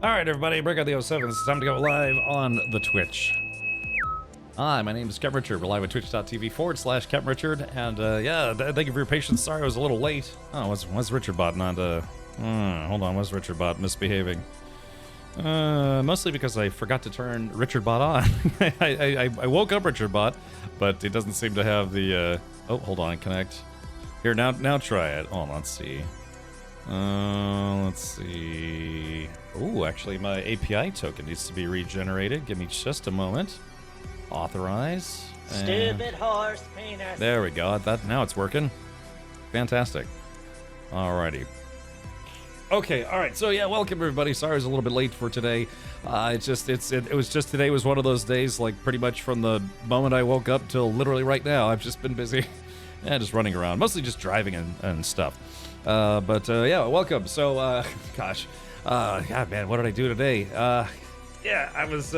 All right, everybody, break out the 07s. It's time to go live on the Twitch. Hi, my name is Kevin Richard. We're live at twitch.tv/Kevin Richard. And yeah, thank you for your patience. Sorry I was a little late. Oh, was Richard Bot not hold on, was Richard Bot misbehaving? Mostly because I forgot to turn Richard Bot on. I woke up Richard Bot, but it doesn't seem to have the oh, hold on, connect. Here, now try it. Oh, let's see. Let's see. Ooh, actually, my API token needs to be regenerated. Give me just a moment. Authorize. Stupid horse penis. There we go. Now it's working. Fantastic. Alrighty. Okay. All right. So yeah, welcome everybody. Sorry I was a little bit late for today. It was just today was one of those days, like pretty much from the moment I woke up till literally right now. I've just been busy. Yeah, just running around, mostly just driving and stuff. Yeah, welcome. So, gosh, God, man, what did I do today? Yeah, I was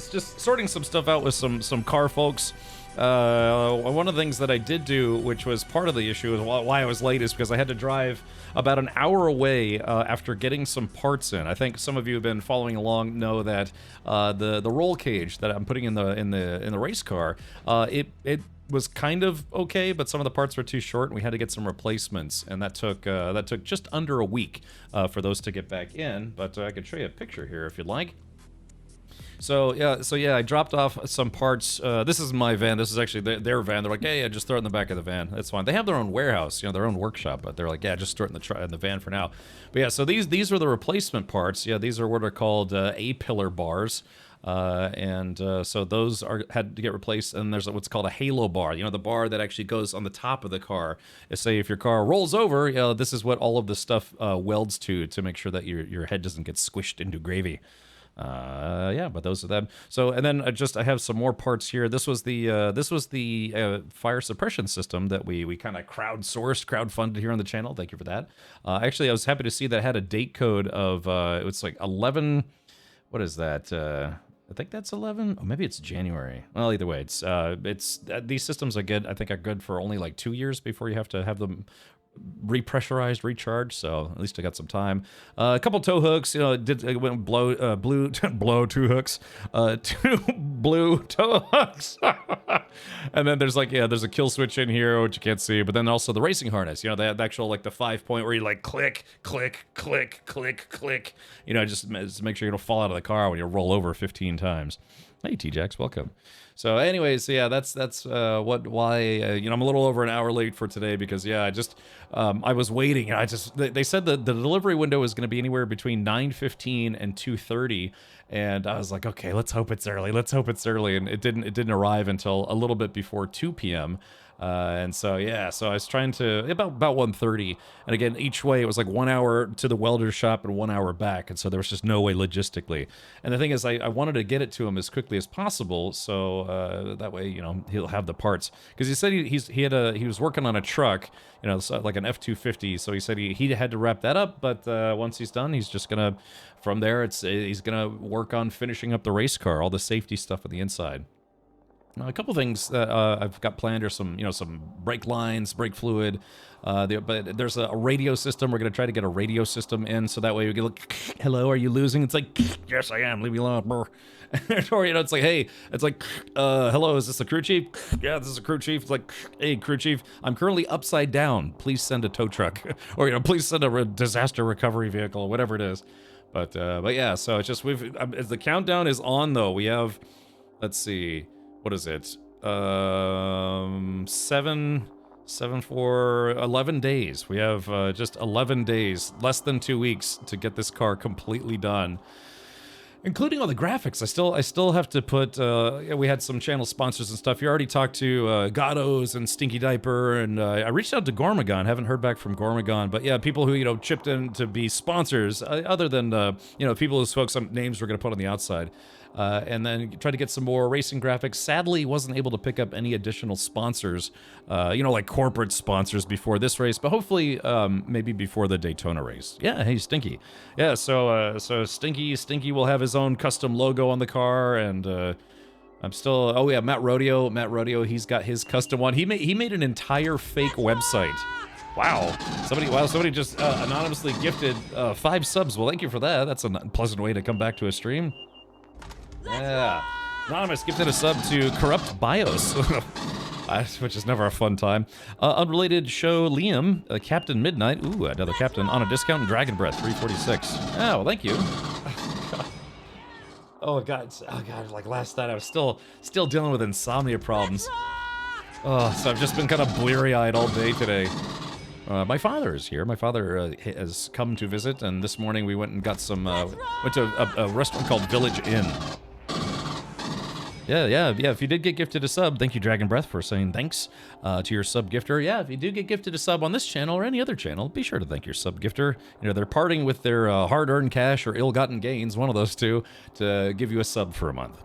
just sorting some stuff out with some car folks. One of the things that I did do, which was part of the issue, is why I was late, is because I had to drive about an hour away after getting some parts in. I think some of you have been following along know that the roll cage that I'm putting in the race car, it was kind of okay, but some of the parts were too short, and we had to get some replacements, and that took just under a week for those to get back in. But I could show you a picture here if you'd like. So yeah, I dropped off some parts. This is my van. This is actually their van. They're like, hey, yeah, just throw it in the back of the van. That's fine. They have their own warehouse, their own workshop, but they're like, yeah, just throw it in the van for now. But yeah, so these were the replacement parts. Yeah, these are what are called A-pillar bars. So those had to get replaced, and there's what's called a halo bar. The bar that actually goes on the top of the car. Say if your car rolls over, this is what all of the stuff welds to make sure that your head doesn't get squished into gravy. Yeah, but those are them. So, and then I have some more parts here. This was the fire suppression system that we kind of crowdfunded here on the channel. Thank you for that. Actually, I was happy to see that it had a date code of it was like 11. What is that? I think that's 11. Oh, maybe it's January. Well, either way, it's these systems are good. I think are good for only like 2 years before you have to have them repressurized, recharged. So at least I got some time. A couple tow hooks. Went blow 2 hooks. 2 blue tow hooks. And then there's there's a kill switch in here, which you can't see. But then also the racing harness. They have the actual the 5-point where you click, click, click, click, click. Just make sure you don't fall out of the car when you roll over 15 times. Hey, T-Jax, welcome. So anyways, yeah, that's why I'm a little over an hour late for today because I was waiting. They said that the delivery window is going to be anywhere between 9:15 and 2:30, and I was like, okay, let's hope it's early. And it didn't arrive until a little bit before 2 p.m. So I was trying to about 1:30, and again each way it was like 1 hour to the welder's shop and 1 hour back, and so there was just no way logistically. And the thing is, I wanted to get it to him as quickly as possible, so that way he'll have the parts, because he said he was working on a truck, like an F-250. So he said he had to wrap that up, but once he's done, he's just gonna from there he's gonna work on finishing up the race car, all the safety stuff on the inside. Now, a couple things that I've got planned are some brake lines, brake fluid. But there's a radio system. We're going to try to get a radio system in, so that way we can look, hello, are you losing? It's like, yes, I am. Leave me alone. Or, it's like, hey, it's like, hello, is this the crew chief? Yeah, this is a crew chief. It's like, hey, crew chief, I'm currently upside down. Please send a tow truck. Or, please send a disaster recovery vehicle, whatever it is. But yeah, so it's just, as the countdown is on, though, we have, let's see. What is it? 7 for 11 days. We have just 11 days, less than 2 weeks to get this car completely done, including all the graphics. I still have to put. We had some channel sponsors and stuff. You already talked to Gatos and Stinky Diaper, and I reached out to Gormagon. Haven't heard back from Gormagon, but yeah, people who chipped in to be sponsors, other than people whose folks some names we're gonna put on the outside. And then try to get some more racing graphics. Sadly, wasn't able to pick up any additional sponsors, like corporate sponsors before this race, but hopefully maybe before the Daytona race. Yeah, hey, Stinky. Yeah, so Stinky will have his own custom logo on the car, and I'm still, oh yeah, Matt Rodeo, he's got his custom one. He made an entire fake website. Wow. Somebody just anonymously gifted 5 subs. Well, thank you for that. That's a pleasant way to come back to a stream. Yeah. Anonymous gifted a sub to Corrupt BIOS, which is never a fun time. Unrelated show Liam, Captain Midnight. Ooh, another captain on a discount. And Dragon Breath 346. Oh, well, thank you. Oh god, like last night I was still dealing with insomnia problems. Oh, so I've just been kind of bleary-eyed all day today. My father is here. My father has come to visit, and this morning we went and got some, went to a restaurant called Village Inn. Yeah, if you did get gifted a sub, thank you Dragon Breath for saying thanks to your sub gifter. Yeah, if you do get gifted a sub on this channel or any other channel, be sure to thank your sub gifter. You know, they're parting with their hard-earned cash or ill-gotten gains, one of those two, to give you a sub for a month.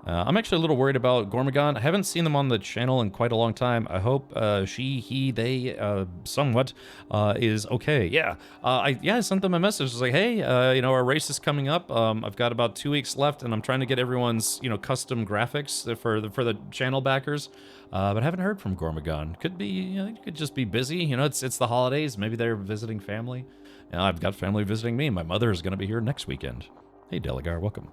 I'm actually a little worried about Gormagon. I haven't seen them on the channel in quite a long time. I hope she, he, they, somewhat, is okay. Yeah, I sent them a message. I was like, hey, you know, our race is coming up. I've got about 2 weeks left, and I'm trying to get everyone's, you know, custom graphics for the channel backers. But I haven't heard from Gormagon. Could be, you know, could just be busy. You know, it's the holidays. Maybe they're visiting family. You know, I've got family visiting me. My mother is going to be here next weekend. Hey, Delagar, welcome.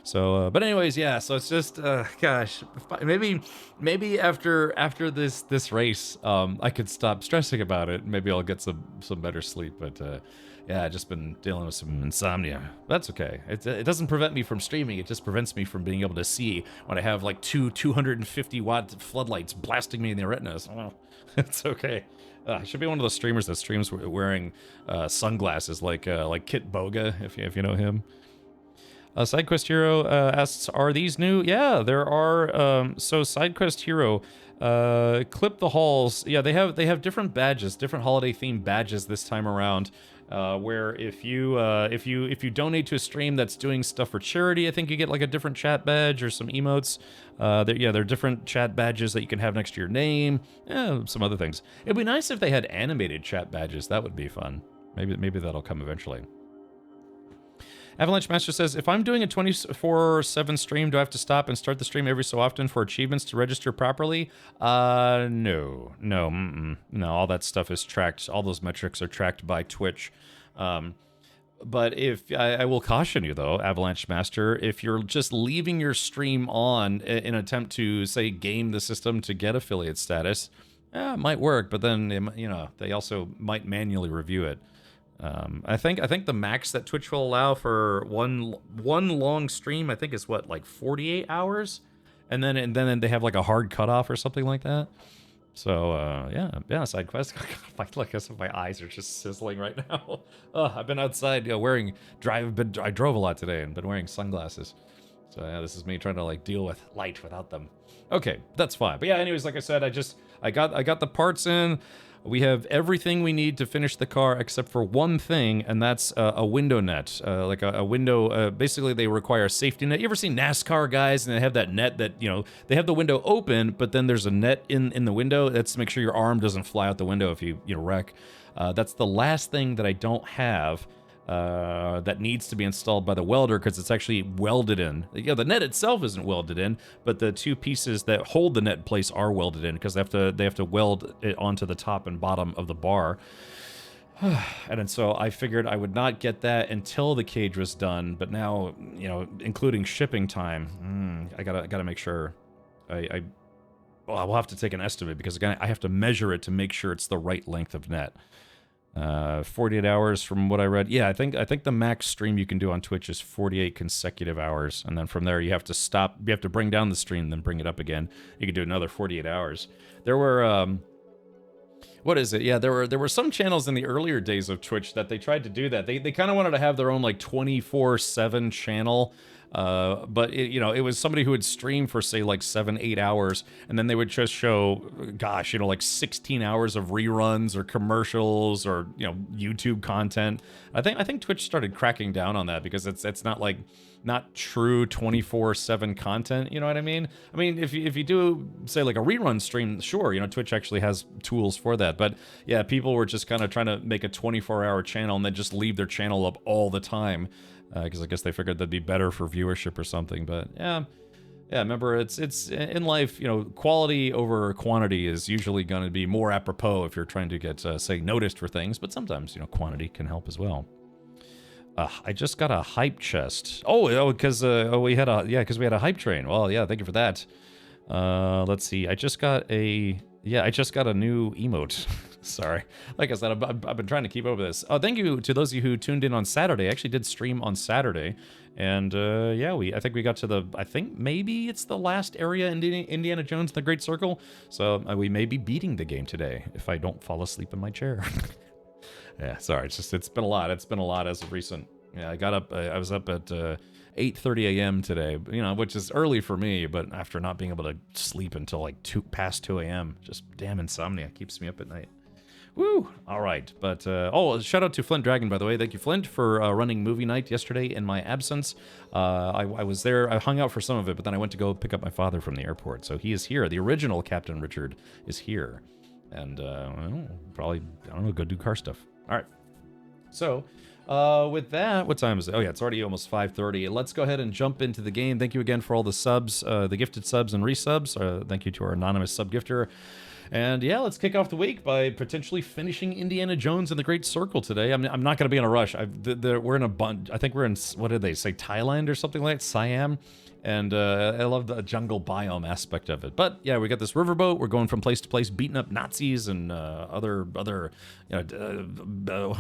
So, but anyways, yeah. So it's just, gosh, maybe after this race, I could stop stressing about it. Maybe I'll get some better sleep. But yeah, I've just been dealing with some insomnia. That's okay. It doesn't prevent me from streaming. It just prevents me from being able to see when I have like 250-watt floodlights blasting me in the retinas. Oh, it's okay. I should be one of those streamers that streams wearing sunglasses, like Kit Boga, if you know him. SideQuest Hero asks, are these new? Yeah, there are. So SideQuest Hero, Clip the Halls. Yeah, they have different badges, different holiday themed badges this time around. Where if you donate to a stream that's doing stuff for charity, I think you get like a different chat badge or some emotes. There are different chat badges that you can have next to your name. Yeah, some other things. It'd be nice if they had animated chat badges. That would be fun. Maybe that'll come eventually. Avalanche Master says, if I'm doing a 24/7 stream, do I have to stop and start the stream every so often for achievements to register properly? No. All that stuff is tracked. All those metrics are tracked by Twitch. But if I will caution you, though, Avalanche Master, if you're just leaving your stream on in an attempt to, say, game the system to get affiliate status, it might work, but then, you know, they also might manually review it. I think the max that Twitch will allow for one long stream, I think, is what, like 48 hours, and then they have like a hard cutoff or something like that. So yeah, side quest. I guess my eyes are just sizzling right now. I've been outside, I drove a lot today and been wearing sunglasses. So yeah, this is me trying to like deal with light without them. Okay, that's fine. But yeah, anyways, like I said, I got the parts in. We have everything we need to finish the car except for one thing, and that's a window net. Like a window, basically they require a safety net. You ever seen NASCAR guys and they have that net that, you know, they have the window open, but then there's a net in the window. That's to make sure your arm doesn't fly out the window if you wreck. That's the last thing that I don't have. That needs to be installed by the welder because it's actually welded in. Yeah, the net itself isn't welded in, but the two pieces that hold the net in place are welded in because they have to weld it onto the top and bottom of the bar. And then so I figured I would not get that until the cage was done, but now, you know, including shipping time, I gotta make sure I will have to take an estimate because again I have to measure it to make sure it's the right length of net. 48 hours from what I read. Yeah, I think the max stream you can do on Twitch is 48 consecutive hours, and then from there you have to stop. You have to bring down the stream, then bring it up again. You can do another 48 hours. There were what is it? Yeah, there were some channels in the earlier days of Twitch that they tried to do that. They kind of wanted to have their own like 24/7 channel. But it was somebody who would stream for say like 7-8 hours, and then they would just show, gosh, like 16 hours of reruns or commercials or YouTube content. I think Twitch started cracking down on that because it's not true 24/7 content. You know what I mean? I mean, if you do say like a rerun stream, sure, Twitch actually has tools for that. But yeah, people were just kind of trying to make a 24-hour channel and then just leave their channel up all the time. Because I guess they figured that'd be better for viewership or something. But yeah, Yeah, remember, it's in life, you know, quality over quantity is usually going to be more apropos if you're trying to get, say, noticed for things, but sometimes, you know, quantity can help as well. I just got a hype chest. Because we had a hype train. Well, yeah, thank you for that. Let's see. I just got a new emote. Sorry. Like I said, I've been trying to keep up with this. Thank you to those of you who tuned in on Saturday. I actually did stream on Saturday. And, I think we got to I think maybe it's the last area in Indiana Jones and the Great Circle. So we may be beating the game today if I don't fall asleep in my chair. Yeah, sorry. It's been a lot. It's been a lot as of recent. Yeah, I was up at 8:30 a.m. today, you know, which is early for me, but after not being able to sleep until like past 2 a.m., just damn insomnia keeps me up at night. Woo! All right, but shout out to Flint Dragon, by the way. Thank you, Flint, for running movie night yesterday in my absence. I was there. I hung out for some of it, but then I went to go pick up my father from the airport. So he is here. The original Captain Richard is here, and probably, I don't know, go do car stuff. All right. So, with that, what time is it? Oh yeah, it's already almost 5:30. Let's go ahead and jump into the game. Thank you again for all the subs, the gifted subs and resubs. Thank you to our anonymous sub gifter. And yeah, let's kick off the week by potentially finishing Indiana Jones and the Great Circle today. I'm not going to be in a rush. We're in a bunch. I think we're in, what did they say, Thailand or something like that? Siam. And I love the jungle biome aspect of it. But yeah, we got this riverboat. We're going from place to place, beating up Nazis and other, what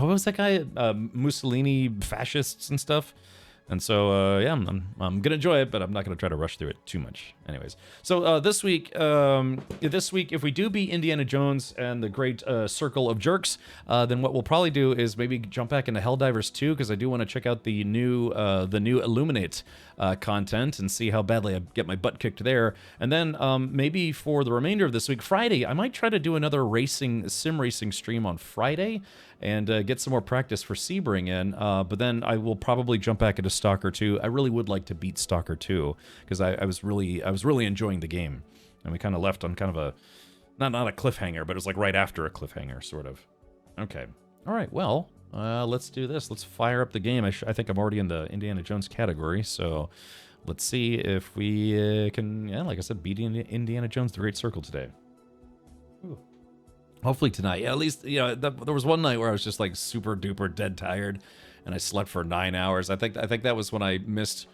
was that guy? Mussolini fascists and stuff. And so, I'm gonna enjoy it, but I'm not gonna try to rush through it too much. Anyways, so this week, if we do beat Indiana Jones and the Great Circle of Jerks, then what we'll probably do is maybe jump back into Helldivers 2, because I do want to check out the new Illuminate content and see how badly I get my butt kicked there. And then maybe for the remainder of this week, Friday, I might try to do another sim racing stream on Friday and get some more practice for Sebring in, but then I will probably jump back into Stalker 2. I really would like to beat Stalker 2, because I was really enjoying the game, and we kind of left on kind of a, not a cliffhanger, but it was like right after a cliffhanger, sort of. Okay, all right, well, let's do this. Let's fire up the game. I think I'm already in the Indiana Jones category, so let's see if we can, like I said, beat Indiana Jones, the Great Circle today. Ooh. Hopefully tonight. Yeah, at least, there was one night where I was just like super duper dead tired, and I slept for 9 hours. I think that was when I missed.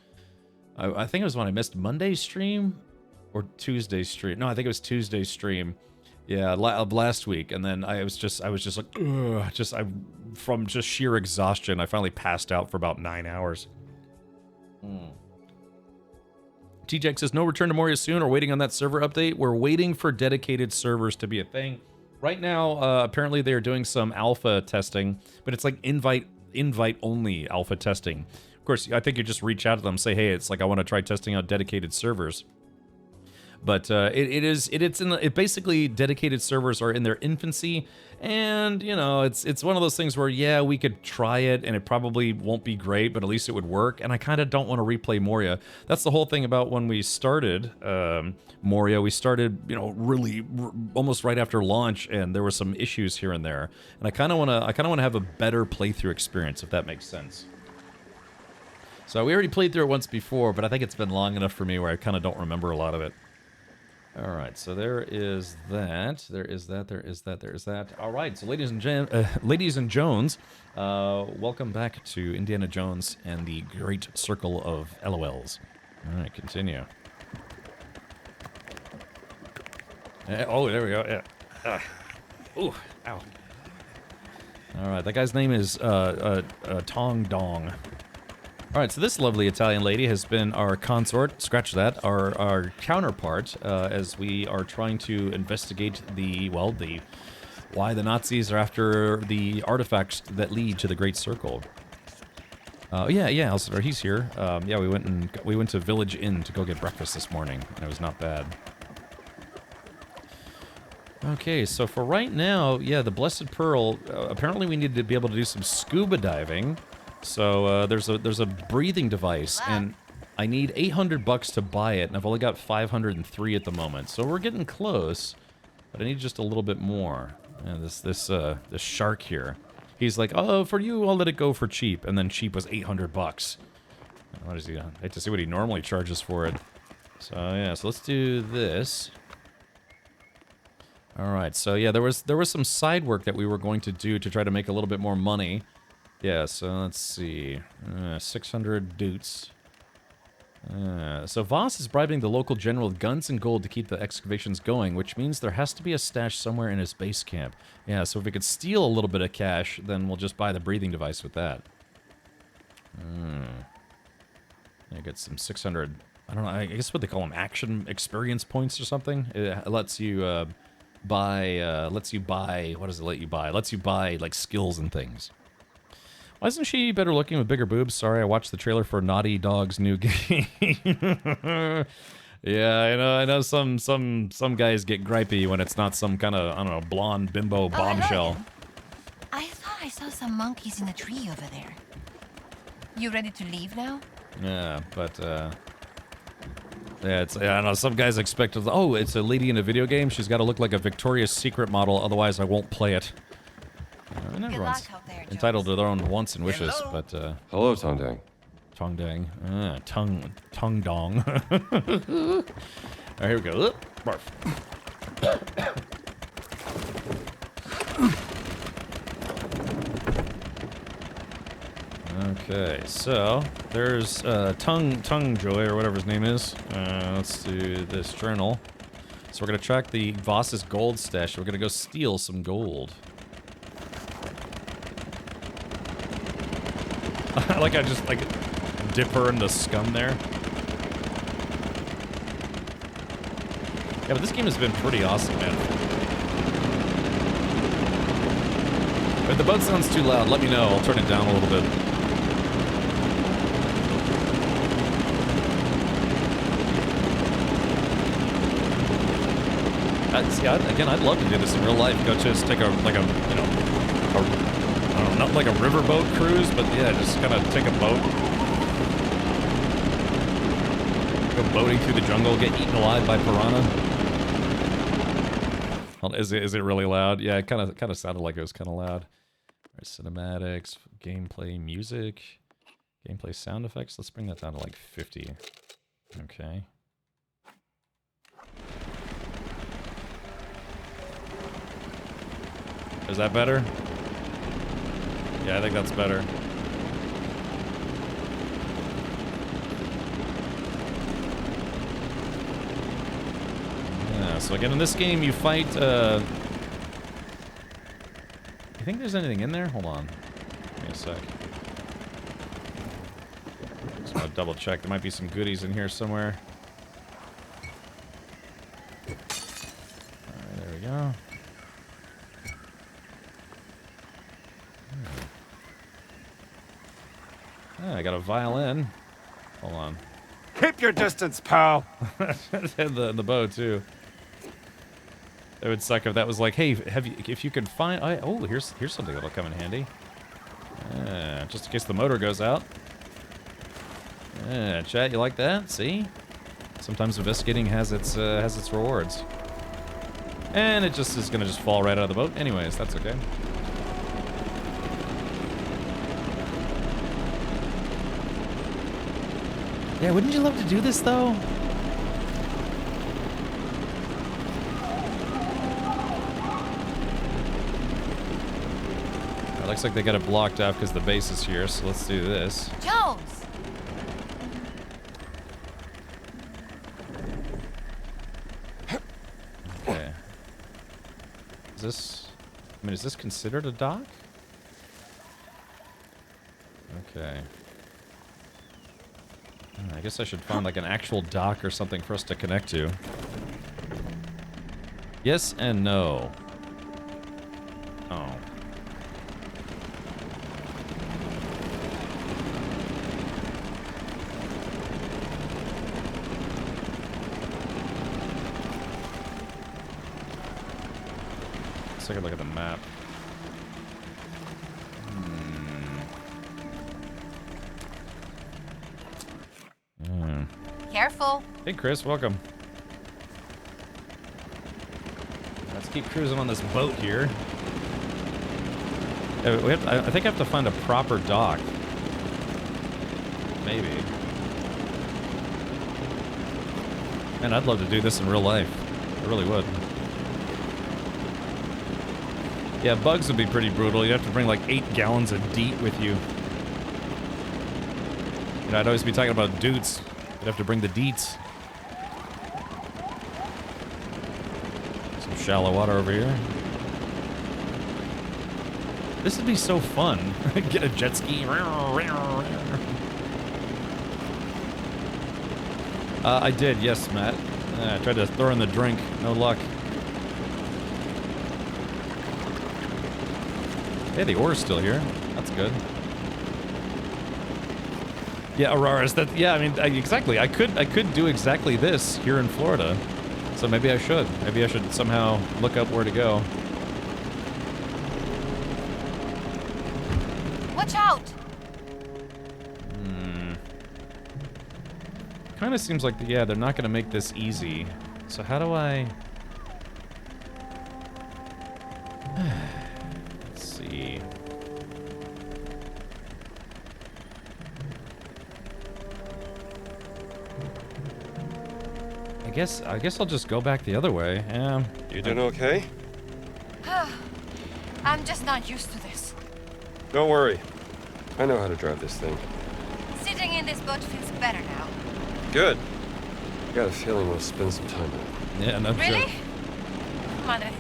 I think it was when I missed Monday's stream or Tuesday's stream. No, I think it was Tuesday's stream. Yeah, of last week, and then I was just like, from just sheer exhaustion, I finally passed out for about 9 hours. TJX says no return to Moria soon, or waiting on that server update. We're waiting for dedicated servers to be a thing. Right now, apparently they're doing some alpha testing, but it's like invite only alpha testing. Of course, I think you just reach out to them, say, hey, it's like I want to try testing out dedicated servers. But it basically dedicated servers are in their infancy, and it's one of those things where, yeah, we could try it and it probably won't be great, but at least it would work. And I kind of don't want to replay Moria. That's the whole thing about when we started Moria. We started really almost right after launch, and there were some issues here and there. And I kind of want to have a better playthrough experience, if that makes sense. So we already played through it once before, but I think it's been long enough for me where I kind of don't remember a lot of it. All right, so there is that. There is that. All right, so ladies and Jones, welcome back to Indiana Jones and the Great Circle of LOLs. All right, continue. Oh, there we go. Yeah. Ooh, ow. All right, that guy's name is Tong Dong. All right, so this lovely Italian lady has been our consort, scratch that, our counterpart, as we are trying to investigate why the Nazis are after the artifacts that lead to the Great Circle. Elsifer, he's here. We went to Village Inn to go get breakfast this morning, and it was not bad. Okay, so for right now, the Blessed Pearl, apparently we need to be able to do some scuba diving. So there's a breathing device, and I need $800 to buy it, and I've only got 503 at the moment. So we're getting close, but I need just a little bit more. And this shark here, he's like, oh, for you, I'll let it go for cheap, and then cheap was $800. What is he? I hate to see what he normally charges for it. So yeah, so let's do this. All right, so yeah, there was some side work that we were going to do to try to make a little bit more money. Yeah, so let's see, 600 doots. So Voss is bribing the local general with guns and gold to keep the excavations going, which means there has to be a stash somewhere in his base camp. Yeah, so if we could steal a little bit of cash, then we'll just buy the breathing device with that. I get some 600, I don't know, I guess what they call them, action experience points or something. It lets you buy, what does it let you buy? It lets you buy, like, skills and things. Why isn't she better looking with bigger boobs? Sorry, I watched the trailer for Naughty Dog's new game. Yeah, I know some guys get gripey when it's not some kind of, I don't know, blonde bimbo bombshell. I thought I saw some monkeys in the tree over there. You ready to leave now? Yeah, but yeah, I don't know, some guys expect, oh, it's a lady in a video game, she's got to look like a Victoria's Secret model, otherwise I won't play it. And everyone's entitled to their own wants and wishes, but Hello, Tongdang. Tongdang. Tongue dong. Alright, here we go. Barf. Okay, so there's Tongue Joy, or whatever his name is. Let's do this journal. So we're gonna track the Voss's gold stash. We're gonna go steal some gold. I just dip her in the scum there. Yeah, but this game has been pretty awesome, man. If the boat sounds too loud, let me know. I'll turn it down a little bit. Again, I'd love to do this in real life. Go just take I don't know, not like a riverboat cruise, but yeah, just kind of take a boat. Go boating through the jungle, get eaten alive by piranha. Is it really loud? Yeah, it kind of sounded like it was kind of loud. All right, cinematics, gameplay, music, gameplay sound effects. Let's bring that down to like 50. Okay. Is that better? Yeah, I think that's better. Yeah, so again, in this game, you fight, You think there's anything in there? Hold on. Give me a sec. Just want to double check. There might be some goodies in here somewhere. Alright, there we go. I got a violin. Hold on. Keep your distance, pal. And the bow too. It would suck if that was like, hey, if you can find, oh, here's something that'll come in handy. Just in case the motor goes out. Chat, you like that? See? Sometimes investigating has its rewards. And it just is gonna just fall right out of the boat. Anyways, that's okay. Yeah, wouldn't you love to do this, though? It looks like they got it blocked off because the base is here, so let's do this. Jones! Okay. Is this considered a dock? Okay. I guess I should find like an actual dock or something for us to connect to. Yes and no. Oh. Let's take a look at the map. Careful. Hey Chris, welcome. Let's keep cruising on this boat here. I think I have to find a proper dock. Maybe. Man, I'd love to do this in real life. I really would. Yeah, bugs would be pretty brutal. You'd have to bring like 8 gallons of DEET with you. You know, I'd always be talking about dudes. You'd have to bring the DEETs. Some shallow water over here. This would be so fun. Get a jet ski. I did, yes, Matt. I tried to throw in the drink. No luck. Hey, the ore's still here. That's good. Yeah, Auroras. That. Yeah, I mean, exactly. I could do exactly this here in Florida. So maybe I should. Maybe I should somehow look up where to go. Watch out! Kind of seems like, yeah, they're not going to make this easy. So how do I... Let's see. I guess I'll just go back the other way. Yeah. You doing okay? I'm just not used to this. Don't worry. I know how to drive this thing. Sitting in this boat feels better now. Good. I got a feeling we'll spend some time in it. Yeah, no Really? joke. Madre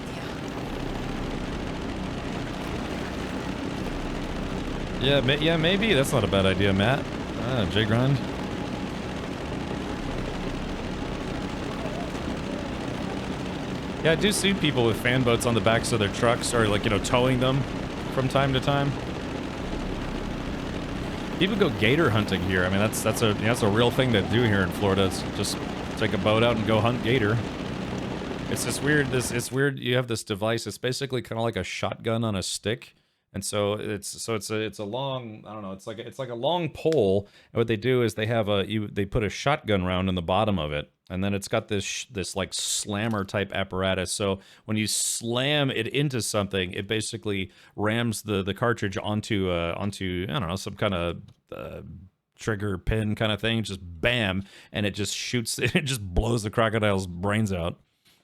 Dios. Yeah, maybe. That's not a bad idea, Matt. J Grind. Yeah, I do see people with fan boats on the backs of their trucks, or like, you know, towing them from time to time. People go gator hunting here. I mean, that's a real thing to do here in Florida. It's just take a boat out and go hunt gator. It's this weird. It's weird. You have this device. It's basically kind of like a shotgun on a stick. And so it's a long, I don't know, it's like a long pole, and what they do is they have they put a shotgun round in the bottom of it, and then it's got this like slammer type apparatus. So when you slam it into something, it basically rams the cartridge onto I don't know, some kind of trigger pin kind of thing, just bam, and it just shoots, it just blows the crocodile's brains out.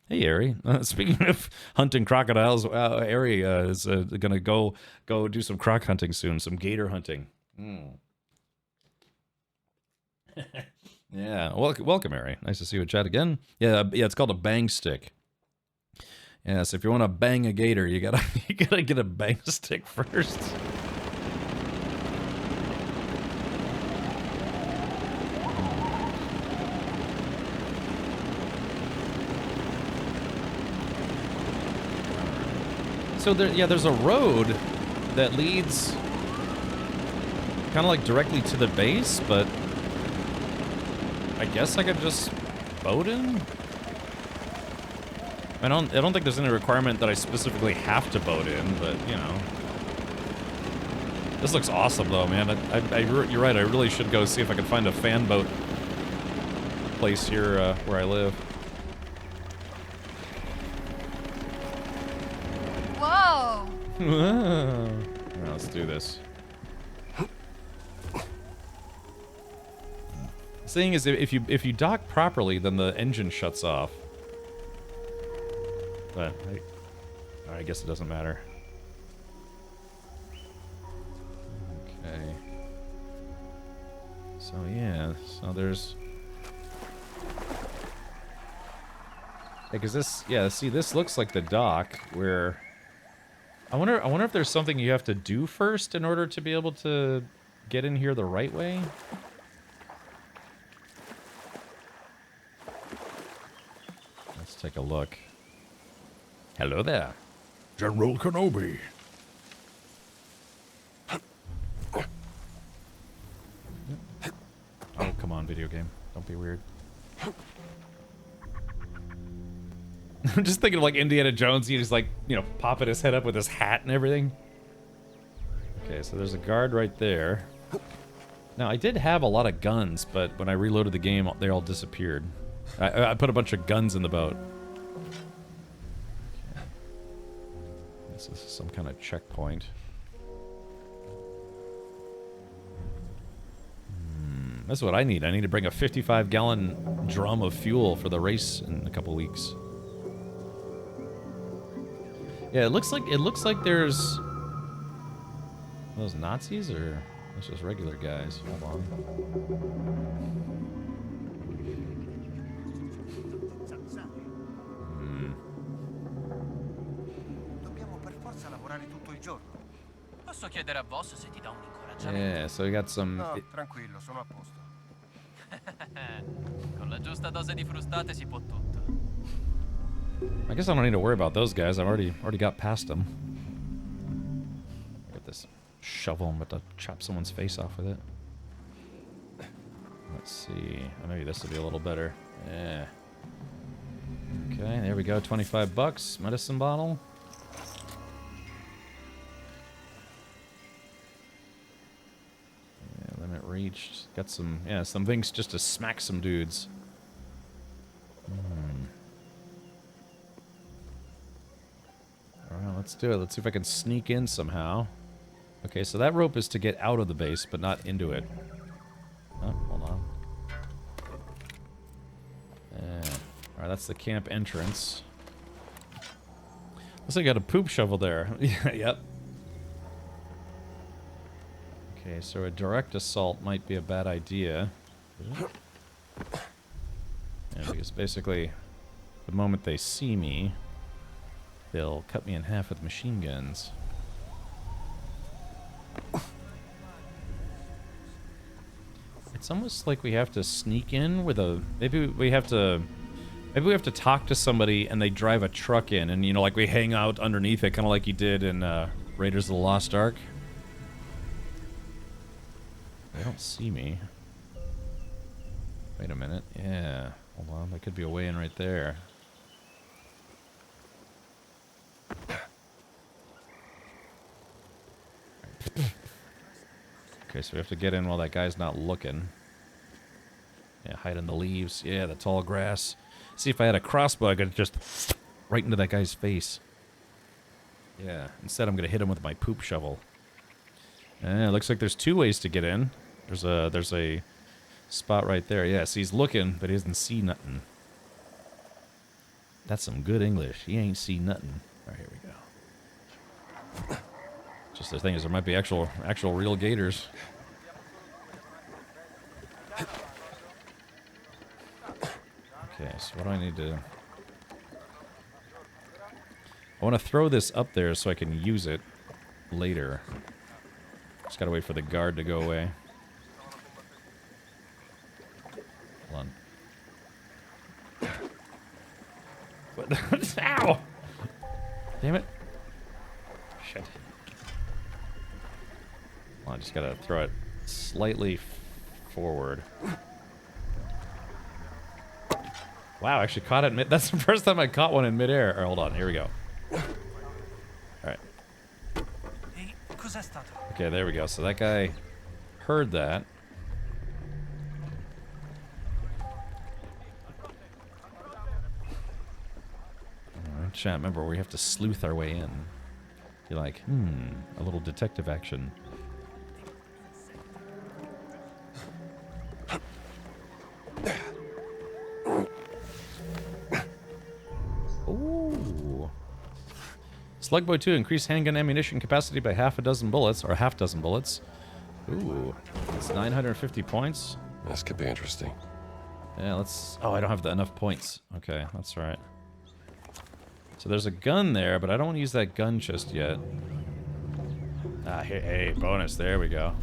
Hey, Ari. Speaking of hunting crocodiles, Ari is gonna go do some croc hunting soon, some gator hunting. Yeah, welcome, Ari. Nice to see you in chat again. Yeah, it's called a bang stick. Yeah, so if you want to bang a gator, you gotta get a bang stick first. So there's a road that leads kind of like directly to the base, but I guess I could just boat in? I don't think there's any requirement that I specifically have to boat in, but you know. This looks awesome though, man. You're right, I really should go see if I can find a fan boat place here where I live. Whoa! Now, let's do this. The thing is, if you dock properly, then the engine shuts off. But I guess it doesn't matter. Okay. So yeah, so there's. Because this, yeah, see, this looks like the dock where. I wonder if there's something you have to do first in order to be able to get in here the right way. Let's take a look. Hello there, General Kenobi. Oh, come on, video game. Don't be weird. I'm just thinking of like Indiana Jones. He's like, you know, popping his head up with his hat and everything. Okay, so there's a guard right there. Now, I did have a lot of guns, but when I reloaded the game, they all disappeared. I put a bunch of guns in the boat. Okay. This is some kind of checkpoint. That's what I need. I need to bring a 55-gallon drum of fuel for the race in a couple weeks. Yeah, it looks like there's those Nazis or it's just regular guys. Hold on. Dobbiamo per forza lavorare tutto il giorno. Posso chiedere a Voss se ti dà un incoraggiamento? Yeah, so we got some. No, tranquillo, sono a posto. Con la giusta dose di frustate si può tutto. I guess I don't need to worry about those guys. I've already got past them. Get this shovel. I'm about to chop someone's face off with it. Let's see. Oh, maybe this will be a little better. Yeah. Okay, there we go. 25 bucks. Medicine bottle. Yeah, limit reached. Got some, yeah, some things just to smack some dudes. Alright, let's do it. Let's see if I can sneak in somehow. Okay, so that rope is to get out of the base, but not into it. Oh, hold on. Alright, that's the camp entrance. Looks like I got a poop shovel there. Yeah, yep. Okay, so a direct assault might be a bad idea. Yeah, because basically, the moment they see me, they'll cut me in half with machine guns. It's almost like we have to sneak in with a... Maybe we have to talk to somebody and they drive a truck in and, you know, like we hang out underneath it, kind of like you did in Raiders of the Lost Ark. They don't see me. Wait a minute. Yeah. Hold on. There could be a way in right there. Okay, so we have to get in while that guy's not looking. Yeah, hide in the leaves. Yeah, the tall grass. See, if I had a crossbow, I could just right into that guy's face. Yeah, instead I'm going to hit him with my poop shovel. It looks like there's two ways to get in. There's a spot right there. Yeah, so he's looking, but he doesn't see nothing. That's some good English. He ain't see nothing. All right, here we go. Just the thing is, there might be actual real gators. Okay, so what do I need to... I want to throw this up there so I can use it later. Just gotta wait for the guard to go away. Hold on. What? Ow! Damn it. Shit. Well, I just gotta throw it slightly forward. Wow, I actually caught it mid. That's the first time I caught one in midair. Alright, hold on, here we go. Alright. Okay, there we go. So that guy heard that. Alright, chat, remember, we have to sleuth our way in. You're like, a little detective action. Ooh. Slugboy 2, increase handgun ammunition capacity by half a dozen bullets, or half dozen bullets. Ooh. It's 950 points. This could be interesting. Yeah, let's... Oh, I don't have enough points. Okay, that's right. So there's a gun there, but I don't want to use that gun just yet. Ah, hey, bonus. There we go.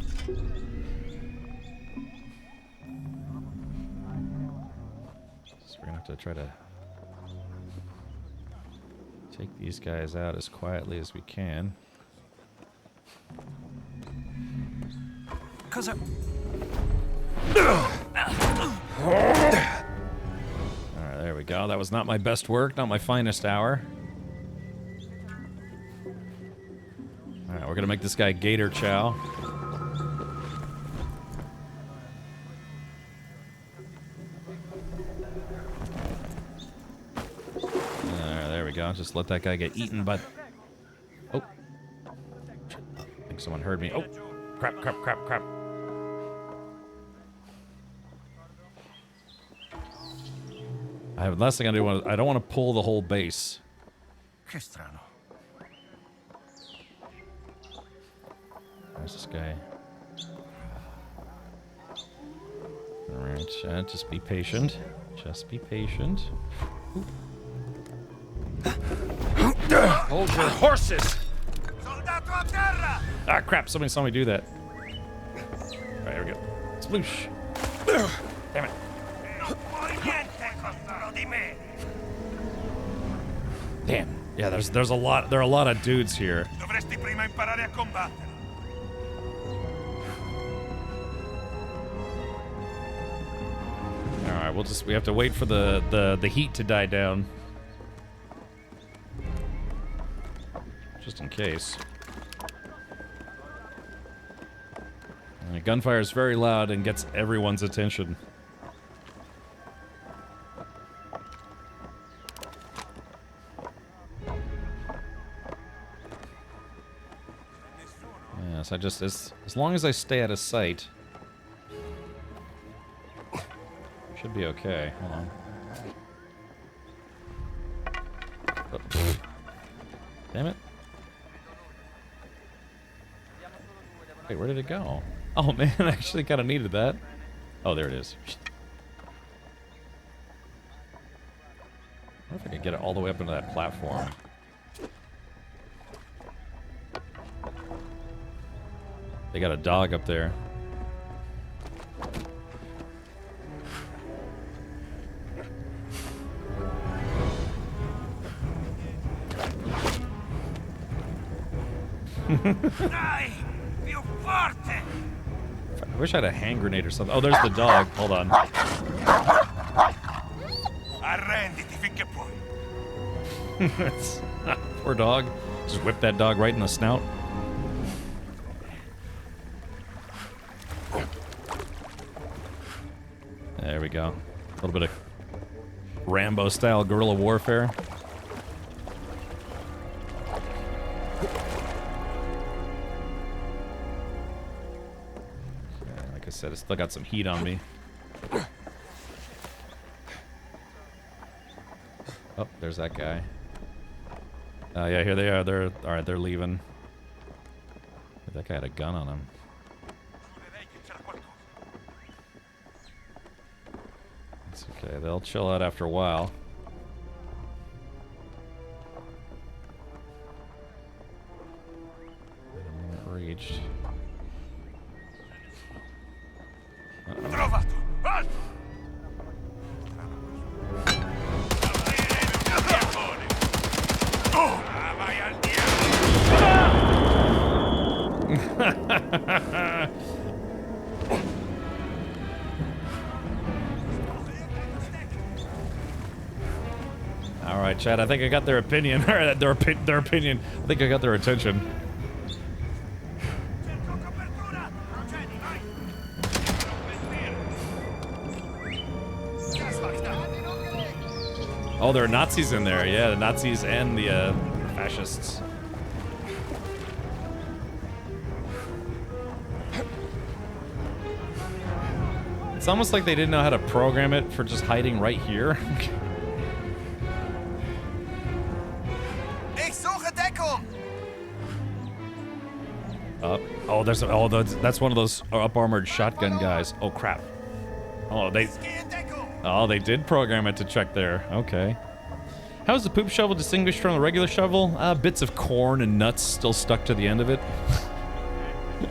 So we're gonna have to try to take these guys out as quietly as we can. Cosa? Alright, there we go. That was not my best work, not my finest hour. Alright, we're gonna make this guy Gator Chow. There we go. Just let that guy get eaten, but... Oh. I think someone heard me. Oh. Crap. Last thing I do I don't want to pull the whole base. Che strano. Where's this guy? Alright, just be patient. Just be patient. Hold your horses! Soldato a terra! Ah, crap, somebody saw me do that. Alright, there we go. Sploosh! Damn it. Non puoi niente contro di me! Damn. Yeah, there are a lot of dudes here. Dovresti prima imparare a combattere. Alright, we have to wait for the heat to die down. Just in case. Gunfire is very loud and gets everyone's attention. Yes, as long as I stay out of sight, should be okay. Hold on. Oh, damn it. Wait, where did it go? Oh man, I actually kind of needed that. Oh, there it is. I wonder if I could get it all the way up into that platform. They got a dog up there. Dai! Più forte! I wish I had a hand grenade or something. Oh, there's the dog. Hold on. Arrenditi finché puoi. Poor dog. Just whip that dog right in the snout. There we go. A little bit of Rambo-style guerrilla warfare. Like I said, it's still got some heat on me. Oh, there's that guy. Yeah, here they are. Alright, they're leaving. That guy had a gun on him. It's okay, they'll chill out after a while. Reached. Trovato! Alto! Vai al All right, Chad. I think I got their opinion. Or their opinion. I think I got their attention. Oh, there are Nazis in there. Yeah, the Nazis and the fascists. It's almost like they didn't know how to program it for just hiding right here. Ich suche Deckung! That's one of those up armored shotgun guys. Oh crap. Oh, they did program it to check there. Okay. How is the poop shovel distinguished from the regular shovel? Bits of corn and nuts still stuck to the end of it.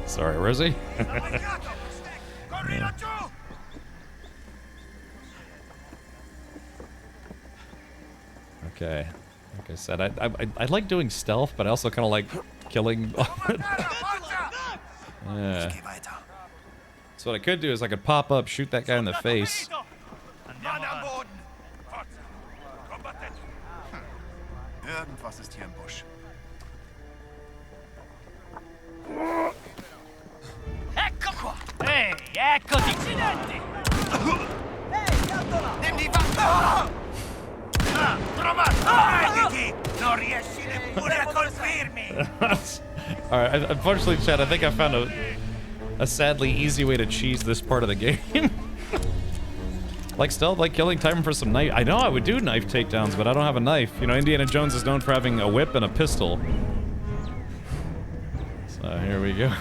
Sorry, where is he? Yeah. Okay. Like I said, I like doing stealth, but I also kind of like killing. Yeah. So what I could do is I could pop up, shoot that guy in the face. Irgendwas ist hier im Busch. Ecco qua! Ehi, eccoti! Accidenti! Nimm die Waffe! Trovato! Arrenditi! Non riesci neppure a colpirmi! Alright, unfortunately, Chad, I think I found a sadly easy way to cheese this part of the game. Like stealth, like killing time for some knife. I know I would do knife takedowns, but I don't have a knife. You know, Indiana Jones is known for having a whip and a pistol. So here we go.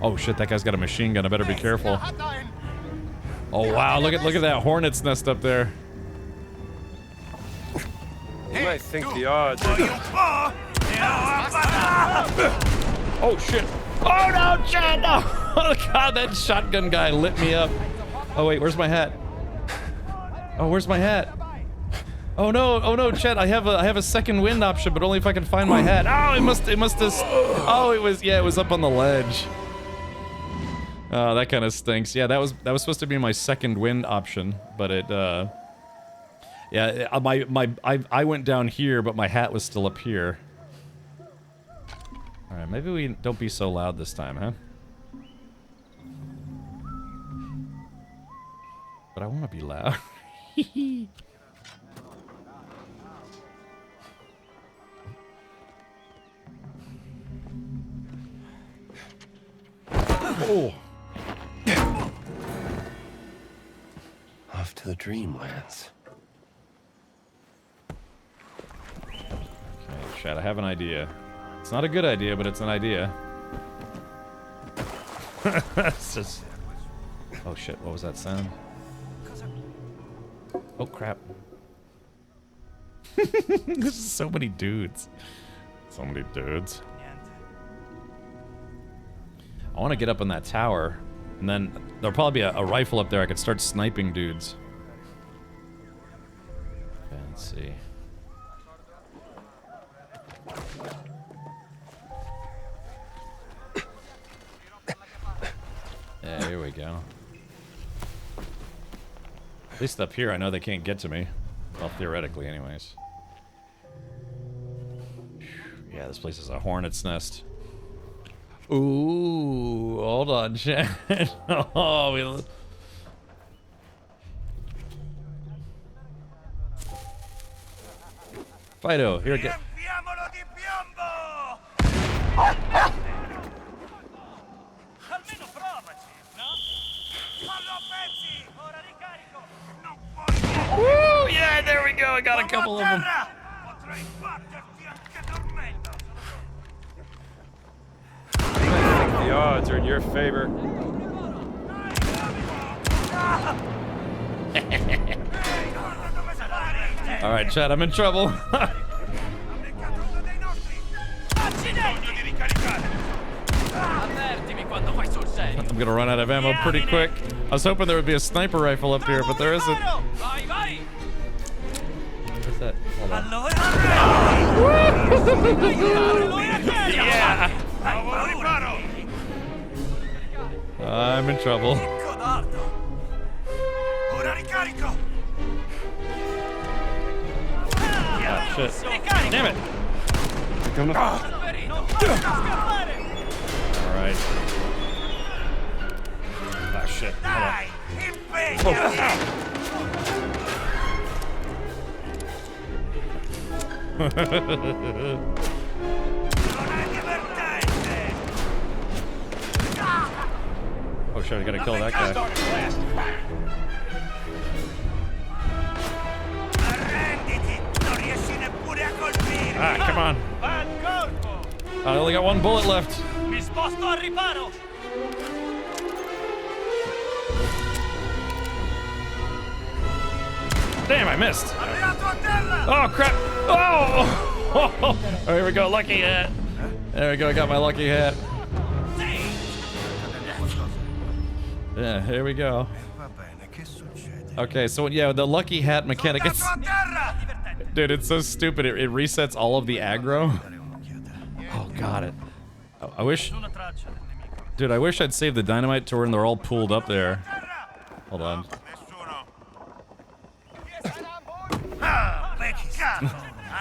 Oh shit, that guy's got a machine gun. I better be careful. Oh wow, look at that hornet's nest up there. You might think the odds are... Oh shit. Oh no, Chad, no! Oh god, that shotgun guy lit me up. Oh wait, where's my hat? Oh, where's my hat? Oh no, Chad, I have a second wind option, but only if I can find my hat. Oh, it must have. Oh, it was up on the ledge. Oh, that kind of stinks. Yeah, that was supposed to be my second wind option, but it yeah, I went down here, but my hat was still up here. All right, maybe we don't be so loud this time, huh? But I want to be loud. Oh. Off to the Dreamlands. Okay, Chad, I have an idea. It's not a good idea, but it's an idea. It's just... Oh shit, what was that sound? Oh crap. There's so many dudes. So many dudes. I want to get up on that tower, and then there'll probably be a rifle up there. I could start sniping dudes. Okay, let's see. Yeah, here we go. At least up here, I know they can't get to me. Well, theoretically, anyways. Yeah, this place is a hornet's nest. Ooh, hold on, Chad. Oh, we... Fido, here we go. Almeno provaci, no? Fallo a pezzi! Ora ricarico! Non Woo! Yeah, there we go. I got a couple of them. potrei batterti anche dormendo! I think the odds are in your favor. All right, Chad, I'm in trouble. Avvertimi quando fai sul serio! I'm gonna run out of ammo pretty quick. I was hoping there would be a sniper rifle up here, but there isn't. Vai, vai! What's that? Hold on. Yeah! I'm in trouble. Ora ricarico! Ah, shit. Damn it. All right. Ah, shit. Hold on. Dai, impegnati! Non è divertente! Oh shit, I gotta kill that guy. Arrenditi! Non riesci neppure a colpirmi! Ah, come on. Bel colpo! I only got one bullet left. Mi sposto al riparo! Damn, I missed. Arrivato a terra! Oh, crap. Oh! Oh, here we go, lucky hat. There we go, I got my lucky hat. Yeah, here we go. Va bene, che succede? Okay, so yeah, the lucky hat mechanic. It's, Soldato a terra! dude, it's so stupid. It resets all of the aggro. Oh, got it. I wish, Una traccia del nemico. dude, I wish I'd saved the dynamite to when they're all pooled up there. Hold on. Nessuno! Ah, peccato!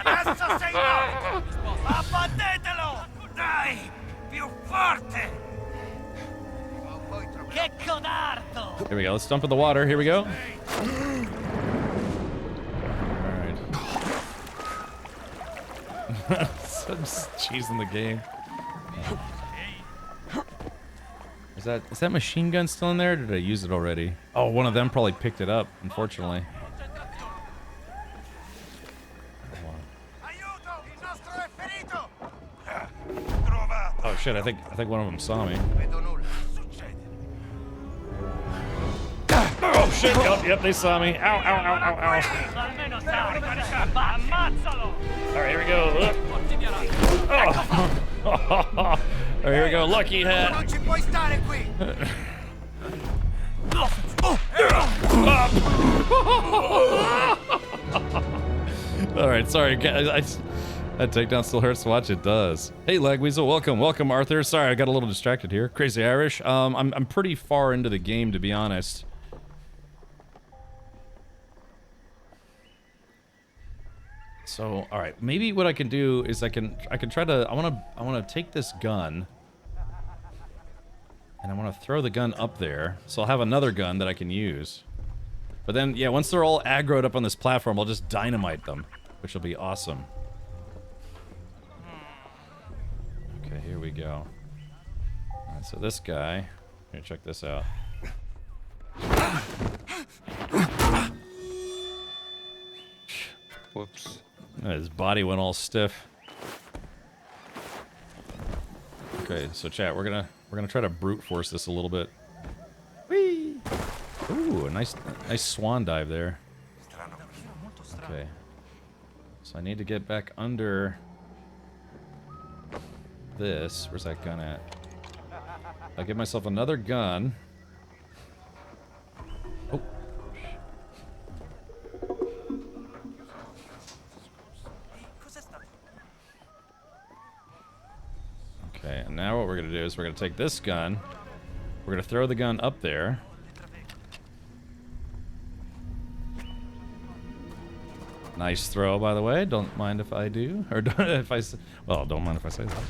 Adesso sei morto! Abbattetelo! Dai, più forte! Che codardo! Here we go. Let's dump in the water. Here we go. Alright. I'm just cheesing the game. Is that machine gun still in there? Or did I use it already? Oh, one of them probably picked it up, unfortunately. Aiuto! Il nostro è ferito! Trovato! Oh shit, I think one of them saw me. Vedo nulla. Succede. Oh shit, yep, they saw me. Ow, ow, ow, ow, ow. Almeno sai. Ammazzalo. Alright, here we go. Oh. Alright, here we go. Lucky hat. Non ci puoi stare qui! Alright, sorry, guys. That takedown still hurts to watch. It does. Hey, Lagweasel, welcome, Arthur. Sorry, I got a little distracted here. Crazy Irish. I'm pretty far into the game, to be honest. So, all right, maybe what I can do is I can try to. I want to take this gun, and I want to throw the gun up there. So I'll have another gun that I can use. But then, yeah, once they're all aggroed up on this platform, I'll just dynamite them, which will be awesome. Okay, here we go. All right, so this guy. Here, check this out. Whoops. His body went all stiff. Okay, so chat, we're gonna try to brute force this a little bit. Whee! Ooh, a nice swan dive there. Okay. So I need to get back under this. Where's that gun at? I'll give myself another gun. Oh. Okay, and now what we're gonna do is we're gonna take this gun. We're gonna throw the gun up there. Nice throw, by the way. Don't mind if I do, or don't if I. Well, don't mind if I say that.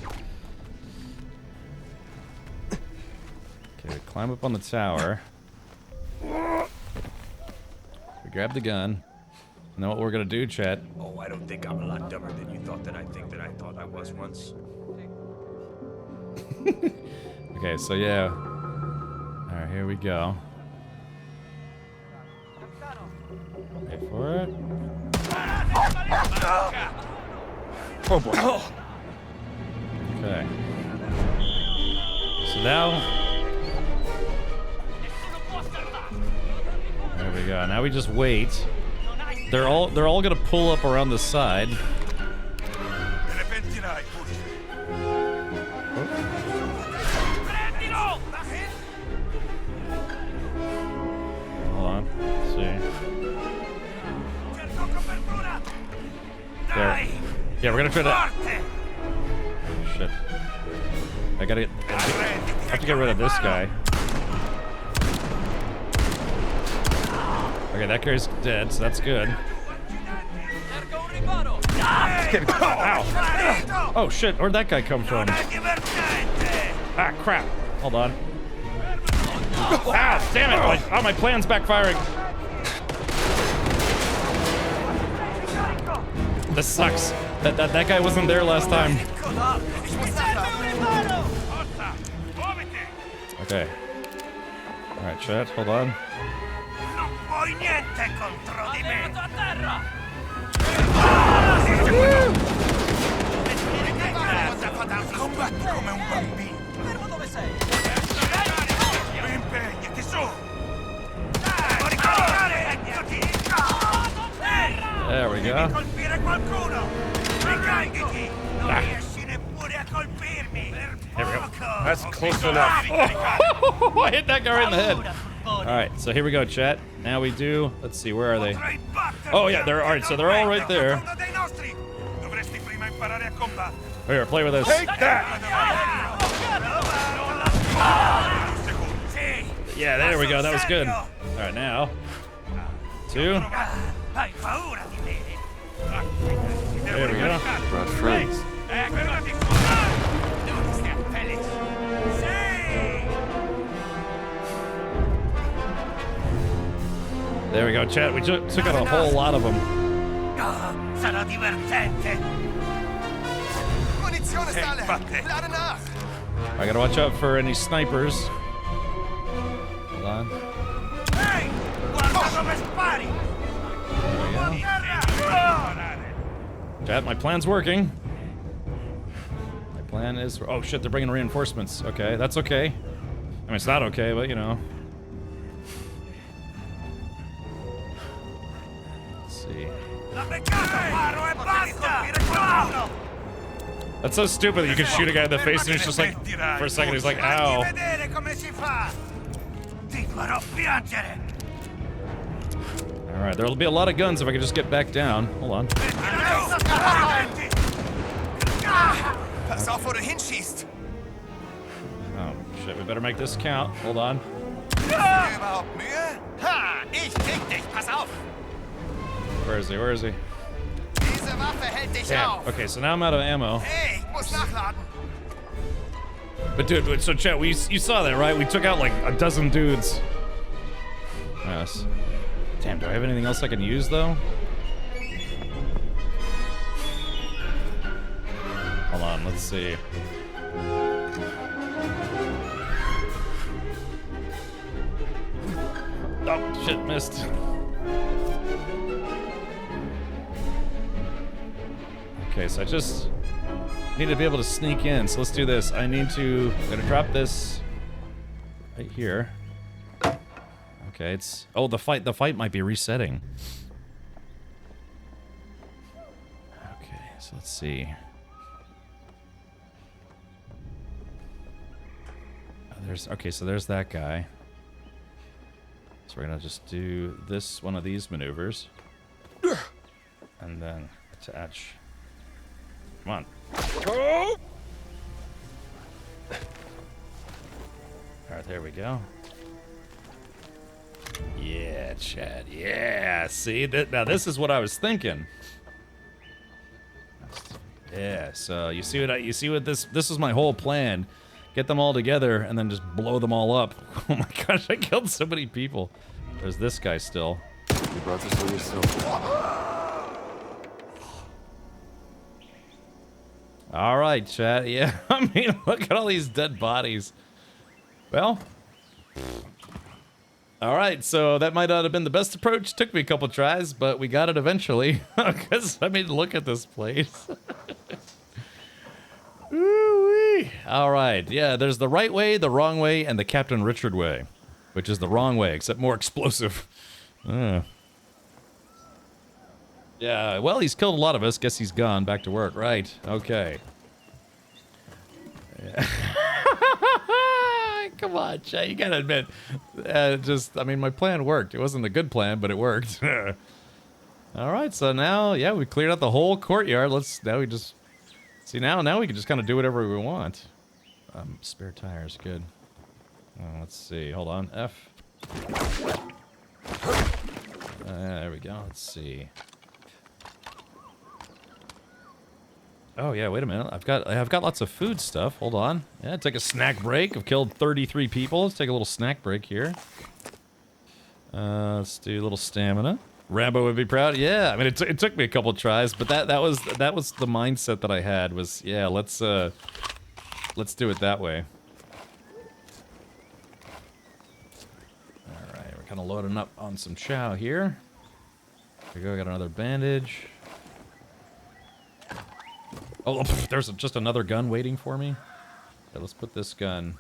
Okay, we climb up on the tower. We grab the gun. And then what we're gonna do, chat? Oh, I don't think I'm a lot dumber than you thought that I think that I thought I was once. Okay, so yeah. Alright, here we go. Wait for it. Oh boy. Okay. So now. There we go. Now we just wait. They're all gonna pull up around the side. Te ne pentirai, Hold on. Let's see. Cerco copertura! There. Yeah, we're gonna try to. Forte! Shit. I have to get rid of this guy. Okay, that guy's dead, so that's good. Ow! Oh shit, where'd that guy come from? Ah, crap. Hold on. Ah, damn it! My plan's backfiring. This sucks. That guy wasn't there last time. Okay. Alright, chat, hold on. Poi niente contro di me! Combatti come un bambino! Fermo dove sei? Impegnati su! Fuori correre! There we go. Devi colpire qualcuno! Ricarichiti! Non riesci neppure a colpirmi! There we go. That's close enough. I hit that guy right in the head. Alright, so here we go, chat. Now we do. Let's see, where are they? Oh, yeah, they're alright, so they're all right there. Dovresti prima imparare a combattere. Here, play with us. Take that! Yeah, there we go. That was good. Alright, now. 2. Hai paura di me? There we go. Brought friends. Eccoti qua! Dove stiamo, Felix? Sì! There we go, chat. We took out a whole lot of them. Sarà divertente! Munizione, Stanley! Batte! Lade nach! I gotta watch out for any snipers. Hold on. Ehi! Guarda dove spari! Chat, my plan's working. My plan is... Oh, shit, they're bringing reinforcements. Okay, that's okay. I mean, it's not okay, but, you know. Let's see. La beccata, paro e basta! That's so stupid that you can shoot a guy in the face and he's just like... For a second, he's like, ow. Fagli vedere come si fa! Ti farò piangere! Alright, there'll be a lot of guns if I could just get back down. Hold on. Pass auf, wo du hinschießt! Oh, shit, we better make this count. Hold on. Überhaupt Mühe? Ha! Ich krieg dich, pass auf! Where is he? Where is he? Diese Waffe hält dich Damn. auf! Okay, so now I'm out of ammo. Hey, ich muss nachladen! But dude, so chat, you saw that, right? We took out like a dozen dudes. Yes. Damn, do I have anything else I can use, though? Hold on, let's see. Oh, shit, missed. Okay, so I just need to be able to sneak in, so let's do this. I'm gonna drop this right here. Okay, it's... Oh, the fight might be resetting. Okay, so let's see. Okay, so there's that guy. So we're gonna just do one of these maneuvers. And then attach. Come on. Alright, there we go. Yeah, Chad. Yeah, see that? Now this is what I was thinking. Yeah. So you see what this is my whole plan. Get them all together and then just blow them all up. Oh my gosh, I killed so many people. There's this guy still. You brought this on yourself. All right, Chad. Yeah, I mean, look at all these dead bodies. Well. All right, so that might not have been the best approach. Took me a couple tries, but we got it eventually. Because, I mean, look at this place. Ooh-wee. All right, yeah, there's the right way, the wrong way, and the Captain Richard way. Which is the wrong way, except more explosive. Yeah, well, he's killed a lot of us. Guess he's gone. Back to work. Right, okay. Yeah. Come on, Jay, you gotta admit, I mean, my plan worked. It wasn't a good plan, but it worked. All right, so now, yeah, we cleared out the whole courtyard. Now we just, see, now we can just kind of do whatever we want. Spare tires, good. Let's see, hold on, F. There we go, let's see. Oh yeah, wait a minute. I've got lots of food stuff. Hold on. Yeah, take a snack break. I've killed 33 people. Let's take a little snack break here. Let's do a little stamina. Rambo would be proud. Yeah, I mean it took me a couple tries, but that was the mindset that I had was, yeah, let's do it that way. All right, we're kind of loading up on some chow here. There we go. Got another bandage. Oh, there's just another gun waiting for me. Okay, let's put this gun.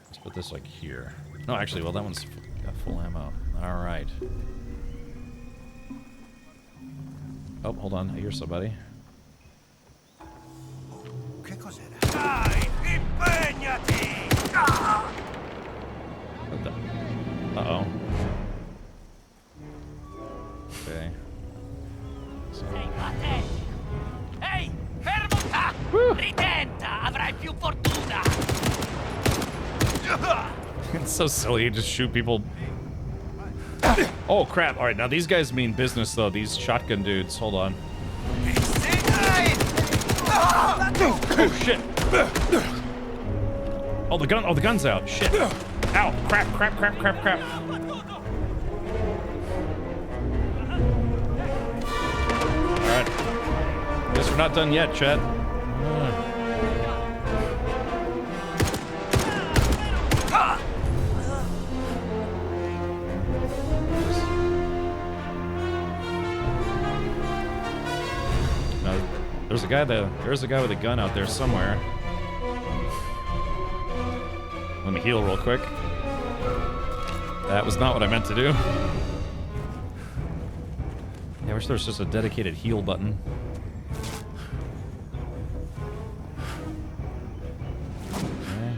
Let's put this like here. No, actually, well, that one's got full ammo. All right. Oh, hold on. I hear somebody. Che cos'era? Dai, impegnati! Ah! What the? Uh-oh. Okay. Sei patetico. Ehi, fermo qua! Ritenta, avrai più fortuna! It's so silly. You just shoot people. Oh, crap. All right, now these guys mean business, though. These shotgun dudes. Hold on. Oh, shit. Oh, the gun. Oh, the gun's out. Shit. Ow. Crap, crap, crap, crap, crap. All right. Guess we're not done yet, Chad. a guy there's a guy with a gun out there somewhere. Let me heal real quick. That was not what I meant to do. Yeah, I wish there was just a dedicated heal button. Okay.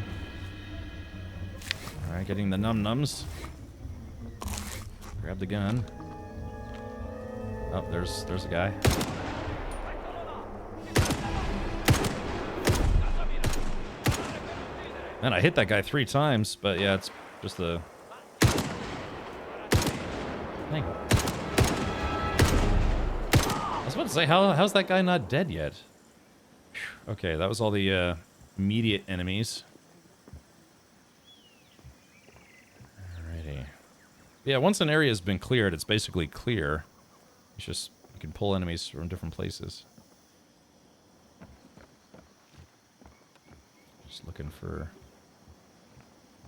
Alright, getting the num-nums. Grab the gun. Oh, there's a guy. Man, I hit that guy 3 times, but yeah, it's just the... Dang. I was about to say, how's that guy not dead yet? Whew. Okay, that was all the immediate enemies. Alrighty. Yeah, once an area has been cleared, it's basically clear. It's just, you can pull enemies from different places. Just looking for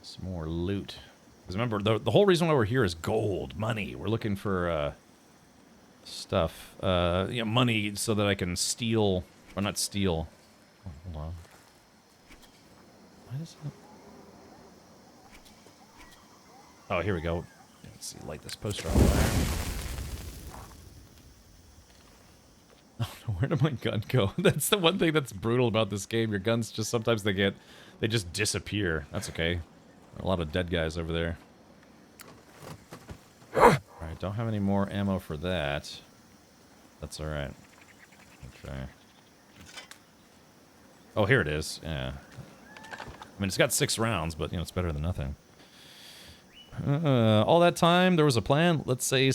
some more loot. Because remember, the whole reason why we're here is gold, money. We're looking for stuff. Money so that I can steal, or not steal. Oh, hold on. Why is that? Oh, here we go. Let's see, light this poster on fire. Oh, where did my gun go? That's the one thing that's brutal about this game. Your guns just sometimes they just disappear. That's okay. A lot of dead guys over there. Alright, don't have any more ammo for that. That's alright. Okay. Oh, here it is. Yeah. I mean, it's got 6 rounds, but, you know, it's better than nothing. All that time, there was a plan. Let's say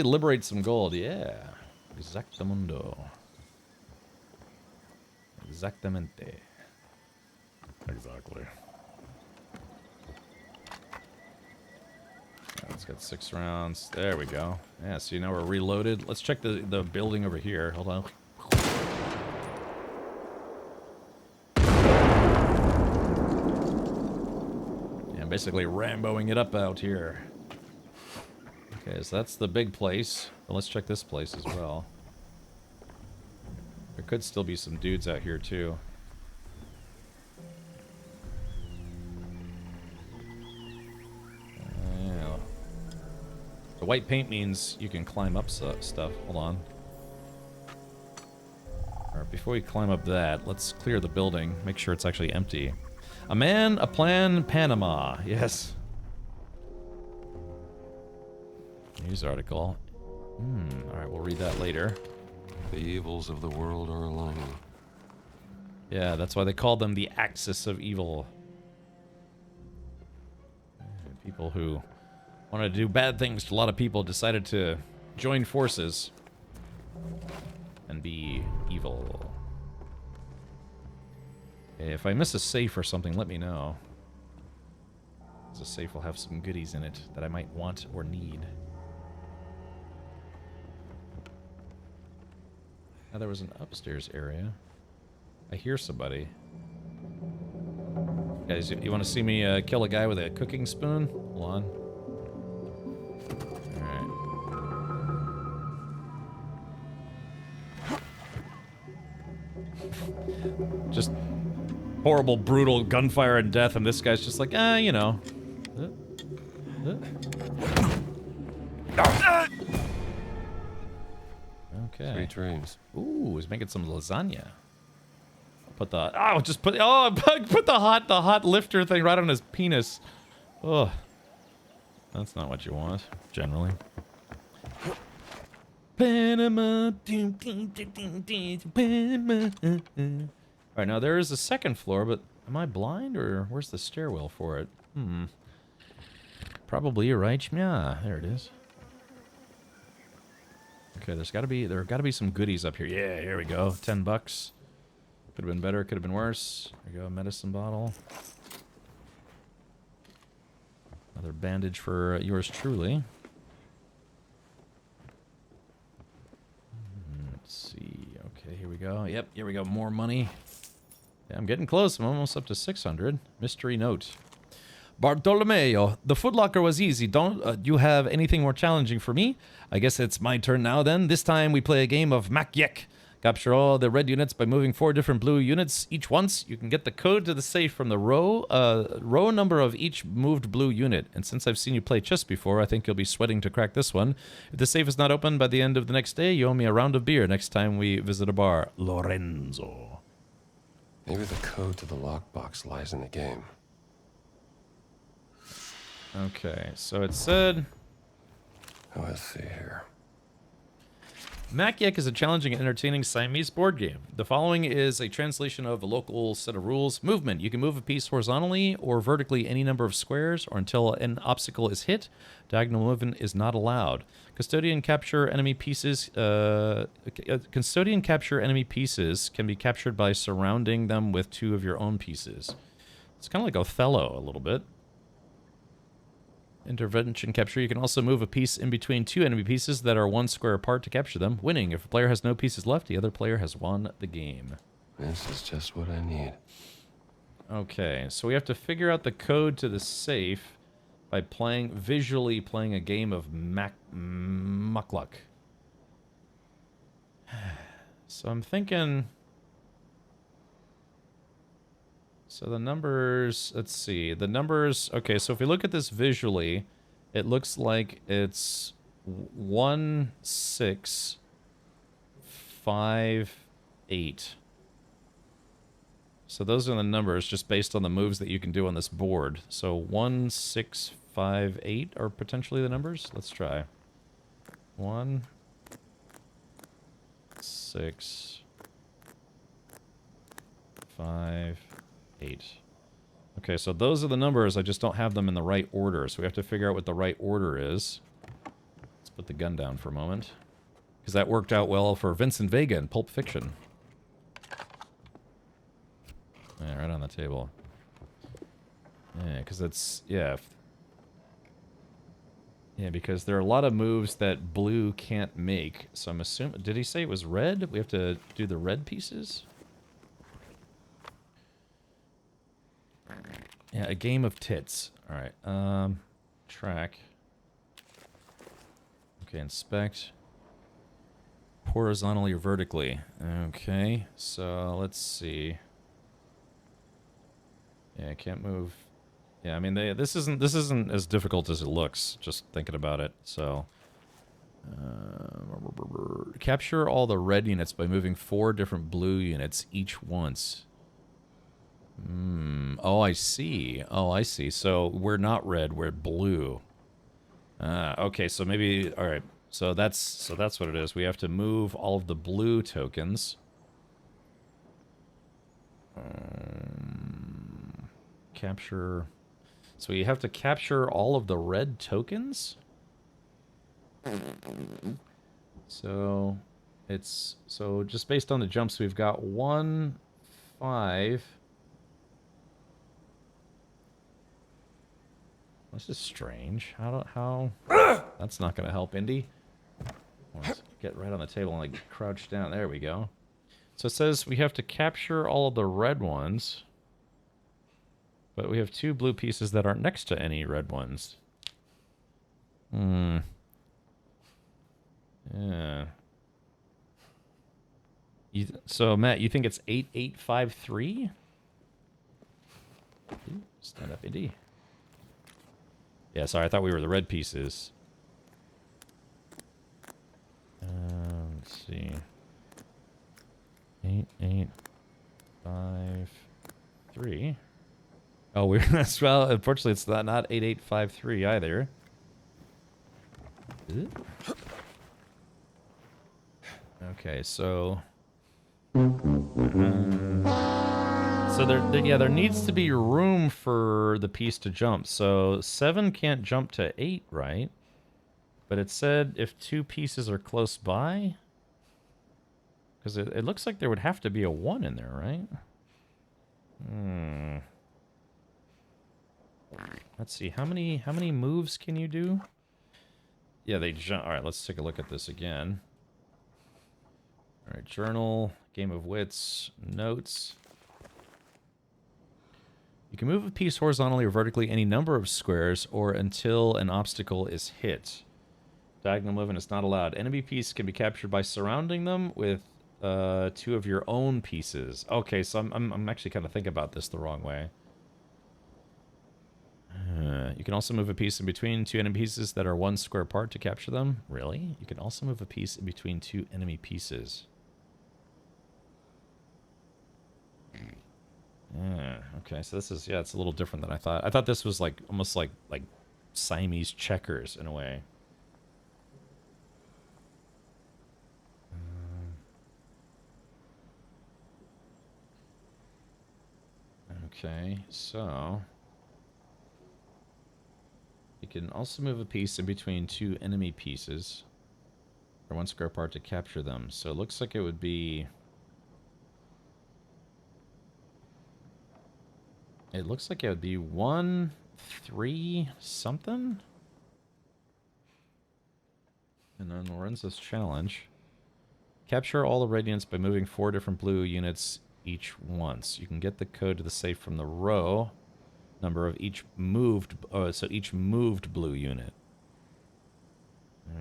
liberate some gold. Yeah. Exactamundo. Exactamente. Exactly. It's got 6 rounds. There we go. Yeah, see, now we're reloaded. Let's check the building over here. Hold on. Yeah, I'm basically Ramboing it up out here. Okay, so that's the big place. Well, let's check this place as well. There could still be some dudes out here, too. Yeah. The white paint means you can climb up stuff. Hold on. Alright, before we climb up that, let's clear the building. Make sure it's actually empty. A man, a plan, Panama. Yes. News article. Alright, we'll read that later. The evils of the world are aligning. Yeah, that's why they called them the Axis of Evil. People who wanted to do bad things to a lot of people decided to join forces and be evil. Okay, if I miss a safe or something, let me know. Because a safe will have some goodies in it that I might want or need. Now there was an upstairs area. I hear somebody. Guys, you want to see me kill a guy with a cooking spoon? Hold on. Alright. Just horrible, brutal gunfire and death, and this guy's just like, you know. Okay. 3 trains. Ooh, he's making some lasagna. Put the put the hot lifter thing right on his penis. Oh, that's not what you want generally. Panama. Panama. All right, now there is a second floor, but am I blind or where's the stairwell for it? Probably you're right. Yeah, there it is. Okay, there gotta be some goodies up here. Yeah, here we go. $10. Could have been better, could have been worse. There you go, medicine bottle. Another bandage for yours truly. Let's see. Okay, here we go. Yep, here we go. More money. Yeah, I'm getting close. I'm almost up to 600. Mystery note. Bartolomeo, the footlocker was easy. Don't you have anything more challenging for me? I guess it's my turn now then. This time we play a game of Mac Yek. Capture all the red units by moving 4 different blue units each once. You can get the code to the safe from the row number of each moved blue unit. And since I've seen you play chess before, I think you'll be sweating to crack this one. If the safe is not open by the end of the next day, you owe me a round of beer next time we visit a bar. Lorenzo. Maybe the code to the lockbox lies in the game. Okay, so it said... Oh, let's see here. Makiek is a challenging and entertaining Siamese board game. The following is a translation of a local set of rules. Movement. You can move a piece horizontally or vertically any number of squares or until an obstacle is hit. Diagonal movement is not allowed. Custodian capture enemy pieces. Custodian capture enemy pieces can be captured by surrounding them with 2 of your own pieces. It's kind of like Othello a little bit. Intervention capture. You can also move a piece in between 2 enemy pieces that are 1 square apart to capture them. Winning. If a player has no pieces left, the other player has won the game. This is just what I need. Okay, so we have to figure out the code to the safe by visually playing a game of Muckluck. So I'm thinking... So the numbers, let's see, the numbers, okay, so if we look at this visually, it looks like it's 1, 6, 5, 8. So those are the numbers just based on the moves that you can do on this board. So 1, 6, 5, 8 are potentially the numbers. Let's try. 1, 6, 5, 8. Okay, so those are the numbers. I just don't have them in the right order. So we have to figure out what the right order is. Let's put the gun down for a moment. Because that worked out well for Vincent Vega in Pulp Fiction. Yeah, right on the table. Yeah, because it's... Yeah. Yeah, because there are a lot of moves that blue can't make. So I'm assuming... Did he say it was red? We have to do the red pieces? Yeah, a game of tits. Alright, track. Okay, inspect. Horizontally or vertically. Okay, so let's see. Yeah, I can't move. Yeah, I mean, this isn't as difficult as it looks, just thinking about it, so... capture all the red units by moving 4 different blue units each once. Oh, I see. Oh, I see. So we're not red, we're blue. Okay, so maybe... Alright, so that's what it is. We have to move all of the blue tokens. Capture... So you have to capture all of the red tokens? So it's... So just based on the jumps, we've got 1, 5... This is strange. How... That's not going to help, Indy. Let's get right on the table and, like, crouch down. There we go. So it says we have to capture all of the red ones. But we have 2 blue pieces that aren't next to any red ones. Yeah. So, Matt, you think it's 8853? Stand up, Indy. Yeah, sorry, I thought we were the red pieces. Let's see. 8, 8, 5, 3. Oh, we're that's well. Unfortunately, it's not 8853 either. Is it? Okay, so. So there needs to be room for the piece to jump. So 7 can't jump to 8, right? But it said if 2 pieces are close by. Because it looks like there would have to be a 1 in there, right? Let's see. How many moves can you do? Yeah, they jump. All right, let's take a look at this again. All right, journal, game of wits, notes. You can move a piece horizontally or vertically any number of squares or until an obstacle is hit. Diagonal movement is not allowed. Enemy piece can be captured by surrounding them with 2 of your own pieces. Okay, so I'm actually kind of thinking about this the wrong way. You can also move a piece in between 2 enemy pieces that are 1 square apart to capture them. Really? You can also move a piece in between 2 enemy pieces. Okay, so this is, yeah, it's a little different than I thought. I thought this was like almost like Siamese checkers in a way. Okay, so you can also move a piece in between 2 enemy pieces or 1 square apart to capture them. So it looks like it would be... It looks like it would be 1, 3, something? And then Lorenzo's challenge. Capture all the radiants by moving 4 different blue units each once. You can get the code to the safe from the row number of each moved, so each moved blue unit.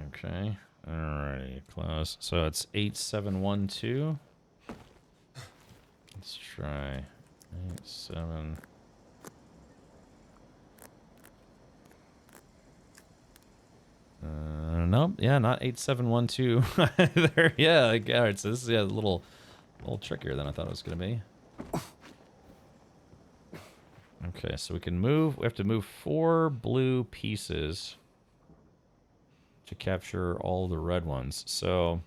Okay. Alrighty, close. So it's 8712. Let's try 87. Nope. Yeah, not 8712 either. Yeah, like, all right. So this is a little trickier than I thought it was gonna be. Okay, so we can move. We have to move 4 blue pieces to capture all the red ones. So,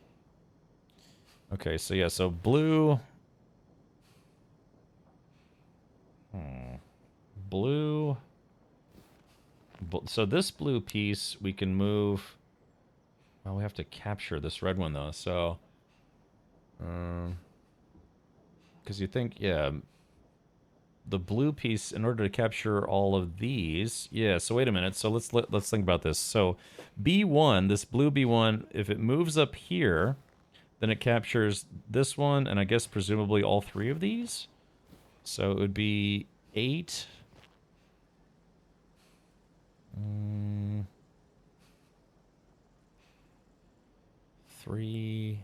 okay, so yeah, so blue. Blue. So this blue piece we can move. Well, we have to capture this red one though. So, because you think, yeah, the blue piece in order to capture all of these. Yeah. So wait a minute. So let's think about this. So B1, this blue B1, if it moves up here, then it captures this one, and I guess presumably all 3 of these. So it would be 8. 3.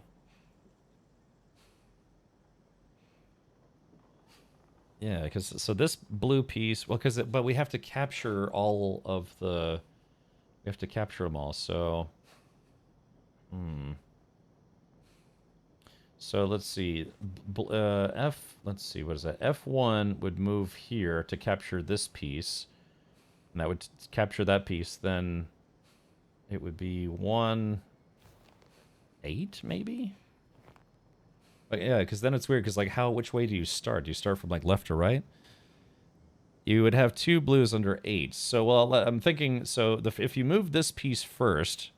Yeah, because so this blue piece, well, but we have to capture all of the, we have to capture them all. So, so let's see, let's see, what is that? F1 would move here to capture this piece, and that would capture that piece. Then it would be 1, 8 maybe. But yeah, because then it's weird. Because like, which way do you start? Do you start from like left or right? You would have 2 blues under 8. So well, I'm thinking. So if you move this piece first,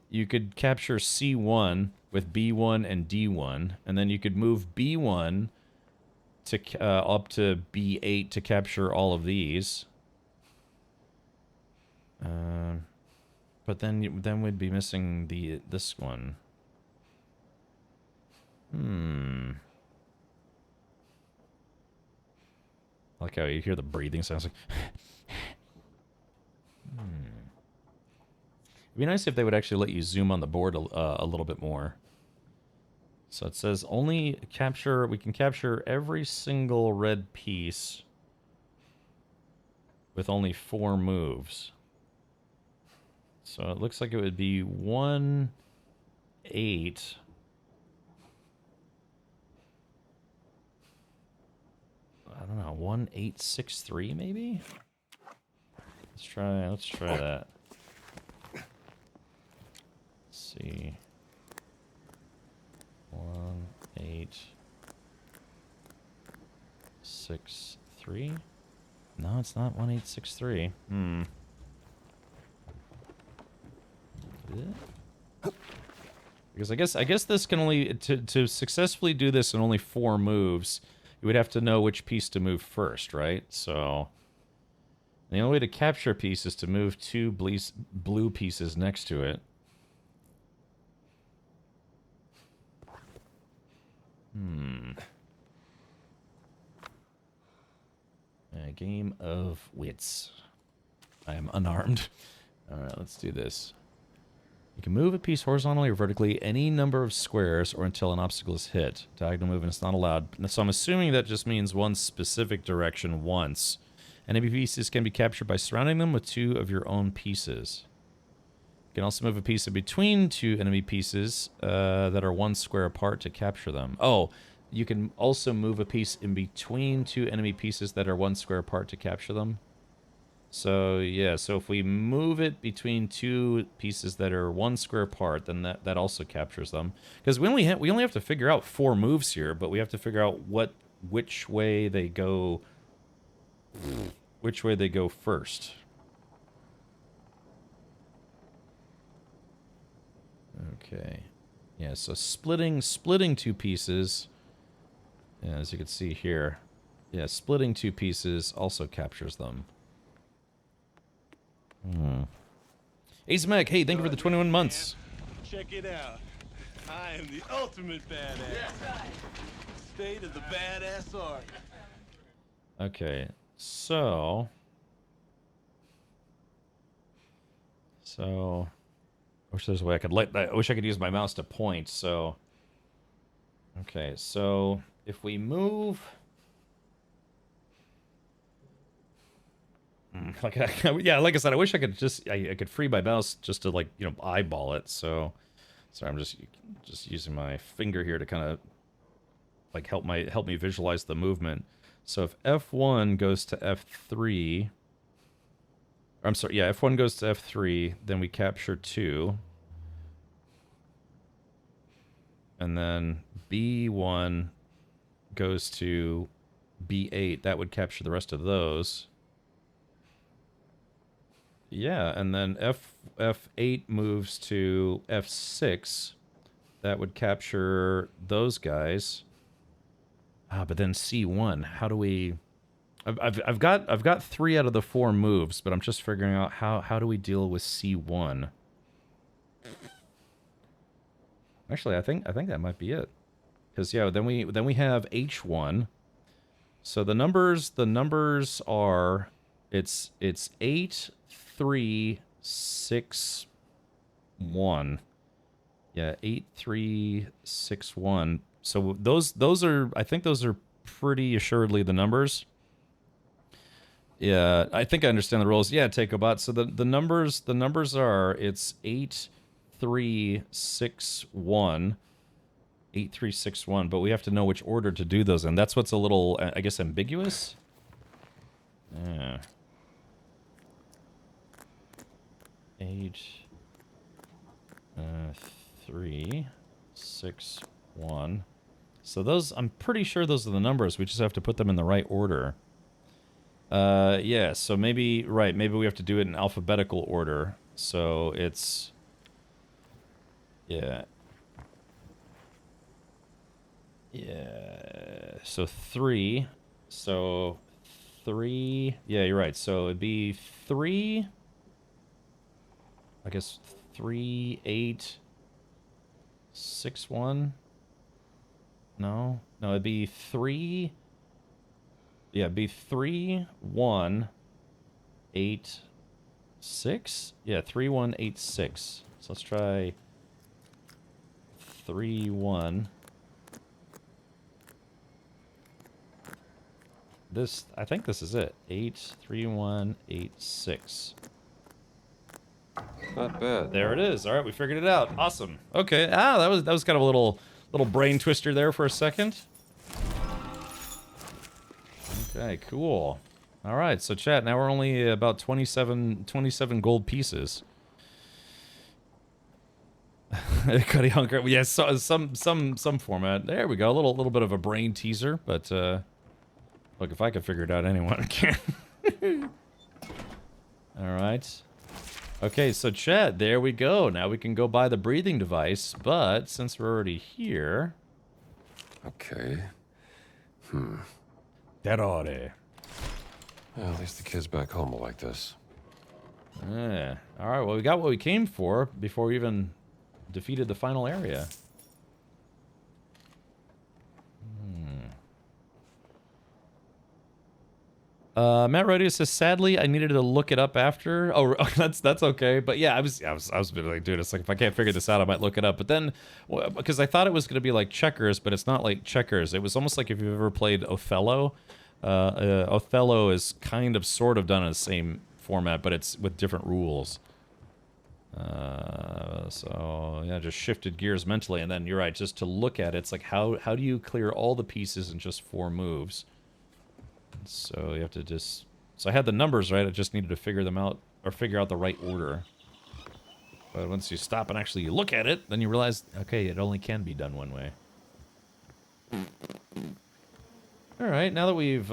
you could capture C1 with B1 and D1, and then you could move B1 to up to B8 to capture all of these. But then we'd be missing this one. I like how you hear the breathing sounds like. It'd be nice if they would actually let you zoom on the board a little bit more. So it says only capture. We can capture every single red piece with only 4 moves. So it looks like it would be 1, 8. I don't know, 1863 maybe? Let's try that. Let's see. 1863. No, it's not 1863. Because I guess this can only to successfully do this in only 4 moves, you would have to know which piece to move first, right? So the only way to capture a piece is to move 2 blue pieces next to it. A game of wits. I am unarmed. Alright, let's do this. You can move a piece horizontally or vertically any number of squares or until an obstacle is hit. Diagonal movement is not allowed. So I'm assuming that just means one specific direction once. Enemy pieces can be captured by surrounding them with 2 of your own pieces. You can also move a piece in between 2 enemy pieces that are 1 square apart to capture them. Oh, you can also move a piece in between 2 enemy pieces that are 1 square apart to capture them. So, yeah, so if we move it between 2 pieces that are 1 square apart, then that also captures them. Because we only have to figure out 4 moves here, but we have to figure out which way they go first. Okay. Yeah, so splitting 2 pieces, as you can see here. Yeah, splitting 2 pieces also captures them. Ace Mac, hey, thank you for the 21 months. Check it out. I am the ultimate badass. State of the badass art. Okay, so I wish there's a way I wish I could use my mouse to point. So, okay, so if we move. Yeah, like I said, I wish I could I could free my mouse just to, like, you know, eyeball it. So, sorry, I'm just using my finger here to kind of like help me visualize the movement. So if F1 goes to F3, I'm sorry, yeah, F1 goes to F3, then we capture 2, and then B1 goes to B8. That would capture the rest of those. Yeah, and then F8 moves to F6. That would capture those guys. But then C1, how do we... I've got 3 out of the 4 moves, but I'm just figuring out how do we deal with C1. Actually, I think that might be it. Because yeah, then we have H1. So the numbers are it's 8, 3, 6, 1. Yeah, 8, 3, 6, 1. So those are, I think those are pretty assuredly the numbers. Yeah, I think I understand the rules. Yeah, Takobot. So the numbers are, it's 8, 3, 6, 1. 8, 3, 6, 1. But we have to know which order to do those in. That's what's a little, I guess, ambiguous. Yeah. 8, 3, 6, 1. So those, I'm pretty sure those are the numbers. We just have to put them in the right order. Yeah, so maybe, right, maybe we have to do it in alphabetical order. So it's, yeah. Yeah, so 3. So 3, yeah, you're right. So it'd be 3, I guess 3, 8, 6, 1. No, it'd be 3. Yeah, it'd be 3, 1, 8, 6. Yeah, 3, 1, 8, 6. So let's try 3, 1. This, I think this is it. 8, 3, 1, 8, 6. Not bad. There it is. All right, we figured it out. Awesome. Okay. That was kind of a little brain twister there for a second. Okay, cool. All right, so chat, now we're only about 27 gold pieces. Cuddy Hunker. Yes, so, some format. There we go. A little bit of a brain teaser, but look, if I could figure it out, anyone can. All right. Okay, so chat, there we go. Now we can go buy the breathing device, but since we're already here... Okay. Terrore. Well, at least the kids back home will like this. Yeah. All right, well, we got what we came for before we even defeated the final area. Matt Rodeo says, sadly, I needed to look it up after. Oh, that's okay. But yeah, I was like, dude, it's like, if I can't figure this out, I might look it up. But then, because I thought it was going to be like checkers, but it's not like checkers. It was almost like if you've ever played Othello. Othello is kind of sort of done in the same format, but it's with different rules. So yeah, just shifted gears mentally, and then you're right, just to look at it, it's like how do you clear all the pieces in just 4 moves? So you have to just... So I had the numbers right, I just needed to figure them out, or figure out the right order. But once you stop and actually look at it, then you realize, okay, it only can be done one way. Alright, now that we've...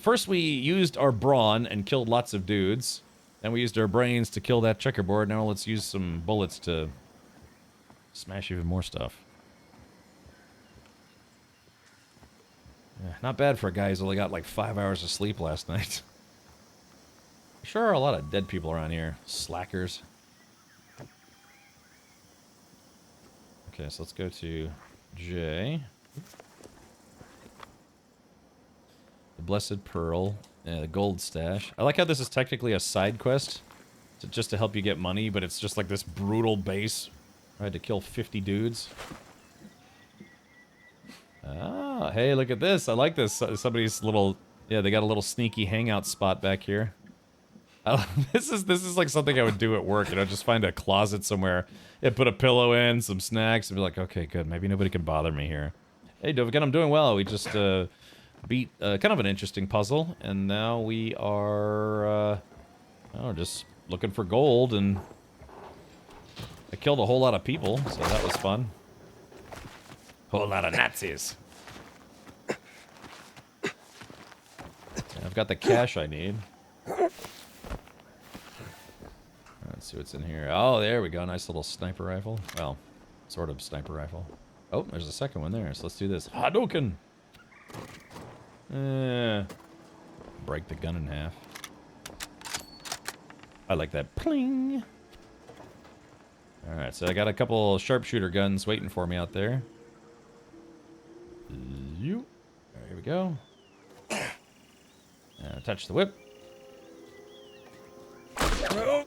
First we used our brawn and killed lots of dudes. Then we used our brains to kill that checkerboard. Now let's use some bullets to smash even more stuff. Yeah, not bad for a guy who's only got like 5 hours of sleep last night. Sure are a lot of dead people around here. Slackers. Okay, so let's go to J. The Blessed Pearl. The Gold Stash. I like how this is technically a side quest. Just to help you get money, but it's just like this brutal base. I had to kill 50 dudes. Ah, hey, look at this. I like this. Somebody's little... Yeah, they got a little sneaky hangout spot back here. This is like something I would do at work, you know, just find a closet somewhere, put a pillow in, some snacks, and be like, okay, good, maybe nobody can bother me here. Hey, Dovigan, I'm doing well. We just beat kind of an interesting puzzle, and now we are just looking for gold, and I killed a whole lot of people, so that was fun. Whole lot of Nazis. I've got the cash I need. Let's see what's in here. Oh, there we go. Nice little sniper rifle. Well, sort of sniper rifle. Oh, there's a second one there. So let's do this. Hadouken! Break the gun in half. I like that. Pling! Alright, so I got a couple sharpshooter guns waiting for me out there. There we go. Touch the whip. Okay.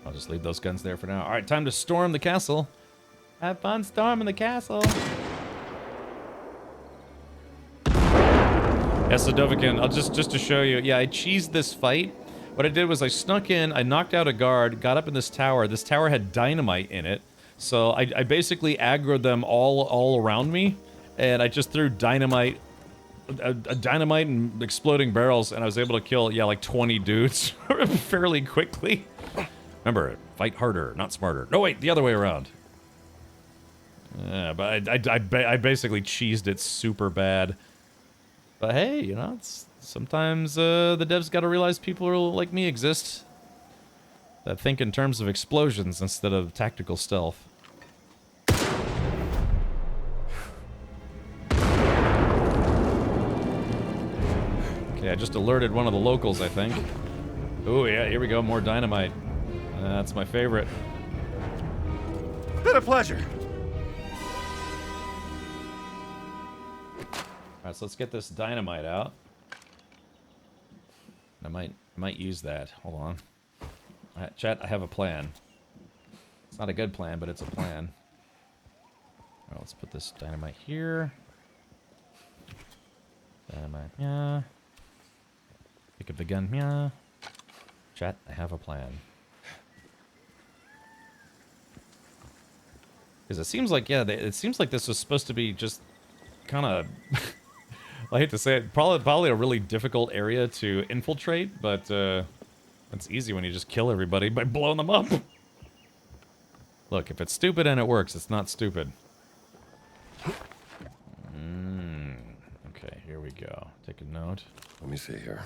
I'll just leave those guns there for now. Alright, time to storm the castle. Have fun storming the castle. Yeah, so Dovikin, I'll just to show you, yeah, I cheesed this fight. What I did was I snuck in, I knocked out a guard, got up in this tower. This tower had dynamite in it. So I basically aggroed them all around me, and I just threw dynamite and exploding barrels, and I was able to kill, yeah, like 20 dudes fairly quickly. Remember, fight harder, not smarter. No, wait, the other way around. Yeah, but I basically cheesed it super bad. But hey, you know, it's sometimes the devs got to realize people like me exist that think in terms of explosions instead of tactical stealth. Okay, I just alerted one of the locals, I think. Oh yeah, here we go, more dynamite. That's my favorite. Been a pleasure. Alright, so let's get this dynamite out. I might use that. Hold on. Alright, chat, I have a plan. It's not a good plan, but it's a plan. Alright, let's put this dynamite here. Dynamite, yeah. Pick up the gun, yeah. Chat, I have a plan. Because it seems like, yeah, it seems like this was supposed to be just kind of... I hate to say it, probably a really difficult area to infiltrate, but it's easy when you just kill everybody by blowing them up. Look, if it's stupid and it works, it's not stupid. Okay, here we go. Take a note. Let me see here.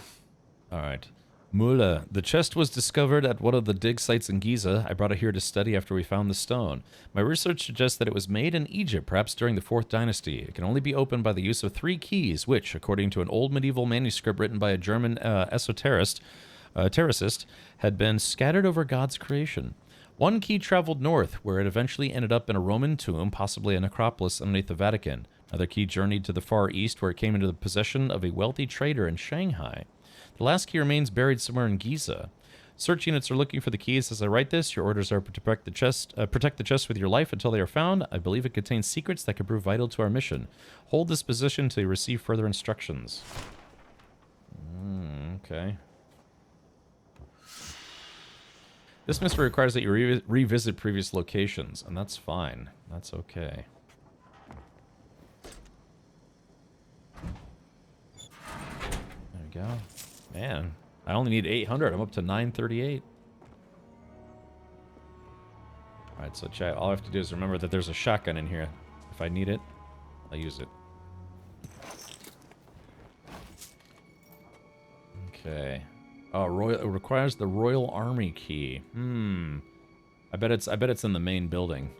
Alright. Mula, the chest was discovered at one of the dig sites in Giza. I brought it here to study after we found the stone. My research suggests that it was made in Egypt, perhaps during the 4th dynasty. It can only be opened by the use of 3 keys, which, according to an old medieval manuscript written by a German esotericist, had been scattered over God's creation. One key traveled north, where it eventually ended up in a Roman tomb, possibly a necropolis underneath the Vatican. Another key journeyed to the far east, where it came into the possession of a wealthy trader in Shanghai. The last key remains buried somewhere in Giza. Search units are looking for the keys as I write this. Your orders are to protect the chest with your life until they are found. I believe it contains secrets that could prove vital to our mission. Hold this position until you receive further instructions. Okay. This mystery requires that you revisit previous locations, and that's fine. That's okay. There we go. Man, I only need 800. I'm up to 938. Alright, so chat, all I have to do is remember that there's a shotgun in here. If I need it, I'll use it. Okay. Oh, it requires the Royal Army key. I bet it's in the main building.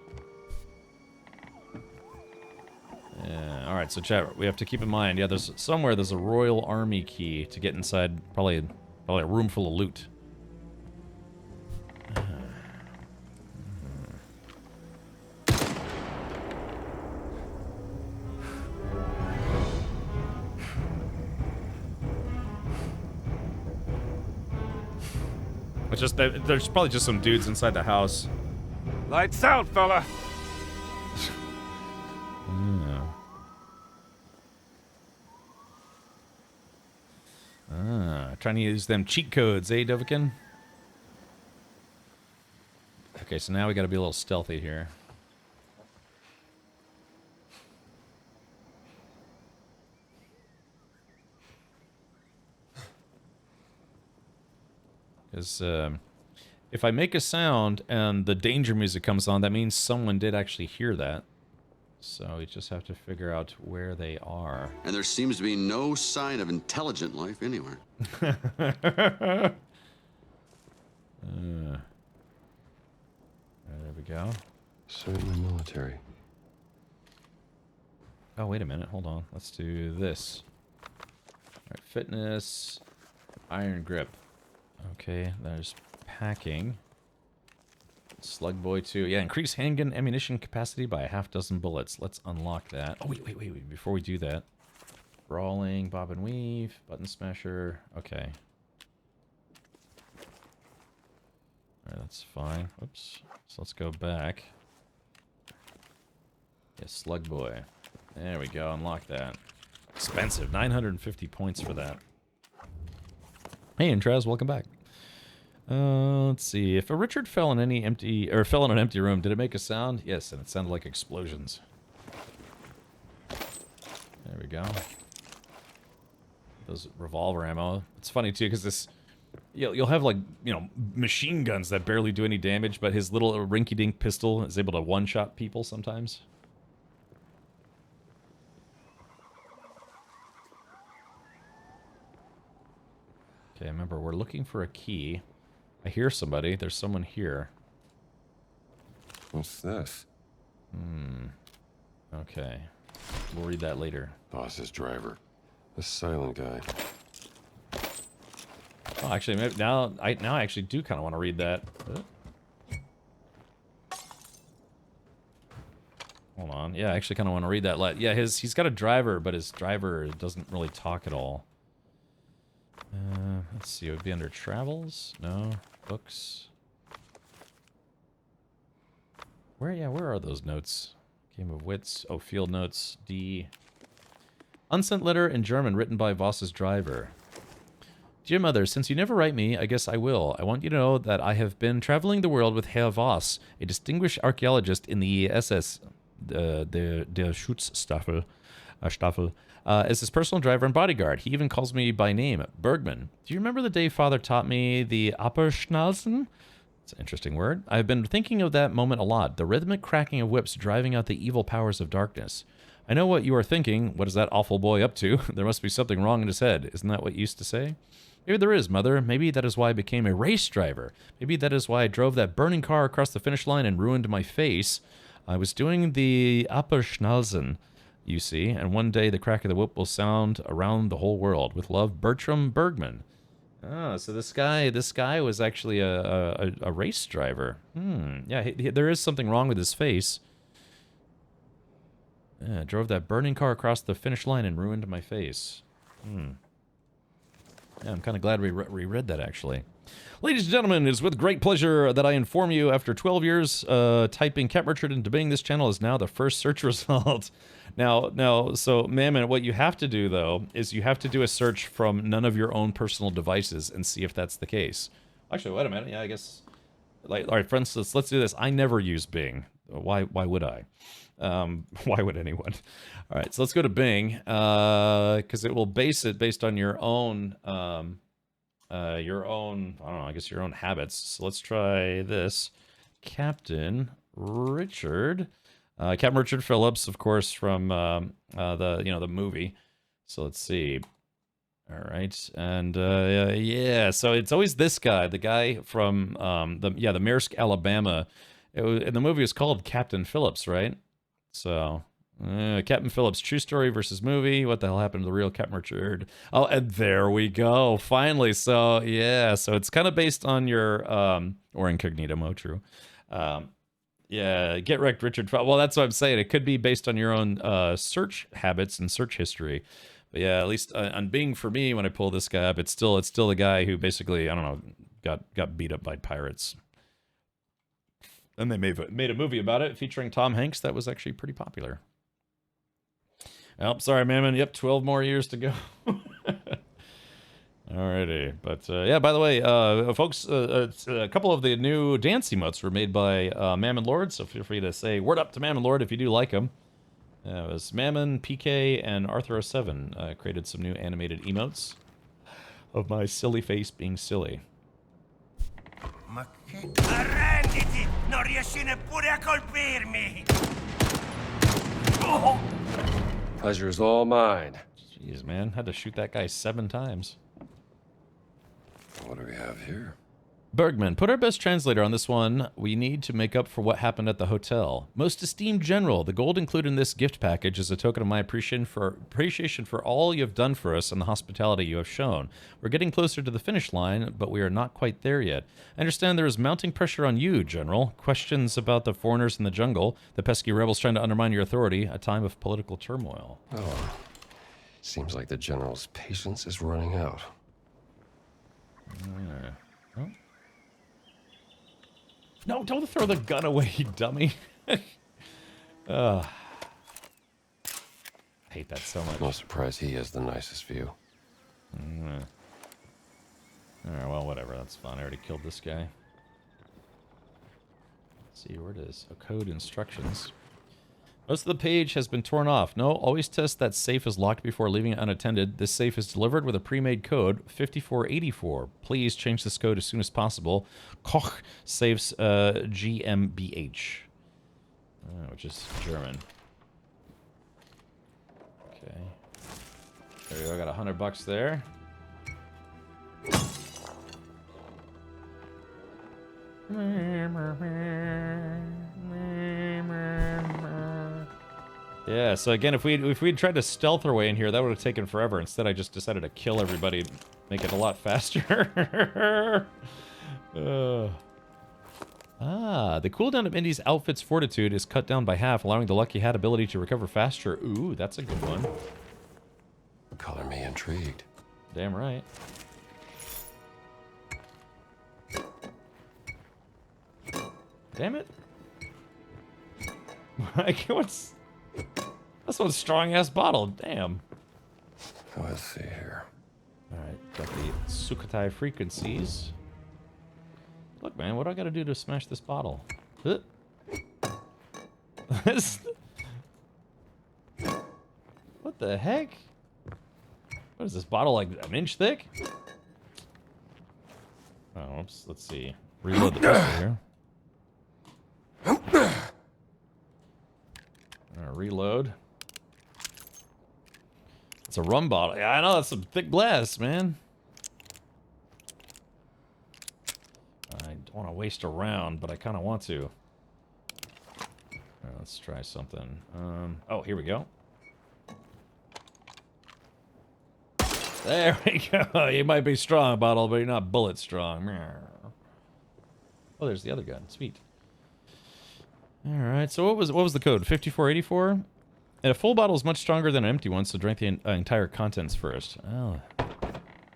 Yeah, alright, so chat, we have to keep in mind, yeah, there's a Royal Army key to get inside, probably a room full of loot. It's just that there's probably just some dudes inside the house. Lights out, fella. Trying to use them cheat codes, eh, Dovikin? Okay, so now we gotta be a little stealthy here. Because if I make a sound and the danger music comes on, that means someone did actually hear that. So we just have to figure out where they are. And there seems to be no sign of intelligent life anywhere. There we go. Certainly military. Oh, wait a minute. Hold on. Let's do this. Alright, fitness. Iron grip. Okay, there's packing. Slug Boy 2. Yeah, increase handgun ammunition capacity by a half-dozen bullets. Let's unlock that. Oh, wait. Before we do that. Brawling, bob and weave, button smasher. Okay. Alright, that's fine. Oops. So let's go back. Yeah, Slug Boy. There we go. Unlock that. Expensive. 950 points for that. Hey, Intraz, welcome back. Let's see. If a Richard fell in an empty room, did it make a sound? Yes, and it sounded like explosions. There we go. Those revolver ammo. It's funny too, because this, you'll have like, machine guns that barely do any damage, but his little rinky-dink pistol is able to one-shot people sometimes. Okay, remember, we're looking for a key. I hear somebody. There's someone here. What's this? Okay. We'll read that later. Boss's driver. The silent guy. Oh, actually, maybe now I actually do kind of want to read that. Hold on. Yeah, I actually kind of want to read that. Yeah, he's got a driver, but his driver doesn't really talk at all. Let's see. It would be under travels. No. Books. Where are those notes? Game of Wits. Oh, field notes. D. Unsent letter in German written by Voss's driver. Dear Mother, since you never write me, I guess I will. I want you to know that I have been traveling the world with Herr Voss, a distinguished archaeologist in the SS, der Schutzstaffel, as his personal driver and bodyguard. He even calls me by name, Bergman. Do you remember the day Father taught me the Abschnalzen? It's an interesting word. I've been thinking of that moment a lot, the rhythmic cracking of whips driving out the evil powers of darkness. I know what you are thinking. What is that awful boy up to? There must be something wrong in his head. Isn't that what you used to say? Maybe there is, Mother. Maybe that is why I became a race driver. Maybe that is why I drove that burning car across the finish line and ruined my face. I was doing the Abschnalzen, you see, and one day the crack of the whip will sound around the whole world. With love, Bertram Bergman. Oh, so this guy was actually a race driver. Yeah, there is something wrong with his face. Yeah, drove that burning car across the finish line and ruined my face. Yeah, I'm kind of glad we reread that, actually. Ladies and gentlemen, it is with great pleasure that I inform you, after 12 years typing Captain Richard into Bing, this channel is now the first search result. Now, so, Mammon, what you have to do, though, is you have to do a search from none of your own personal devices and see if that's the case. Actually, wait a minute. Yeah, I guess... Like, all right, for instance, let's do this. I never use Bing. Why would I? Why would anyone? All right, so let's go to Bing, because it will base it based on your own, I don't know, I guess your own habits. So let's try this. Captain Richard. Captain Richard Phillips, of course, from the movie. So let's see. All right, and yeah, so it's always this guy, the guy from the Maersk, Alabama. In the movie, it's called Captain Phillips, right? So Captain Phillips, true story versus movie. What the hell happened to the real Captain Richard? Oh, and there we go, finally. So yeah, so it's kind of based on your or Incognito Mo, true. Yeah, Get Wrecked Richard. Well, that's what I'm saying. It could be based on your own search habits and search history. But yeah, at least on Bing, for me, when I pull this guy up, it's still the guy who basically, I don't know, got beat up by pirates. And they made a movie about it featuring Tom Hanks that was actually pretty popular. Oh, sorry, Mammon. Yep, 12 more years to go. Alrighty, but yeah, by the way, folks, a couple of the new dance emotes were made by Mammon Lord, so feel free to say word up to Mammon Lord if you do like them. It was Mammon, PK, and Arthur07 created some new animated emotes of my silly face being silly. Arrenditi! Non riesci neppure a colpirmi! Pleasure is all mine. Jeez, man, had to shoot that guy 7 times. What do we have here? Bergman, put our best translator on this one. We need to make up for what happened at the hotel. Most esteemed General, the gold included in this gift package is a token of my appreciation for all you have done for us and the hospitality you have shown. We're getting closer to the finish line, but we are not quite there yet. I understand there is mounting pressure on you, General. Questions about the foreigners in the jungle, the pesky rebels trying to undermine your authority, a time of political turmoil. Oh, seems like the General's patience is running out. Oh. No, don't throw the gun away, you dummy. I hate that so much. No surprise he has the nicest view. Alright, well, whatever. That's fine. I already killed this guy. Let's see where it is. Oh, code instructions. Most of the page has been torn off. No, always test that safe is locked before leaving it unattended. This safe is delivered with a pre-made code, 5484. Please change this code as soon as possible. Koch safes GmbH, which is German. Okay. There we go. I got $100 there. Yeah, so again, if we'd tried to stealth our way in here, that would have taken forever. Instead, I just decided to kill everybody, make it a lot faster. The cooldown of Indy's outfit's fortitude is cut down by half, allowing the Lucky Hat ability to recover faster. Ooh, that's a good one. Color me intrigued. Damn right. Damn it. What's... That's one strong-ass bottle. Damn. Let's see here. Alright, got the Sukhothai frequencies. Look, man, what do I gotta do to smash this bottle? What the heck? What is this bottle, like an inch thick? Oh, oops, let's see. Reload the pistol here. Reload. It's a rum bottle. Yeah, I know, that's some thick glass, man. I don't want to waste a round, but I kind of want to. Right, let's try something. Oh, here we go. There we go. You might be strong, Bottle, but you're not bullet strong. Oh, there's the other gun. Sweet. All right. So what was the code? 5484. And a full bottle is much stronger than an empty one, so drink the entire contents first. Oh,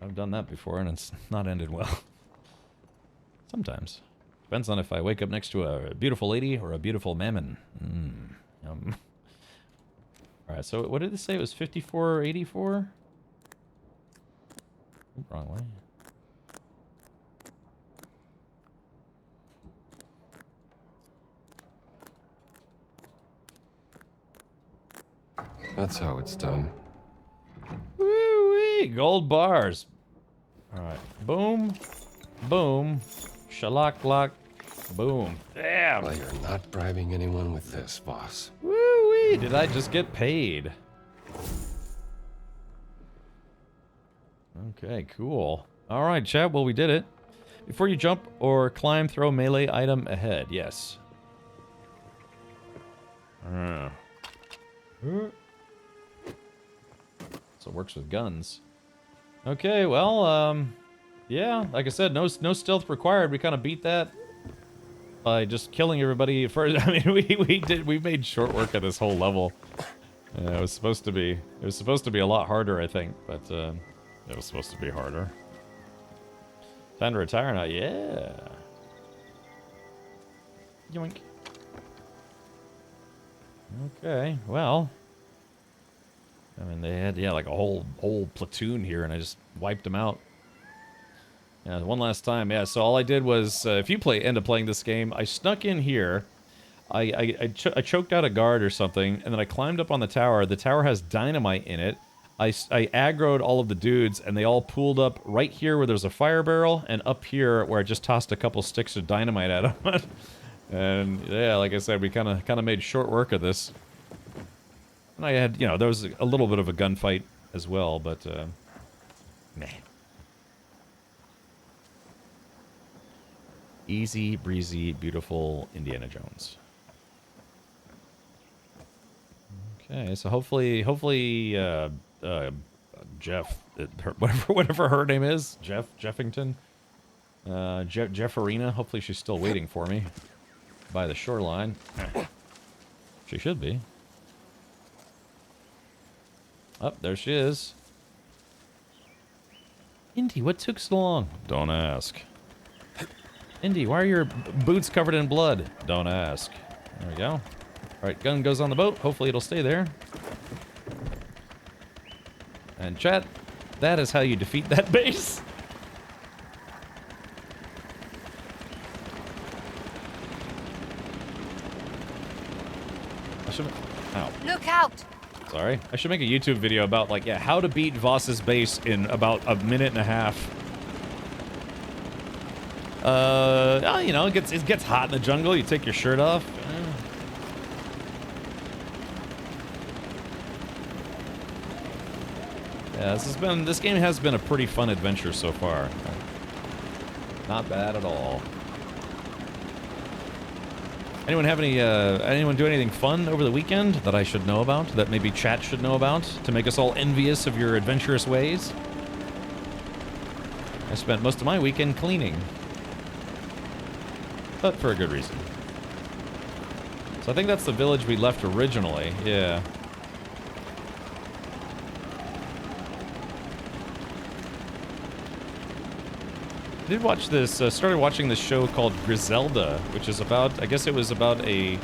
I've done that before, and it's not ended well. Sometimes. Depends on if I wake up next to a beautiful lady or a beautiful mammon. Yum. All right. So what did it say? It was 5484. Wrong way. That's how it's done. Woo-wee! Gold bars. Alright. Boom. Boom. Shalak-lock. Boom. Damn. Well, you're not bribing anyone with this, boss. Woo-wee! Did I just get paid? Okay, cool. Alright, chat. Well, we did it. Before you jump or climb, throw melee item ahead. Yes. So it works with guns. Okay, well, yeah, like I said, no stealth required. We kind of beat that by just killing everybody first. I mean, we made short work of this whole level. It was supposed to be a lot harder, I think, but it was supposed to be harder. Time to retire now. Yeah. Yoink. Okay, well. I mean, they had, yeah, like a whole platoon here, and I just wiped them out. Yeah, one last time. Yeah, so all I did was, if you end up playing this game, I snuck in here. I choked out a guard or something, and then I climbed up on the tower. The tower has dynamite in it. I aggroed all of the dudes, and they all pooled up right here where there's a fire barrel, and up here where I just tossed a couple sticks of dynamite at them. And yeah, like I said, we kind of made short work of this. And I had, there was a little bit of a gunfight as well, but meh. Easy breezy, beautiful Indiana Jones. Okay, so hopefully, Jeff, whatever her name is, Jeffington, Jefferina. Hopefully, she's still waiting for me by the shoreline. She should be. Oh, there she is. Indy, what took so long? Don't ask. Indy, why are your boots covered in blood? Don't ask. There we go. Alright, gun goes on the boat. Hopefully it'll stay there. And chat, that is how you defeat that base. I should... Ow. Look out! Sorry. I should make a YouTube video about, like, yeah, how to beat Voss's base in about a minute and a half. It gets hot in the jungle. You take your shirt off. Yeah, this game has been a pretty fun adventure so far. Not bad at all. Anyone have anyone do anything fun over the weekend that I should know about, that maybe chat should know about, to make us all envious of your adventurous ways? I spent most of my weekend cleaning. But for a good reason. So I think that's the village we left originally, yeah. I did watch this, started watching this show called Griselda, which is about, I guess it was about a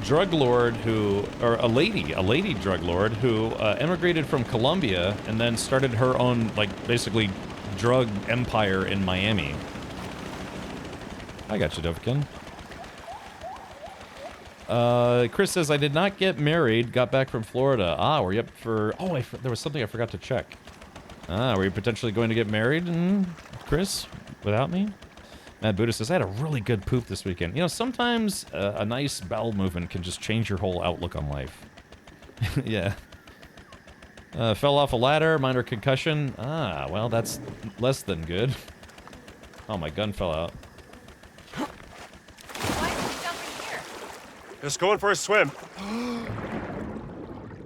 drug lord who, or a lady drug lord who emigrated from Colombia and then started her own, like, basically drug empire in Miami. I got you, Dovkin. Chris says, I did not get married, got back from Florida. Ah, were you up for... Oh, there was something I forgot to check. Ah, were you potentially going to get married, Chris? Without me? Mad Buddha says, I had a really good poop this weekend. You know, sometimes a nice bowel movement can just change your whole outlook on life. Yeah. Fell off a ladder, minor concussion. Ah, well, that's less than good. Oh, my gun fell out. Why is he jumping here? Just going for a swim.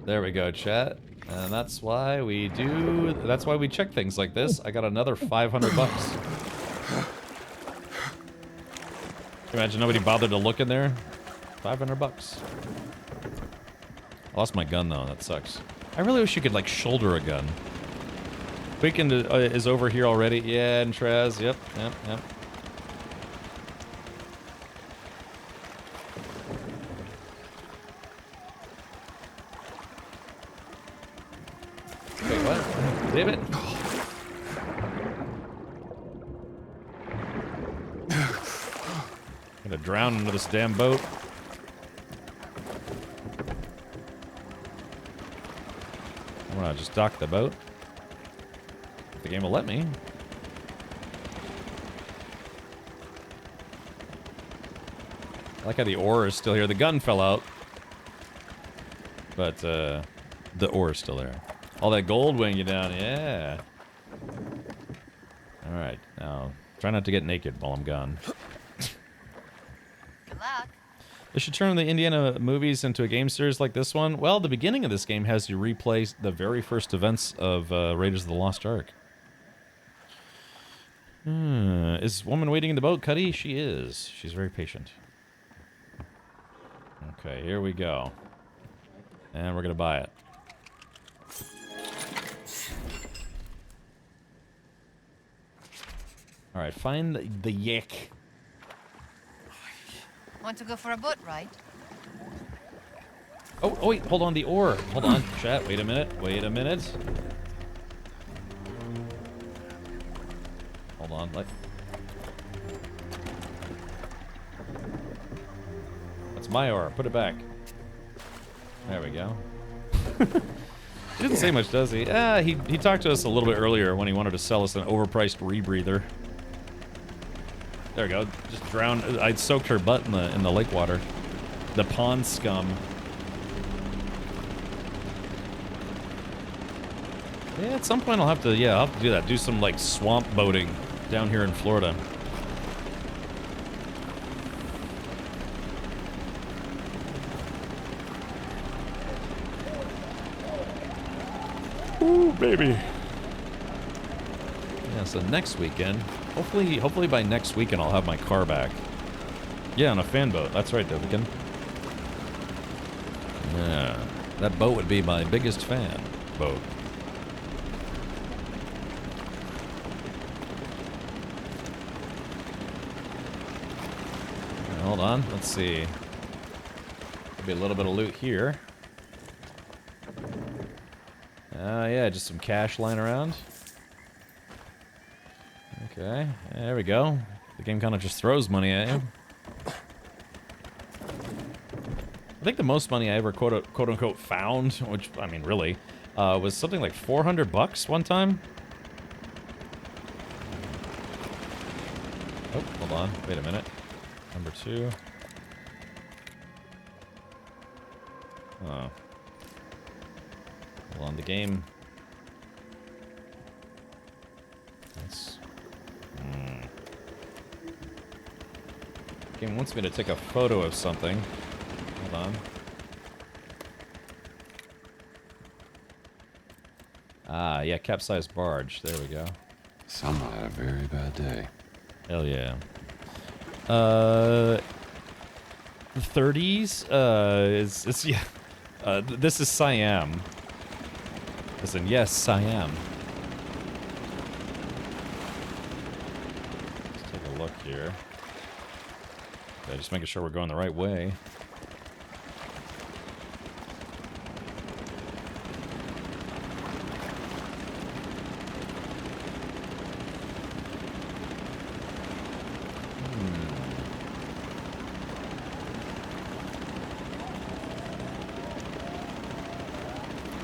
There we go, chat. And that's why we check things like this. I got another 500 bucks. Imagine nobody bothered to look in there. 500 bucks. I lost my gun though, that sucks. I really wish you could like shoulder a gun. Weekend is over here already. Yeah, and Trez, yep. Wait, what? Damn it. I'm gonna drown into this damn boat. I'm gonna just dock the boat. If the game will let me. I like how the ore is still here. The gun fell out. But, the ore is still there. All that gold weighing you down, yeah. Alright, now, try not to get naked while I'm gone. Good luck. They should turn the Indiana movies into a game series like this one. Well, the beginning of this game has you replay the very first events of Raiders of the Lost Ark. Is woman waiting in the boat, Cuddy? She is. She's very patient. Okay, here we go. And we're gonna buy it. Alright, find the yak. Want to go for a boat ride? Oh, wait, hold on, the ore. Hold on, chat, wait a minute. Hold on, That's my ore, put it back. There we go. He didn't say much, does he? He talked to us a little bit earlier when he wanted to sell us an overpriced rebreather. There we go. Just drowned. I soaked her butt in the lake water. The pond scum. Yeah, at some point I'll have to do that. Do some like swamp boating down here in Florida. Ooh, baby. Yeah, so next weekend, hopefully by next weekend I'll have my car back. Yeah, on a fan boat. That's right, Dovikin. Yeah, that boat would be my biggest fan boat. Hold on, let's see. Maybe a little bit of loot here. Yeah, just some cash lying around. Okay, there we go. The game kind of just throws money at you. I think the most money I ever quote-unquote found, which, I mean, really, was something like 400 bucks one time. Oh, hold on. Wait a minute. Number 2. Oh. Hold on, the game. That's... The game wants me to take a photo of something. Hold on. Ah, yeah, capsized barge. There we go. Someone had a very bad day. Hell yeah. 30s? It's yeah. This is Siam. Listen, yes, Siam. Let's take a look here. Okay, just making sure we're going the right way.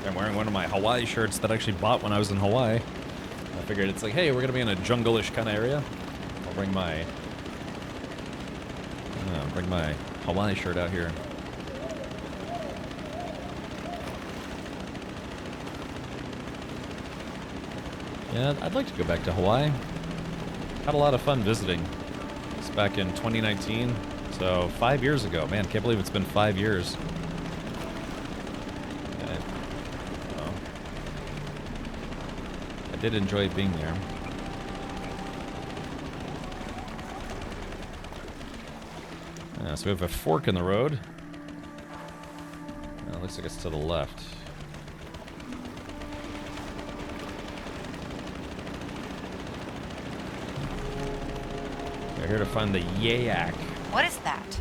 I'm wearing one of my Hawaii shirts that I actually bought when I was in Hawaii. I figured it's like, hey, we're gonna be in a jungle-ish kind of area. I'll bring my Hawaii shirt out here. Yeah, I'd like to go back to Hawaii. Had a lot of fun visiting. It's back in 2019, so 5 years ago. Man, can't believe it's been 5 years. did enjoy being there. So we have a fork in the road. Looks like it's to the left. We're here to find the Yayak. What is that?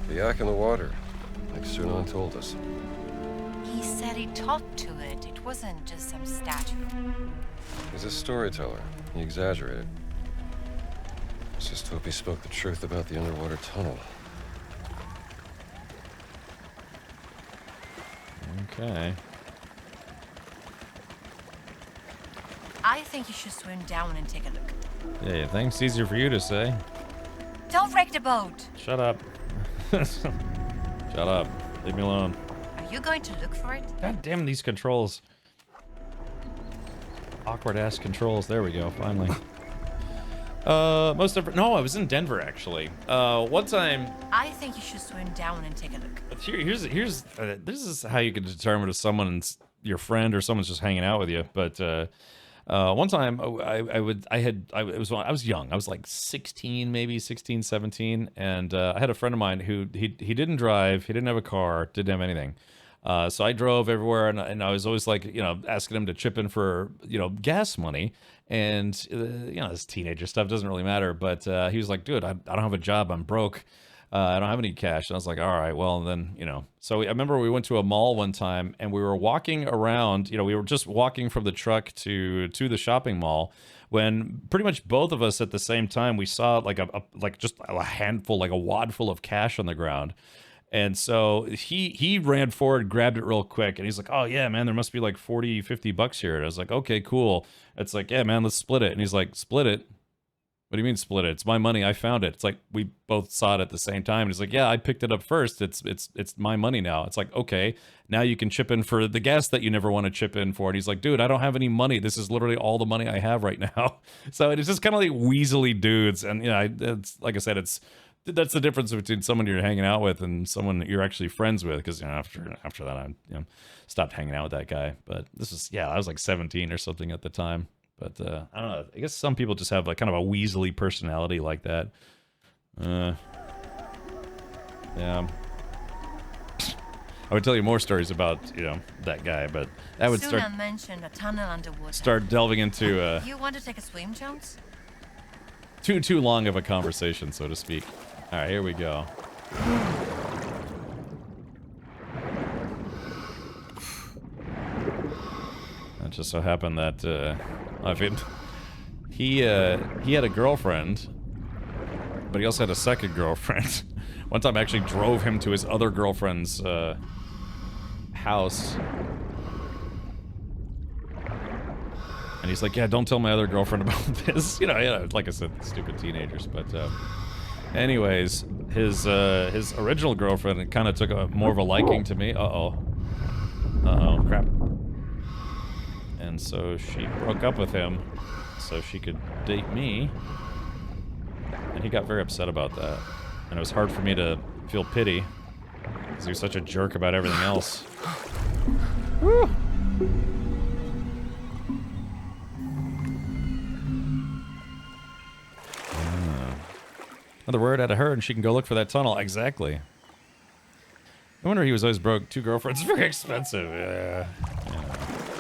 The yak in the water, like Sunan told us. He said he talked to it. It wasn't just some statue. He's a storyteller. He exaggerated. Let's just hope he spoke the truth about the underwater tunnel. Okay. I think you should swim down and take a look. Yeah, you think? It's easier for you to say. Don't wreck the boat. Shut up. Shut up. Leave me alone. Are you going to look for it? God damn these controls. Awkward ass controls. There we go, finally. No, I was in Denver actually. One time. I think you should swim down and take a look. This is how you can determine if someone's your friend or someone's just hanging out with you. But one time I was young. I was like 16, maybe 16, 17, and I had a friend of mine who he didn't drive, he didn't have a car, didn't have anything. So I drove everywhere, and I was always like, asking him to chip in for, gas money. And, this teenager stuff doesn't really matter. But he was like, dude, I don't have a job. I'm broke. I don't have any cash. And I was like, all right, well, then, So I remember we went to a mall one time, and we were walking around, we were just walking from the truck to the shopping mall, when pretty much both of us at the same time, we saw just a handful, like a wad full of cash on the ground. And so he ran forward, grabbed it real quick, and he's like, oh yeah, man, there must be like 40, 50 bucks here. And I was like, okay, cool. It's like, yeah, man, let's split it. And he's like, split it? What do you mean split it? It's my money. I found it. It's like we both saw it at the same time. And he's like, yeah, I picked it up first. It's my money now. It's like, okay, now you can chip in for the gas that you never want to chip in for. And he's like, dude, I don't have any money. This is literally all the money I have right now. So it's just kind of like weaselly dudes. And it's like I said, that's the difference between someone you're hanging out with and someone that you're actually friends with. Because after that, I stopped hanging out with that guy. But this was I was like 17 or something at the time. But I don't know. I guess some people just have like kind of a weaselly personality like that. Yeah. I would tell you more stories about that guy, but that would Sunan mentioned a tunnel underwater. Start delving into. You want to take a swim, Jones? Too long of a conversation, so to speak. All right, here we go. It just so happened that he had a girlfriend, but he also had a second girlfriend. One time I actually drove him to his other girlfriend's house. And he's like, yeah, don't tell my other girlfriend about this. Like I said, stupid teenagers. But anyways, his original girlfriend kind of took more of a liking to me. Uh-oh, crap. And so she broke up with him so she could date me. And he got very upset about that. And it was hard for me to feel pity, because he was such a jerk about everything else. Woo! Another word out of her, and she can go look for that tunnel. Exactly. No wonder he was always broke. 2 girlfriends, very expensive. Yeah.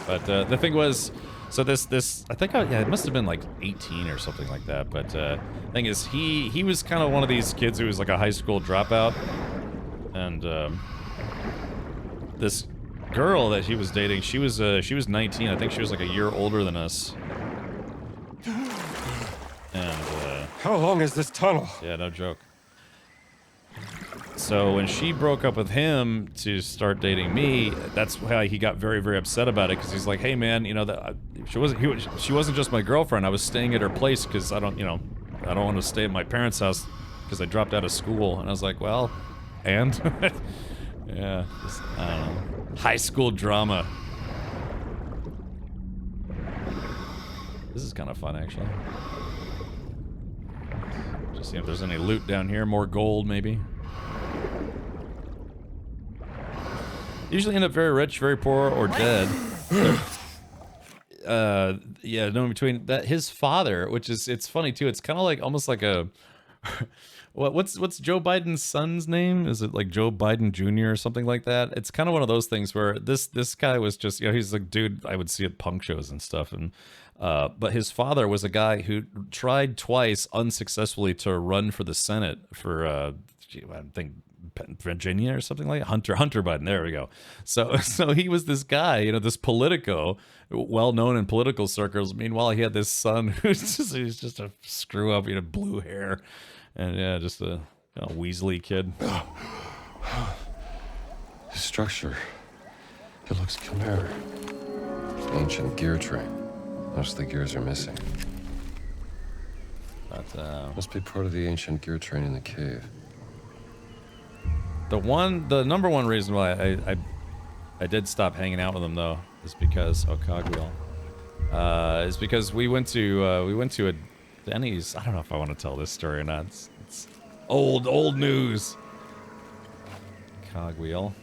But the thing was, so this I think it must have been like 18 or something like that. But thing is, he was kind of one of these kids who was like a high school dropout, and this girl that he was dating, she was 19. I think she was like a year older than us. And how long is this tunnel? Yeah, no joke. So when she broke up with him to start dating me, that's why he got very, very upset about it. Because he's like, "Hey, man, she wasn't just my girlfriend. I was staying at her place because I don't want to stay at my parents' house because I dropped out of school." And I was like, "Well, and yeah, just, I don't know, high school drama." This is kind of fun, actually. Just see if there's any loot down here, more gold, maybe. Usually end up very rich, very poor, or dead. yeah, no, between that his father, which is it's funny too. It's kind of like almost like a what's Joe Biden's son's name? Is it like Joe Biden Jr. or something like that? It's kind of one of those things where this guy was just, you know, he's like, dude, I would see at punk shows and stuff, and but his father was a guy who tried twice unsuccessfully to run for the Senate for I think Virginia or something like that. Hunter Biden. There we go. So he was this guy, you know, this Politico, well known in political circles. Meanwhile, he had this son who's he's just a screw up, you know, blue hair, and yeah, just a Weasley kid. The structure, it looks Khmer. Ancient gear train. Most of the gears are missing. But must be part of the ancient gear train in the cave. The number one reason why I did stop hanging out with him though is because cogwheel, is because we went to a Denny's. I don't know if I want to tell this story or not. It's old news. Cogwheel.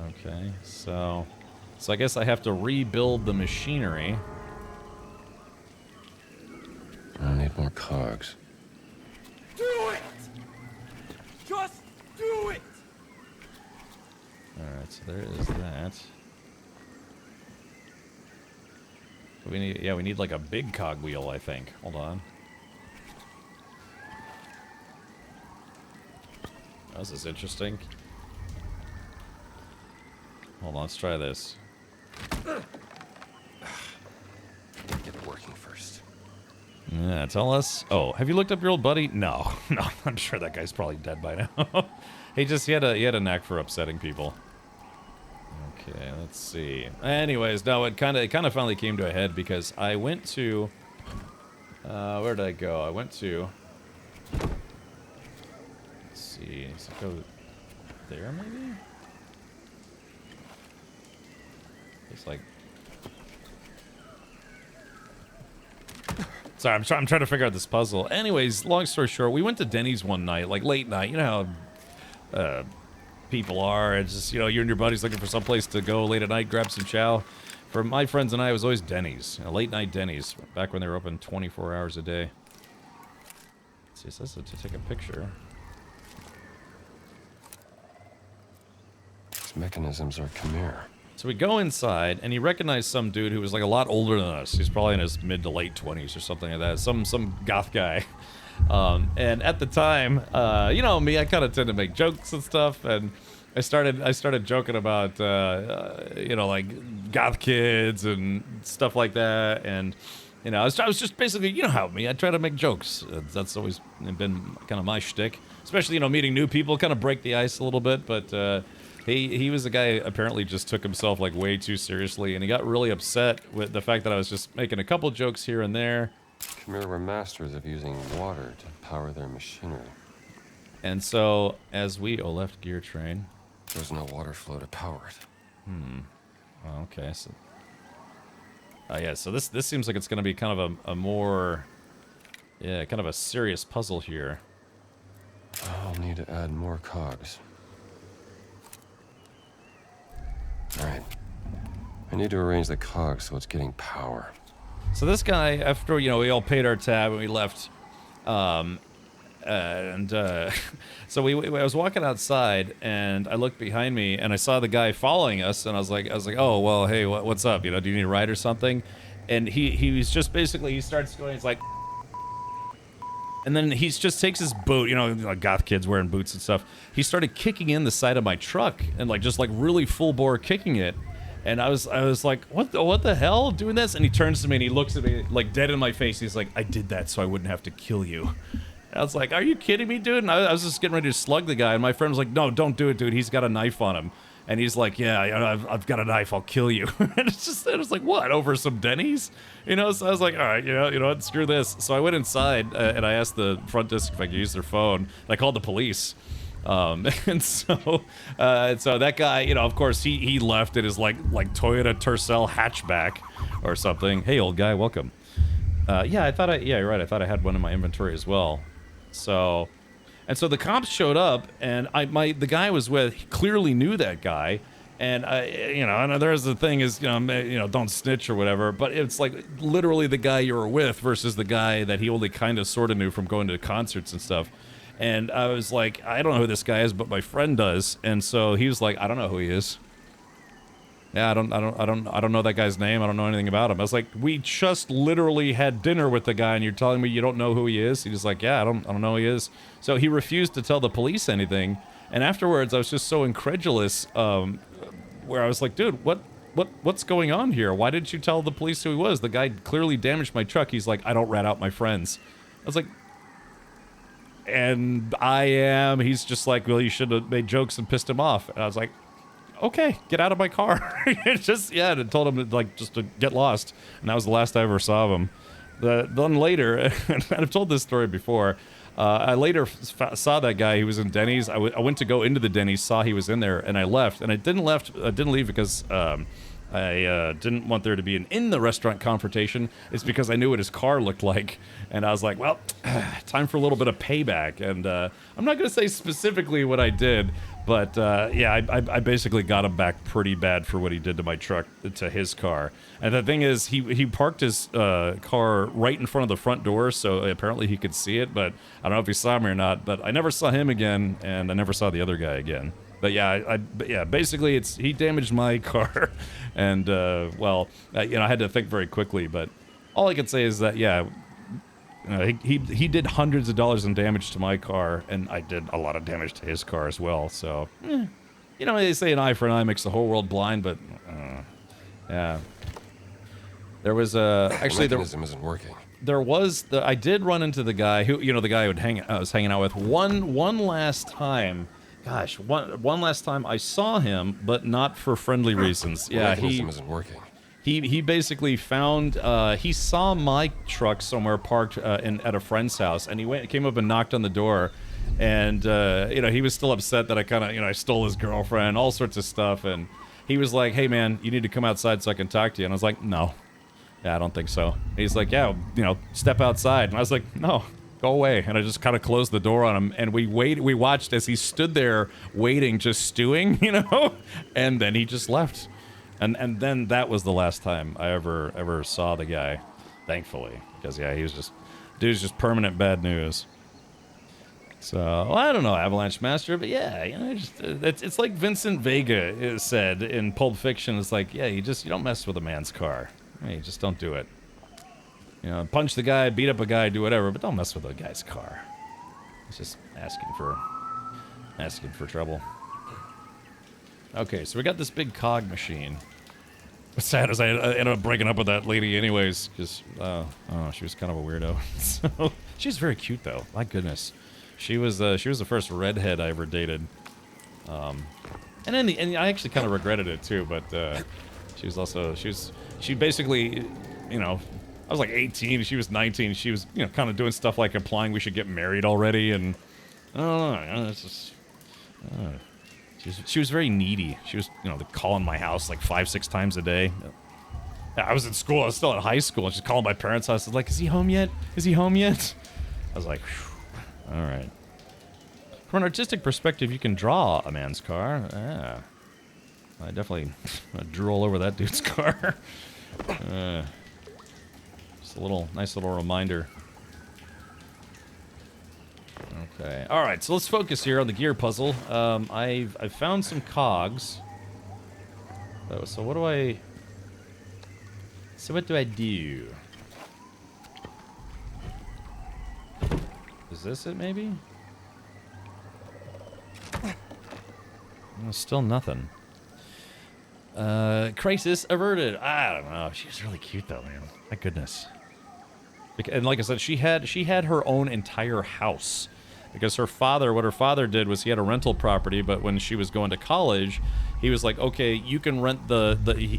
Okay, so I guess I have to rebuild the machinery. I need more cogs. Do it! Just do it! Alright, so there is that. We need like a big cogwheel, I think. Hold on. This is interesting. Hold on, let's try this. Get it working first. Yeah, tell us. Oh, have you looked up your old buddy? No, I'm sure that guy's probably dead by now. he had a knack for upsetting people. Okay, let's see. Anyways, no, it kind of finally came to a head because I went to. Where did I go? I went to. Let's see. Does it go there maybe? It's like. Sorry, I'm trying to figure out this puzzle. Anyways, long story short, we went to Denny's one night, like late night. You know how people are. It's just, you know, you and your buddies looking for some place to go late at night, grab some chow. For my friends and I, it was always Denny's. You know, late night Denny's, back when they were open 24 hours a day. Let's see, it says to take a picture. These mechanisms are Khmer. So we go inside, and he recognized some dude who was like a lot older than us. He's probably in his mid to late 20s or something like that. Some goth guy. And at the time, you know me, I kind of tend to make jokes and stuff, and I started joking about, you know, like goth kids and stuff like that, and you know, I was just basically, you know how me, I try to make jokes. That's always been kind of my shtick, especially, you know, meeting new people, kind of break the ice a little bit, but he was a guy apparently just took himself like way too seriously, and he got really upset with the fact that I was just making a couple jokes here and there. Khmer were masters of using water to power their machinery. And so, as we left gear train. There's no water flow to power it. Well, okay, so. Yeah, so this seems like it's going to be kind of a more. Yeah, kind of a serious puzzle here. I'll need to add more cogs. Alright. I need to arrange the cogs so it's getting power. So this guy, after, you know, we all paid our tab and we left, so I was walking outside and I looked behind me and I saw the guy following us, and I was like, oh well, hey, what's up? You know, do you need a ride or something? And he was just basically, he starts going, he's like, and then he just takes his boot, you know, like goth kids wearing boots and stuff. He started kicking in the side of my truck and like just like really full bore kicking it. And I was like, what the hell, doing this? And he turns to me and he looks at me like dead in my face. He's like, I did that so I wouldn't have to kill you. And I was like, are you kidding me, dude? And I was just getting ready to slug the guy. And my friend was like, no, don't do it, dude. He's got a knife on him. And he's like, yeah, I've got a knife. I'll kill you. And it was like, what, over some Denny's? You know, so I was like, all right, you know what, screw this. So I went inside and I asked the front desk if I could use their phone. And I called the police. And so that guy, you know, of course, he left in his like Toyota Tercel hatchback or something. Hey, old guy, welcome. Yeah, you're right. I thought I had one in my inventory as well. So, and so the cops showed up, and the guy I was with, he clearly knew that guy, And and there's the thing is, don't snitch or whatever. But it's like literally the guy you were with versus the guy that he only kind of sort of knew from going to concerts and stuff. And I was like, I don't know who this guy is, but my friend does. And so he was like, I don't know who he is. Yeah, I don't know that guy's name. I don't know anything about him. I was like, we just literally had dinner with the guy, and you're telling me you don't know who he is? He was like, yeah, I don't know who he is. So he refused to tell the police anything. And afterwards, I was just so incredulous. Where I was like, dude, what's going on here? Why didn't you tell the police who he was? The guy clearly damaged my truck. He's like, I don't rat out my friends. I was like, and I am. He's just like, well, you should have made jokes and pissed him off. And I was like, okay, get out of my car. Just, yeah, and told him to get lost. And that was the last I ever saw of him. Then later, and I've told this story before, I later saw that guy. He was in Denny's. I went to go into the Denny's, saw he was in there, and I left. And I didn't leave because I didn't want there to be an in the restaurant confrontation. It's because I knew what his car looked like, and I was like, well, time for a little bit of payback. And I'm not going to say specifically what I did, but yeah, I basically got him back pretty bad for what he did to my truck, to his car. And the thing is, he parked his car right in front of the front door, so apparently he could see it, but I don't know if he saw me or not. But I never saw him again, and I never saw the other guy again. But yeah, basically he damaged my car, and well, I had to think very quickly. But all I can say is that yeah, he did hundreds of dollars in damage to my car, and I did a lot of damage to his car as well. So, they say an eye for an eye makes the whole world blind, but yeah, there was actually the mechanism isn't working. There was I did run into the guy who the guy I was hanging out with one last time. Gosh, one last time I saw him, but not for friendly reasons. Yeah, he isn't working. He basically found he saw my truck somewhere parked at a friend's house, and he came up and knocked on the door, and he was still upset that I kind of I stole his girlfriend, all sorts of stuff, and he was like, "Hey man, you need to come outside so I can talk to you." And I was like, "No, yeah, I don't think so." And he's like, "Yeah, step outside," and I was like, "No. Go away." And I just kind of closed the door on him, and we watched as he stood there waiting, just stewing, and then he just left. And then that was the last time I ever saw the guy, thankfully, because yeah, dude's just permanent bad news. So well, I don't know, Avalanche Master, but yeah, it's like Vincent Vega said in Pulp Fiction. It's like, yeah, you don't mess with a man's car. You just don't do it. Punch the guy, beat up a guy, do whatever, but don't mess with a guy's car. It's just asking for trouble. Okay, so we got this big cog machine. What's sad is I ended up breaking up with that lady anyways, because she was kind of a weirdo. So she's very cute though. My goodness, she was the first redhead I ever dated. And I actually kind of regretted it too, but she basically, I was like 18, she was 19. She was, kind of doing stuff like implying we should get married already, and I don't know. It's just, she was very needy. She was, calling my house like 5-6 times a day. I was in school. I was still in high school, and she's calling my parents' house. I was like, "Is he home yet? Is he home yet?" I was like, all right. From an artistic perspective, you can draw a man's car. Yeah, I definitely drew all over that dude's car. Nice little reminder. Okay. All right. So let's focus here on the gear puzzle. I've found some cogs. So what do I do? Is this it? Maybe. Still nothing. Crisis averted. I don't know. She's really cute though, man. My goodness. And like I said, she had her own entire house, because what her father did was he had a rental property, but when she was going to college, he was like, okay, you can rent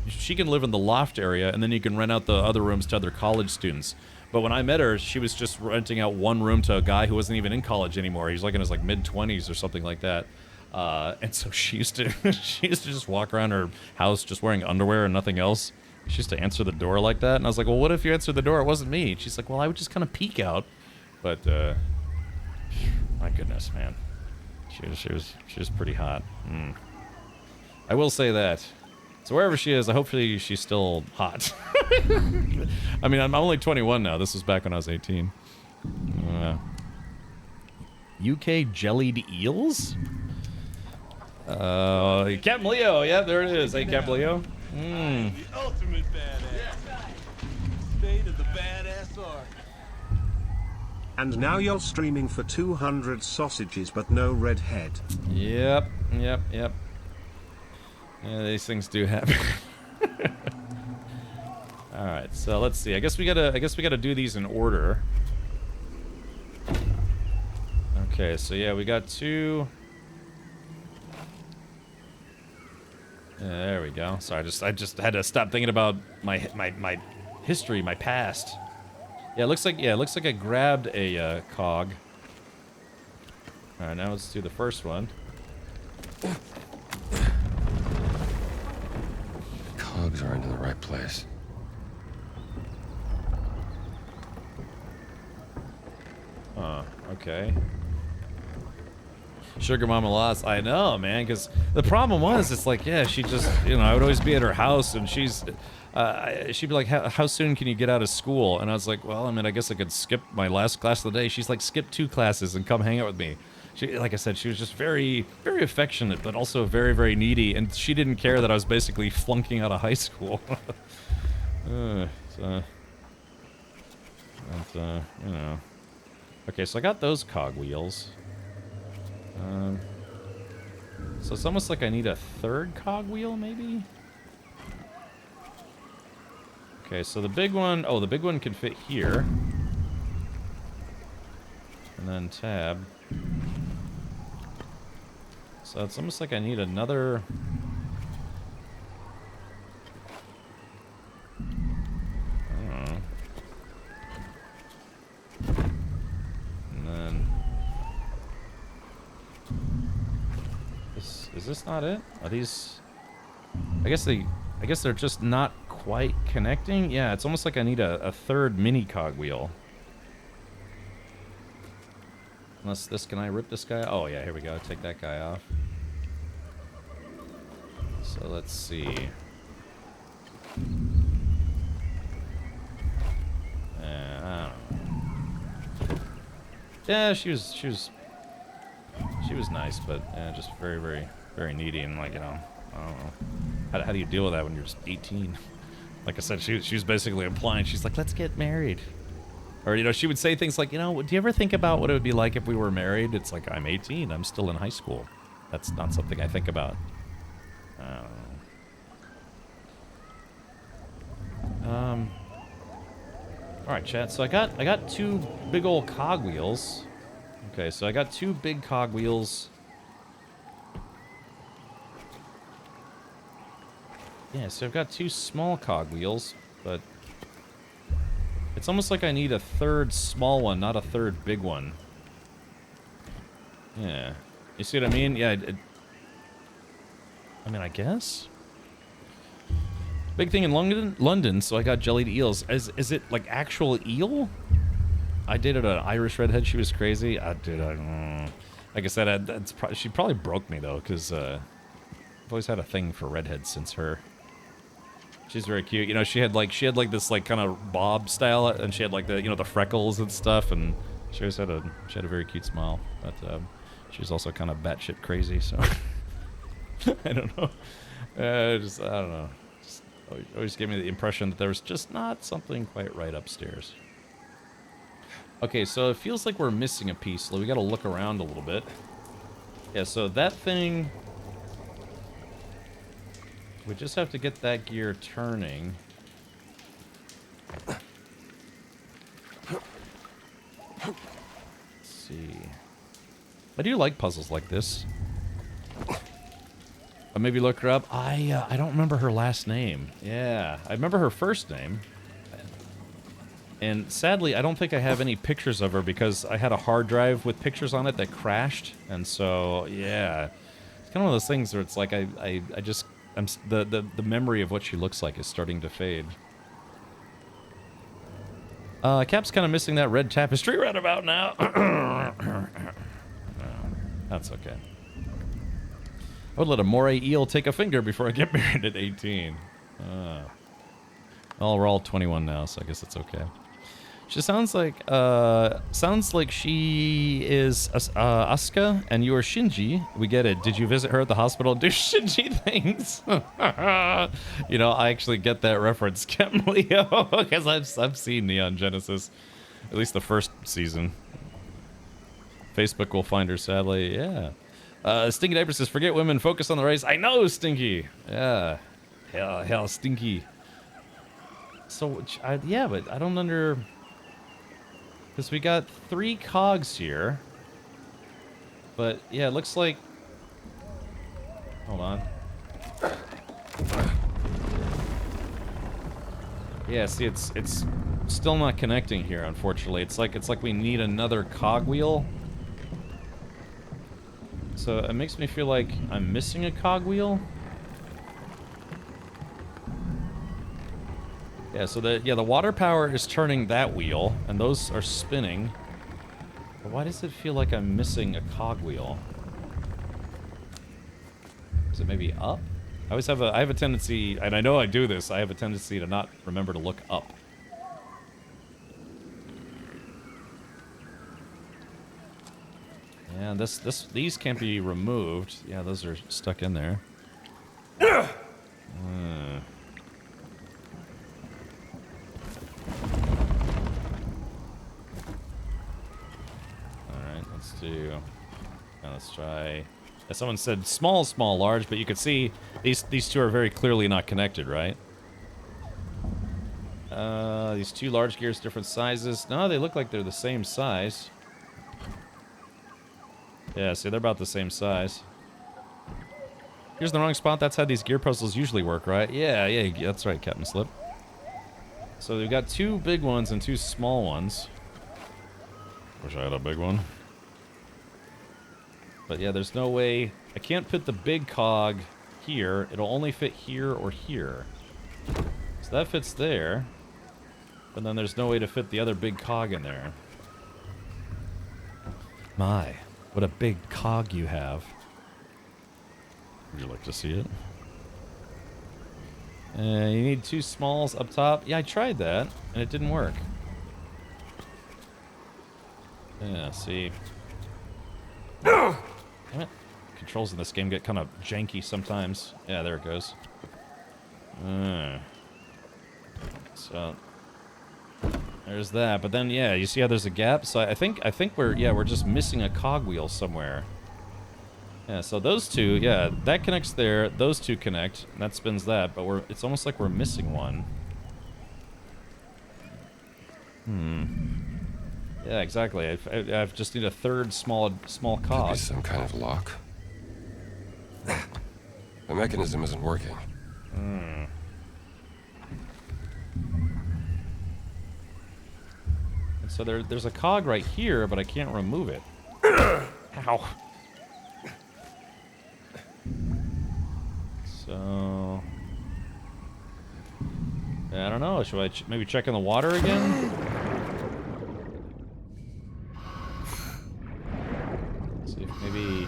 she can live in the loft area, and then you can rent out the other rooms to other college students. But when I met her, she was just renting out one room to a guy who wasn't even in college anymore. He's like in his mid-20s or something like that. And so she used to just walk around her house just wearing underwear and nothing else. She used to answer the door like that, and I was like, well, what if you answered the door? It wasn't me. And she's like, well, I would just kind of peek out. But, my goodness, man. She was pretty hot. I will say that. So wherever she is, hopefully she's still hot. I mean, I'm only 21 now. This was back when I was 18. UK jellied eels? Captain Leo. Yeah, there it is. Hey, Captain Leo. The ultimate badass. State of the badass art. And now you're streaming for 200 sausages but no redhead. Yep. Yeah, these things do happen. All right, so let's see. I guess we gotta do these in order. Okay, so yeah, we got 2. Yeah, there we go. Sorry, I just had to stop thinking about my history, my past. Yeah, it looks like I grabbed a cog. All right, now let's do the first one. Cogs are into the right place. Okay. Sugar Mama lost. I know, man, because the problem was, it's like, yeah, she just, I would always be at her house, and she'd be like, how soon can you get out of school? And I was like, well, I mean, I guess I could skip my last class of the day. She's like, skip 2 classes and come hang out with me. She, like I said, she was just very, very affectionate, but also very, very needy, and she didn't care that I was basically flunking out of high school. Okay, so I got those cogwheels. So it's almost like I need a 3rd cogwheel, maybe? Okay, so the big one... Oh, the big one can fit here. And then tab. So it's almost like I need another... I don't know. And then... Is this not it? Are these... I guess they're just not quite connecting? Yeah, it's almost like I need a 3rd mini cogwheel. Unless this... Can I rip this guy? Oh, yeah, here we go. Take that guy off. So let's see. I don't know. Yeah, she was nice, but just very, very, very needy, and like, I don't know. How do you deal with that when you're just 18? Like I said, she was basically implying, she's like, let's get married. Or, she would say things like, do you ever think about what it would be like if we were married? It's like, I'm 18, I'm still in high school. That's not something I think about. I don't know. Alright, chat, so I got 2 big old cogwheels. Okay, so I got 2 big cogwheels. Yeah, so I've got 2 small cogwheels, but it's almost like I need a 3rd small one, not a 3rd big one. Yeah. You see what I mean? Yeah, I mean, I guess? Big thing in London, so I got jellied eels. Is it like actual eel? I dated an Irish redhead. She was crazy. Like I said, she probably broke me though, because I've always had a thing for redheads since her. She's very cute. She had like this like kind of bob style, and she had like the the freckles and stuff, and she always had a very cute smile. But she was also kind of batshit crazy, so I don't know. I don't know. Just always gave me the impression that there was just not something quite right upstairs. Okay, so it feels like we're missing a piece, so we gotta look around a little bit. Yeah, so that thing... We just have to get that gear turning. Let's see. I do like puzzles like this. I'll maybe look her up. I don't remember her last name. Yeah, I remember her first name. And sadly, I don't think I have any pictures of her because I had a hard drive with pictures on it that crashed. And so, yeah. It's kind of one of those things where it's like the memory of what she looks like is starting to fade. Cap's kind of missing that red tapestry right about now. No, that's okay. I would let a moray eel take a finger before I get married at 18. Well, we're all 21 now, so I guess it's okay. She sounds like she is Asuka, and you are Shinji. We get it. Did you visit her at the hospital and do Shinji things? You know, I actually get that reference, Leo, because I've seen Neon Genesis, at least the first season. Facebook will find her, sadly. Yeah. Stinky Diaper says, forget women, focus on the race. I know, Stinky. Yeah. Hell, Stinky. So, yeah, but I don't under... Because we got 3 cogs here. But, yeah, it looks like... Hold on. Yeah, see, it's still not connecting here, unfortunately. It's like we need another cogwheel. So it makes me feel like I'm missing a cogwheel. Yeah, so the water power is turning that wheel, and those are spinning. But why does it feel like I'm missing a cogwheel? Is it maybe up? I have a tendency, and I know I do this, I have a tendency to not remember to look up. Yeah, these can't be removed. Yeah, those are stuck in there. Let's try. As someone said, small, large, but you could see these 2 are very clearly not connected, right? These 2 large gears, different sizes. No, they look like they're the same size. Yeah, see, they're about the same size. Here's the wrong spot. That's how these gear puzzles usually work, right? Yeah, that's right, Captain Slip. So we've got 2 big ones and 2 small ones. Wish I had a big one. But yeah, there's no way... I can't put the big cog here. It'll only fit here or here. So that fits there. But then there's no way to fit the other big cog in there. My, what a big cog you have. Would you like to see it? You need 2 smalls up top. Yeah, I tried that, and it didn't work. Yeah, see... Damn it. Controls in this game get kind of janky sometimes. Yeah, there it goes. So there's that. But then, yeah, you see how there's a gap? So I think we're just missing a cogwheel somewhere. Yeah, so those 2, yeah, that connects there. Those 2 connect, and that spins that. But it's almost like we're missing one. Yeah, exactly. I just need a third small cog. Could be some kind of lock. The mechanism isn't working. And so there's a cog right here, but I can't remove it. Ow. So... I don't know. Should I maybe check in the water again? See if maybe...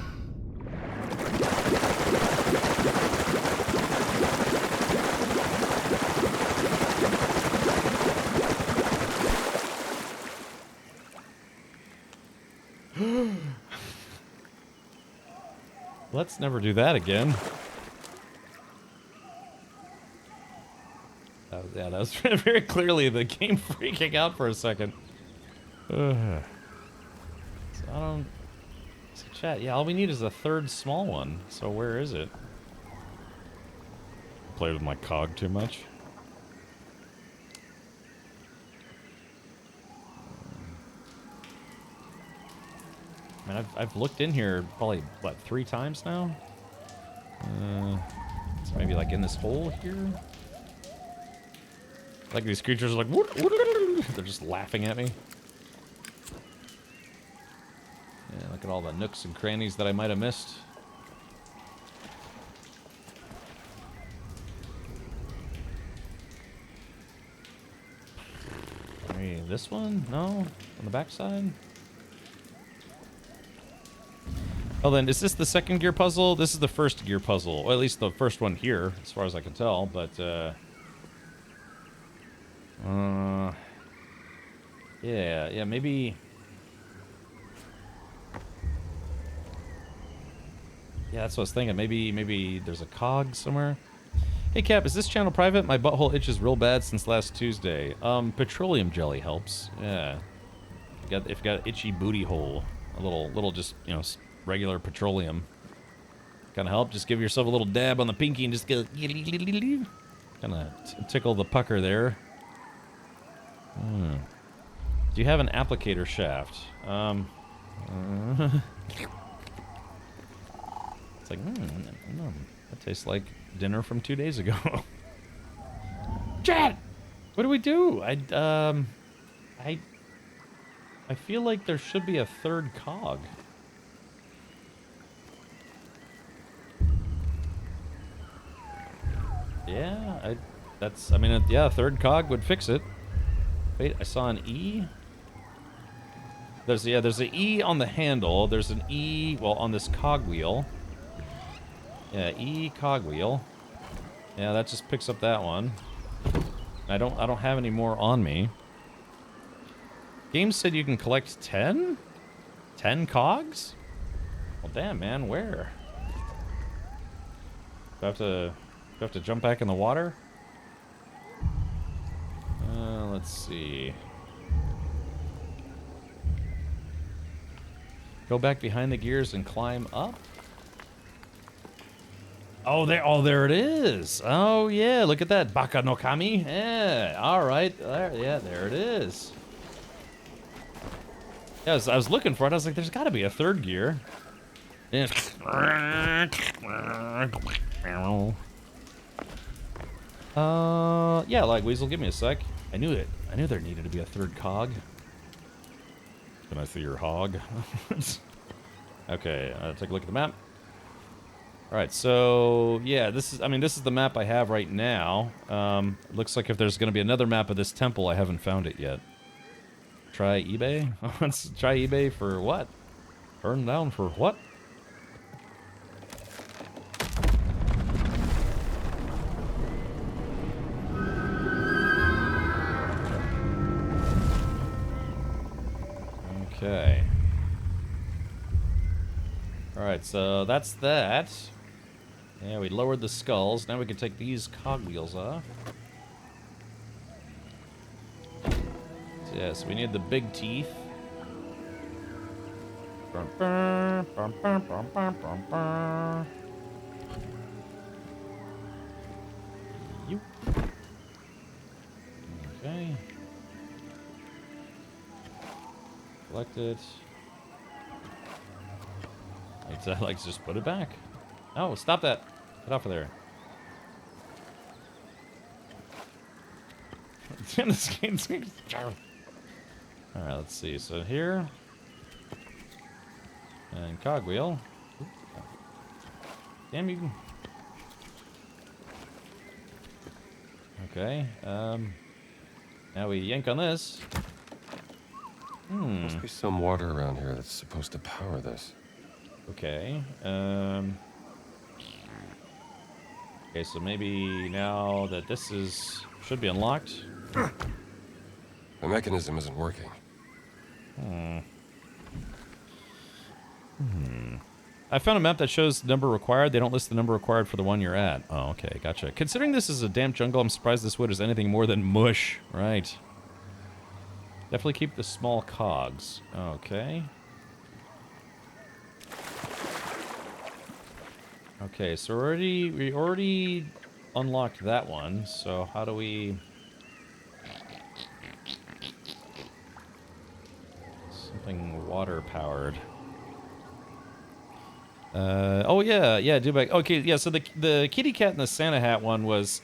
Let's never do that again. Yeah, that was very clearly the game freaking out for a second. So I don't... So chat, yeah, all we need is a third small one. So where is it? Played with my cog too much. I mean, I've looked in here probably, what, 3 times now? So maybe like in this hole here? Like these creatures are like, they're just laughing at me. Yeah, look at all the nooks and crannies that I might have missed. Maybe this one? No? On the backside? Oh, then is this the second gear puzzle? This is the first gear puzzle. Well, at least the first one here, as far as I can tell. But, yeah, maybe... Yeah, that's what I was thinking. Maybe there's a cog somewhere. Hey, Cap, is this channel private? My butthole itches real bad since last Tuesday. Petroleum jelly helps. Yeah. If you got itchy booty hole, a little just, you know, regular petroleum. Kind of help. Just give yourself a little dab on the pinky and just go... Kind of tickle the pucker there. Do you have an applicator shaft? It's like, that tastes like dinner from 2 days ago. Chat! What do we do? I feel like there should be a third cog. Yeah, yeah, a third cog would fix it. Wait, I saw an E. There's an E on the handle. There's an E, well, on this cog wheel. Yeah, E cog wheel. Yeah, that just picks up that one. I don't have any more on me. Game said you can collect 10? 10 cogs? Well, damn, man, where? Do I have to jump back in the water? Let's see. Go back behind the gears and climb up? Oh, there it is. Oh, yeah, look at that. Baka no Kami. Yeah, all right. There it is. Yeah, I was looking for it. I was like, there's got to be a third gear. Yeah. Yeah, like Weasel, give me a sec. I knew it. I knew there needed to be a third cog. Can I see your hog? Okay, take a look at the map. All right, so yeah, this is the map I have right now. Looks like if there's going to be another map of this temple, I haven't found it yet. Try eBay? Let's try eBay for what? Burn down for what? Okay. Alright, so that's that. Yeah, we lowered the skulls. Now we can take these cogwheels off. So, yeah, so we need the big teeth. You. Okay. Collect it. I'd like to just put it back. Oh, stop that. Get off of there. Alright, let's see. So here. And cogwheel. Damn you. Okay. Now we yank on this. Must be some water around here that's supposed to power this. Okay. Okay, so maybe now that this should be unlocked. The mechanism isn't working. I found a map that shows number required. They don't list the number required for the one you're at. Oh, okay, gotcha. Considering this is a damp jungle, I'm surprised this wood is anything more than mush. Right. Definitely keep the small cogs. Okay. Okay, so we already unlocked that one. So how do we... Something water powered. Oh yeah, Dubak. Okay, yeah. So the kitty cat and the Santa hat one was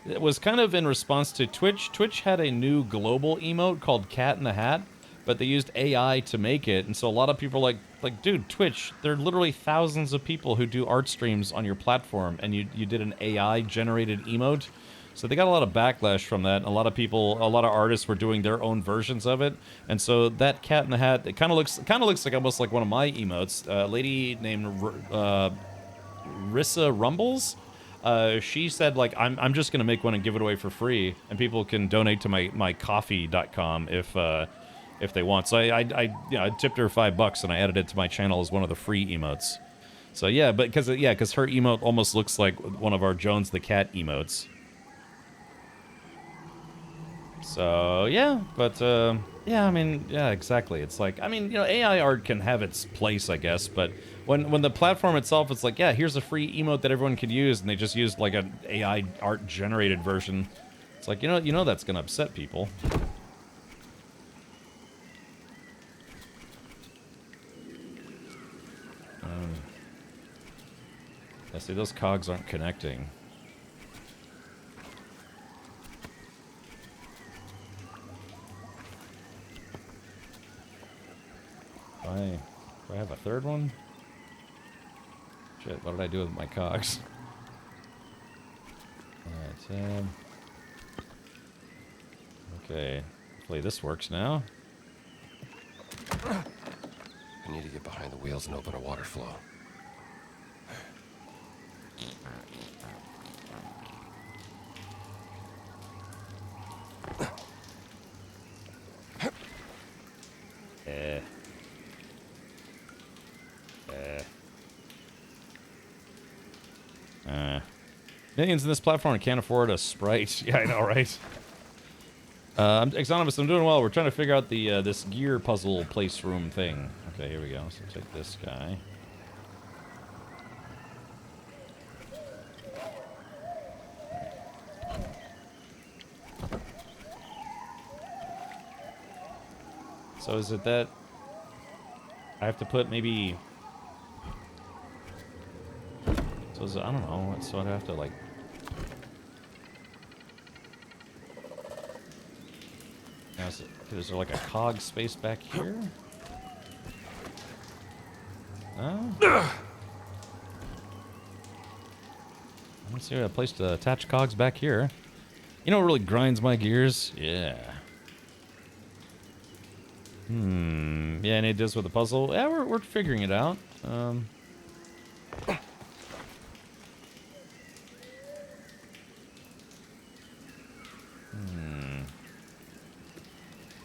it was kind of in response to Twitch. Twitch had a new global emote called Cat in the Hat, but they used AI to make it, and so a lot of people are like, dude, Twitch, there are literally thousands of people who do art streams on your platform, and you did an AI generated emote. So they got a lot of backlash from that. A lot of people, a lot of artists were doing their own versions of it. And so that Cat in the Hat, it kind of looks like almost like one of my emotes. A lady named Rissa Rumbles. She said, like, I'm just gonna make one and give it away for free, and people can donate to my coffee.com if they want. So I tipped her $5 and I added it to my channel as one of the free emotes. So yeah, but because her emote almost looks like one of our Jones the Cat emotes. So yeah, but yeah, I mean, yeah, exactly. It's like, I mean, you know, AI art can have its place, I guess, but when the platform itself, it's like, yeah, here's a free emote that everyone could use, and they just used like an AI art generated version. It's like, you know that's gonna upset people. Yeah, see, those cogs aren't connecting. Do I have a third one? Shit, what did I do with my cogs? Alright, okay, hopefully this works now. I need to get behind the wheels and open a water flow. Millions in this platform can't afford a Sprite. Yeah, I know, right? I'm Exonymous, I'm doing well. We're trying to figure out the this gear puzzle place room thing. Okay, here we go. So take this guy. So is it that I have to put maybe... So is it, I don't know, so I'd have to like... Now, is there like a cog space back here? No? I don't see a place to attach cogs back here. You know what really grinds my gears? Yeah. Yeah, and it does with the puzzle. Yeah, we're figuring it out.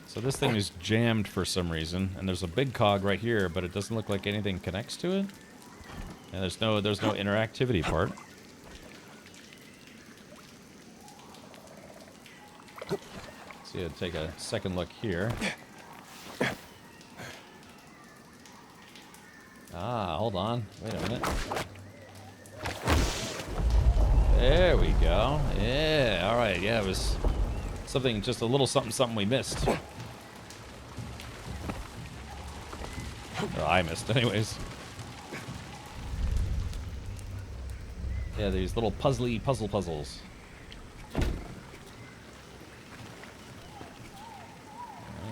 So this thing is jammed for some reason, and there's a big cog right here, but it doesn't look like anything connects to it. And there's no interactivity part. See, I'd take a second look here. Ah, hold on. Wait a minute. There we go. Yeah, alright, yeah, it was something, just a little something we missed. Or I missed, anyways. Yeah, these little puzzles. There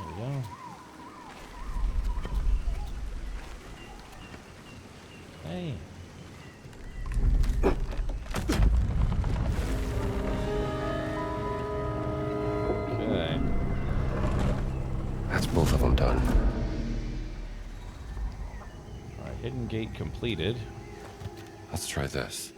we go. Hey. Okay. That's both of them done. Alright, hidden gate completed. Let's try this.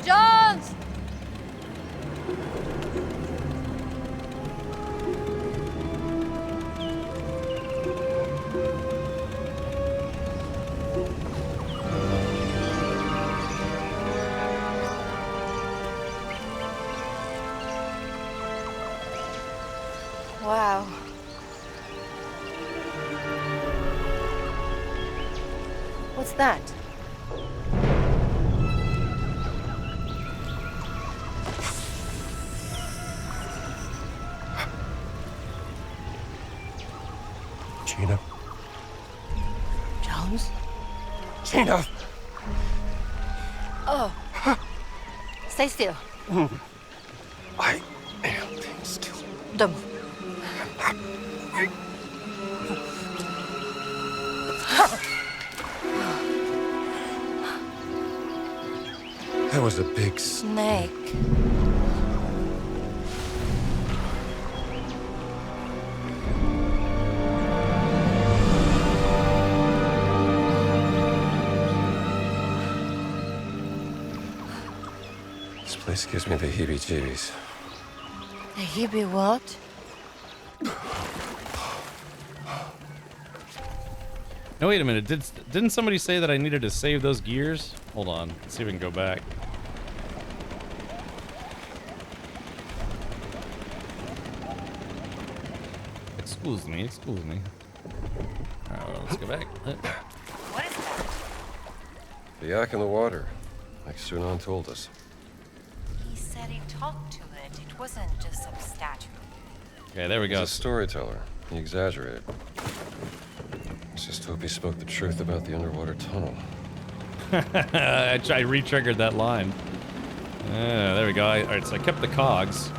Jones! Wow. What's that? Gina. Jones? Gina! Oh. Stay still. I am still. Don't move. That was a big Snake. This place gives me the heebie-jeebies. The Hebrew what? No, wait a minute. Didn't somebody say that I needed to save those gears? Hold on. Let's see if we can go back. Excuse me, excuse me. Alright, well, let's go back. What is that? The yak in the water, like Sunan told us. He said he talked to it. It wasn't just some statue. Okay, there we go. He's a storyteller. He exaggerated. Let's just hope he spoke the truth about the underwater tunnel. I re-triggered that line. There we go. Alright, so I kept the cogs.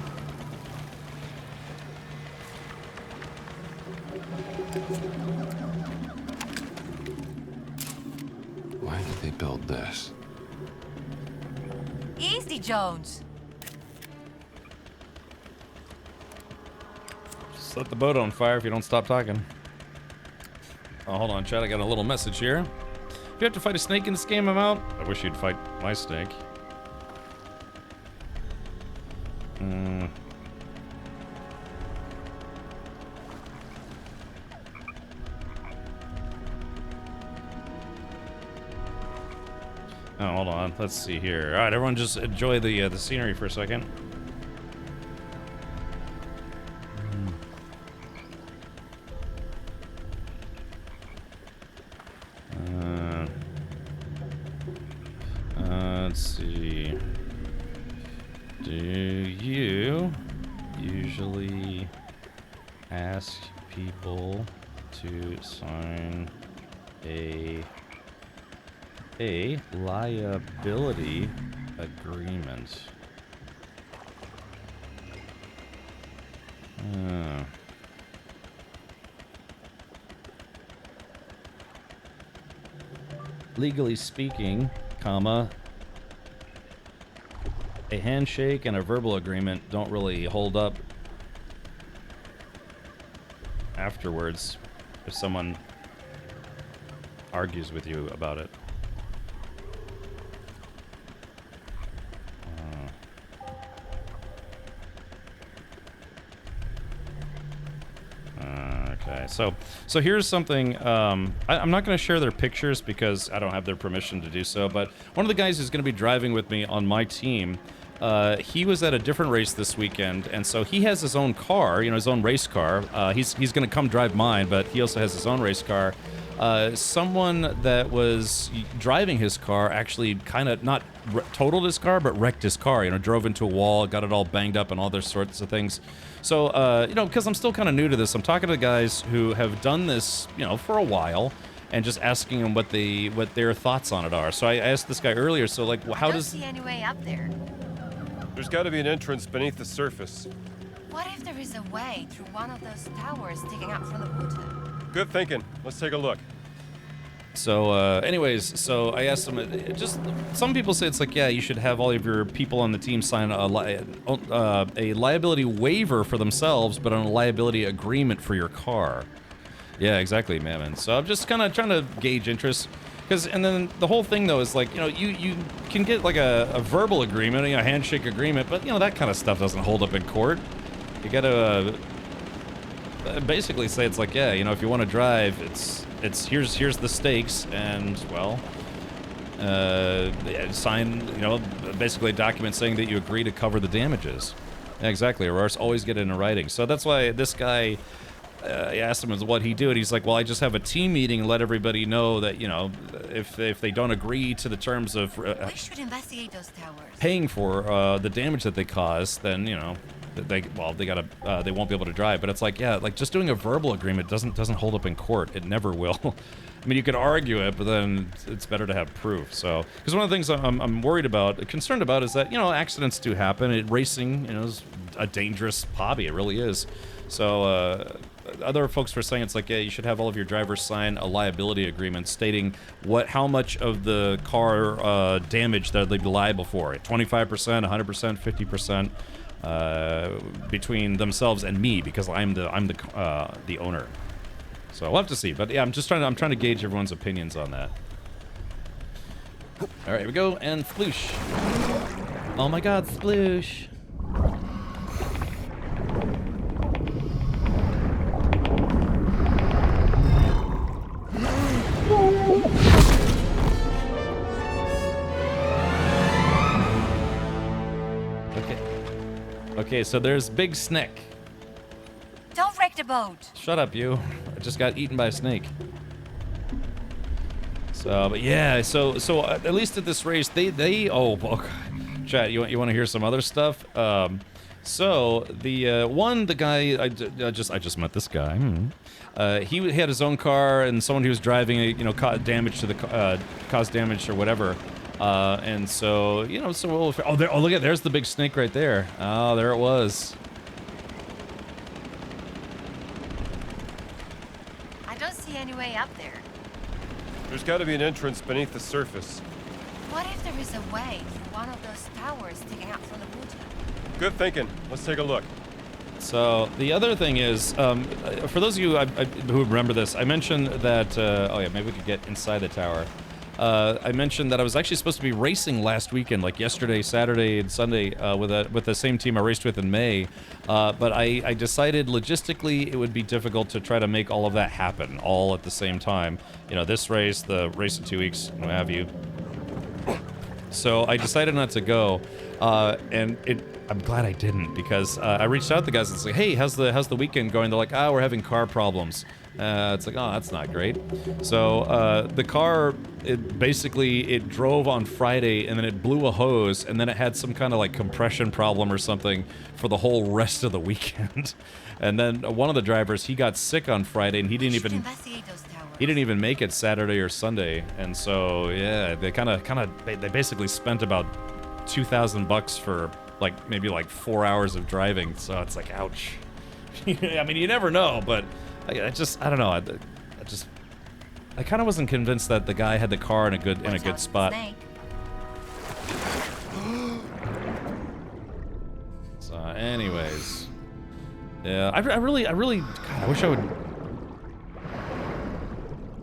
Why did they build this? Easy, Jones. Just let the boat on fire if you don't stop talking. Oh, hold on, Chad. I got a little message here. If you have to fight a snake in this game, I'm out. I wish you'd fight my snake. Oh, hold on. Let's see here. All right, everyone, just enjoy the scenery for a second. Let's see. Do you usually ask people to sign a liability agreement? Legally speaking, comma, a handshake and a verbal agreement don't really hold up afterwards if someone argues with you about it. Okay, so here's something. I'm not going to share their pictures because I don't have their permission to do so. But one of the guys who's going to be driving with me on my team, he was at a different race this weekend, and so he has his own car, you know, his own race car. He's going to come drive mine, but he also has his own race car. Someone that was driving his car actually kind of not totaled his car, but wrecked his car. You know, drove into a wall, got it all banged up, and all those sorts of things. So, you know, because I'm still kind of new to this, I'm talking to guys who have done this, you know, for a while, and just asking them what their thoughts on it are. So I asked this guy earlier. So, like, how does? I don't see any way up there. There's got to be an entrance beneath the surface. What if there is a way through one of those towers sticking up from the water? Good thinking. Let's take a look. So, anyways, so I asked him, just, some people say it's like, yeah, you should have all of your people on the team sign a liability waiver for themselves, but on a liability agreement for your car. Yeah, exactly, man. So I'm just kind of trying to gauge interest. And then the whole thing, though, is like, you know, you can get like a verbal agreement, you know, a handshake agreement, but, you know, that kind of stuff doesn't hold up in court. You gotta basically say it's like, yeah, you know, if you want to drive, it's here's the stakes, and, well, sign, you know, basically a document saying that you agree to cover the damages. Yeah, exactly, or else always get it in writing. So that's why this guy, I asked him what he do, and he's like, well, I just have a team meeting and let everybody know that, you know, if they don't agree to the terms of We should investigate those towers. paying for the damage that they cause, then, you know, they won't be able to drive. But it's like, yeah, like just doing a verbal agreement doesn't hold up in court. It never will. I mean, you could argue it, but then it's better to have proof. So, because one of the things I'm worried about, concerned about, is that, you know, accidents do happen. Racing, you know, is a dangerous hobby. It really is. So, other folks were saying it's like, yeah, you should have all of your drivers sign a liability agreement stating how much of the car damage that they'd be liable for. 25%, 100%, 50%, between themselves and me, because I'm the owner. So we'll have to see. But yeah, I'm trying to gauge everyone's opinions on that. All right, here we go, and sploosh. Oh my God, sploosh. Okay, so there's Big Snake. Don't wreck the boat. Shut up, you. I just got eaten by a snake. So, but yeah, so at least at this race, oh, chat, you want to hear some other stuff? So the guy I just met this guy. He had his own car, and someone he was driving, you know, caused damage or whatever. And so, you know, look at, there's the big snake right there. Oh, there it was. I don't see any way up there. There's got to be an entrance beneath the surface. What if there is a way through one of those towers sticking out from the water? Good thinking. Let's take a look. So the other thing is, for those of you who remember this, I mentioned that, oh yeah, maybe we could get inside the tower. I mentioned that I was actually supposed to be racing last weekend, like yesterday, Saturday, and Sunday, with the same team I raced with in May. But I decided logistically it would be difficult to try to make all of that happen all at the same time. You know, this race, the race in 2 weeks, what have you. So I decided not to go, and I'm glad I didn't, because I reached out to the guys and said, hey, how's the weekend going? They're like, oh, we're having car problems. It's like, oh, that's not great. So the car, it drove on Friday, and then it blew a hose, and then it had some kind of like compression problem or something for the whole rest of the weekend. And then one of the drivers, he got sick on Friday, and he didn't even make it Saturday or Sunday. And so yeah, they they basically spent about $2,000 for maybe 4 hours of driving. So it's like, ouch. I mean, you never know, but I don't know. I kind of wasn't convinced that the guy had the car in a good spot. So, anyways, yeah, I really, God, I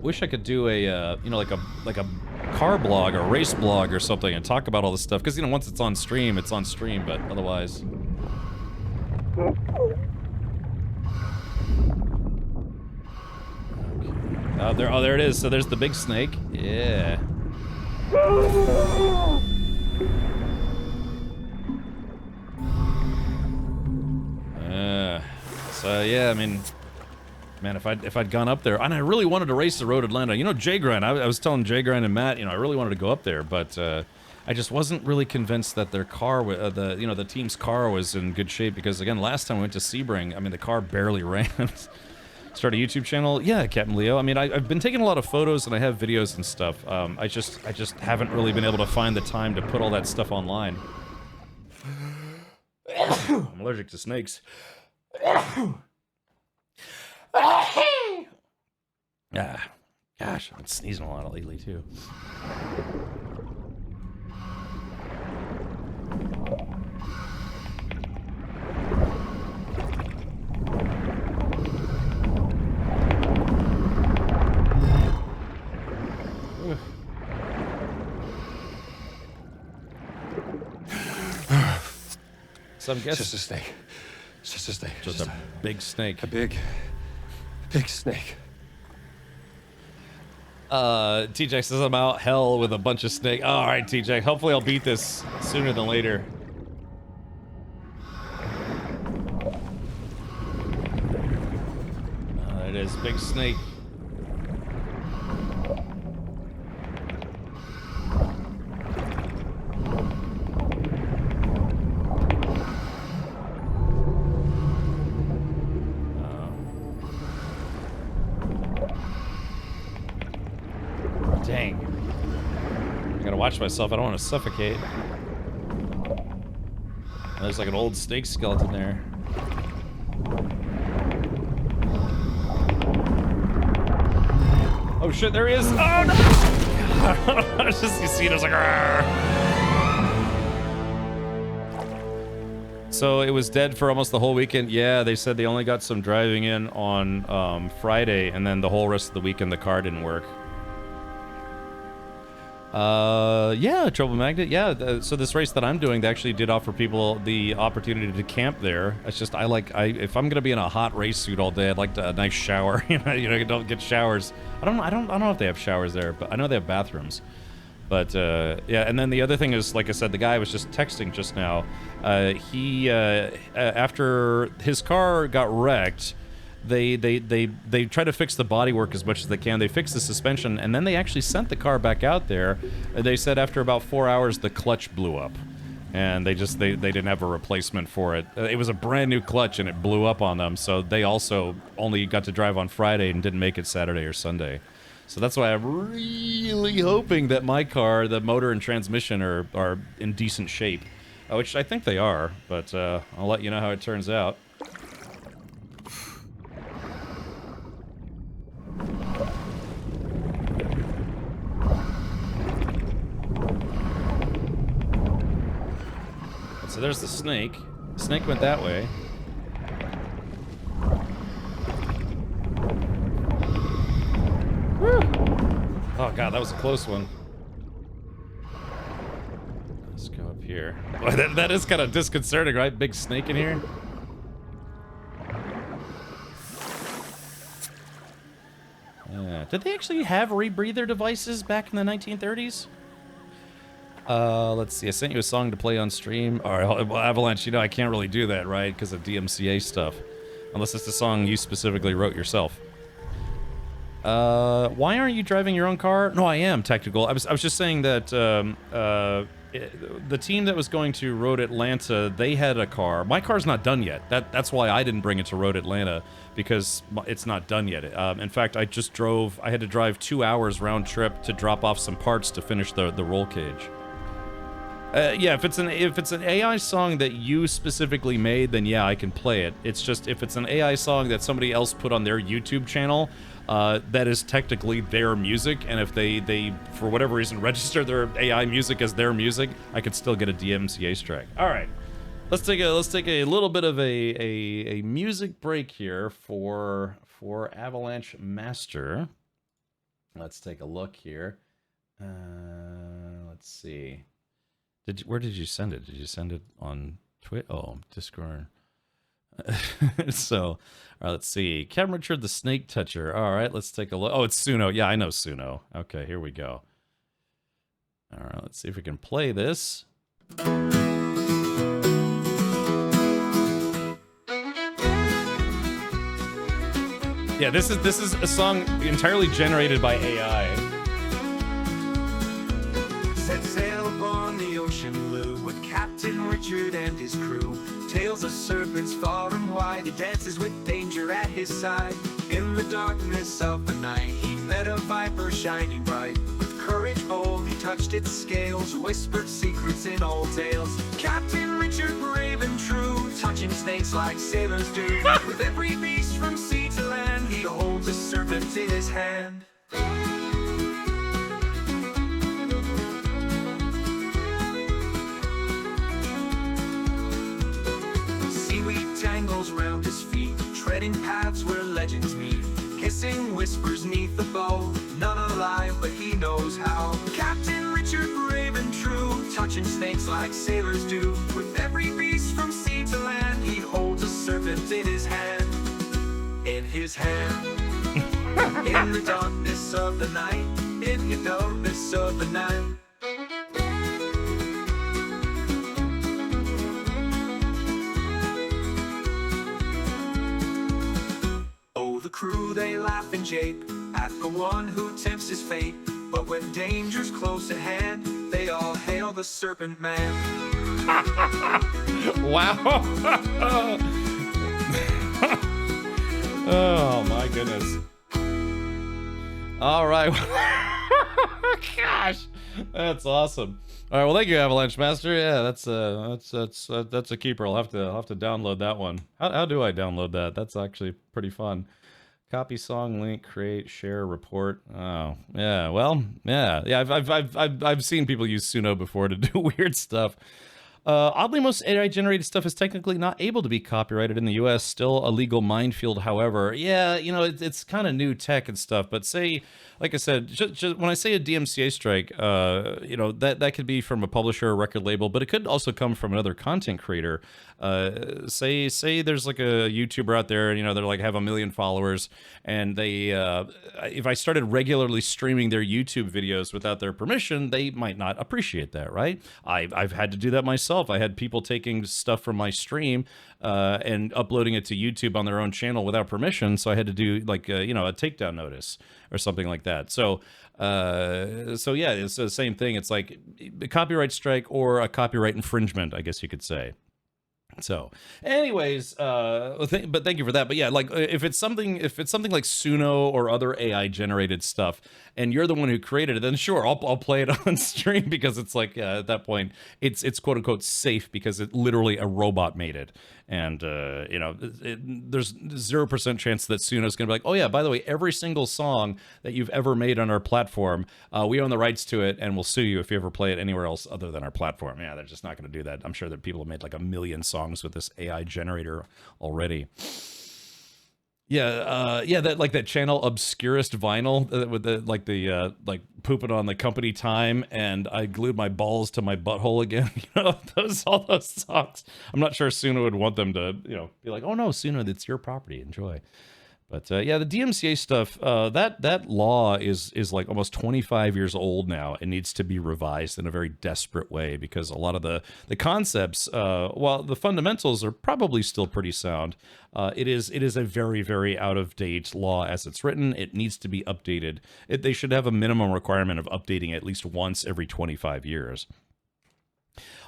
wish I could do a, you know, like a car blog or a race blog or something and talk about all this stuff, because, you know, once it's on stream, but otherwise. There it is. So there's the big snake. Yeah. So yeah, I mean, man, if I'd gone up there, and I really wanted to race the Road Atlanta. You know, Jay Grind. I was telling Jay Grind and Matt, you know, I really wanted to go up there, but I just wasn't really convinced that their car, the team's car, was in good shape, because again, last time we went to Sebring, I mean, the car barely ran. Start a YouTube channel? Yeah, Captain Leo. I mean, I've been taking a lot of photos and I have videos and stuff. I just haven't really been able to find the time to put all that stuff online. I'm allergic to snakes. Ah, gosh, I've been sneezing a lot lately too. So I'm guessing it's just a snake. It's just a snake. Just a big snake. A big snake. TJ says I'm out hell with a bunch of snake. All right, TJ. Hopefully I'll beat this sooner than later. it is, big snake. Dang. I gotta watch myself. I don't want to suffocate. There's like an old snake skeleton there. Oh shit, there he is! Oh no! It's just, you see it, it's like, argh. So it was dead for almost the whole weekend. Yeah, they said they only got some driving in on Friday, and then the whole rest of the weekend the car didn't work. Yeah, Trouble Magnet. Yeah, so this race that I'm doing, they actually did offer people the opportunity to camp there. It's just if I'm gonna be in a hot race suit all day, I'd like a nice shower. You don't get showers. I don't know if they have showers there, but I know they have bathrooms. But yeah, and then the other thing is, like I said, the guy was just texting just now. He after his car got wrecked, they try to fix the bodywork as much as they can. They fix the suspension, and then they actually sent the car back out there. They said after about 4 hours the clutch blew up, and they didn't have a replacement for it. It was a brand new clutch and it blew up on them, so they also only got to drive on Friday and didn't make it Saturday or Sunday. So that's why I'm really hoping that my car, the motor and transmission are in decent shape, which I think they are, but I'll let you know how it turns out. So there's the snake. Snake went that way. Woo! Oh god, that was a close one. Let's go up here. Boy, that is kind of disconcerting, right? Big snake in here. Yeah. Did they actually have rebreather devices back in the 1930s? Let's see. I sent you a song to play on stream. Alright, well, Avalanche, I can't really do that, right? Because of DMCA stuff. Unless it's a song you specifically wrote yourself. Why aren't you driving your own car? No, I am, Technical. I was just saying that, the team that was going to Road Atlanta, they had a car. My car's not done yet. That's why I didn't bring it to Road Atlanta, because it's not done yet. In fact, I had to drive 2 hours round trip to drop off some parts to finish the roll cage. Yeah, if it's an AI song that you specifically made, then yeah, I can play it. It's just if it's an AI song that somebody else put on their YouTube channel, that is technically their music, and if they for whatever reason register their AI music as their music, I could still get a DMCA strike. All right, let's take a little bit of a music break here for Avalanche Master. Let's take a look here. Let's see. Where did you send it? Did you send it on Twitter? Oh, Discord. So, all right, let's see. Cam Richard, the Snake Toucher. All right, let's take a look. Oh, it's Suno. Yeah, I know Suno. Okay, here we go. All right, let's see if we can play this. Yeah, this is a song entirely generated by AI. Set sail upon the ocean blue with Captain Richard and his crew. Tales of serpents far and wide, he dances with danger at his side. In the darkness of the night, he met a viper shining bright. With courage bold, he touched its scales, whispered secrets in old tales. Captain Richard, brave and true, touching snakes like sailors do. With every beast from sea to land, he holds a serpent in his hand. Tangles round his feet, treading paths where legends meet. Kissing whispers neath the bow, none alive but he knows how. Captain Richard, brave and true, touching snakes like sailors do. With every beast from sea to land, he holds a serpent in his hand. In his hand. In the darkness of the night, in the darkness of the night. The crew do they laugh and jape at the one who tempts his fate. But when danger's close at hand, they all hail the Serpent Man. Wow. Oh my goodness. All right. Gosh, that's awesome. All right, well, thank you, Avalanche Master. Yeah, that's a keeper. I'll have to download that one. How do I download that? That's actually pretty fun. Copy song link, create, share, report. Oh, yeah. Well, yeah. I've seen people use Suno before to do weird stuff. Oddly, most AI-generated stuff is technically not able to be copyrighted in the U.S. Still a legal minefield, however. Yeah, you know, it's kind of new tech and stuff. But say, like I said, just when I say a DMCA strike, you know, that could be from a publisher or record label, but it could also come from another content creator. Say there's like a YouTuber out there, and you know they're like have 1 million followers, and they if I started regularly streaming their YouTube videos without their permission, they might not appreciate that, right? I've had to do that myself. I had people taking stuff from my stream and uploading it to YouTube on their own channel without permission, so I had to do like you know, a takedown notice or something like that. So yeah, it's the same thing. It's like a copyright strike or a copyright infringement, I guess you could say. So anyways, but thank you for that. But yeah, like if it's something like Suno or other AI generated stuff and you're the one who created it, then sure, I'll play it on stream, because it's like at that point it's quote unquote safe because it literally a robot made it. And you know, there's 0% chance that Suno's gonna be like, oh yeah, by the way, every single song that you've ever made on our platform, we own the rights to it and we'll sue you if you ever play it anywhere else other than our platform. Yeah, they're just not gonna do that. I'm sure that people have made like 1 million songs with this AI generator already. Yeah, that like that channel Obscurest Vinyl with the like pooping on the company time, and I glued my balls to my butthole again. You know, all those songs. I'm not sure Suno would want them to, you know, be like, oh no, Suno, that's your property, enjoy. But yeah, the DMCA stuff, that law is like almost 25 years old now. It needs to be revised in a very desperate way, because a lot of the concepts, while the fundamentals are probably still pretty sound, it is a very, very out of date law as it's written. It needs to be updated. They should have a minimum requirement of updating it at least once every 25 years.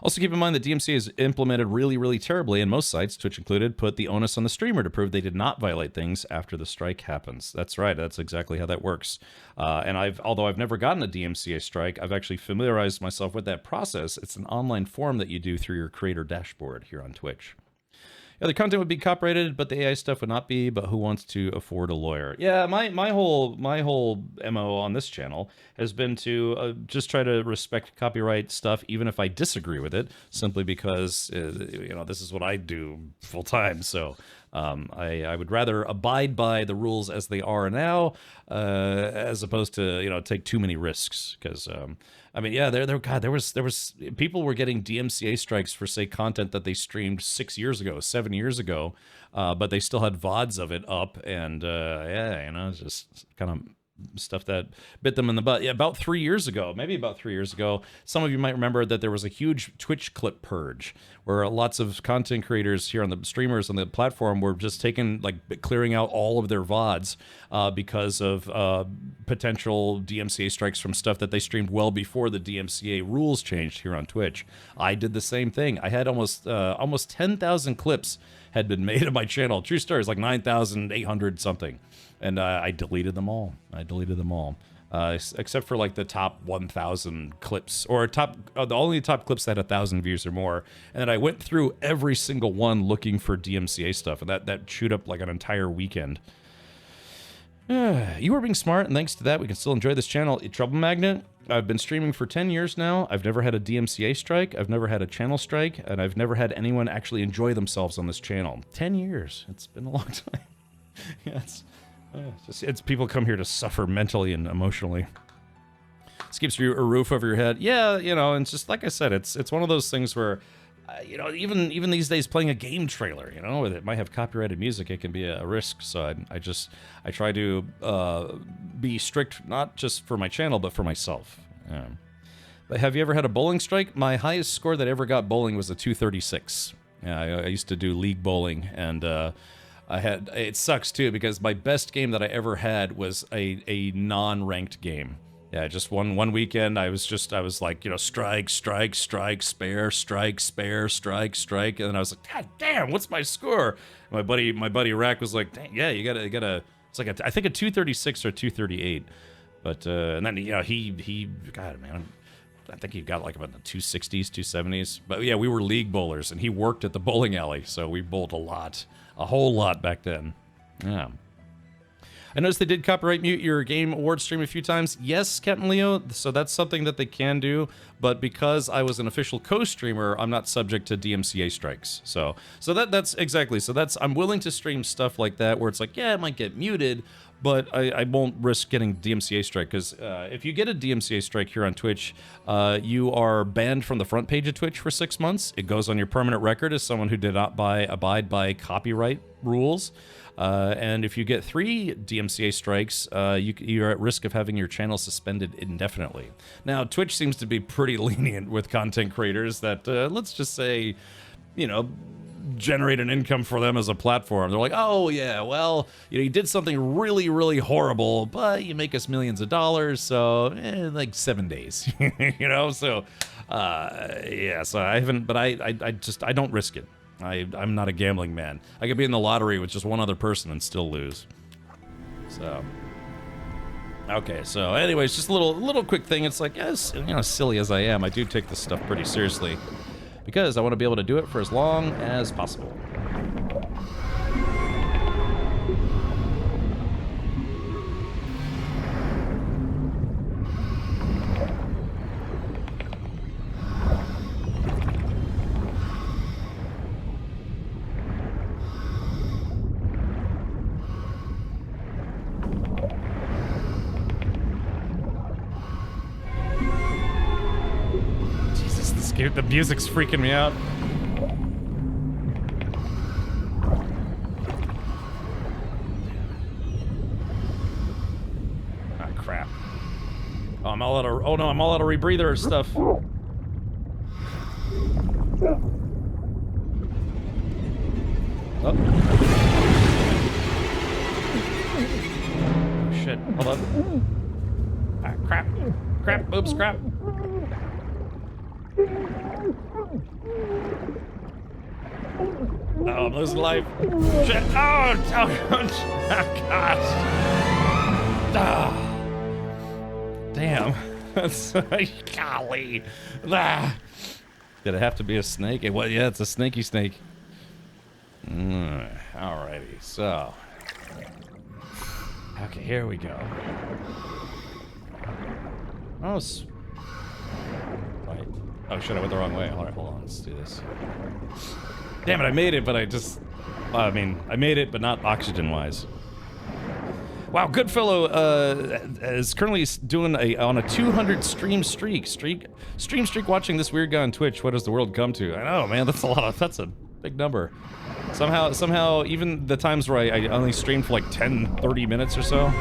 Also keep in mind that DMCA is implemented really, really terribly, and most sites, Twitch included, put the onus on the streamer to prove they did not violate things after the strike happens. That's right, that's exactly how that works. And although I've never gotten a DMCA strike, I've actually familiarized myself with that process. It's an online form that you do through your creator dashboard here on Twitch. Yeah, the content would be copyrighted, but the AI stuff would not be. But who wants to afford a lawyer? Yeah, my whole MO on this channel has been to just try to respect copyright stuff, even if I disagree with it, simply because you know, this is what I do full time. So I would rather abide by the rules as they are now, as opposed to, you know, take too many risks. Because I mean, yeah, there was people were getting DMCA strikes for, say, content that they streamed 6 years ago, 7 years ago, but they still had VODs of it up, and yeah, you know, it's just kind of stuff that bit them in the butt. Yeah, about 3 years ago, maybe about 3 years ago, some of you might remember that there was a huge Twitch clip purge where lots of content creators here on the streamers on the platform were just clearing out all of their VODs because of potential DMCA strikes from stuff that they streamed well before the DMCA rules changed here on Twitch. I did the same thing. I had almost 10,000 clips had been made of my channel. True story, it's like 9,800 something. And I deleted them all. Except for like the top 1,000 clips, or the only top clips that had 1,000 views or more. And then I went through every single one looking for DMCA stuff, and that chewed up like an entire weekend. You are being smart, and thanks to that, we can still enjoy this channel. Trouble Magnet, I've been streaming for 10 years now. I've never had a DMCA strike. I've never had a channel strike, and I've never had anyone actually enjoy themselves on this channel. 10 years. It's been a long time. Yeah, it's people come here to suffer mentally and emotionally. This gives you a roof over your head. Yeah, you know, and it's just like I said, it's one of those things where, you know, even these days playing a game trailer, you know, it might have copyrighted music, it can be a risk. So I try to be strict, not just for my channel, but for myself. But have you ever had a bowling strike? My highest score that ever got bowling was a 236. Yeah, I used to do league bowling, and It sucks too because my best game that I ever had was a non-ranked game. Yeah, just one weekend I was like, you know, strike, strike, strike, spare, strike, spare, strike, strike, and then I was like, God damn, what's my score? And my buddy Rack was like, dang, yeah, you gotta. It's like I think a 236 or 238, but and then, you know, he God, man, I think he got like about the 260s, 270s. But yeah, we were league bowlers, and he worked at the bowling alley, so we bowled a whole lot back then. Yeah. I noticed they did copyright mute your Game Awards stream a few times. Yes, Captain Leo, so that's something that they can do, but because I was an official co-streamer, I'm not subject to DMCA strikes. So that's exactly, I'm willing to stream stuff like that where it's like, yeah, it might get muted, but I won't risk getting DMCA strike, because if you get a DMCA strike here on Twitch, you are banned from the front page of Twitch for 6 months. It goes on your permanent record as someone who did not abide by copyright rules. And if you get 3 DMCA strikes, you're at risk of having your channel suspended indefinitely. Now, Twitch seems to be pretty lenient with content creators that, let's just say, you know, generate an income for them as a platform. They're like, oh yeah, well, you know, you did something really, really horrible, but you make us millions of dollars, so like 7 days, you know. So, yeah. So I haven't, but I don't risk it. I'm not a gambling man. I could be in the lottery with just one other person and still lose. So, okay. So, anyways, just a little quick thing. It's like, yes, you know, silly as I am, I do take this stuff pretty seriously because I want to be able to do it for as long as possible. The music's freaking me out. Ah, crap. Oh, I'm all out of. Oh no, I'm all out of rebreather stuff. Oh shit! Hold on. Ah, crap! Crap! Oops! Crap! Oh, I'm losing life. Shit. Oh, gosh. Ah. Damn. That's golly. Ah. Did it have to be a snake? Well, yeah, it's a snaky snake. Alrighty, so. Okay, here we go. Oh, right. Oh shit, I went the wrong way. Alright, hold on, let's do this. Damn it, I made it, but I made it, but not oxygen-wise. Wow, Goodfellow is currently doing on a 200 stream streak watching this weird guy on Twitch. What does the world come to? I know, man, that's a big number. Somehow, even the times where I only streamed for like 10-30 minutes or so.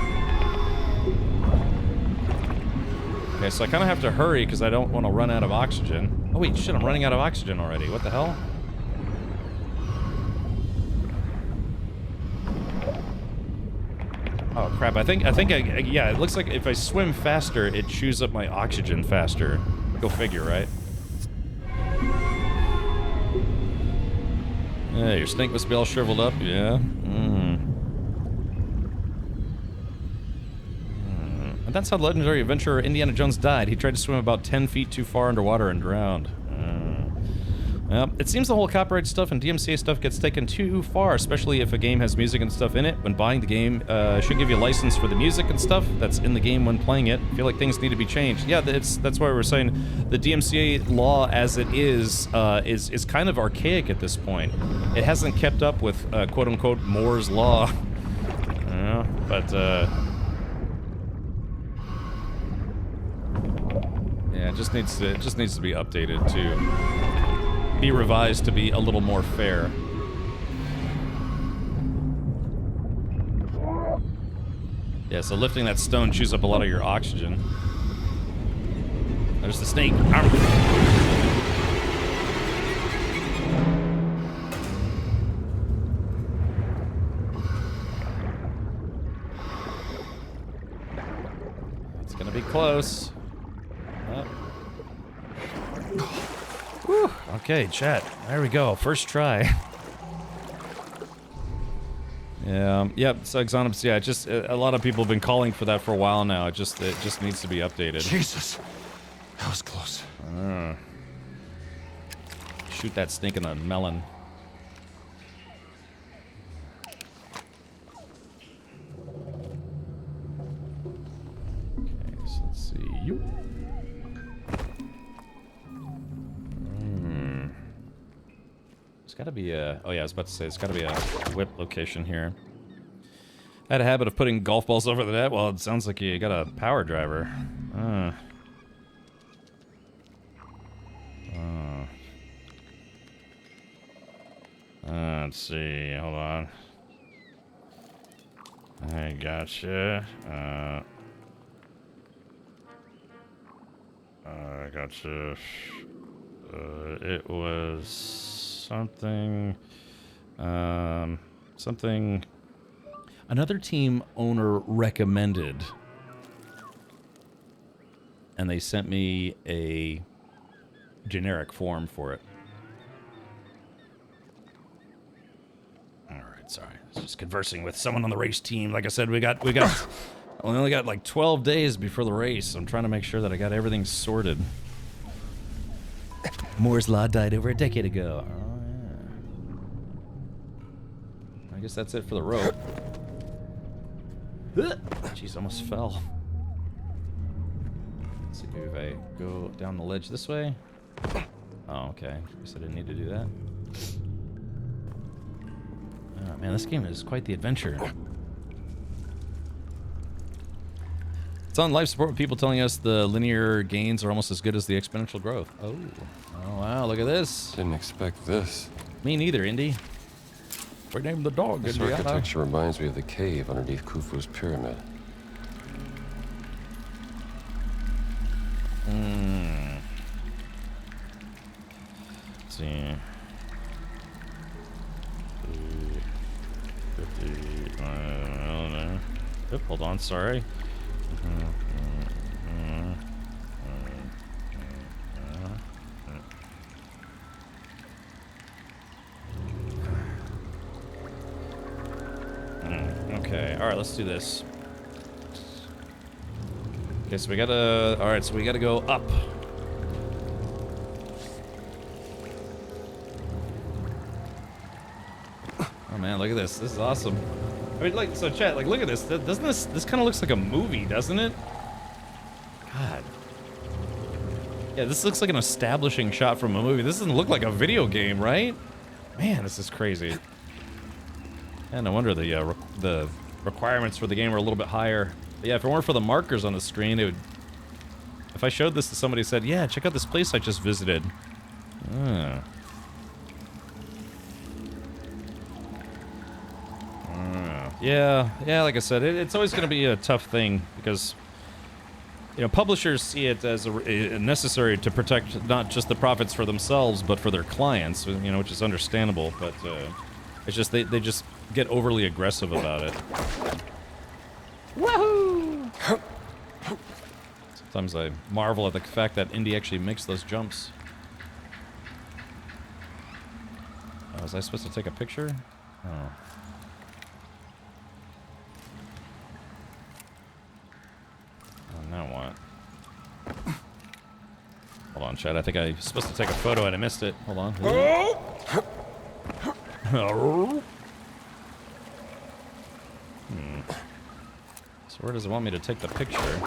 Okay, so I kind of have to hurry because I don't want to run out of oxygen. Oh wait, shit, I'm running out of oxygen already. What the hell? Oh crap, I think yeah, it looks like if I swim faster, it chews up my oxygen faster. Go figure, right? Yeah, your snake must be all shriveled up, yeah. And that's how legendary adventurer Indiana Jones died. He tried to swim about 10 feet too far underwater and drowned. Well, it seems the whole copyright stuff and DMCA stuff gets taken too far, especially if a game has music and stuff in it. When buying the game, should give you a license for the music and stuff that's in the game when playing it. I feel like things need to be changed. Yeah, that's why we're saying the DMCA law as it is kind of archaic at this point. It hasn't kept up with quote-unquote Moore's law. But yeah, it just needs to be updated to be revised to be a little more fair. Yeah, so lifting that stone chews up a lot of your oxygen. There's the snake. It's gonna be close. Whew. Okay, chat. There we go. First try. Yeah. Yep. So Exonips. Yeah. Just a lot of people have been calling for that for a while now. It just needs to be updated. Jesus, that was close. Shoot that snake in the melon. Okay. So let's see. You. There's got to be a... Oh yeah, I was about to say, there's got to be a whip location here. I had a habit of putting golf balls over the net. Well, it sounds like you got a power driver. Let's see, hold on. I gotcha. I gotcha. It was something. Something. Another team owner recommended, and they sent me a generic form for it. All right, sorry. I was just conversing with someone on the race team. Like I said, we only got like 12 days before the race. I'm trying to make sure that I got everything sorted. Moore's Law died over a decade ago. Oh, yeah. I guess that's it for the rope. Jeez, almost fell. Let's see if I go down the ledge this way. Oh, okay. Guess I didn't need to do that. Oh, man, this game is quite the adventure. It's on life support with people telling us the linear gains are almost as good as the exponential growth. Oh wow, look at this. Didn't expect this. Me neither, Indy. We named the dog This Indiana. architecture reminds me of the cave underneath Khufu's pyramid. Let's see. 50. Oop, hold on, sorry. Okay, alright, let's do this. Okay, so we gotta... Alright, so we gotta go up. Oh man, look at this. This is awesome. I mean, like, so chat, like, look at this. Doesn't this kind of looks like a movie, doesn't it? God. Yeah, this looks like an establishing shot from a movie. This doesn't look like a video game, right? Man, this is crazy. Yeah, no wonder the requirements for the game were a little bit higher. But yeah, if it weren't for the markers on the screen, it would... If I showed this to somebody who said, yeah, check out this place I just visited. Yeah, like I said, it's always going to be a tough thing because, you know, publishers see it as necessary to protect not just the profits for themselves, but for their clients, you know, which is understandable, but it's just they just get overly aggressive about it. Woohoo! Sometimes I marvel at the fact that Indy actually makes those jumps. Oh, was I supposed to take a picture? Oh. Now what? Hold on, Chad. I think I was supposed to take a photo and I missed it. Hold on. So where does it want me to take the picture?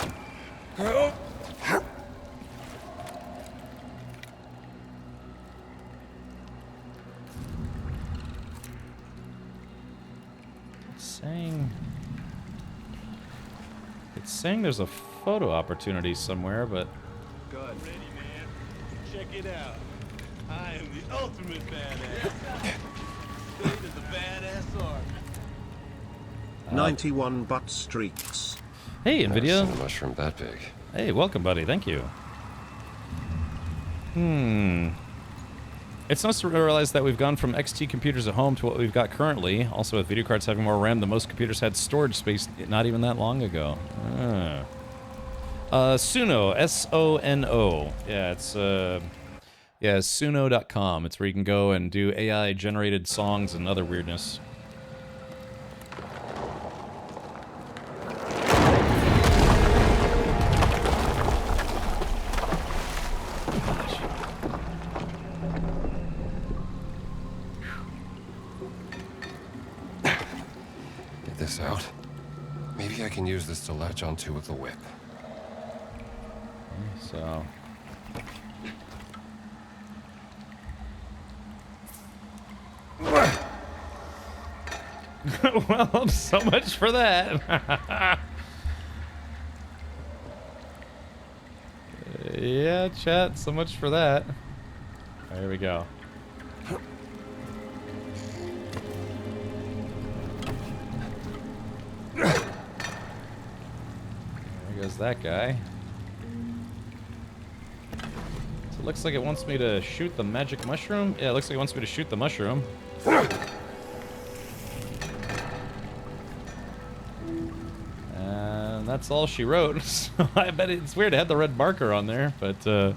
It's saying there's a photo opportunity somewhere, but... Good. Ready, man. Check it out. I am the ultimate badass. State of the badass art. 91 butt streaks. Hey, Never NVIDIA. seen a mushroom that big. Hey, welcome, buddy. Thank you. It's nice to realize that we've gone from XT computers at home to what we've got currently. Also, with video cards having more RAM than most computers had storage space not even that long ago. Suno, S-O-N-O. Yeah, it's suno.com. It's where you can go and do AI generated songs and other weirdness. Get this out. Maybe I can use this to latch onto with the whip. So... well, so much for that. Yeah, chat, so much for that. Right, here we go. There goes that guy. So it looks like it wants me to shoot the magic mushroom. Yeah, it looks like it wants me to shoot the mushroom. And that's all she wrote. So I bet it's weird. It had the red marker on there, but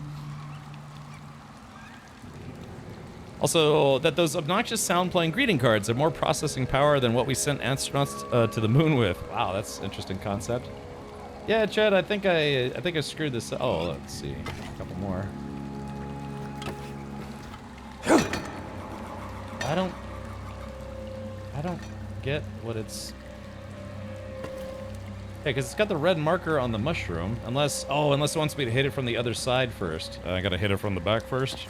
also that those obnoxious sound playing greeting cards have more processing power than what we sent astronauts to the moon with. Wow, that's an interesting concept. Yeah, Chad, I think I screwed this up. Oh, let's see. A couple more. I don't get what it's... Yeah, because it's got the red marker on the mushroom. Unless it wants me to hit it from the other side first. I gotta hit it from the back first.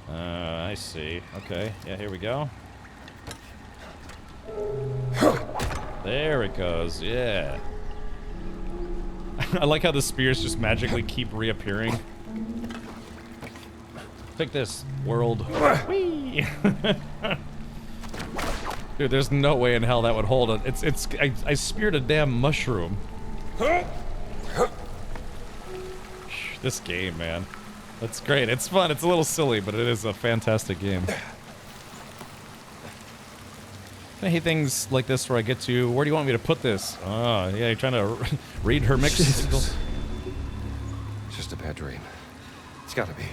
I see. Okay, yeah, here we go. There it goes, yeah. I like how the spears just magically keep reappearing. Take this, world. Whee! Dude, there's no way in hell that would hold it. I speared a damn mushroom. This game, man. That's great. It's fun. It's a little silly, but it is a fantastic game. I hate things like this where I get to, where do you want me to put this? Oh, yeah, you're trying to read her mixed signals. It's just a bad dream. It's gotta be.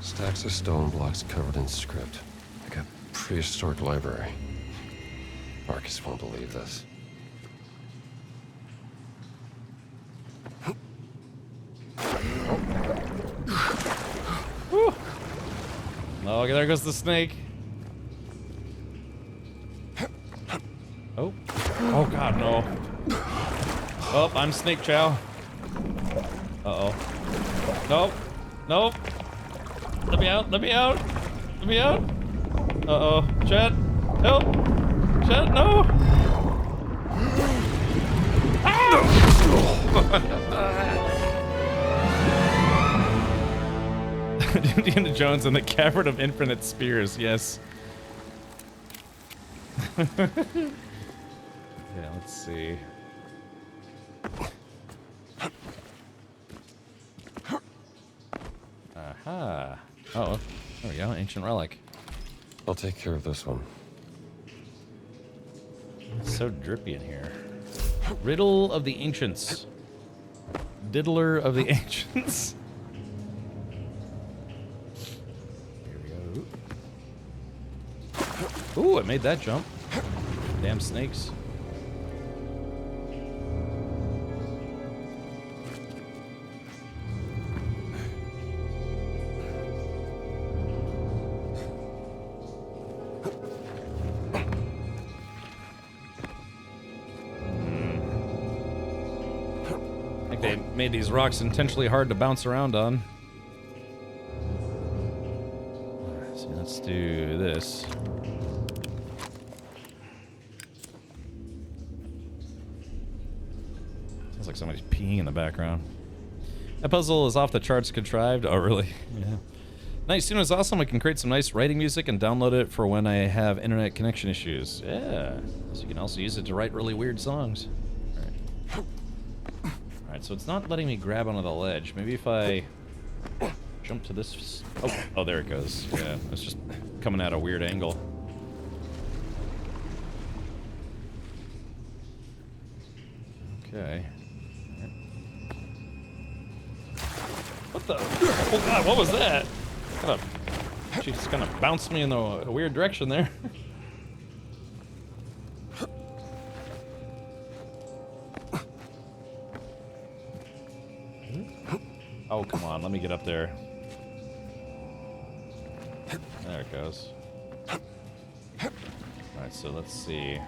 Stacks of stone blocks covered in script. Like a prehistoric library. Marcus won't believe this. Whew. Oh, there goes the snake. Oh. Oh god, no. Oh, I'm Snake Chow. Uh-oh. Nope. Nope. Let me out, let me out. Let me out. Uh-oh. Chat. Help. Chat, no. Indiana Jones and the Cavern of Infinite Spears, yes. Yeah, let's see. Aha. Oh, there we go, ancient relic. I'll take care of this one. It's so drippy in here. Riddle of the Ancients. Diddler of the Ancients. Ooh, I made that jump. Damn snakes. I think they made these rocks intentionally hard to bounce around on. So let's do this. Like somebody's peeing in the background. That puzzle is off the charts contrived. Oh, really? Yeah. Nice. Soon as awesome. I can create some nice writing music and download it for when I have internet connection issues. Yeah. So you can also use it to write really weird songs. All right, so it's not letting me grab onto the ledge. Maybe if I jump to this... Oh, there it goes. Yeah, it's just coming at a weird angle. Okay. What the? Oh God! What was that? She just kind of bounced me in a weird direction there. Oh, come on. Let me get up there. There it goes. Alright, so let's see.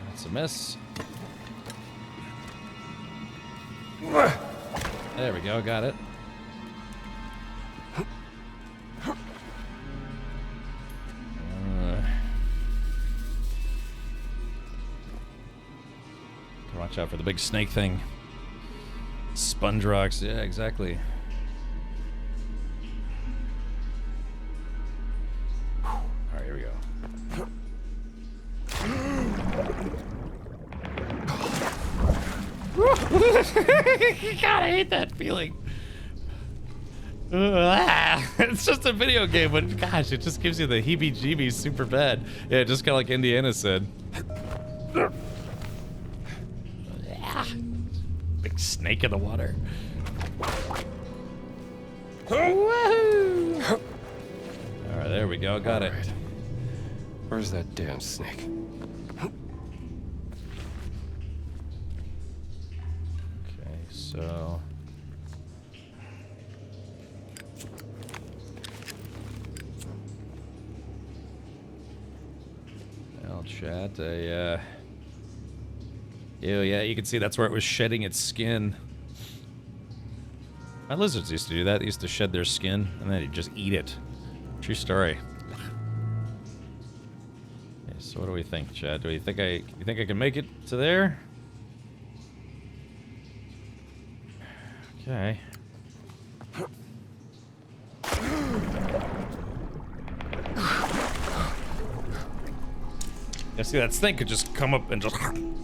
That's a miss. There we go, got it. Watch out for the big snake thing. Sponge rocks, yeah, exactly. Alright, here we go. God, I hate that feeling. It's just a video game, but gosh, it just gives you the heebie-jeebies super bad. Yeah, just kind of like Indiana said. Big snake in the water. Woohoo! Alright, there we go, got it. Where's that damn snake? Okay, so... Well, chat, yeah, you can see that's where it was shedding its skin. My lizards used to do that. They used to shed their skin, and then they'd just eat it. True story. Okay, so what do we think, Chad? Do you think I can make it to there? Okay. Yeah, see, that snake could just come up and just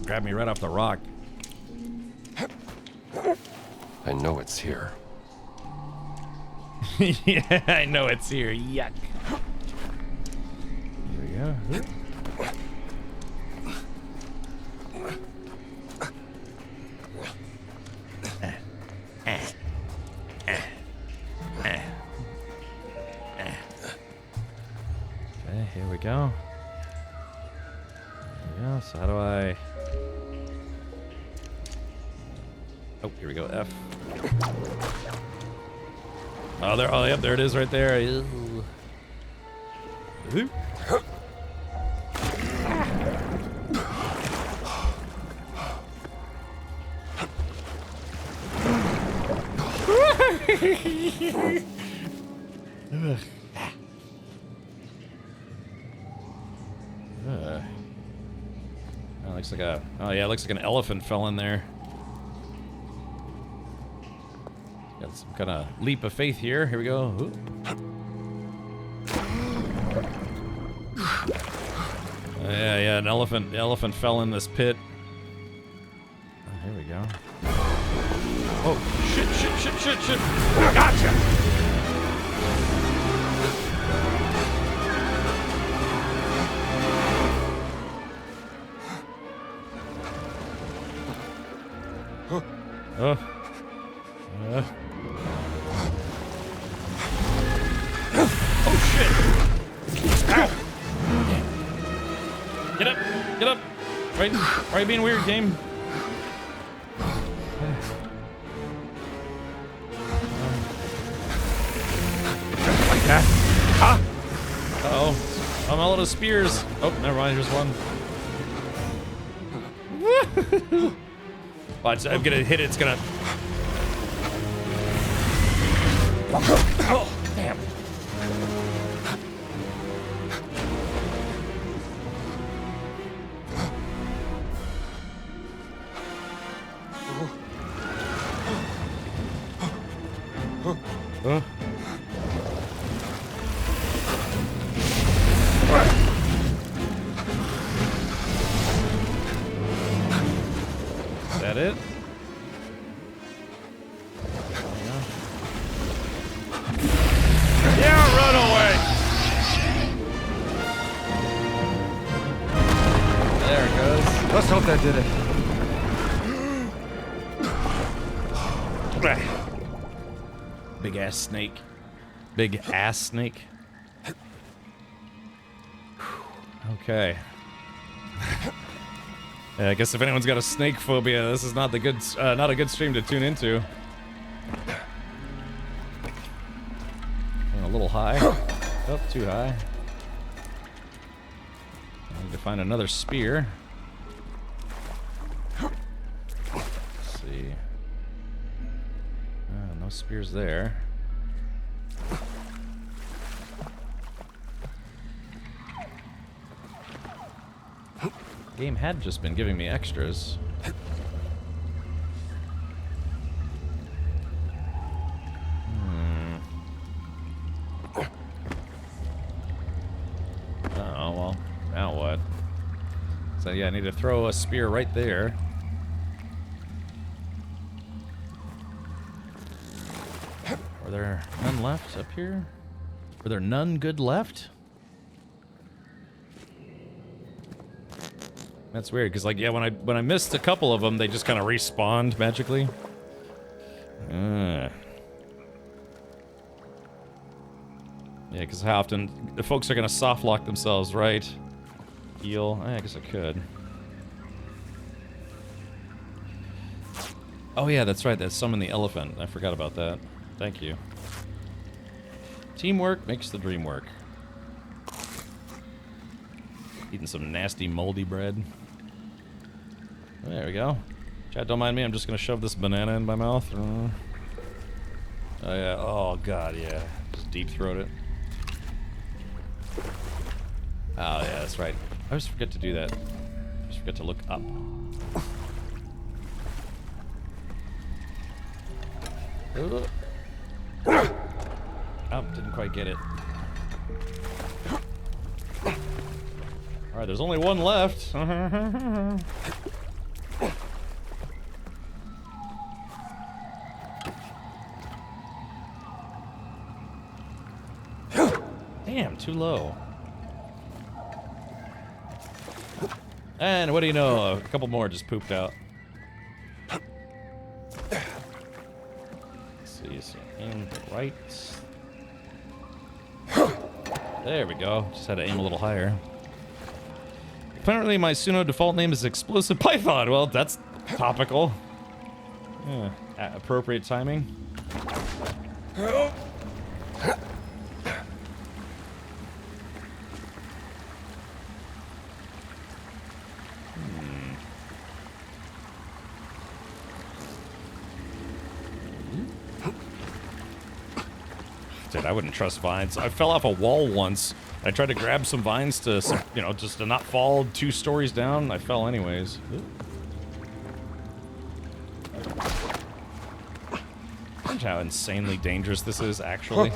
grab me right off the rock. I know it's here. Yeah, I know it's here. Yuck. Here we go. Okay, here we go. Yeah, so how do I... Oh, here we go, F. Oh, there, oh, yep, there it is right there. Ew. Ooh. Oh, looks like a... Oh, yeah, it looks like an elephant fell in there. Got some kind of leap of faith here. Here we go. Ooh. Yeah, an elephant. The elephant fell in this pit. Oh, here we go. Oh, shit. Gotcha! Oh shit! Ow! Get up! Right? Why are you being weird, game? Like that? Ah! Uh-oh. I'm all out of spears. Oh, never mind. Here's one. Watch, I'm gonna hit it. It's gonna... Oh, damn. Is that it? Yeah, run away! There if that did it. Big ass snake. Big ass snake. Okay. Yeah, I guess if anyone's got a snake phobia, this is not the good, not a good stream to tune into. A little high. Oh, too high. I need to find another spear. Let's see. No spears there. Game had just been giving me extras. Oh, well, now what? So yeah, I need to throw a spear right there. Are there none left up here? Are there none good left? That's weird, because like, yeah, when I missed a couple of them, they just kind of respawned magically. Yeah, because how often the folks are gonna soft lock themselves, right? Heal. I guess I could. Oh yeah, that's right. That's summon the elephant. I forgot about that. Thank you. Teamwork makes the dream work. Eating some nasty moldy bread. There we go. Chat, don't mind me. I'm just gonna shove this banana in my mouth. Oh yeah. Oh god, yeah. Just deep throat it. Oh yeah, that's right. I always forget to do that. I just forget to look up. Oh, didn't quite get it. Alright, there's only one left. Damn, too low. And what do you know? A couple more just pooped out. Let's see, so aim right. There we go. Just had to aim a little higher. Apparently my Suno default name is Explosive Python. Well, that's topical. Yeah, appropriate timing. Dude, I wouldn't trust vines. I fell off a wall once. I tried to grab some vines to, you know, just to not fall 2 stories down. I fell anyways. Imagine how insanely dangerous this is, actually.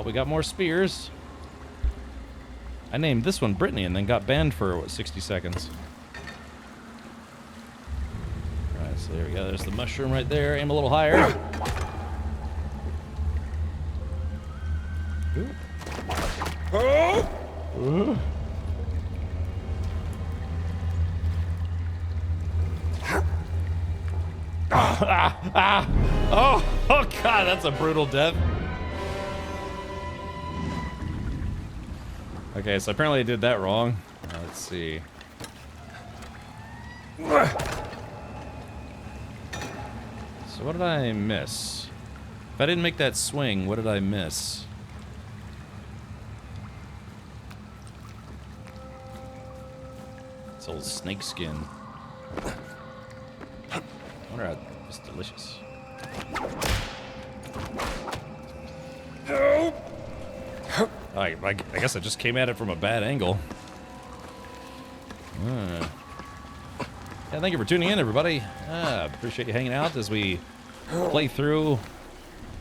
We got more spears. I named this one Brittany and then got banned for, what, 60 seconds. Alright, so there we go. There's the mushroom right there. Aim a little higher. Ooh. Oh god, that's a brutal death. Okay, so apparently I did that wrong. Let's see. So what did I miss? If I didn't make that swing, what did I miss? It's old snake skin. I wonder how it's delicious. I guess I just came at it from a bad angle. Yeah, thank you for tuning in, everybody. Appreciate you hanging out as we play through,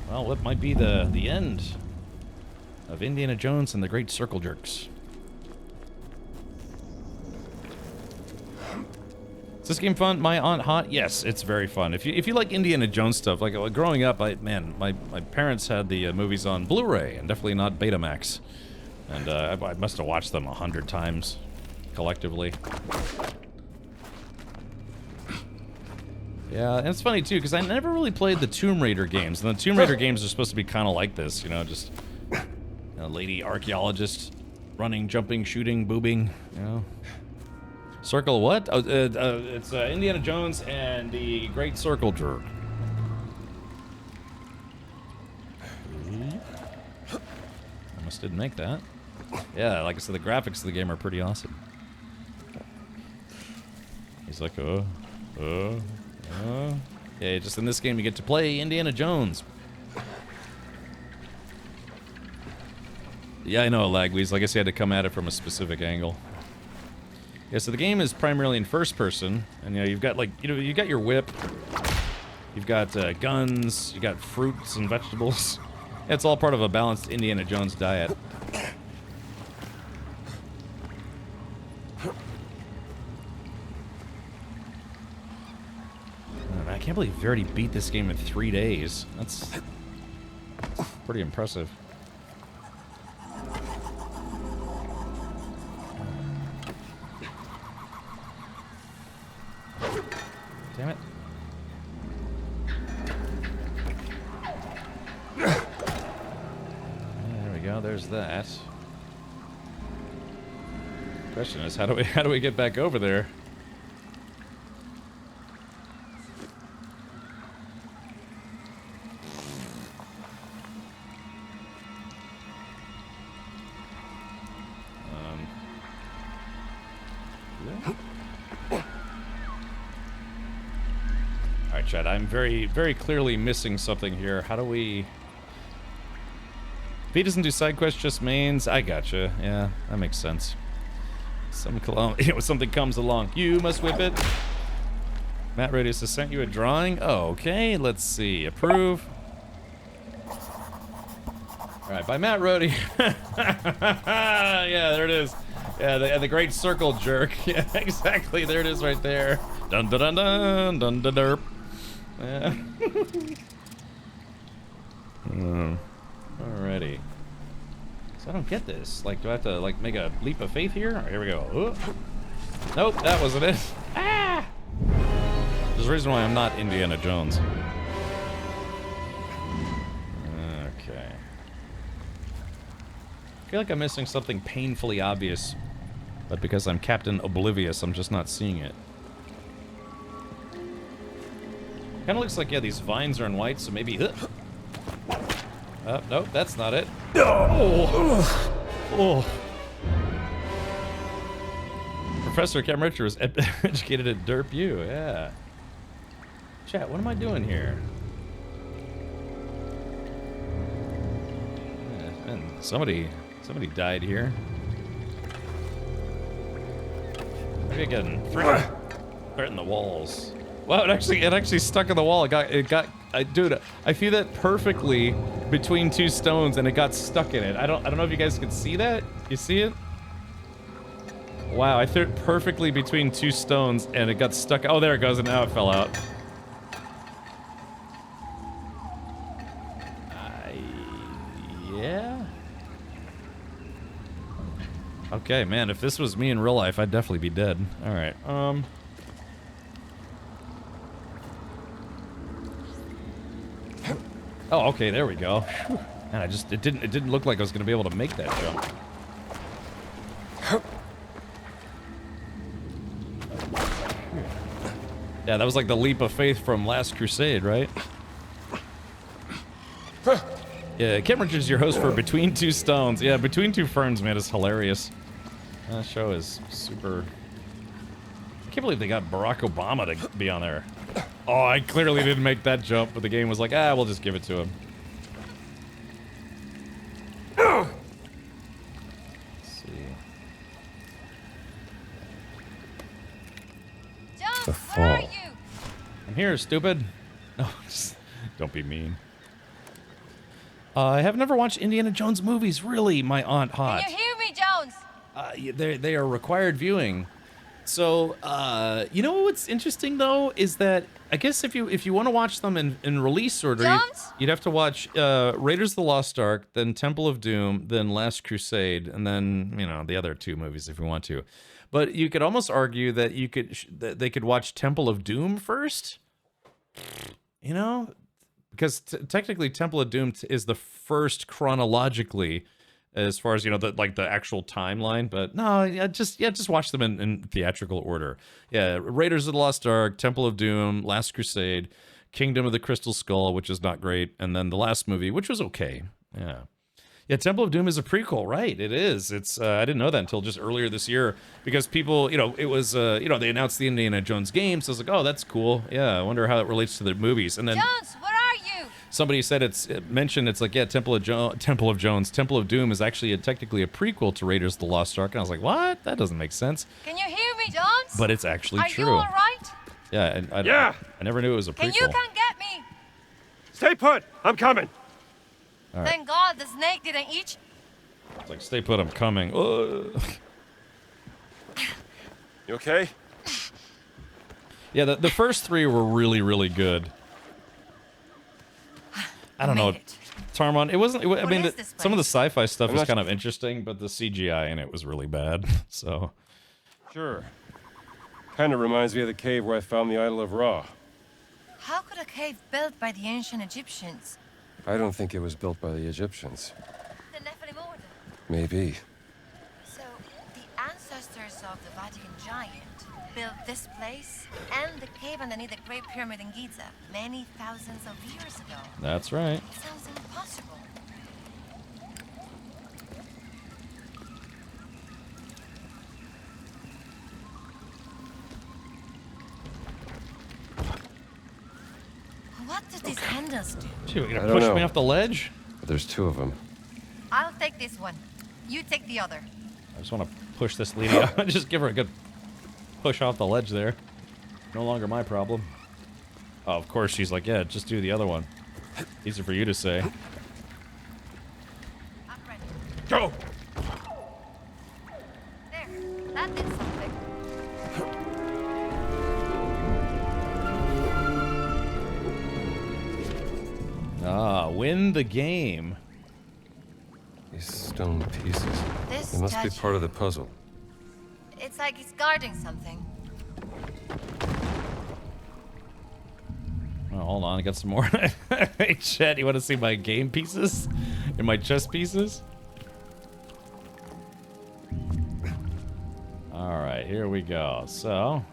well, what might be the end of Indiana Jones and the Great Circle Jerks. Is this game fun? My Aunt Hot? Yes, it's very fun. If you like Indiana Jones stuff, like growing up, my parents had the movies on Blu-ray and definitely not Betamax, and I must have watched them 100 times collectively. Yeah, and it's funny too because I never really played the Tomb Raider games, and the Tomb Raider games are supposed to be kind of like this, you know, just a lady archaeologist running, jumping, shooting, boobing, you know. Circle what? Oh, it's Indiana Jones and the Great Circle Jerk. Almost didn't make that. Yeah, like I said, the graphics of the game are pretty awesome. He's like, yeah, just in this game you get to play Indiana Jones. Yeah, I know, Lagweez. I guess you had to come at it from a specific angle. Yeah, so the game is primarily in first person, and you know, you've got like, you know, you got your whip, you've got guns, you got fruits and vegetables. Yeah, it's all part of a balanced Indiana Jones diet. I can't believe we already beat this game in 3 days. That's pretty impressive. Damn it. There we go, there's that. Question is, how do we get back over there? Alright, Chad, I'm very, very clearly missing something here. How do we... If he doesn't do side quests, just mains, I gotcha. Yeah, that makes sense. Something comes along. You must whip it. Matt Radius has sent you a drawing. Oh, okay, let's see. Approve. Alright, by Matt Rody. Yeah, there it is. Yeah, the Great Circle Jerk. Yeah, exactly. There it is right there. Dun dun dun dun dun dun derp. Yeah. Alrighty. So I don't get this. Like, do I have to like make a leap of faith here? Right, here we go. Ooh. Nope, that wasn't it. Ah! There's a reason why I'm not Indiana Jones. Okay. I feel like I'm missing something painfully obvious, but because I'm Captain Oblivious, I'm just not seeing it. Kind of looks like, yeah, these vines are in white, so maybe... nope, that's not it. Oh! Oh! Professor Cam Richard was educated at Derp U, yeah. Chat, what am I doing here? Yeah, and somebody died here. Maybe I got right in the walls. Wow, it actually stuck in the wall. Dude, I threw that perfectly between two stones and it got stuck in it. I don't know if you guys can see that. You see it? Wow, I threw it perfectly between two stones and it got stuck. Oh, there it goes, and now it fell out. Yeah. Okay, man, if this was me in real life, I'd definitely be dead. All right. Oh, okay, there we go. Man, it didn't look like I was gonna be able to make that jump. Yeah, that was like the leap of faith from Last Crusade, right? Yeah, Kim Richards is your host for Between Two Stones. Yeah, Between Two Ferns, man, is hilarious. That show is super... I can't believe they got Barack Obama to be on there. Oh, I clearly didn't make that jump, but the game was like, we'll just give it to him. Let's see. John, where are you? I'm here, stupid. No, just don't be mean. I have never watched Indiana Jones movies. Really, my aunt hot. Can you hear me, Jones? They are required viewing. So, you know what's interesting though is that I guess if you want to watch them in release order, you'd have to watch Raiders of the Lost Ark, then Temple of Doom, then Last Crusade, and then the other two movies if you want to. But you could almost argue that that they could watch Temple of Doom first. Because technically Temple of Doom is the first chronologically, as far as the actual timeline. But no, just watch them in theatrical order. Yeah, Raiders of the Lost Ark, Temple of Doom, Last Crusade, Kingdom of the Crystal Skull, which is not great, and then the last movie, which was okay. Yeah, Temple of Doom is a prequel, right? It is. It's I didn't know that until just earlier this year, because people, it was they announced the Indiana Jones game, so I was like, oh, that's cool. Yeah, I wonder how it relates to the movies. And then Jones, where are you? somebody said it's like, yeah, Temple of Doom is actually technically a prequel to Raiders of the Lost Ark, and I was like, what? That doesn't make sense. Can you hear me, Jones? But it's actually true. Are you all right? Yeah, I never knew it was a prequel. Can you come get me? Stay put! I'm coming! All right. Thank God the snake didn't eat. It's like, stay put, I'm coming. You okay? Yeah, the first three were really, really good. I don't know. Tarmon, it wasn't... I mean, some of the sci-fi stuff was kind of interesting, but the CGI in it was really bad, so... Sure. Kind of reminds me of the cave where I found the Idol of Ra. How could a cave built by the ancient Egyptians? I don't think it was built by the Egyptians. The Nephilim order. Maybe. So, the ancestors of the Vatican giant built this place and the cave underneath the Great Pyramid in Giza many thousands of years ago. That's right. It sounds impossible. What did these handles do? You're gonna push me off the ledge? But there's two of them. I'll take this one. You take the other. I just want to push this lady out. Just give her a good push off the ledge there. No longer my problem. Oh, of course, she's like, yeah, just do the other one. Easy for you to say. I'm ready. Go! There. That did something. Ah, win the game. These stone pieces. This They must be statue. part of the puzzle. It's like he's guarding something. Oh, hold on, I got some more. Hey, Chet, you want to see my game pieces? And my chess pieces? Alright, here we go. So...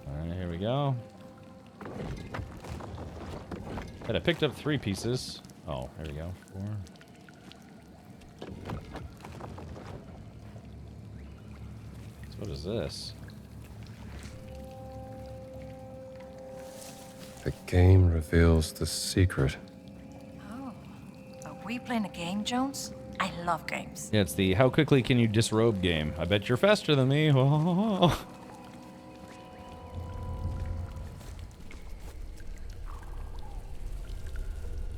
Alright, here we go. And I picked up 3 pieces. Oh, here we go. 4. So what is this? The game reveals the secret. Oh. Are we playing a game, Jones? I love games. Yeah, it's the how quickly can you disrobe game. I bet you're faster than me. Oh.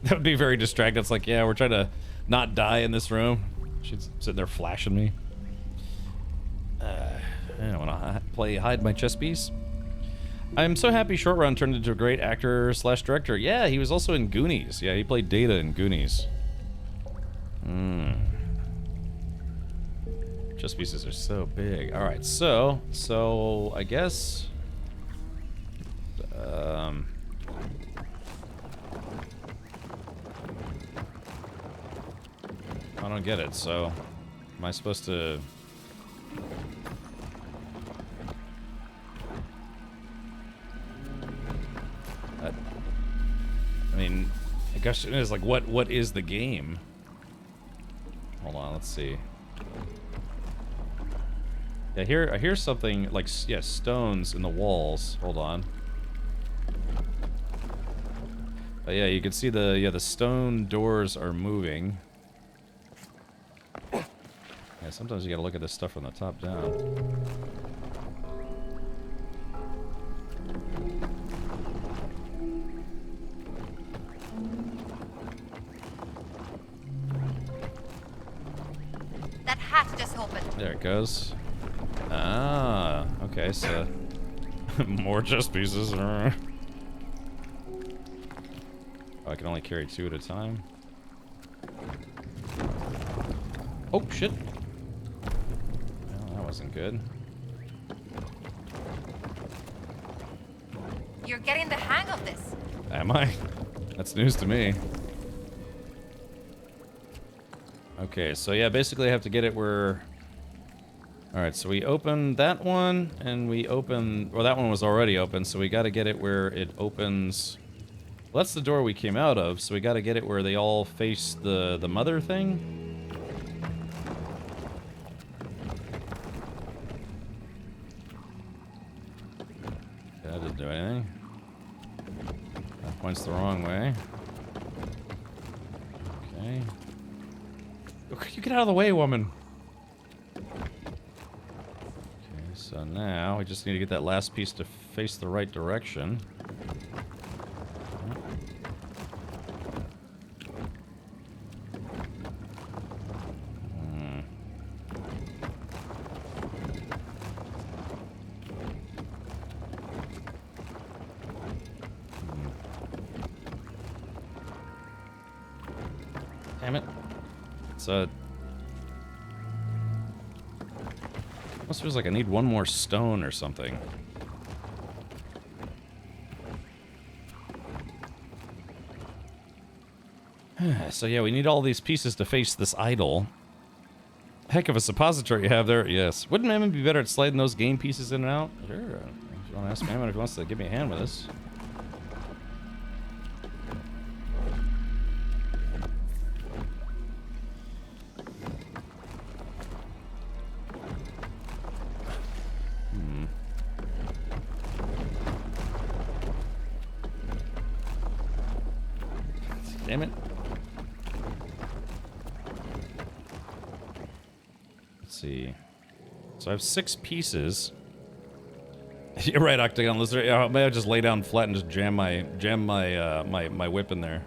That would be very distracting. It's like, yeah, we're trying to not die in this room. She's sitting there flashing me. I want to play hide my chess piece. I'm so happy Short Round turned into a great actor / director. Yeah, he was also in Goonies. Yeah, he played Data in Goonies. Chess pieces are so big. All right, so I guess I don't get it. So am I supposed to? I mean, I guess it is like what is the game? Hold on, let's see. Yeah, I hear something like, yeah, stones in the walls. Hold on. But yeah, you can see the stone doors are moving. Yeah, sometimes you gotta look at this stuff from the top down. There it goes. Ah, okay, so more chest pieces. Oh, I can only carry 2 at a time. Oh, shit. Well, that wasn't good. You're getting the hang of this. Am I? That's news to me. Okay, so yeah, basically I have to get it where... Alright, so we open that one, and we open... Well, that one was already open, so we gotta get it where it opens... Well, that's the door we came out of, so we gotta get it where they all face the mother thing. That didn't do anything. That points the wrong way. Okay. You get out of the way, woman! Okay, so now we just need to get that last piece to face the right direction. Damn it. So almost feels like I need one more stone or something. So yeah, we need all these pieces to face this idol. Heck of a suppository you have there. Yes. Wouldn't Mammon be better at sliding those game pieces in and out? Sure. If you want to ask Mammon if he wants to give me a hand with this. Damn it. Let's see. So I have 6 pieces. You're right, Octagon Lizard. Yeah, maybe I'll just lay down flat and just jam my whip in there.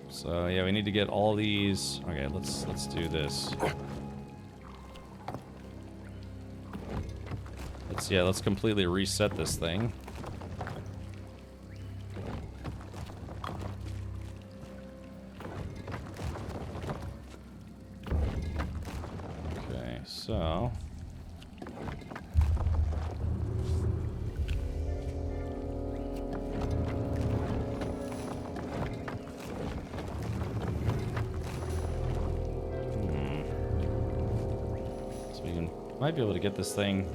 So yeah, we need to get all these. Okay, let's do this. Let's completely reset this thing. So we might be able to get this thing.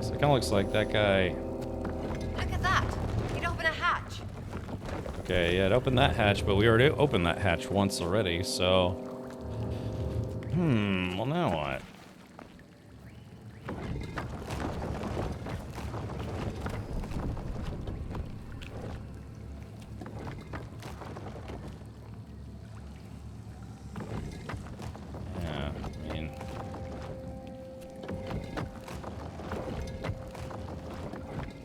So it kind of looks like that guy. Look at that. You'd open a hatch. Okay, yeah, it opened that hatch, but we already opened that hatch once already, so... well now what? Yeah, I mean...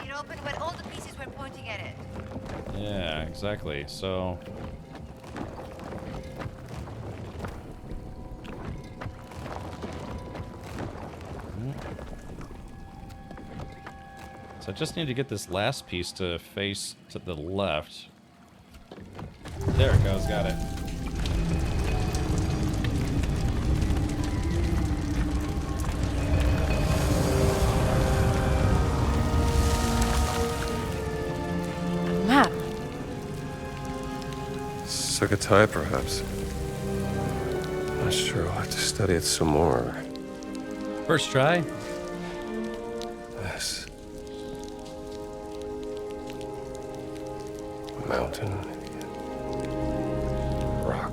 It opened when all the pieces were pointing at it. Yeah, exactly. So... So I just need to get this last piece to face to the left. There it goes, got it. Map. Sukhothai, perhaps. Not sure. I'll have to study it some more. First try? Yes. Mountain. Rock.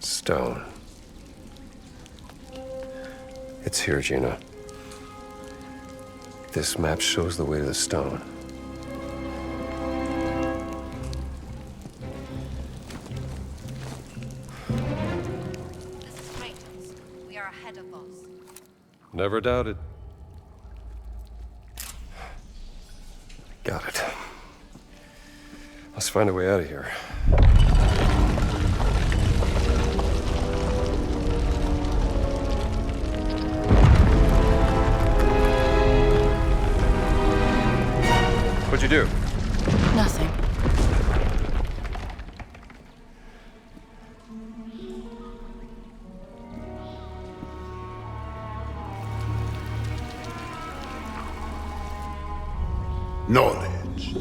Stone. It's here, Gina. This map shows the way to the stone. This is Kratos. We are ahead of boss. Never doubted. Got it. Let's find a way out of here. What'd you do? Nothing. Knowledge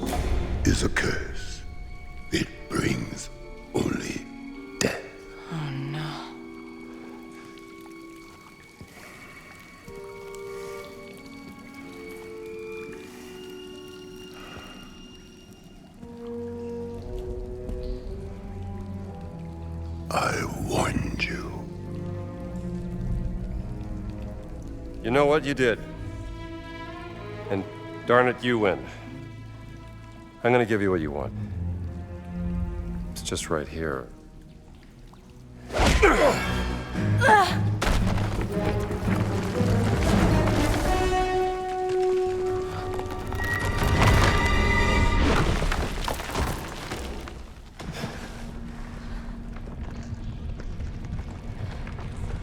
is a curse. It brings only death. Oh no. I warned you. You know what? You did. And darn it, you win. I'm gonna give you what you want. It's just right here.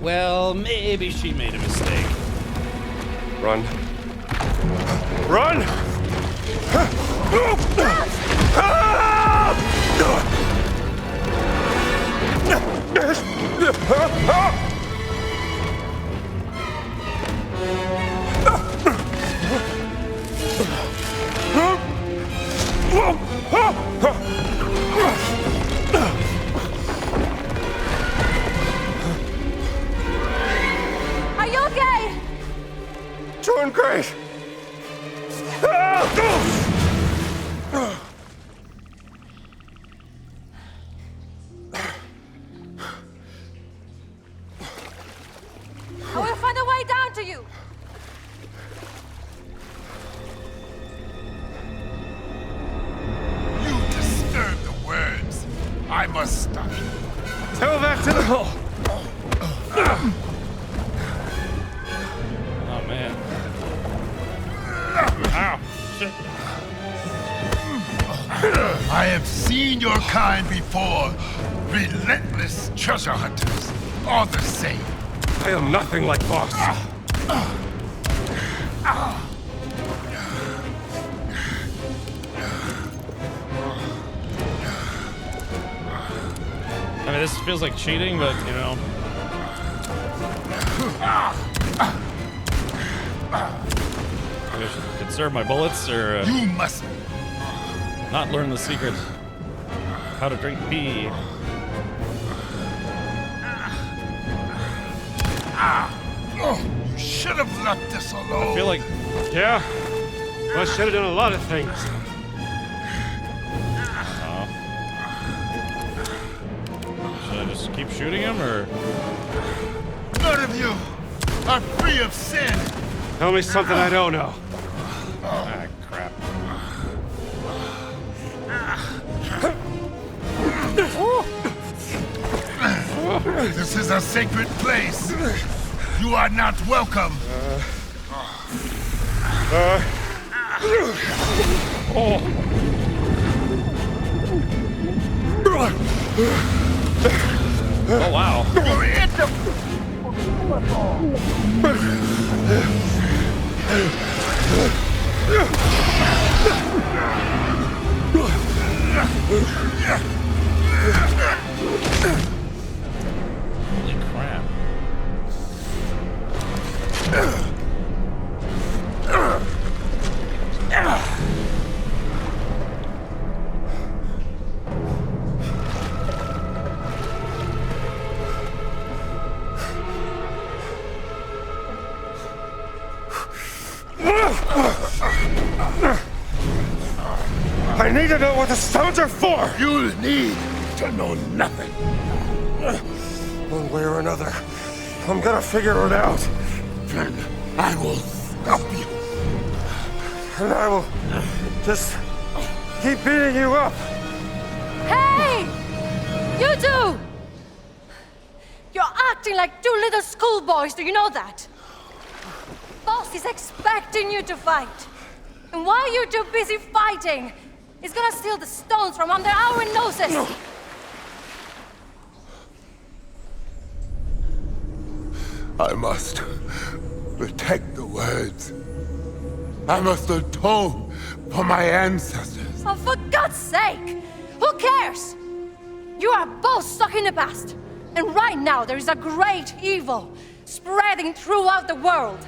Well, maybe she made a mistake. Run. Run! Are you okay? Doing great. I will find a way down to you. You disturb the words. I must stop you. Go back to the hole. Oh man. Ow. Shit. I have seen your kind before. Relentless treasure hunters. All the same. I am nothing like Boss. I mean, this feels like cheating, but you know. Maybe I should conserve my bullets or You must not learn the secret how to drink pee. You should have left this alone. I feel like, Yeah? Well, I should have done a lot of things. should I just keep shooting him or? None of you are free of sin. Tell me something I don't know. Ah, crap. This is a sacred place. You are not welcome. Oh wow. You're in the Holy crap. I need to know what the stones are for! You need to know nothing. One way or another, I'm gonna figure it out. Then I will stop you. And I will just keep beating you up. Hey! You two! You're acting like two little schoolboys, do you know that? Boss is expecting you to fight. And while you're too busy fighting, is gonna steal the stones from under our noses! No. I must protect the words. I must atone for my ancestors. Oh, for God's sake! Who cares? You are both stuck in the past. And right now there is a great evil spreading throughout the world.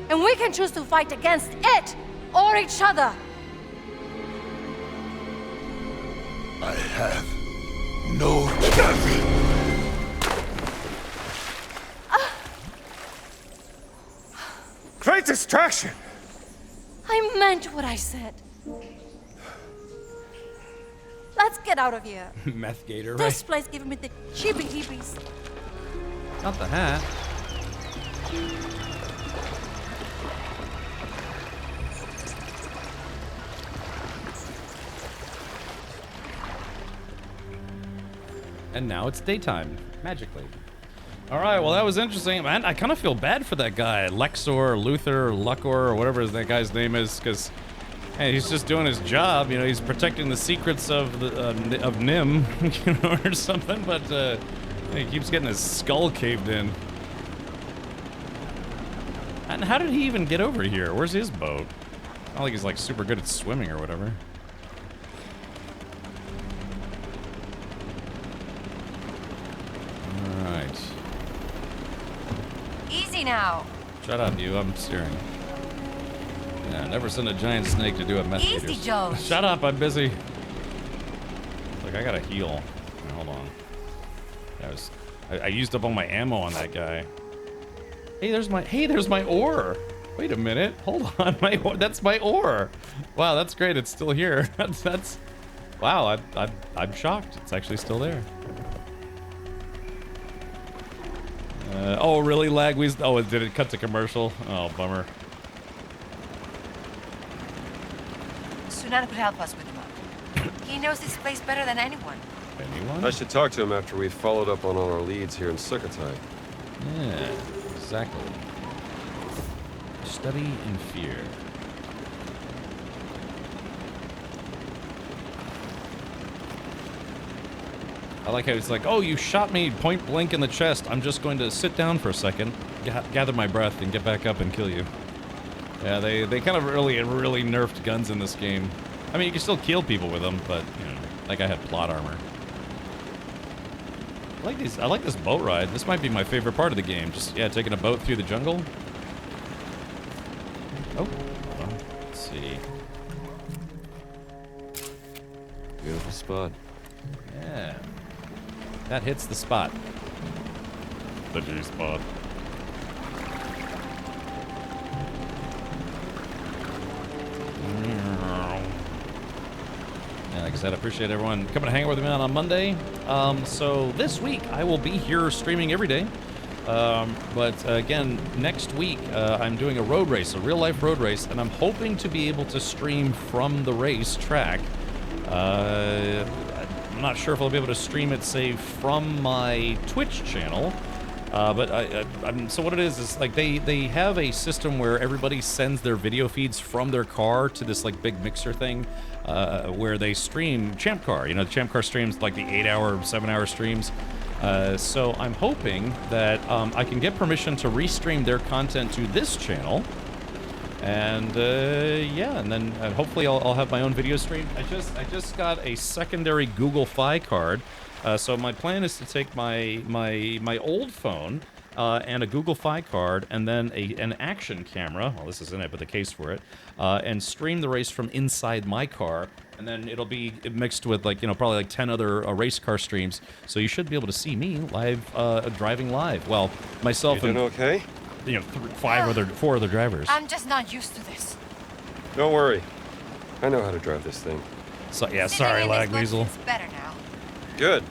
And we can choose to fight against it or each other. I have no choice. Great distraction! I meant what I said. Let's get out of here. Meth gator, right? This place giving me the cheepy-heepies. Not the hat. And now it's daytime, magically. All right, well, that was interesting. Man, I kind of feel bad for that guy, Lexor, Luther, Luckor, or whatever that guy's name is, because hey, he's just doing his job. You know, he's protecting the secrets of the of Nim, you know, or something. But he keeps getting his skull caved in. And how did he even get over here? Where's his boat? Not like he's like super good at swimming or whatever. All right. Easy now. Shut up, you. I'm steering. Yeah, never send a giant snake to do a meth Easy, eaters. Joe. Shut up, I'm busy. Look, I gotta heal. Hold on. I used up all my ammo on that guy. Hey, there's my ore. Wait a minute. Hold on, that's my ore. Wow, that's great. It's still here. that's wow. I'm shocked. It's actually still there. Oh, really, Lagweez? Oh, did it cut to commercial? Oh, bummer. Sunan could help us with him up. He knows this place better than anyone. Anyone? I should talk to him after we've followed up on all our leads here in Sukhothai. Yeah, exactly. Study in fear. I like how it's like, oh, you shot me point blank in the chest. I'm just going to sit down for a second, gather my breath, and get back up and kill you. Yeah, they kind of really nerfed guns in this game. I mean, you can still kill people with them, but, you know, like I had plot armor. I like this boat ride. This might be my favorite part of the game. Just, yeah, taking a boat through the jungle. Oh, well, let's see. Beautiful spot. Yeah. That hits the spot. The G spot. Yeah, like I said, I appreciate everyone coming to hang out with me on Monday. So this week I will be here streaming every day. But again, next week I'm doing a road race, a real life road race, and I'm hoping to be able to stream from the race track. I'm not sure if I'll be able to stream it, say, from my Twitch channel. But so what it is like they have a system where everybody sends their video feeds from their car to this like big mixer thing, where they stream Champ Car. You know, the Champ Car streams like the 8-hour, 7-hour streams. So I'm hoping that I can get permission to restream their content to this channel. And yeah, and then hopefully I'll have my own video stream. I just got a secondary Google Fi card. So my plan is to take my old phone and a Google Fi card and then an action camera. Well, this isn't it, but the case for it, and stream the race from inside my car. And then it'll be mixed with like, you know, probably like 10 other race car streams. So you should be able to see me live, driving live. Well, myself You and doing okay? You know, 4 other drivers. I'm just not used to this. Don't worry. I know how to drive this thing. So yeah, sorry, Lagweasel. It's better now. Good.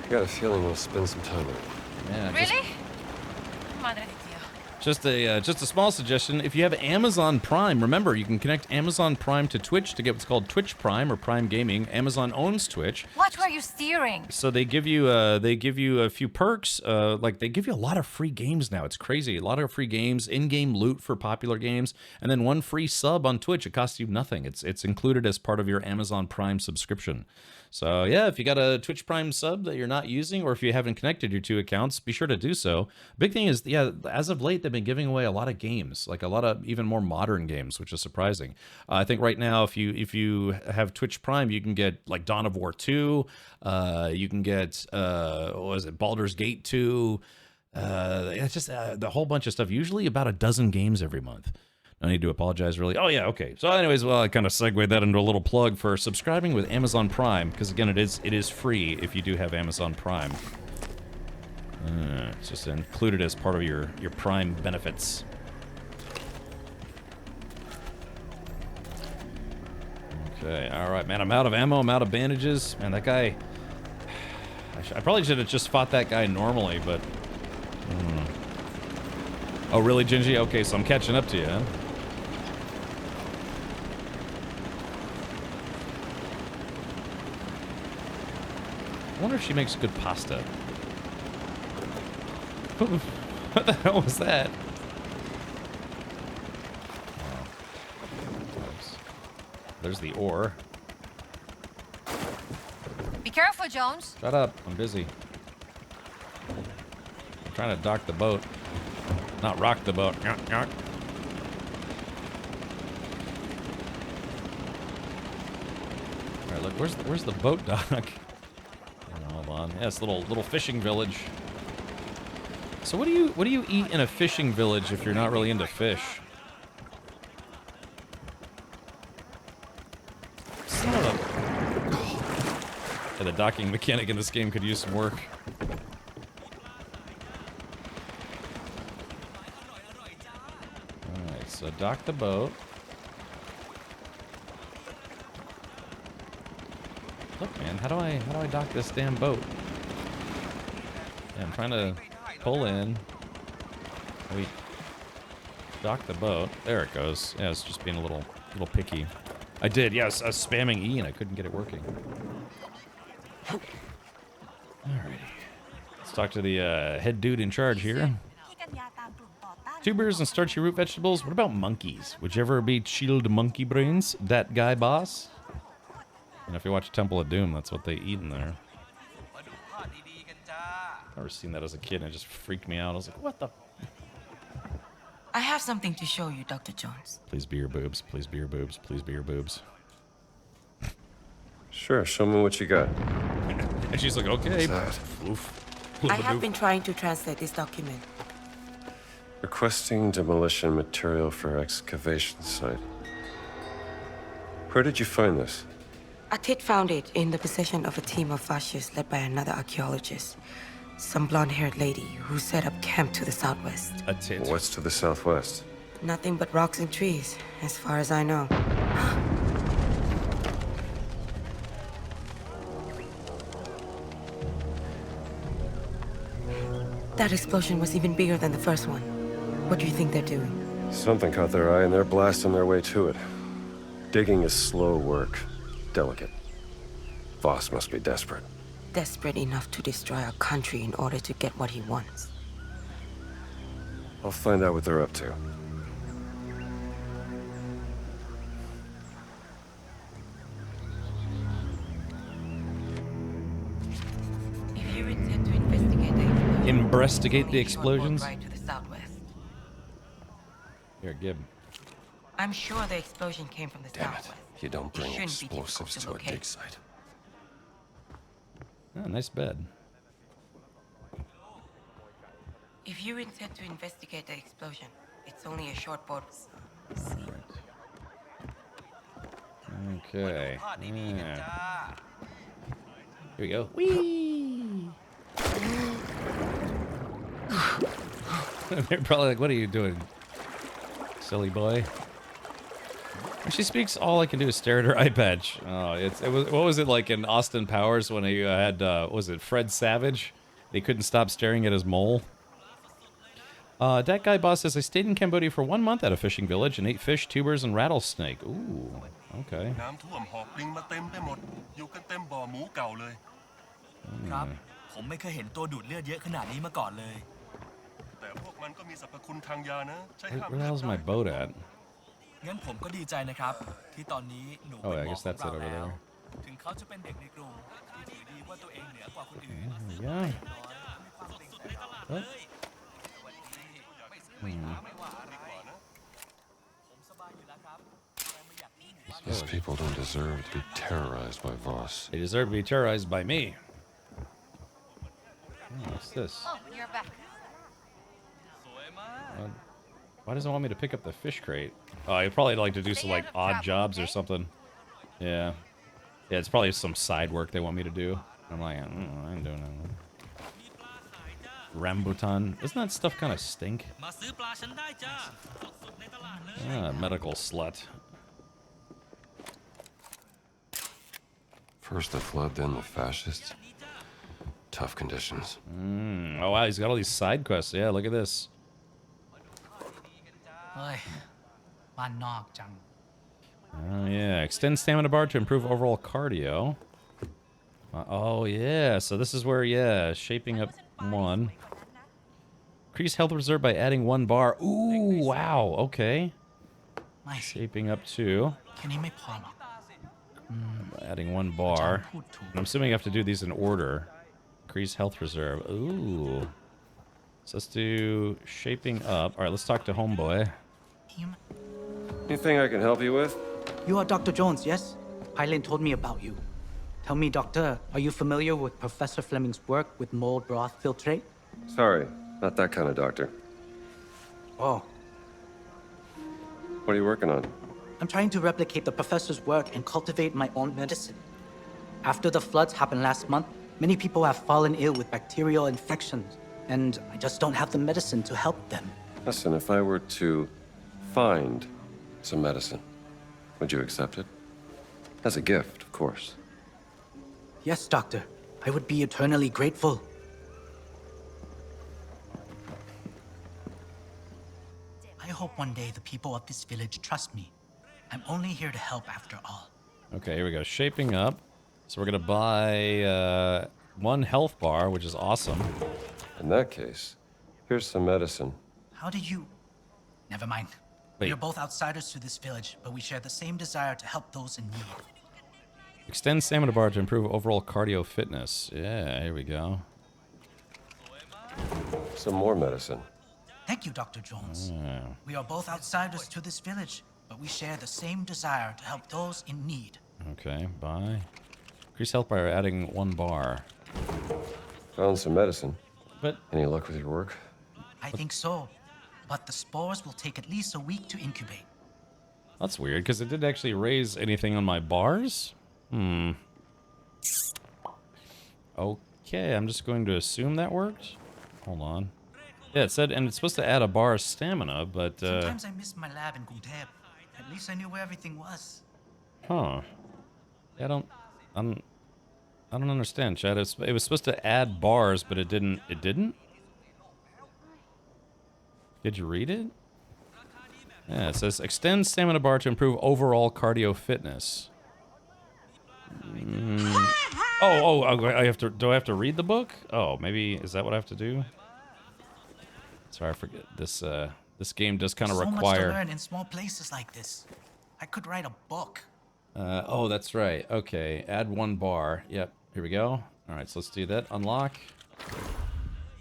I got a feeling we'll spend some time on it. Yeah. Really? Madre de Dio. Just a small suggestion. If you have Amazon Prime, remember you can connect Amazon Prime to Twitch to get what's called Twitch Prime or Prime Gaming. Amazon owns Twitch. What were you steering? So they give you a few perks. Like they give you a lot of free games now. It's crazy. A lot of free games, in-game loot for popular games, and then one free sub on Twitch. It costs you nothing. It's included as part of your Amazon Prime subscription. So yeah, if you got a Twitch Prime sub that you're not using, or if you haven't connected your two accounts, be sure to do so. Big thing is, yeah, as of late, they've been giving away a lot of games, like a lot of even more modern games, which is surprising. I think right now, if you have Twitch Prime, you can get like Dawn of War 2, you can get what was it, Baldur's Gate 2. It's just the whole bunch of stuff. Usually about a dozen games every month. I need to apologize, really. Oh, yeah, okay. So anyways, well, I kind of segued that into a little plug for subscribing with Amazon Prime, because, again, it is free if you do have Amazon Prime. It's just included as part of your Prime benefits. Okay, all right, man, I'm out of ammo, I'm out of bandages. Man, that guy... I probably should have just fought that guy normally, but... Oh, really, Gingy? Okay, so I'm catching up to you, huh? I wonder if she makes good pasta. What the hell was that? Oh. There's the ore. Be careful, Jones. Shut up. I'm busy. I'm trying to dock the boat. Not rock the boat. Nyok, nyok. All right, look. Where's the boat dock? Hold on. Yeah, it's a little fishing village. So what do you eat in a fishing village if you're not really into fish? Son of a... Yeah, the docking mechanic in this game could use some work. Alright, so dock the boat. Look, man, how do I dock this damn boat? Yeah, I'm trying to pull in. We dock the boat. There it goes. Yeah, it's just being a little picky. I did, yes, I was spamming E and I couldn't get it working. Alrighty. Let's talk to the head dude in charge here. Tubers and starchy root vegetables. What about monkeys? Would you ever be chilled monkey brains? That guy, boss? And if you watch Temple of Doom, that's what they eat in there. I've never seen that as a kid, and it just freaked me out. I was like, what the? I have something to show you, Dr. Jones. Please be your boobs. Please be your boobs. Please be your boobs. Sure, show me what you got. And she's like, okay. Oof. I have been trying to translate this document. Requesting demolition material for excavation site. Where did you find this? A tit found it in the possession of a team of fascists led by another archaeologist. Some blonde-haired lady who set up camp to the southwest. A tit? What's to the southwest? Nothing but rocks and trees, as far as I know. That explosion was even bigger than the first one. What do you think they're doing? Something caught their eye and they're blasting their way to it. Digging is slow work. Delicate. Voss must be desperate. Desperate enough to destroy our country in order to get what he wants. I'll find out what they're up to. If you intend to investigate the explosion, Investigate the explosions? Right to the southwest. Here, Gib. I'm sure the explosion came from the southwest. You don't bring It shouldn't be explosives difficult to to a dig locate. site. Oh, nice bed. If you intend to investigate the explosion, it's only a short boat. Okay. Yeah. Here we go. Whee! They're probably like, what are you doing, silly boy? When she speaks, all I can do is stare at her eye patch. Oh, it was, what was it like in Austin Powers when he had, was it Fred Savage? He couldn't stop staring at his mole. That guy boss says, I stayed in Cambodia for 1 month at a fishing village and ate fish, tubers, and rattlesnake. Ooh, okay. น้ำท่วมหอบปลิงมาเต็มไปหมดอยู่กันเต็มบ่อหมูเก่าเลย ครับ ผมไม่เคยเห็นตัวดูดเลือดเยอะขนาดนี้มาก่อนเลย แต่พวกมันก็มีสรรพคุณทางยานะใช้ Where ห้าม the hell's my boat at? งั้นผมก็ดีใจนะครับ ที่ตอนนี้หนู Oh, เป็น I หมอ guess ของ that's it เรา over แล้ว there. ถึงเขาจะเป็นเด็กในกรุงที่ถือดีว่าตัวเองเหนือกว่าคนอื่น Yeah. เฮ้ย These people don't deserve to be terrorized by Voss. They deserve to be terrorized by me. Oh, what's this? Oh, you're back. Why does it want me to pick up the fish crate? Oh, I'd probably like to do some like odd jobs or something. Yeah. Yeah, it's probably some side work they want me to do. I'm like, I ain't doing that. Rambutan. Doesn't that stuff kind of stink? Ah, medical slut. First the flood, then the fascists. Tough conditions. Oh, wow, he's got all these side quests. Yeah, look at this. เฮ้ยบ้านนอกจัง Oh, yeah. Extend stamina bar to improve overall cardio. Oh, yeah. So this is where, yeah, shaping up 1. Increase health reserve by adding 1 bar. Ooh, wow. Okay. Shaping up 2. แค่นี้ไม่พอหรอก Adding 1 bar. And I'm assuming you have to do these in order. Increase health reserve. Ooh. So let's do shaping up. All right, let's talk to Homeboy. Anything I can help you with? You are Dr. Jones, yes? Hyland told me about you. Tell me, Doctor, are you familiar with Professor Fleming's work with mold broth filtrate? Sorry, not that kind of doctor. Oh. What are you working on? I'm trying to replicate the professor's work and cultivate my own medicine. After the floods happened last month, many people have fallen ill with bacterial infections, and I just don't have the medicine to help them. Listen, if I were to find some medicine, would you accept it? As a gift, of course. Yes, Doctor. I would be eternally grateful. I hope one day the people of this village trust me. I'm only here to help after all. Okay, here we go. Shaping up. So we're going to buy 1 health bar, which is awesome. In that case, here's some medicine. How do you... Never mind. Wait. We are both outsiders to this village, but we share the same desire to help those in need. Extend stamina bar to improve overall cardio fitness. Yeah, here we go. Some more medicine. Thank you, Dr. Jones. Yeah. We are both outsiders to this village, but we share the same desire to help those in need. Okay, buy. Increase health by adding 1 bar. Found some medicine. But any luck with your work? I think so, but the spores will take at least a week to incubate. That's weird, because it didn't actually raise anything on my bars? Okay, I'm just going to assume that worked. Hold on. Yeah, it said, and it's supposed to add a bar of stamina, but, Sometimes I miss my lab in Gudeb. At least I knew where everything was. Huh. I don't understand, Chad. It was supposed to add bars, but it didn't. It didn't? Did you read it? Yeah, it says extend stamina bar to improve overall cardio fitness. Oh, I have to. Do I have to read the book? Oh, maybe is that what I have to do? Sorry, I forget. This game does kind of require. So much to learn in small places like this. I could write a book. Oh, that's right. Okay, add 1 bar. Yep, here we go. All right, so let's do that. Unlock.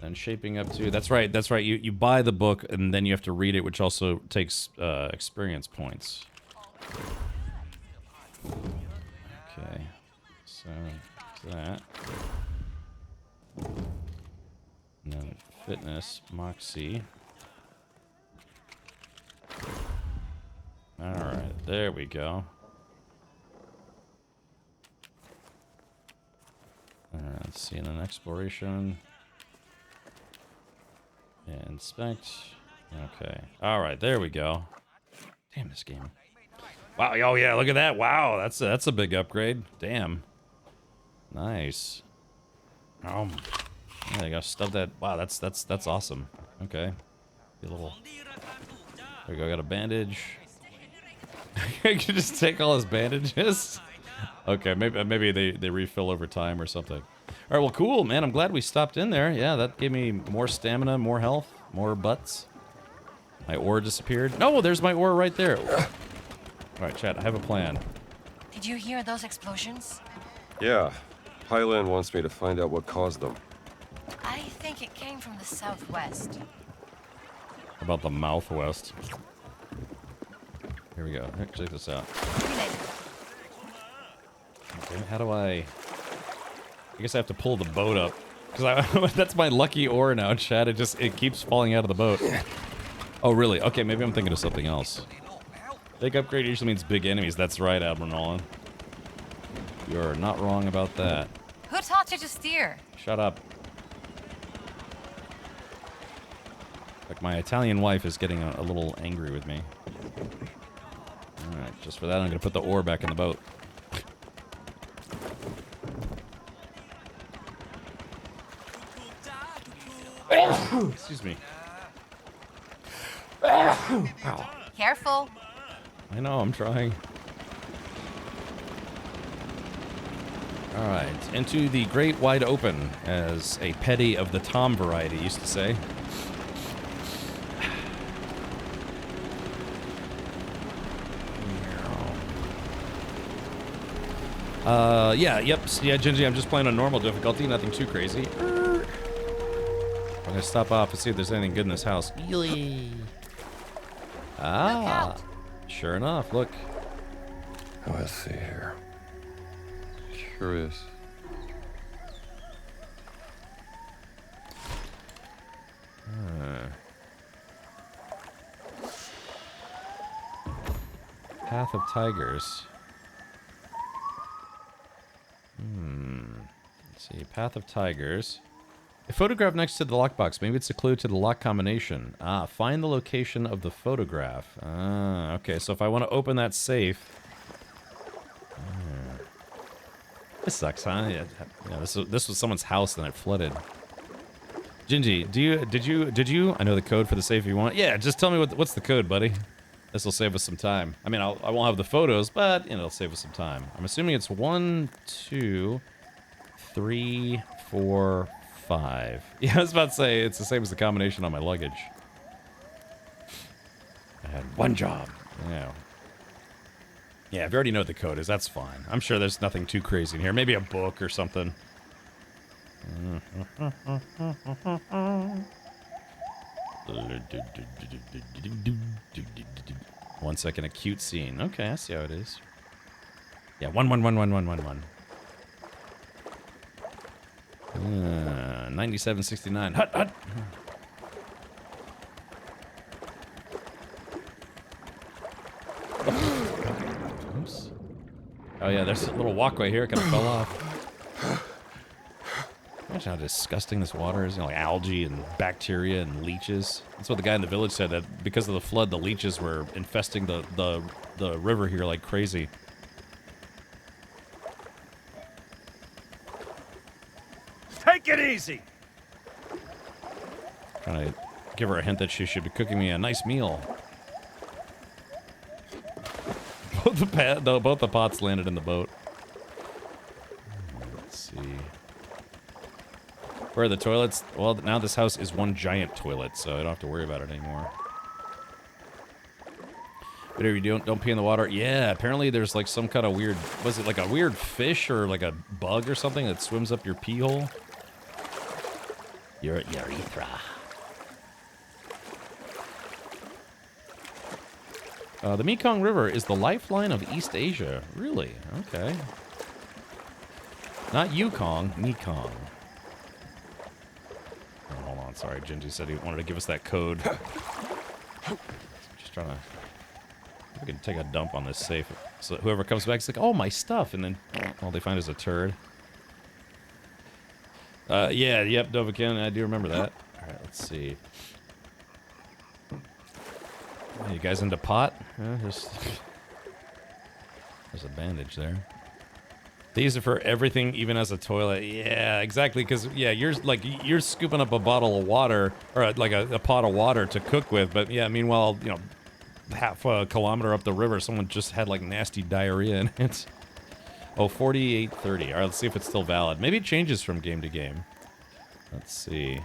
And shaping up to. That's right. That's right. You buy the book and then you have to read it, which also takes experience points. Okay, so that. And then fitness, Moxie. All right, there we go. Let's see, and then exploration. Yeah, inspect. Okay. All right, there we go. Damn, this game. Wow, oh yeah, look at that. Wow, that's a big upgrade. Damn. Nice. Yeah, I gotta stuff that. Wow, that's awesome. Okay. A little. There we go. Got a bandage. I can just take all his bandages. Okay, maybe they refill over time or something. All right, well, cool, man. I'm glad we stopped in there. Yeah, that gave me more stamina, more health, more butts. My ore disappeared. No, there's my ore right there. All right, chat, I have a plan. Did you hear those explosions? Yeah. Highland wants me to find out what caused them. I think it came from the southwest. How about the mouthwest? Here we go. Check this out. Okay, how do I guess I have to pull the boat up. Because that's my lucky ore now, Chad. It keeps falling out of the boat. Oh, really? Okay, maybe I'm thinking of something else. Big upgrade usually means big enemies. That's right, Admiral Nolan. You're not wrong about that. Who taught you to steer? Shut up. Like, my Italian wife is getting a little angry with me. Alright, just for that, I'm gonna put the ore back in the boat. Excuse me. Careful. I know, I'm trying. Alright, into the great wide open, as a petty of the Tom variety used to say. Yeah, Gingy, I'm just playing on normal difficulty, nothing too crazy. I'm gonna stop off and see if there's anything good in this house. Ah, sure enough, look. Oh, let's see here. Curious. Path of Tigers. Let's see, Path of Tigers. A photograph next to the lockbox. Maybe it's a clue to the lock combination. Ah, find the location of the photograph. Ah, okay, so if I want to open that safe... This sucks, huh? Yeah, this was someone's house and it flooded. Gingy, did you? I know the code for the safe you want. Yeah, just tell me what's the code, buddy. This will save us some time. I mean, I won't have the photos, but it'll save us some time. I'm assuming it's 1, 2, 3, 4, 5. Yeah, I was about to say it's the same as the combination on my luggage. I had one job. Yeah. Yeah, if you already know what the code is, that's fine. I'm sure there's nothing too crazy in here. Maybe a book or something. 1 second, a cute scene. Okay, I see how it is. Yeah, 1111111. 9769. Hut, hut. Oops. Oh yeah, there's a little walkway here. It kind of fell off. Imagine how disgusting this water is. You know, like algae and bacteria and leeches. That's what the guy in the village said, that because of the flood, the leeches were infesting the river here like crazy. Take it easy. Trying to give her a hint that she should be cooking me a nice meal. Both the pots landed in the boat. Let's see. Where are the toilets? Well, now this house is one giant toilet, so I don't have to worry about it anymore. But if you don't pee in the water, yeah, apparently there's like some kind of weird, was it like a weird fish or like a bug or something that swims up your pee hole? Your urethra. The Mekong River is the lifeline of East Asia. Really? Okay. Not Yukong, Mekong. Oh, hold on, sorry. Gingy said he wanted to give us that code. Just trying to... We can take a dump on this safe. So whoever comes back is like, oh, my stuff. And then all they find is a turd. Yeah, yep, Dovahkiin, I do remember that. All right, let's see. You guys into pot? There's a bandage there. They use it for everything, even as a toilet. Yeah, exactly. Because yeah, you're scooping up a bottle of water or like a pot of water to cook with. But yeah, meanwhile, you know, half a kilometer up the river, someone just had like nasty diarrhea in it. Oh, 4830. All right, let's see if it's still valid. Maybe it changes from game to game. Let's see.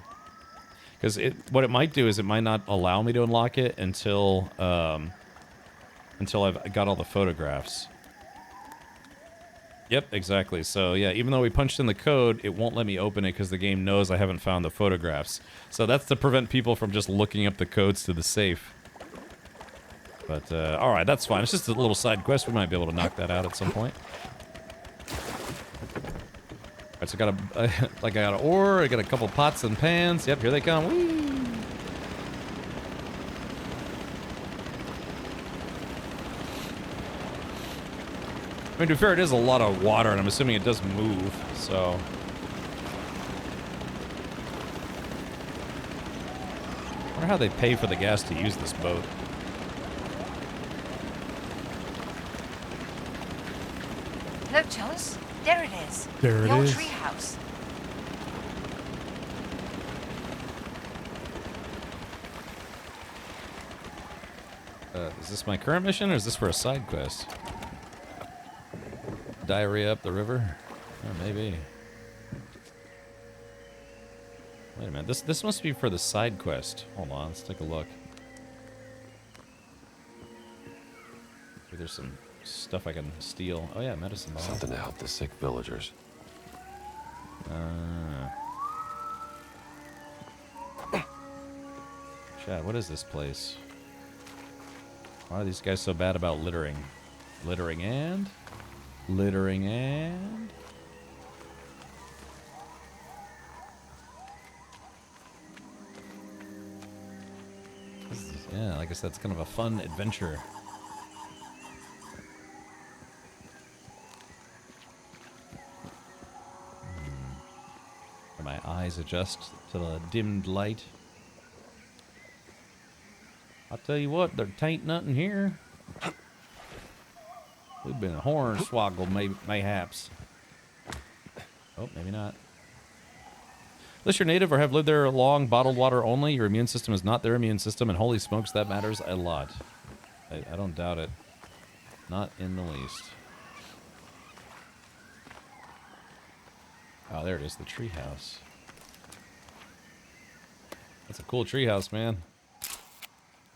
Because what it might do is it might not allow me to unlock it until I've got all the photographs. Yep, exactly. So yeah, even though we punched in the code, it won't let me open it because the game knows I haven't found the photographs. So that's to prevent people from just looking up the codes to the safe. But all right, that's fine. It's just a little side quest. We might be able to knock that out at some point. All right, so I got an ore. I got a couple pots and pans. Yep, here they come. Whee! I mean, to be fair, it is a lot of water, and I'm assuming it does move, so... I wonder how they pay for the gas to use this boat. Look, Jones. There it is. There the it old is. tree house. Is this my current mission, or is this for a side quest? Diarrhea up the river? Oh, maybe. Wait a minute. This must be for the side quest. Hold on, let's take a look. Maybe there's some stuff I can steal. Oh yeah, medicine ball. Something to help the sick villagers. Chad, what is this place? Why are these guys so bad about littering? Littering and? Littering and? Yeah, like I said, it's kind of a fun adventure. My eyes adjust to the dimmed light. I'll tell you what, there tain't nothing here. We've been hornswoggled, mayhaps. Oh, maybe not. Unless you're native or have lived there long, bottled water only, your immune system is not their immune system, and holy smokes, that matters a lot. I don't doubt it. Not in the least. Oh, there it is, the treehouse. That's a cool treehouse, man.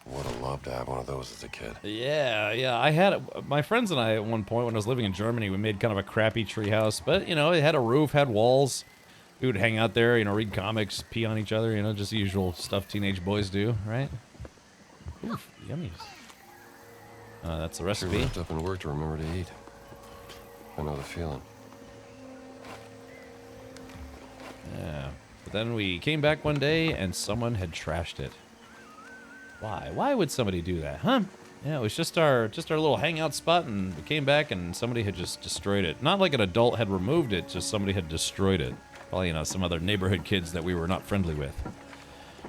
Would have loved to have one of those as a kid. Yeah, I had my friends and I at one point when I was living in Germany, we made kind of a crappy treehouse, but you know, it had a roof, had walls. We would hang out there, you know, read comics, pee on each other, you know, just the usual stuff teenage boys do, right? Oof, yummies. That's the recipe. Sure left up and work to remember to eat. I know the feeling. Yeah, but then we came back one day and someone had trashed it. Why? Why would somebody do that, huh? Yeah, it was just our little hangout spot, and we came back and somebody had just destroyed it. Not like an adult had removed it, just somebody had destroyed it. Probably, you know, some other neighborhood kids that we were not friendly with.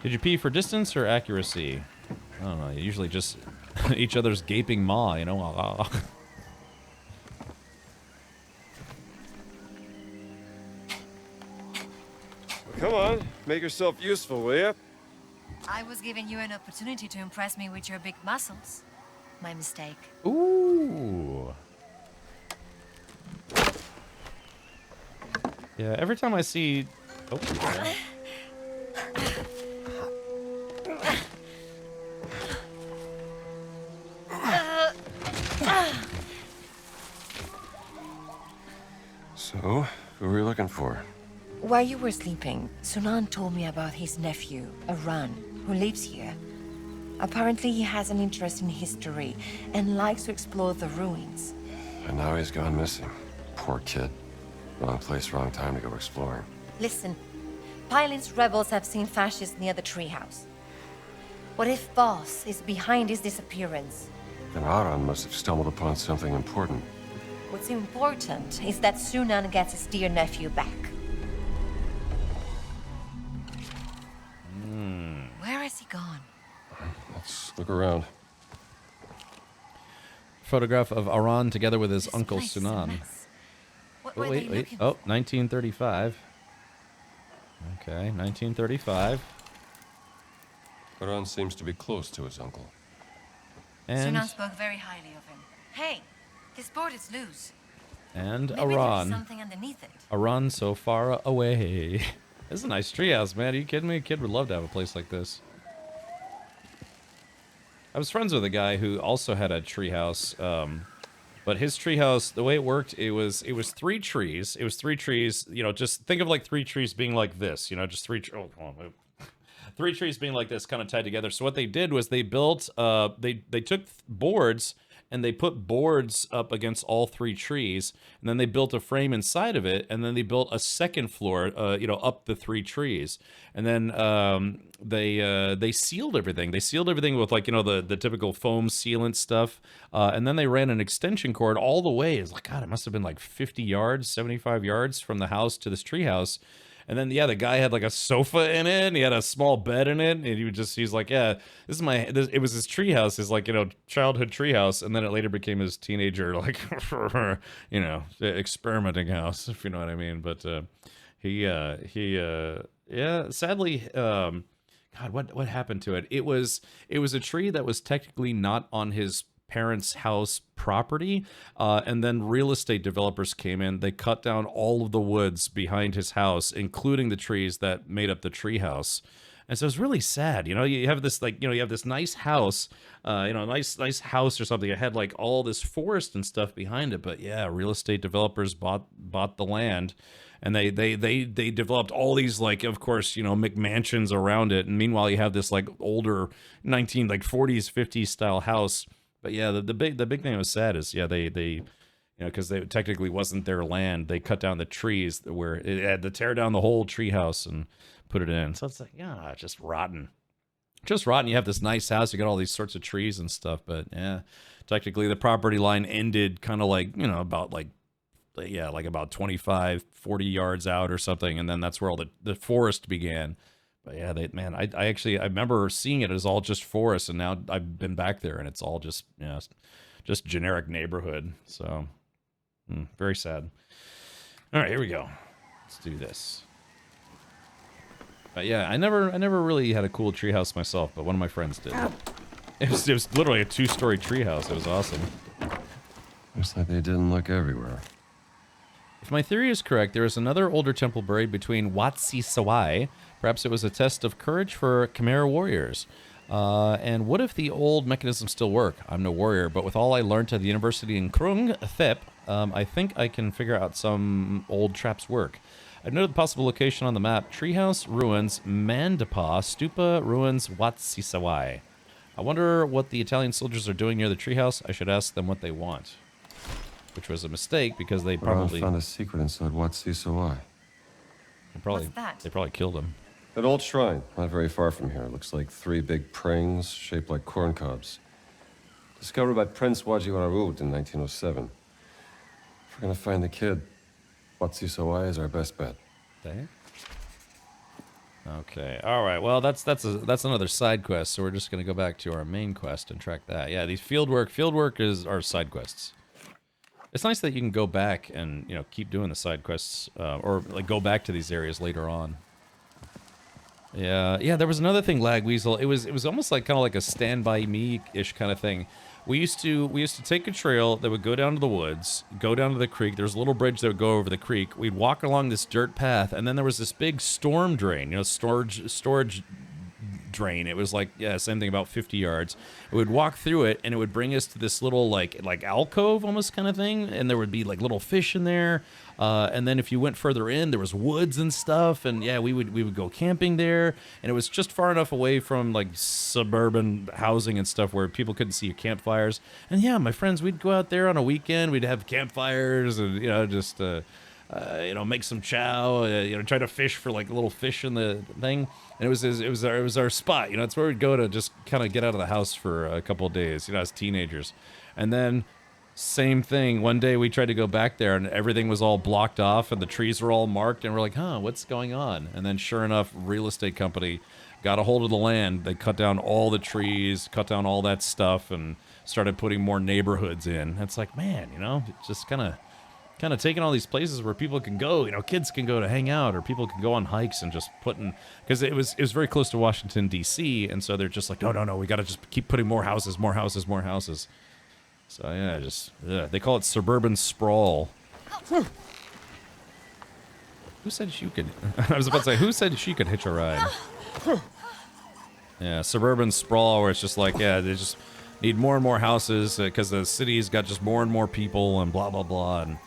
Did you pee for distance or accuracy? I don't know. Usually just each other's gaping maw, you know. Come on, make yourself useful, will ya? I was giving you an opportunity to impress me with your big muscles. My mistake. Ooh. Yeah, every time I see... Oh, okay. So, who were you looking for? While you were sleeping, Sunan told me about his nephew, Aran, who lives here. Apparently he has an interest in history and likes to explore the ruins. And now he's gone missing. Poor kid. Wrong place, wrong time to go exploring. Listen, Pylin's rebels have seen fascists near the treehouse. What if Voss is behind his disappearance? Then Aran must have stumbled upon something important. What's important is that Sunan gets his dear nephew back. Where has he gone? Let's look around. Photograph of Aran together with his uncle place is a Sunan. mess. What Oh, were wait, they wait. looking Oh, 1935. Okay, 1935. Karan seems to be close to his uncle. And Sunan spoke very highly of him. Hey, this board is loose. and Maybe there's Iran. something underneath it. Iran so far away. This is a nice treehouse, man. Are you kidding me? A kid would love to have a place like this. I was friends with a guy who also had a treehouse, but his treehouse, the way it worked, it was 3 trees. It was 3 trees. You know, just think of like 3 trees being like this. You know, just 3. Oh, come on, move. 3 trees being like this, kind of tied together. So what they did was they built. They took boards and they put boards up against all 3 trees, and then they built a frame inside of it, and then they built a second floor, you know, up the 3 trees, and then they sealed everything. They sealed everything with, like, you know, the typical foam sealant stuff, and then they ran an extension cord all the way. It's like, God, it must have been like 50 yards, 75 yards from the house to this tree house. And then, yeah, the guy had like a sofa in it, and he had a small bed in it, and he's like, yeah, this is it was his treehouse, his, like, you know, childhood treehouse, and then it later became his teenager, like, you know, experimenting house, if you know what I mean. But yeah, sadly, God, what happened to it? It was a tree that was technically not on his parents' house property, and then real estate developers came in. They cut down all of the woods behind his house, including the trees that made up the tree house. And so it's really sad. You know, you have this, like, you know, you have this nice house, you know, nice house or something. It had like all this forest and stuff behind it, but yeah, real estate developers bought the land, and they developed all these, like, of course, you know, McMansions around it. And meanwhile, you have this like older 40s, 50s style house. But yeah, the big thing that was sad is, yeah, they you know, because they technically wasn't their land. They cut down the trees where it had to tear down the whole tree house and put it in. So it's like, yeah, just rotten. Just rotten. You have this nice house, you got all these sorts of trees and stuff, but yeah, technically the property line ended kind of like, you know, about like, yeah, like about 25, 40 yards out or something, and then that's where all the forest began. But yeah, I remember seeing it as all just forest, and now I've been back there, and it's all just, you know, just generic neighborhood. So, very sad. All right, here we go. Let's do this. But yeah, I never really had a cool treehouse myself, but one of my friends did. It was literally a 2-story treehouse. It was awesome. Looks like they didn't look everywhere. If my theory is correct, there is another older temple buried between Wat Si Sawai. Perhaps it was a test of courage for Khmer warriors. And what if the old mechanisms still work? I'm no warrior, but with all I learned at the university in Krung Thep, I think I can figure out some old traps work. I've noted the possible location on the map: Treehouse Ruins, Mandapa, Stupa Ruins, Wat Si Sawai. I wonder what the Italian soldiers are doing near the treehouse. I should ask them what they want. Which was a mistake, because they probably found a secret inside Wat Si Sawai. They probably killed him. An old shrine, not very far from here. Looks like 3 big prings shaped like corn cobs. Discovered by Prince Wajiwarud in 1907. If we're gonna find the kid, Wat Si Sawai is our best bet. Okay. All right. Well, that's another side quest. So we're just gonna go back to our main quest and track that. Yeah, these fieldwork are side quests. It's nice that you can go back and, you know, keep doing the side quests, or like go back to these areas later on. Yeah. There was another thing, Lagweasel. It was almost like kind of like a Stand By Me-ish kind of thing. We used to take a trail that would go down to the woods, go down to the creek. There's a little bridge that would go over the creek. We'd walk along this dirt path, and then there was this big storm drain, you know, storage drain. It was like, yeah, same thing, about 50 yards. We would walk through it, and it would bring us to this little like alcove almost kind of thing, and there would be like little fish in there. And then if you went further in, there was woods and stuff, and yeah, we would go camping there, and it was just far enough away from like suburban housing and stuff where people couldn't see your campfires. And yeah, my friends, we'd go out there on a weekend, we'd have campfires, and, you know, just you know, make some chow, you know, try to fish for like little fish in the thing. And it was our spot, you know. It's where we'd go to just kind of get out of the house for a couple of days, you know, as teenagers. And then same thing, one day we tried to go back there, and everything was all blocked off, and the trees were all marked, and we're like, huh, what's going on? And then sure enough, real estate company got a hold of the land. They cut down all the trees, cut down all that stuff, and started putting more neighborhoods in. It's like, man, you know, it just kind of kind of taking all these places where people can go, kids can go to hang out, or people can go on hikes and just because it was very close to Washington D.C. and so they're just like, no, we got to just keep putting more houses. So yeah, they call it suburban sprawl. Who said she could? I was about to say, who said she could hitch a ride? Yeah, suburban sprawl, where it's just like, yeah, they just need more and more houses because the city's got just more and more people and blah blah blah. And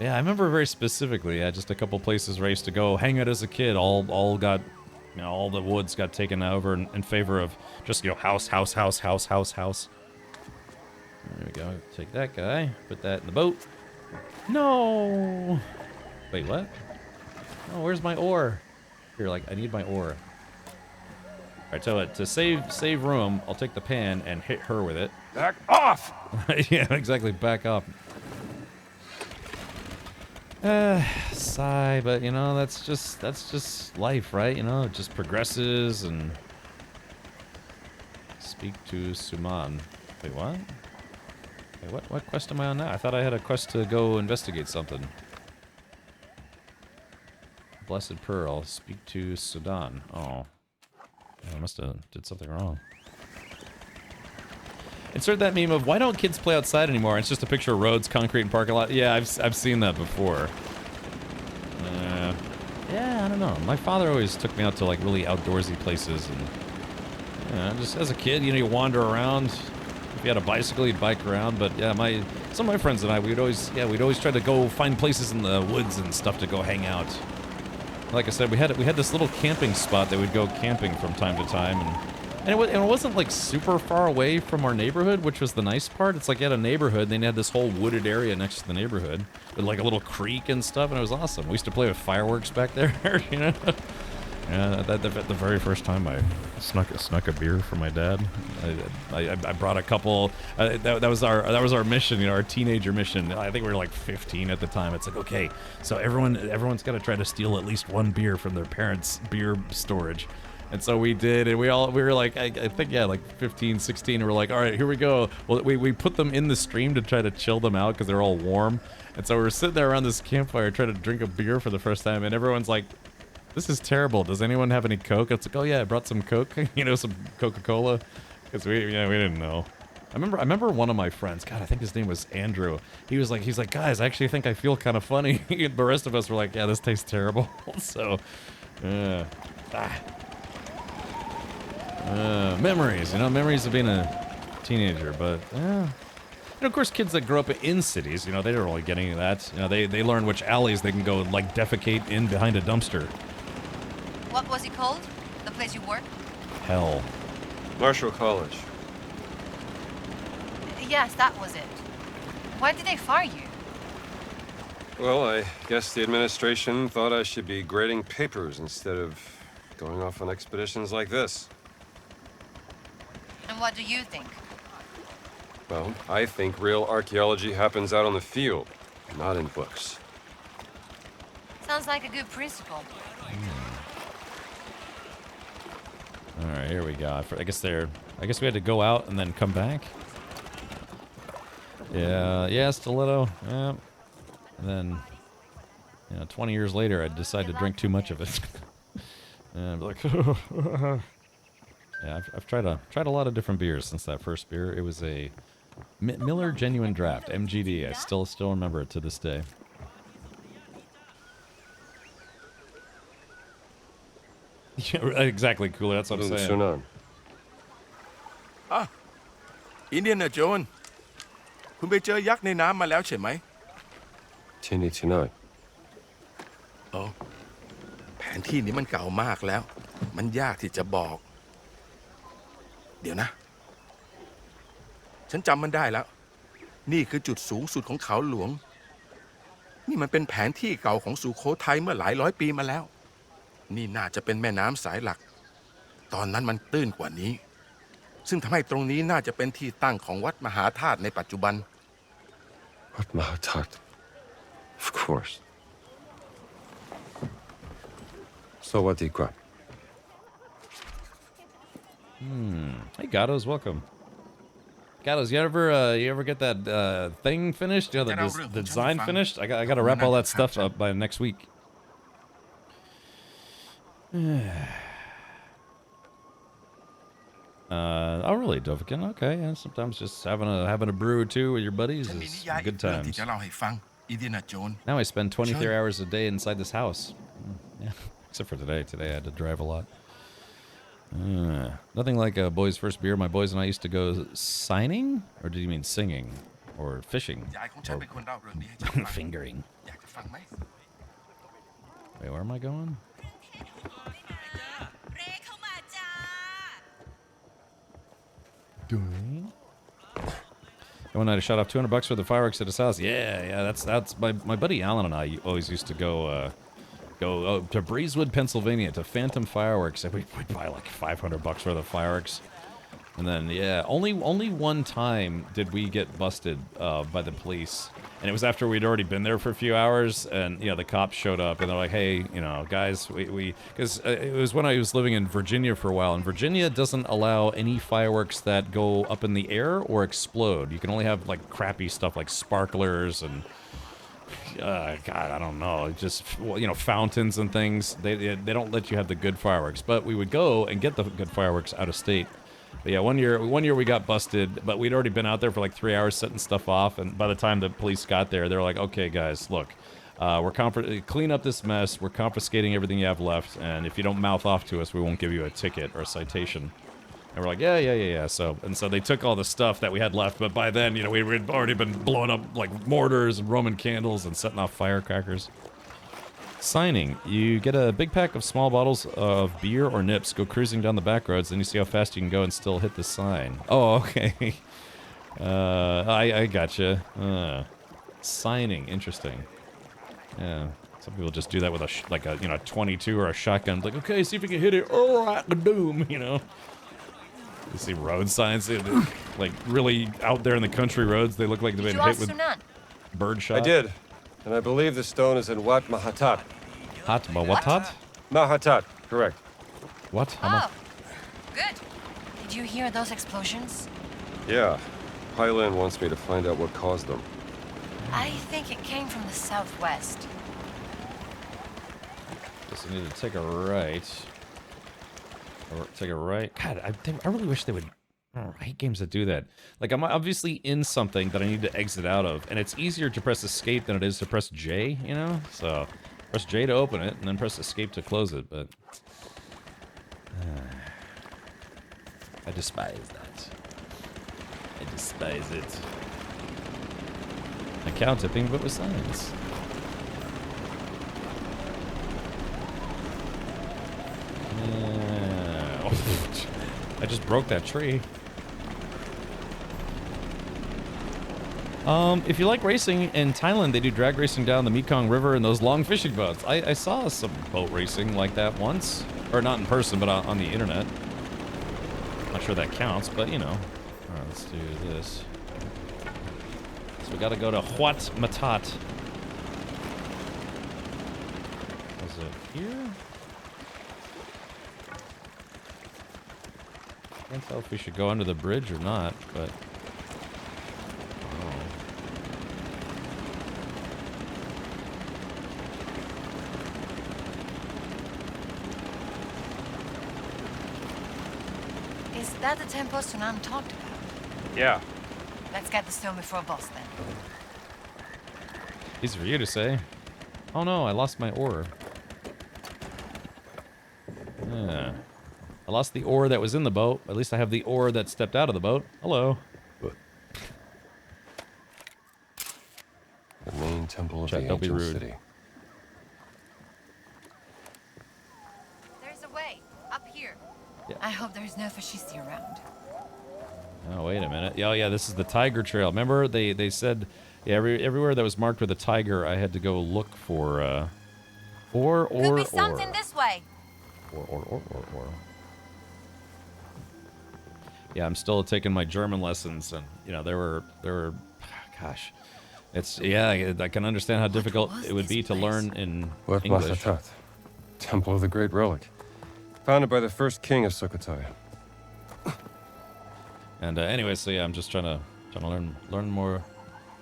yeah, I remember very specifically, just a couple places where I used to go hang out as a kid. All got, all the woods got taken over in favor of just house. There we go. Take that guy. Put that in the boat. No. Wait, what? Oh, where's my ore? Here, I need my ore. All right, tell it to save room. I'll take the pan and hit her with it. Back off! Yeah, exactly. Back up. Sigh, but that's just life, right? It just progresses and. Speak to Suman. Wait, what? Wait, what quest am I on now? I thought I had a quest to go investigate something. Blessed Pearl. Speak to Sudan. Oh. I must have did something wrong. Insert that meme of, why don't kids play outside anymore? It's just a picture of roads, concrete, and parking lot. Yeah, I've seen that before. Yeah, I don't know. My father always took me out to really outdoorsy places, and just as a kid, you wander around. If you had a bicycle, you'd bike around. But yeah, some of my friends and I, we'd always try to go find places in the woods and stuff to go hang out. Like I said, we had this little camping spot that we'd go camping from time to time, and it wasn't super far away from our neighborhood, which was the nice part. It's like you had a neighborhood, and then you had this whole wooded area next to the neighborhood with a little creek and stuff, and it was awesome. We used to play with fireworks back there, Yeah, the very first time I snuck a beer for my dad. I brought a couple. That was our mission, our teenager mission. I think we were 15 at the time. It's like, okay, so everyone's got to try to steal at least one beer from their parents' beer storage. And so we did, and we were I think 15, 16. And we're like, all right, here we go. Well, we put them in the stream to try to chill them out because they're all warm. And so we're sitting there around this campfire trying to drink a beer for the first time, and everyone's like, this is terrible. Does anyone have any Coke? It's like, oh yeah, I brought some Coke, some Coca-Cola, because we didn't know. I remember one of my friends. God, I think his name was Andrew. He's like, guys, I actually think I feel kind of funny. The rest of us were like, yeah, this tastes terrible. So, memories, memories of being a teenager. But of course, kids that grow up in cities, they don't really get any of that. They learn which alleys they can go defecate in behind a dumpster. What was it called? The place you work? Hell. Marshall College. Yes, that was it. Why did they fire you? Well, I guess the administration thought I should be grading papers instead of going off on expeditions like this. And what do you think? Well, I think real archaeology happens out on the field, not in books. Sounds like a good principle. All right, here we go. I guess we had to go out and then come back. Yeah, stiletto. Yeah. And then, 20 years later, I decided to drink too much of it. And I'm like, yeah, I've tried a lot of different beers since that first beer. It was a Miller Genuine Draft, MGD. I still remember it to this day. Exactly, Cooler. That's what I'm saying. Sunan. Indiana Jones คุณไปเจอยักษ์ในน้ำมาแล้วใช่ไหม Tini Tinoy. โอ้แผนที่นี้มันเก่ามากแล้ว มันยากที่จะบอก เดี๋ยวนะ ฉันจำมันได้แล้ว นี่คือจุดสูงสุดของเขาหลวง นี่มันเป็นแผนที่เก่าของสุโขทัยเมื่อหลายร้อยปีมาแล้ว นี่น่าจะเป็นแม่น้ำสายหลัก ตอนนั้นมันตื้นกว่านี้ ซึ่งทำให้ตรงนี้น่าจะเป็นที่ตั้งของวัดมหาธาตุในปัจจุบัน What Mahatat? Of course. So what do you got? Hey, Gatos, welcome. Gatos, you ever get that thing finished? You know, the design finished? I got to wrap all that stuff up by next week. Oh really, Dovahkiin? Okay, yeah. Sometimes just having a brew or two with your buddies is good times. Now I spend 23 hours a day inside this house. Yeah, except for today. Today I had to drive a lot. Nothing like a boy's first beer. My boys and I used to go signing, or did you mean singing, or fishing, or fingering? Wait, where am I going? One night I shot off $200 for the fireworks at his house. Yeah, that's my buddy Alan and I always used to go to Breezewood, Pennsylvania, to Phantom Fireworks. We'd buy like $500 worth of fireworks, and then yeah, only one time did we get busted by the police, and it was after we'd already been there for a few hours, and you know the cops showed up and they're like, hey, you know, guys, because it was when I was living in Virginia for a while, and Virginia doesn't allow any fireworks that go up in the air or explode. You can only have like crappy stuff like sparklers and God, I don't know, just, you know, fountains and things. They don't let you have the good fireworks, but we would go and get the good fireworks out of state. But yeah, one year we got busted, but we'd already been out there for like 3 hours setting stuff off, and by the time the police got there, they were like, okay guys, look, clean up this mess, we're confiscating everything you have left, and if you don't mouth off to us, we won't give you a ticket or a citation. And we're like, yeah. So they took all the stuff that we had left, but by then, you know, we had already been blowing up like mortars and Roman candles and setting off firecrackers. Signing. You get a big pack of small bottles of beer or nips, go cruising down the back roads, then you see how fast you can go and still hit the sign. Oh, okay. I gotcha. Signing. Interesting. Yeah. Some people just do that with a 22 or a shotgun. Like, okay, see if you can hit it. All right, doom, you know. You see road signs, like really out there in the country roads, they look like they've been hit with birdshot. I did, and I believe the stone is in Wat Mahatat. Watat? Mahatat, correct. What? Oh, good. Did you hear those explosions? Yeah, Hyland wants me to find out what caused them. I think it came from the southwest. Guess I need to take a right. Or take a right. God, I really wish they would. I hate games that do that. Like, I'm obviously in something that I need to exit out of, and it's easier to press escape than it is to press J, you know? So, press J to open it, and then press escape to close it, but... I despise that. I despise it. I count tipping, but with signs. I just broke that tree. If you like racing, in Thailand they do drag racing down the Mekong River in those long fishing boats. I saw some boat racing like that once. Or not in person, but on the internet. Not sure that counts, but you know. Alright, let's do this. So we gotta go to Wat Matat. Is it here? I can't tell if we should go under the bridge or not, but... Oh. Is that the temple Sunan talked about? Yeah. Let's get the stone before boss then. Easy for you to say. Oh no, I lost my ore. Yeah. I lost the ore that was in the boat. At least I have the ore that stepped out of the boat. Hello. The main temple of the don't be ancient rude. city. There's a way. Up here. Yeah. I hope there's no fascisti around. Oh, wait a minute. Oh, yeah, this is the Tiger Trail. Remember, they said, yeah, everywhere that was marked with a tiger, I had to go look for, Could be something this way. Or. Yeah, I'm still taking my German lessons, and you know there were, gosh, it's I can understand how difficult it would be to learn in Wat English. Mahatat, Temple of the Great Relic, founded by the first king of Sukhothai. And anyway, so yeah, I'm just trying to learn more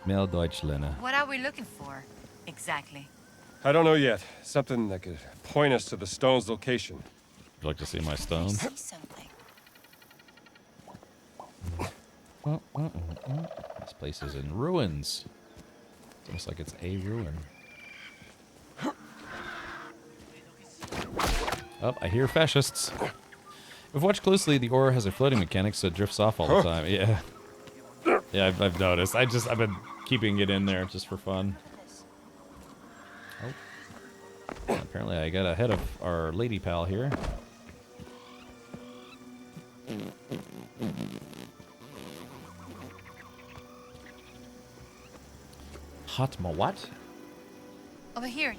Mehr Deutsch lernen. What are we looking for, exactly? I don't know yet. Something that could point us to the stone's location. Would you like to see my stones? See something. This place is in ruins. It's almost like it's a ruin. Oh, I hear fascists. If watched closely, the ore has a floating mechanic, so it drifts off all the time. Yeah. Yeah, I've noticed. I've been keeping it in there just for fun. Oh. Apparently I got ahead of our lady pal here. Hot ma what? Over here.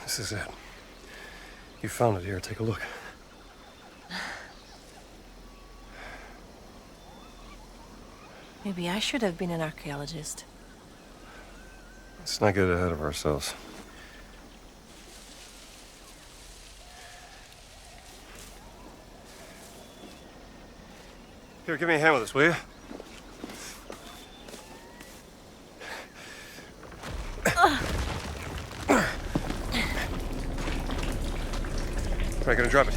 This is it. You found it here. Take a look. Maybe I should have been an archaeologist. Let's not get ahead of ourselves. Here, give me a hand with this, will you? All right, gonna drop it.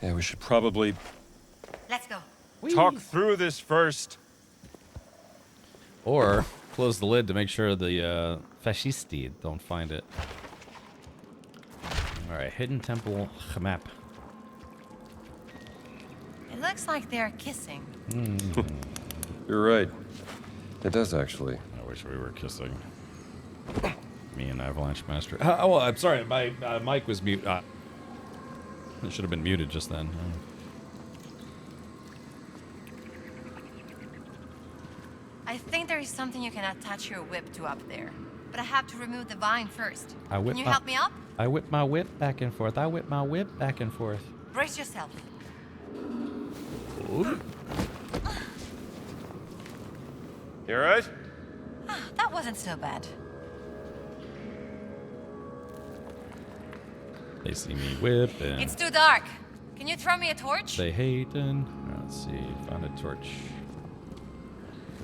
Yeah, we should probably Let's go. talk through this first. Or close the lid to make sure the fascisti don't find it. Alright, Hidden Temple Chmap. It looks like they're kissing. You're right. It does, actually. I wish we were kissing. Me and Avalanche Master. Oh, I'm sorry. My mic was mute. It should have been muted just then. I think there is something you can attach your whip to up there. But I have to remove the vine first. Can you help me up? I whip my whip back and forth. I whip my whip back and forth. Brace yourself. Ooh. You alright? That wasn't so bad. They see me whipping. It's too dark. Can you throw me a torch? They hating. Let's see. Find a torch.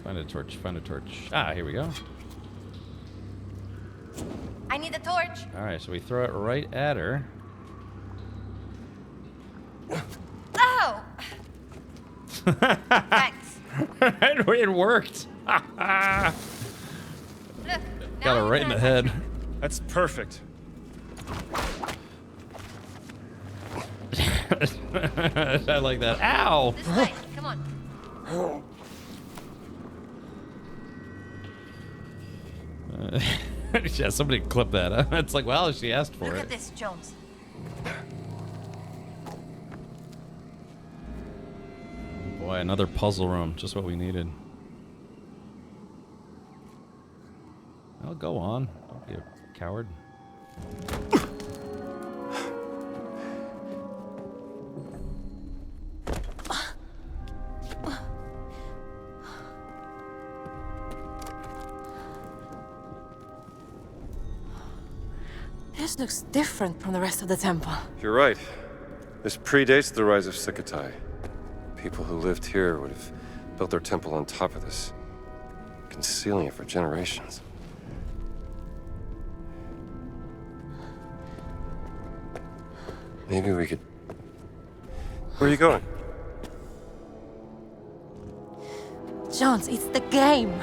Find a torch. Find a torch. Ah, here we go. I need a torch. All right, so we throw it right at her. Oh! Thanks. It worked. Look, Got her right in the head. That's perfect. I like that. Ow! This way. Come on. Yeah, somebody clip that. Huh? It's like, well, she asked for Look it. at this, Jones. Boy, another puzzle room. Just what we needed. Well, go on. Don't be a coward. This looks different from the rest of the temple. You're right. This predates the rise of Sukhothai. People who lived here would have built their temple on top of this, concealing it for generations. Maybe we could... Where are you going? Jones, it's the game.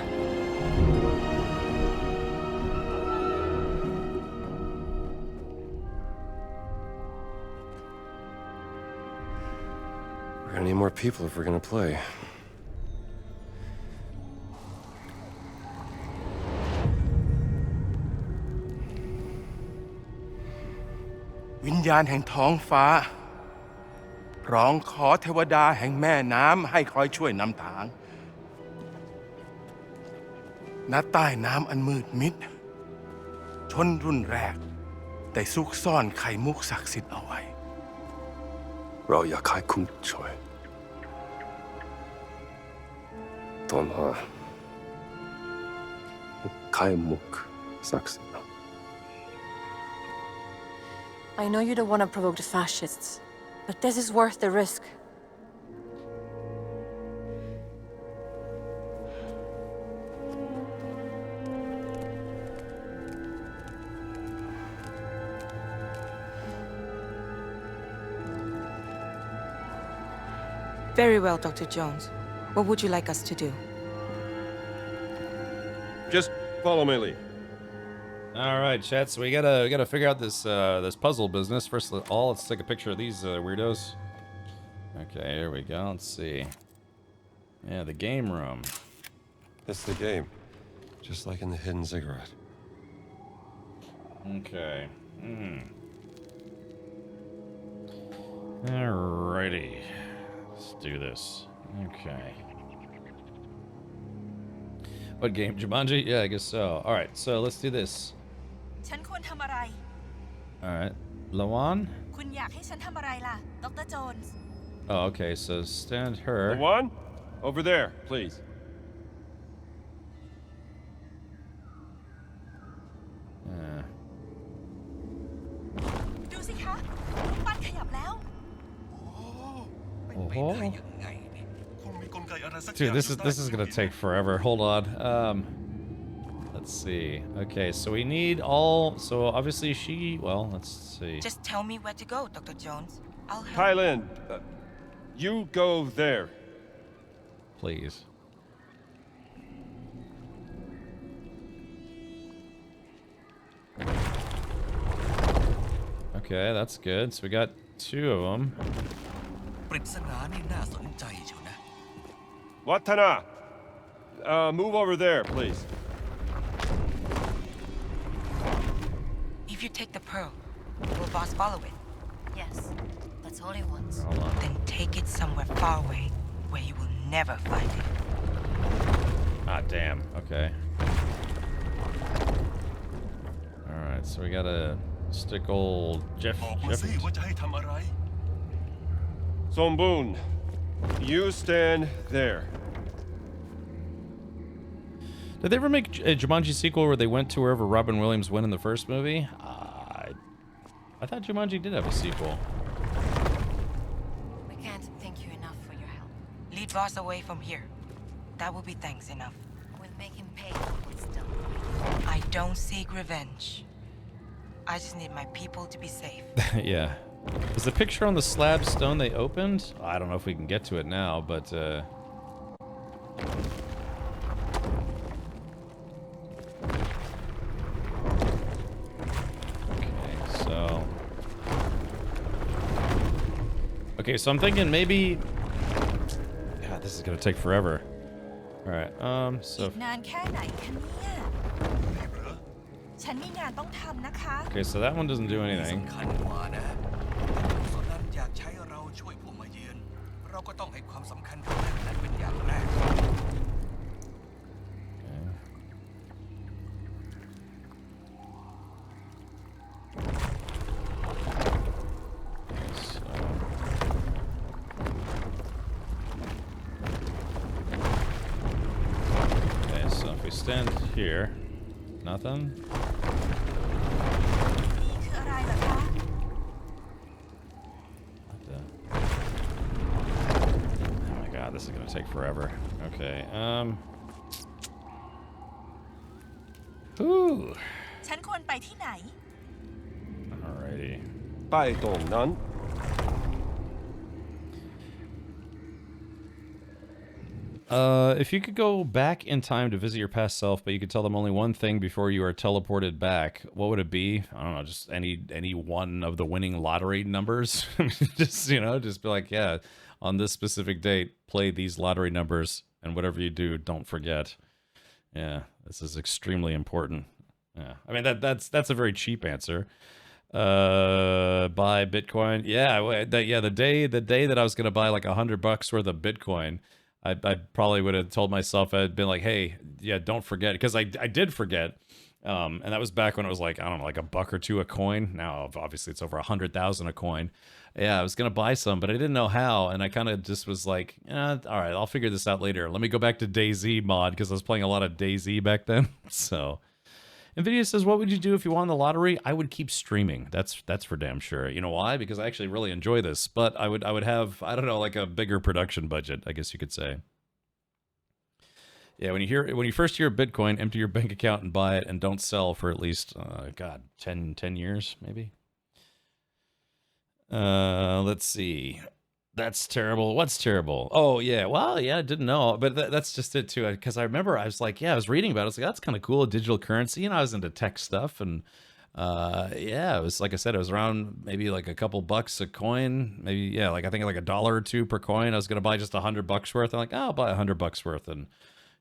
We're gonna need more people if we're gonna play. วิญญาณแห่งท้องฟ้าร้องขอเทวดาแห่งแม่น้ำให้คอยช่วยนำทางณใต้น้ำอันมืดมิดชนรุ่นแรกได้ซุกซ่อนไข่มุกศักดิ์สิทธิ์เอาไว้ เราอยากขายคุ้มช่วยตอนหาขายมุกศักดิ์สิทธิ์ I know you don't want to provoke the fascists, but this is worth the risk. Very well, Dr. Jones. What would you like us to do? Just follow my lead. All right, chat. So we gotta figure out this this puzzle business. First of all, let's take a picture of these weirdos. Okay, here we go. Let's see. Yeah, the game room. It's the game, just like in the hidden ziggurat. Okay. Alrighty. Let's do this. Okay. What game? Jumanji? Yeah, I guess so. Alright, so let's do this. ฉันควรทำอะไร Alright. Lawan? คุณอยากให้ฉันทำอะไรล่ะ ดร. Jones? Oh, okay, so stand her. Lawan? Over there, please. ดูสิคะรูปปั้นขยับแล้ว Dude, this is gonna take forever. Hold on. Let's see. Okay, so we need all. So obviously she. Well, let's see. Just tell me where to go, Dr. Jones. I'll help. Thailand, you go there. Please. Okay, that's good. So we got 2 of them. ปริศนานี่น่าสนใจเชียวนะ Watana, move over there, please. If you take the pearl, will boss follow it? Yes, that's all he wants. Hold on. Then take it somewhere far away, where he will never find it. Ah, damn. Okay. All right, so we gotta stick old Jeff. Somboon, you stand there. Did they ever make a Jumanji sequel where they went to wherever Robin Williams went in the first movie? I thought Jumanji did have a sequel. We can't thank you enough for your help. Lead Voss away from here. That will be thanks enough. We'll make him pay for what's done. I don't seek revenge. I just need my people to be safe. Yeah. Is the picture on the slab stone they opened? I don't know if we can get to it now, but okay, so I'm thinking maybe. God, this is gonna take forever. All right, so. อีกนานแค่ไหนคะเนี่ย ฉันมีงานต้องทำนะคะ Okay, so that one doesn't do anything. สำคัญกว่านะสนนั้นอยากใช้เราช่วยผู้มาเยือนเราก็ต้องให้ความสำคัญกับเรื่องนั้นเป็นอย่างแรก Okay, so if we stand here, nothing. นี่คืออะไรเหรอคะ Oh my god, this is gonna take forever. Okay, Whew. ฉันควรไปที่ไหน Alrighty. 拜董南 If you could go back in time to visit your past self, but you could tell them only one thing before you are teleported back, what would it be? I don't know, just any one of the winning lottery numbers. Just, you know, just be like, yeah, on this specific date, play these lottery numbers, and whatever you do, don't forget. Yeah, this is extremely important. Yeah, I mean that's a very cheap answer. Buy Bitcoin. Yeah, the day that I was gonna buy like $100 worth of Bitcoin, I probably would have told myself, I'd been like, hey, yeah, don't forget, because I did forget. And that was back when it was like, I don't know, like $1 or $2 a coin. Now, obviously, it's over 100,000 a coin. Yeah, I was going to buy some, but I didn't know how. And I kind of just was like, all right, I'll figure this out later. Let me go back to DayZ mod because I was playing a lot of DayZ back then. So, NVIDIA says, what would you do if you won the lottery? I would keep streaming. That's for damn sure. You know why? Because I actually really enjoy this. But I would have, I don't know, like a bigger production budget, I guess you could say. Yeah, when you first hear Bitcoin, empty your bank account and buy it, and don't sell for at least, 10 years, maybe. Let's see. That's terrible. What's terrible? Oh, yeah. Well, yeah, I didn't know, but that's just it too. Because I remember I was like, yeah, I was reading about it. I was like, that's kind of cool, digital currency. You know, I was into tech stuff, and yeah, it was like I said, it was around maybe like a couple bucks a coin, maybe yeah, like I think like $1 or $2 per coin. I was gonna buy just $100 worth. I'm like, oh, I'll buy $100 worth, and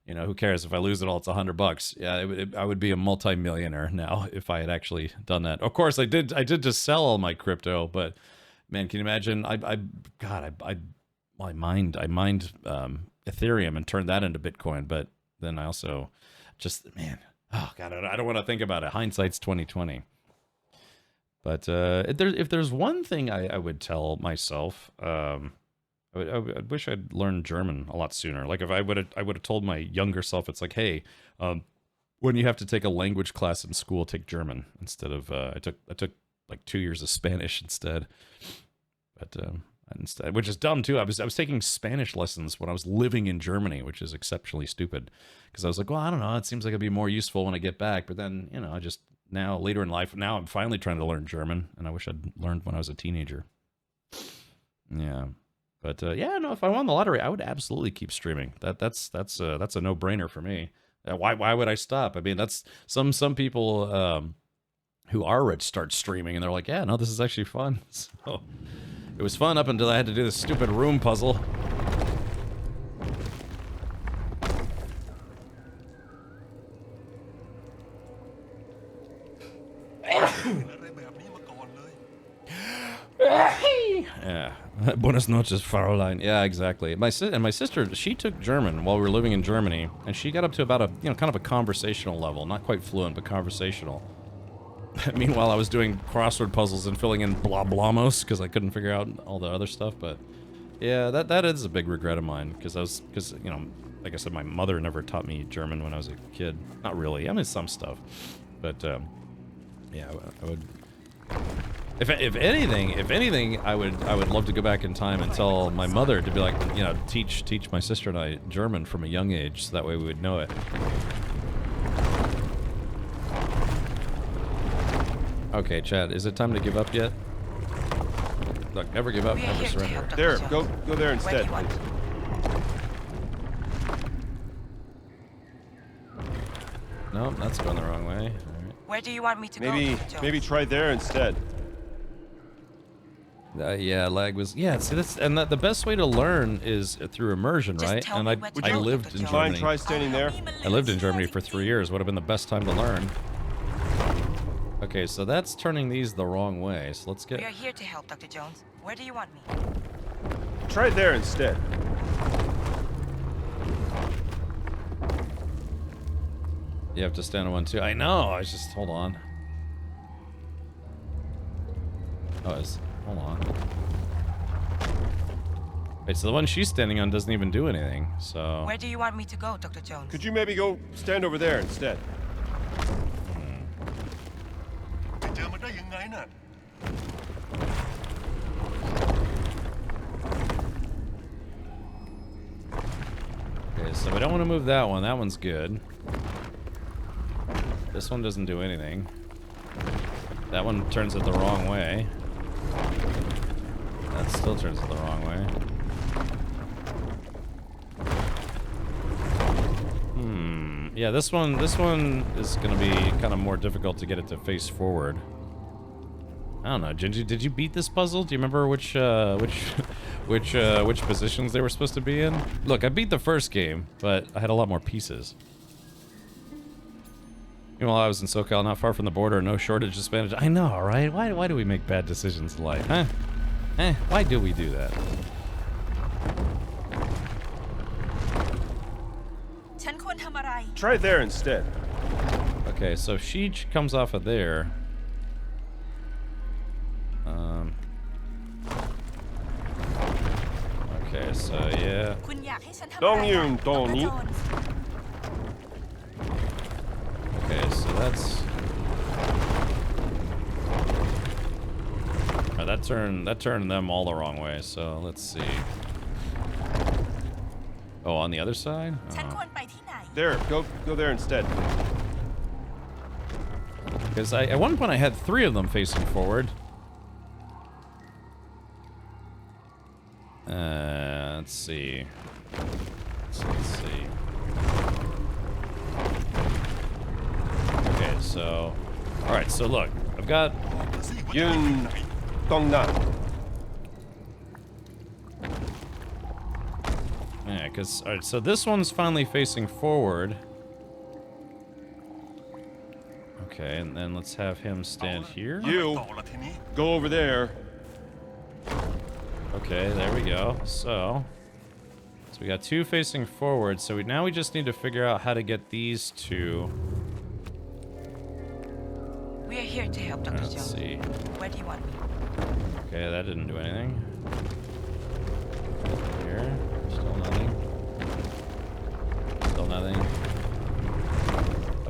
you know, who cares if I lose it all? It's $100. Yeah, I would be a multi-millionaire now if I had actually done that. Of course, I did just sell all my crypto, but man, can you imagine? I mined Ethereum and turned that into Bitcoin, but then I also just, man, oh God, I don't want to think about it. Hindsight's 2020. But if there's one thing I would tell myself, I wish I'd learned German a lot sooner. Like if I would have told my younger self, it's like, hey, when you have to take a language class in school, take German instead of I took like 2 years of Spanish instead. But instead, which is dumb too. I was taking Spanish lessons when I was living in Germany, which is exceptionally stupid because I was like, well, I don't know, it seems like it'd be more useful when I get back. But then, you know, I just now later in life, now I'm finally trying to learn German, and I wish I'd learned when I was a teenager. Yeah. But yeah, no, if I won the lottery, I would absolutely keep streaming. That's a no-brainer for me. Why would I stop? I mean, that's some people who are rich start streaming and they're like, yeah, no, this is actually fun. So it was fun up until I had to do this stupid room puzzle. Yeah. Buenas noches, Fraulein. Yeah, exactly. My sister, she took German while we were living in Germany, and she got up to about a, you know, kind of a conversational level. Not quite fluent, but conversational. Meanwhile, I was doing crossword puzzles and filling in blah blamos because I couldn't figure out all the other stuff. But yeah, that is a big regret of mine because you know, like I said, my mother never taught me German when I was a kid. Not really. I mean, some stuff, but yeah, I would. If anything, I would love to go back in time and tell my mother to be like, you know, teach my sister and I German from a young age, so that way we would know it. Okay, Chad, is it time to give up yet? Look, never give up, never surrender. There, go there instead. No, that's going the wrong way. All right. Where do you want me to go? Maybe try there instead. Yeah, lag was... Yeah, see, the best way to learn is through immersion, right? And I lived in Germany. Try standing there. I lived in Germany for 3 years. Would have been the best time to learn. Okay, so that's turning these the wrong way. So let's get... We are here to help, Dr. Jones. Where do you want me? Try there instead. You have to stand on one too. I know. I just... Hold on. Oh, hold on. Wait, so the one she's standing on doesn't even do anything, so... Where do you want me to go, Dr. Jones? Could you maybe go stand over there instead? Okay, so we don't want to move that one. That one's good. This one doesn't do anything. That one turns it the wrong way. That still turns it the wrong way. Yeah, this one is gonna be kind of more difficult to get it to face forward. I don't know, Gingy, did you beat this puzzle? Do you remember which positions they were supposed to be in? Look, I beat the first game, but I had a lot more pieces. Meanwhile, I was in SoCal, not far from the border, no shortage of Spanish. I know, right? Why do we make bad decisions in life, huh? Why do we do that? Try there instead. Okay, so she comes off of there. Okay, so yeah. คุณอยากให้ฉันทำอะไร ต้องยืน อะ ตรง ดร. นี้ Jones? Okay, so that's that turned them all the wrong way. So let's see. Oh, on the other side? ฉันควรไปที่ไหน There, go there instead, please. Because at one point I had 3 of them facing forward. Let's see. Let's see. Okay, so all right. So look, I've got Yun Dongnan. Yeah, because all right. So this one's finally facing forward. Okay, and then let's have him stand here. You go over there. Okay, there we go. So we got 2 facing forward. So now we just need to figure out how to get these 2. We are here to help, Dr. Let's Jones. see. Where do you want me? Okay, that didn't do anything. Here, still nothing. Still nothing.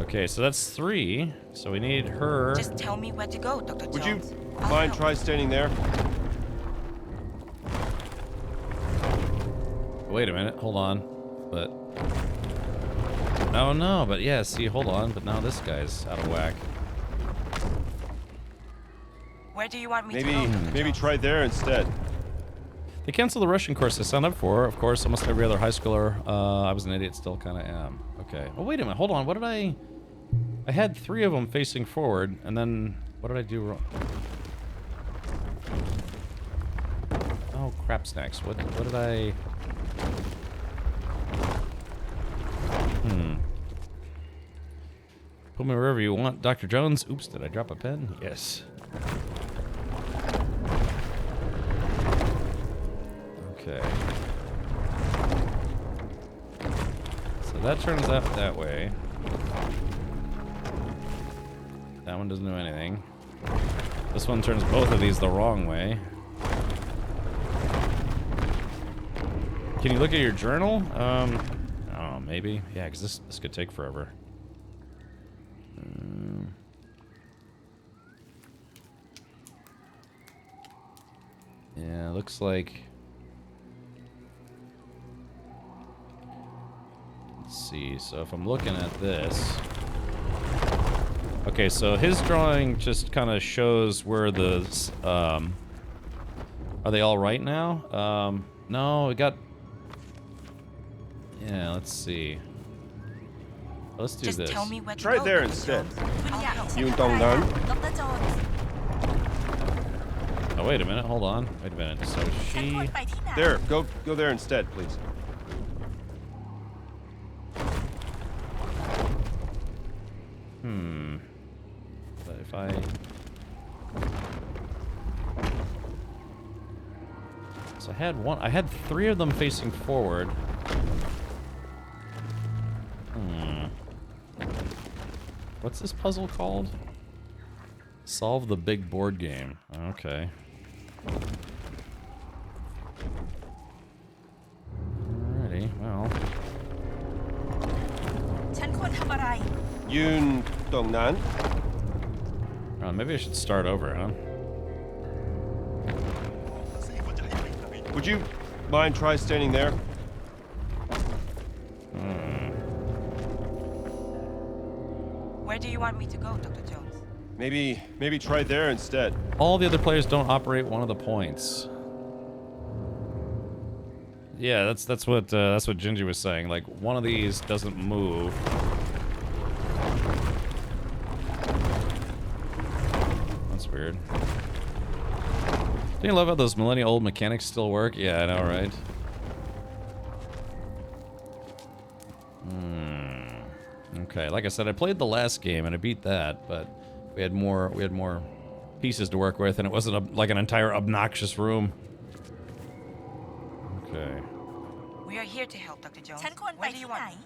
Okay, so that's 3. So we need her. Just tell me where to go, Dr. Would you Jones. mind try standing there? Wait a minute, hold on. But no, but yeah, see, hold on. But now this guy's out of whack. Where do you want me to Maybe go? maybe try there instead. They canceled the Russian course I signed up for. Of course, almost every other high schooler. I was an idiot, still kind of am. Okay. Oh, wait a minute, hold on. What did I had 3 of them facing forward, and then what did I do wrong? Oh, crap snacks. What did I... Put me wherever you want, Dr. Jones. Oops, did I drop a pen? Yes. Okay. So that turns out that way. That one doesn't do anything. This one turns both of these the wrong way. Can you look at your journal? I don't know, maybe. Yeah, because this could take forever. Yeah, looks like... Let's see, so if I'm looking at this... Okay, so his drawing just kind of shows where the... Are they all right now? No, we got... Yeah, let's see. Let's do Just this. tell me where to Try go, there Dr. instead. Jones. คุณอยากให้ฉัน Yun ทำอะไร Dongnan. อะ Dr. Jones? Oh, wait a minute, hold on. Wait a minute. So ฉันควร she... ไปที่ไหน There, go there instead, please. But if I... So I had 3 of them facing forward. What's this puzzle called? Solve the big board game. Okay. Alrighty, well. ฉันควรทำอะไร Yun Dongnan. Maybe I should start over, huh? Would you mind try standing there? Where do you want me to go, Dr. Jones? Maybe try there instead. All the other players don't operate one of the points. Yeah, that's what Gingy was saying. Like, one of these doesn't move. That's weird. Do you love how those millennia-old mechanics still work? Yeah, I know, right? Okay, like I said, I played the last game and I beat that, but we had more pieces to work with, and it wasn't like an entire obnoxious room. Okay. We are here to help, Dr. Jones. ฉันควรไป Where do ที่ you ไหน want me?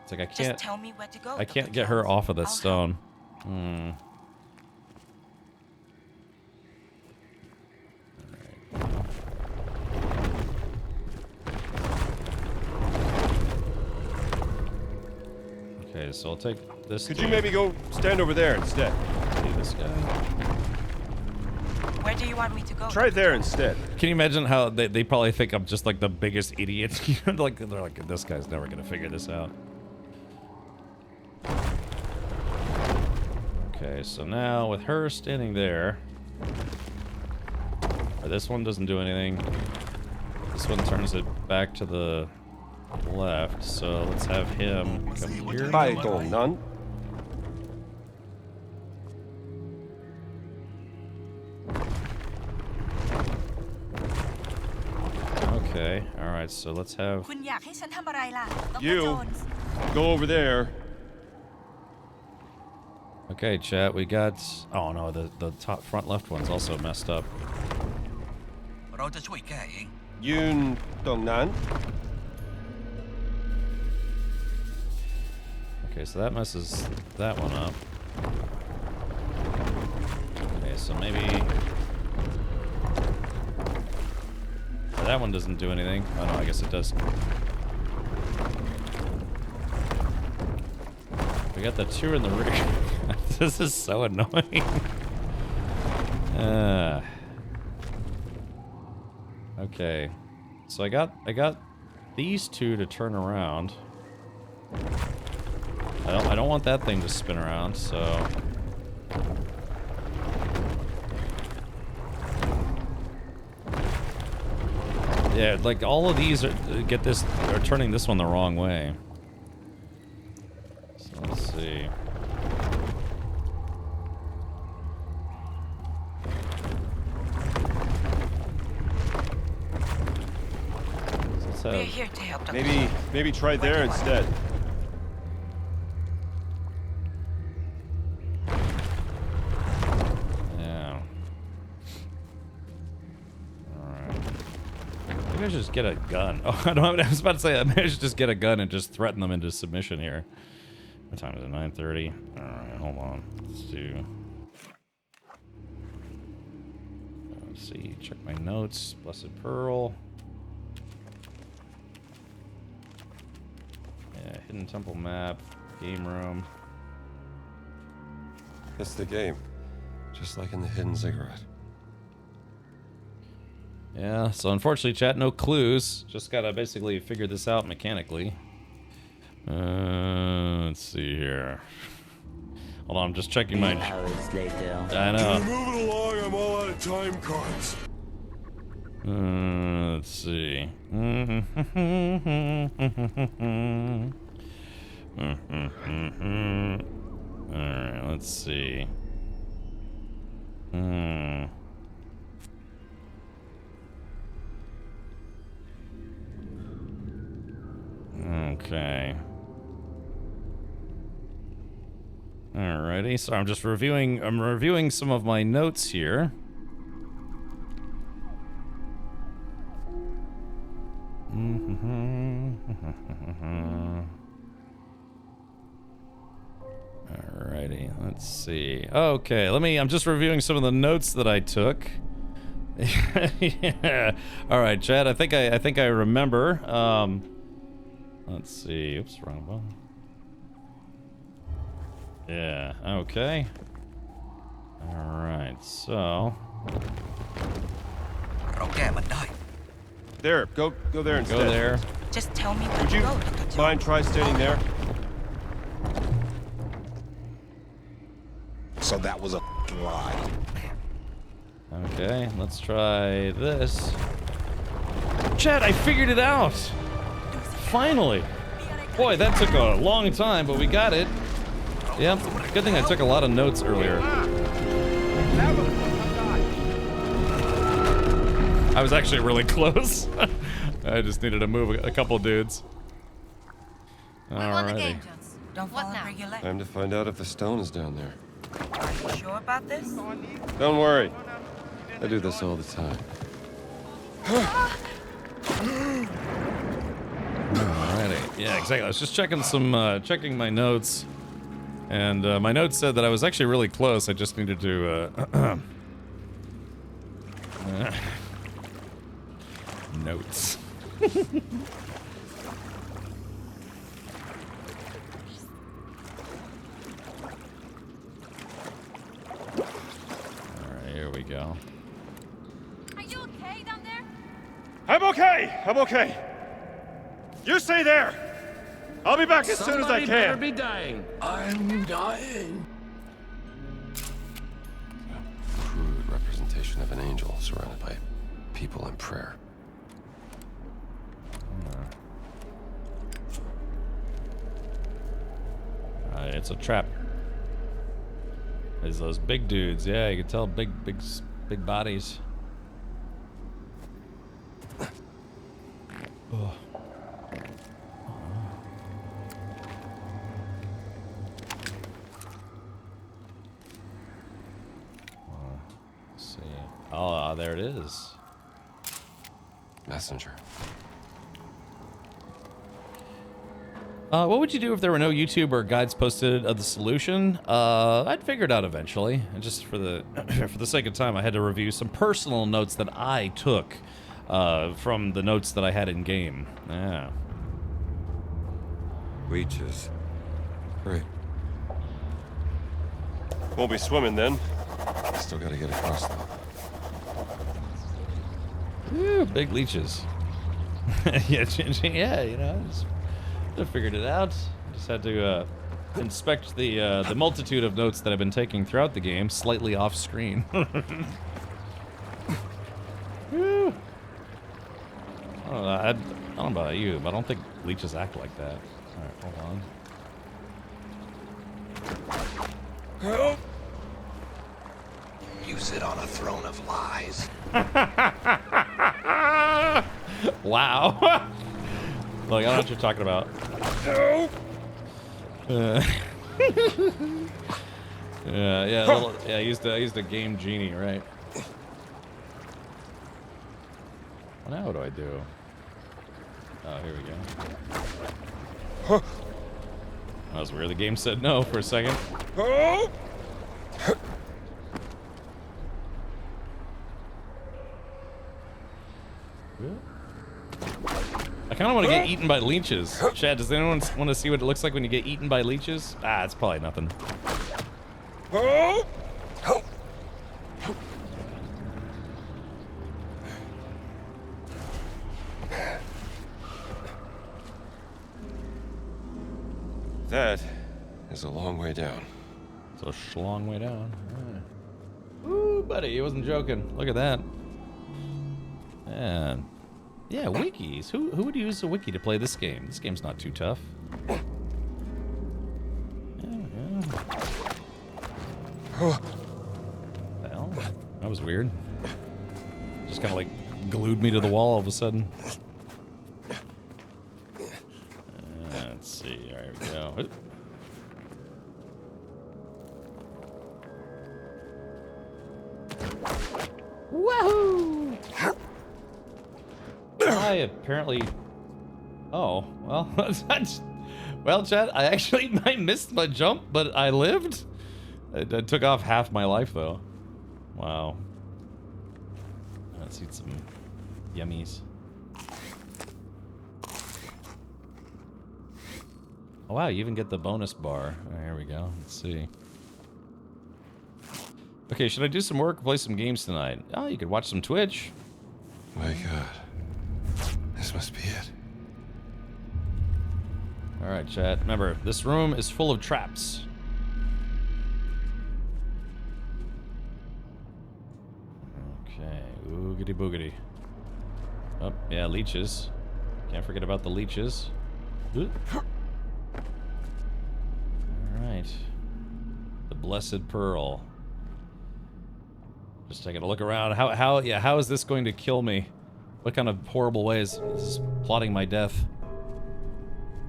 It's like I Just can't. tell me where to go. I can't get her off of this stone. Hmm. Okay, so I'll take this. Could you maybe go stand over there instead? See this guy? Where do you want me to go? Try there instead. Can you imagine how they probably think I'm just like the biggest idiot? Like they're like, this guy's never gonna figure this out. Okay, so now with her standing there, this one doesn't do anything. This one turns it back to the left. So let's have him come here. Bye, Dong Nan. Okay, all right. So let's have คุณอยากให้ฉันทำอะไรล่ะดร. You Jones go over there. Okay, chat, we got... Oh, no, the top front left one's also messed up. เราจะช่วยแก้เอง Yun Dong Nan. Okay, so that messes that one up. Okay, so maybe... That one doesn't do anything. Oh, no, I guess it does. We got the two in the rear. This is so annoying. Okay, so I got these two to turn around. I don't want that thing to spin around, so yeah, like all of these are turning this one the wrong way. So let's see. We're here to help. Dr. Maybe try there instead. Yeah. Alright. Maybe I should just get a gun. Oh, I was about to say, maybe I should just get a gun and just threaten them into submission here. What time is it? 9:30? Alright, hold on. Let's do... Let's see, check my notes. Blessed Pearl. Yeah, Hidden Temple map, game room. That's the game. Just like in the Hidden Ziggurat. Yeah, so unfortunately, chat, no clues. Just gotta basically figure this out mechanically. Let's see here. Hold on, I'm just checking my... Hours later. I know. Move it along, I'm all out of time cards. Let's see. Alright, let's see. Okay. Alrighty, so I'm just reviewing some of my notes here. Alrighty, let's see. Okay, I'm just reviewing some of the notes that I took. Yeah. Alright, Chad, I think I remember. Let's see. Oops, wrong one. Yeah, okay. Alright, so... There, go there instead. Go there. Just tell me where Would to you go, Dr. Jones. mind try standing there? So that was a lie. Okay, let's try this. Chad, I figured it out! Finally! Boy, that took a long time, but we got it. Yep, good thing I took a lot of notes earlier. I was actually really close. I just needed to move a couple dudes. Alrighty. Don't fall and break your leg. Time to find out if the stone is down there. Are you sure about this? Don't worry. I do this all the time. Alrighty. Yeah, exactly. I was just checking checking my notes, and my notes said that I was actually really close. I just needed to notes. Alright, here we go. Are you okay down there? I'm okay. I'm okay. You stay there. I'll be back as soon as I can. Better be dying. I'm dying. Crude representation of an angel surrounded by people in prayer. It's a trap. There's those big dudes. Yeah, you can tell big bodies. Oh. Let's see. Oh, there it is. Messenger. What would you do if there were no YouTube or guides posted of the solution? I'd figure it out eventually. And just for the for the sake of time, I had to review some personal notes that I took from the notes that I had in game. Yeah. Leeches. Great. Won't be swimming then. Still gotta get across though. Ooh, big leeches. Yeah, you know, I figured it out. Just had to inspect the multitude of notes that I've been taking throughout the game, slightly off screen. Woo. I don't know about you, but I don't think leeches act like that. All right, hold on. You sit on a throne of lies. Wow. Look, I don't know what you're talking about. Yeah. I used a game genie, right? Well, now what do I do? Oh, here we go. That was weird. The game said no for a second. I kind of want to get eaten by leeches. Chad, does anyone want to see what it looks like when you get eaten by leeches? Ah, it's probably nothing. That is a long way down. It's a schlong way down. Right. Ooh, buddy, he wasn't joking. Look at that. Man. Yeah, wikis. Who would use a wiki to play this game? This game's not too tough. Yeah. Well, that was weird. Just kind of like glued me to the wall all of a sudden. Let's see. All right, we go. Woohoo! I apparently. Oh, well. Well, Chad, I missed my jump, but I lived. It took off half my life, though. Wow. Let's eat some yummies. Oh, wow, you even get the bonus bar. Oh, here we go. Let's see. Okay, should I do some work or play some games tonight? Oh, you could watch some Twitch. My God. This must be it. Alright, chat. Remember, this room is full of traps. Okay. Oogity boogity. Oh, yeah, leeches. Can't forget about the leeches. Alright. The Blessed Pearl. Just taking a look around. How is this going to kill me? What kind of horrible ways is this plotting my death?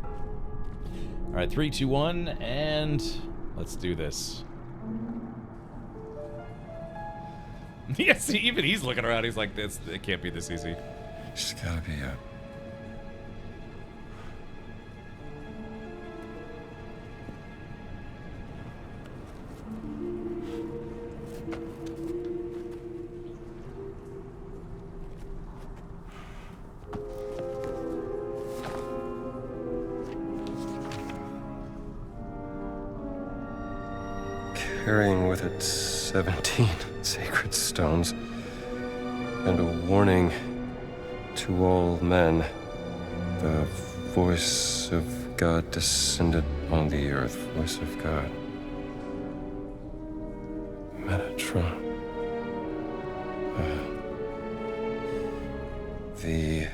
All right, 3, 2, 1, and let's do this. Yes, even he's looking around. He's like, "It can't be this easy." Just gotta be carrying with it 17 sacred stones and a warning to all men. The voice of God descended on the earth. Voice of God. Metatron. The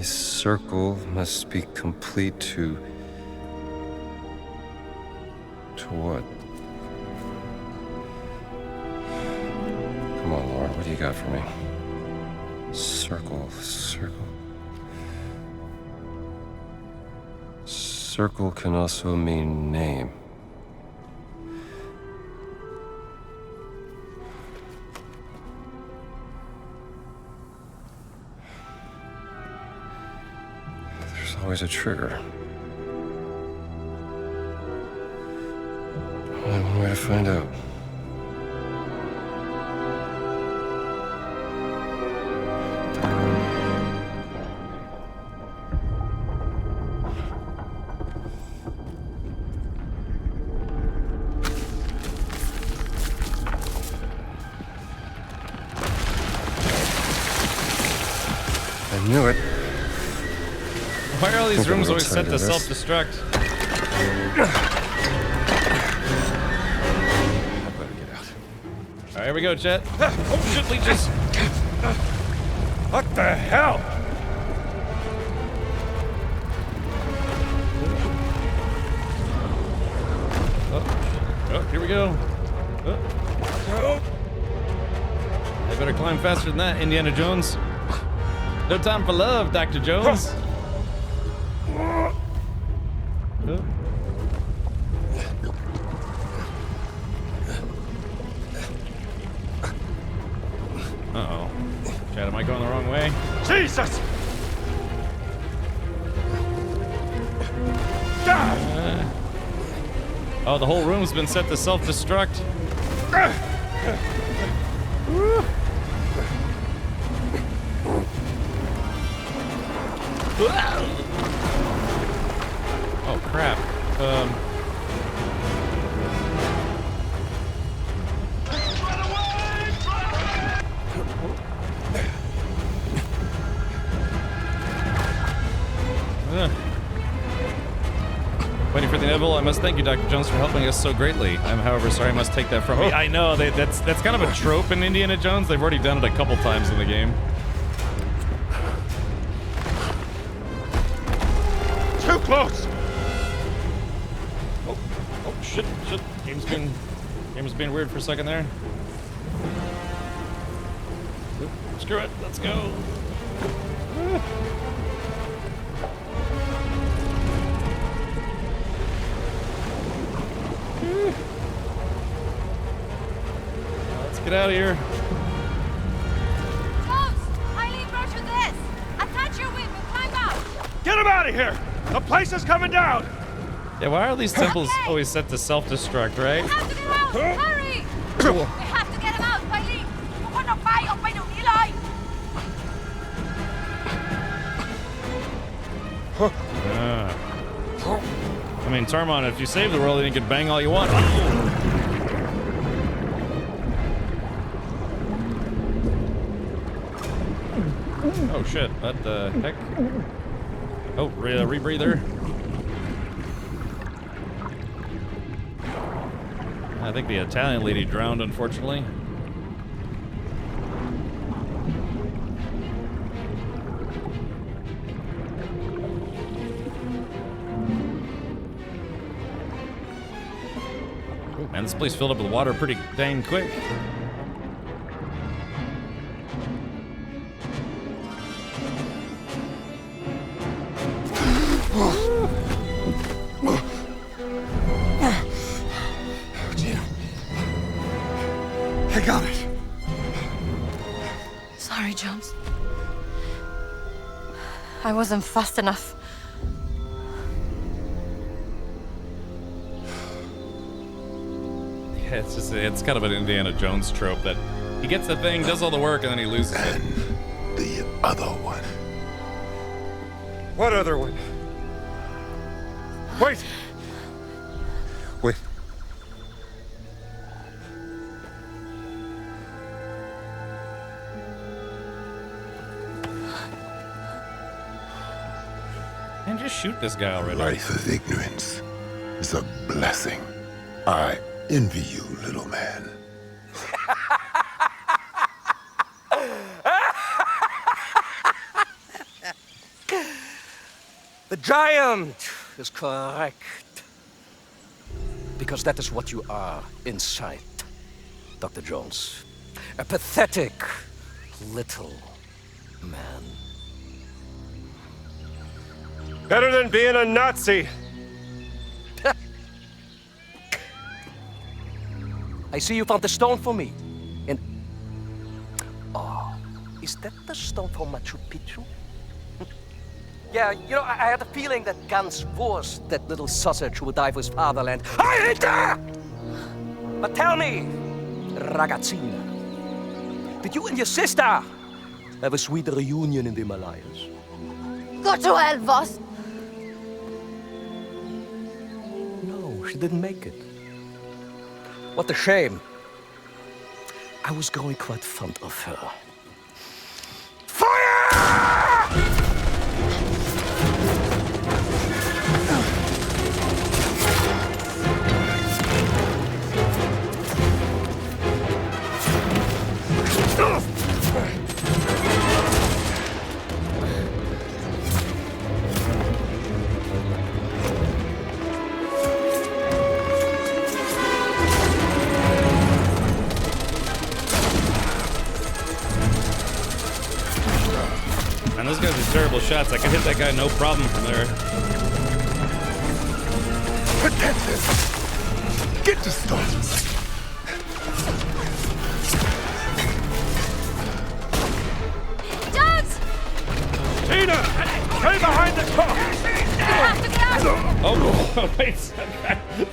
circle must be complete to what? Come on, Lord, what do you got for me? Circle. Circle can also mean name. There's always a trigger. Only one way to find out. I knew it. Why are all these rooms always set to self-destruct? Alright, here we go, Chet. Oh shit, leeches! What the hell? Oh, here we go. I better climb faster than that, Indiana Jones. No time for love, Dr. Jones. Uh-oh. Chad, am I going the wrong way? Jesus! Oh, the whole room's been set to self-destruct. Oh, crap. Waiting for the inevitable. I must thank you, Dr. Jones, for helping us so greatly. I'm, however, sorry I must take that from me. I know, that's kind of a trope in Indiana Jones. They've already done it a couple times in the game. Too close! Oh, shit. Game's being weird for a second there. Screw it, let's go. Let's get out of here. Jones! Eileen, roger this! Attach your whip and climb out! Get him out of here! The place is coming down! Yeah, why are these temples always set to self-destruct, right? We have to get out! Hurry! We have to get him out, Eileen! ทุกคนออกไปเดี๋ยวนี้เลย I mean, Tarmon, if you save the world, then you can bang all you want. Oh shit, what the heck? Oh, rebreather. I think the Italian lady drowned, unfortunately. Oh, man, this place filled up with water pretty dang quick. I got it. Sorry, Jones. I wasn't fast enough. Yeah, it's kind of an Indiana Jones trope that he gets the thing, does all the work, and then he loses it. The other one. What other one? Wait! Man, just shoot this guy already. Life of ignorance is a blessing. I envy you, little man. The giant is correct. Because that is what you are inside, Dr. Jones. A pathetic little man. Better than being a Nazi. I see you found the stone for me. And... Oh, is that the stone for Machu Picchu? Yeah, you know, I had a feeling that Ganz Wurst, that little sausage who would die for his fatherland. I hate her! But tell me, ragazzina, did you and your sister have a sweet reunion in the Himalayas? Go to hell, Voss. No, she didn't make it. What a shame. I was growing quite fond of her. Man, those guys are terrible shots. I could hit that guy no problem from there. Protect them! Get the stones! Jones! Tina! Stay behind the car! You have to get out! Oh, wait.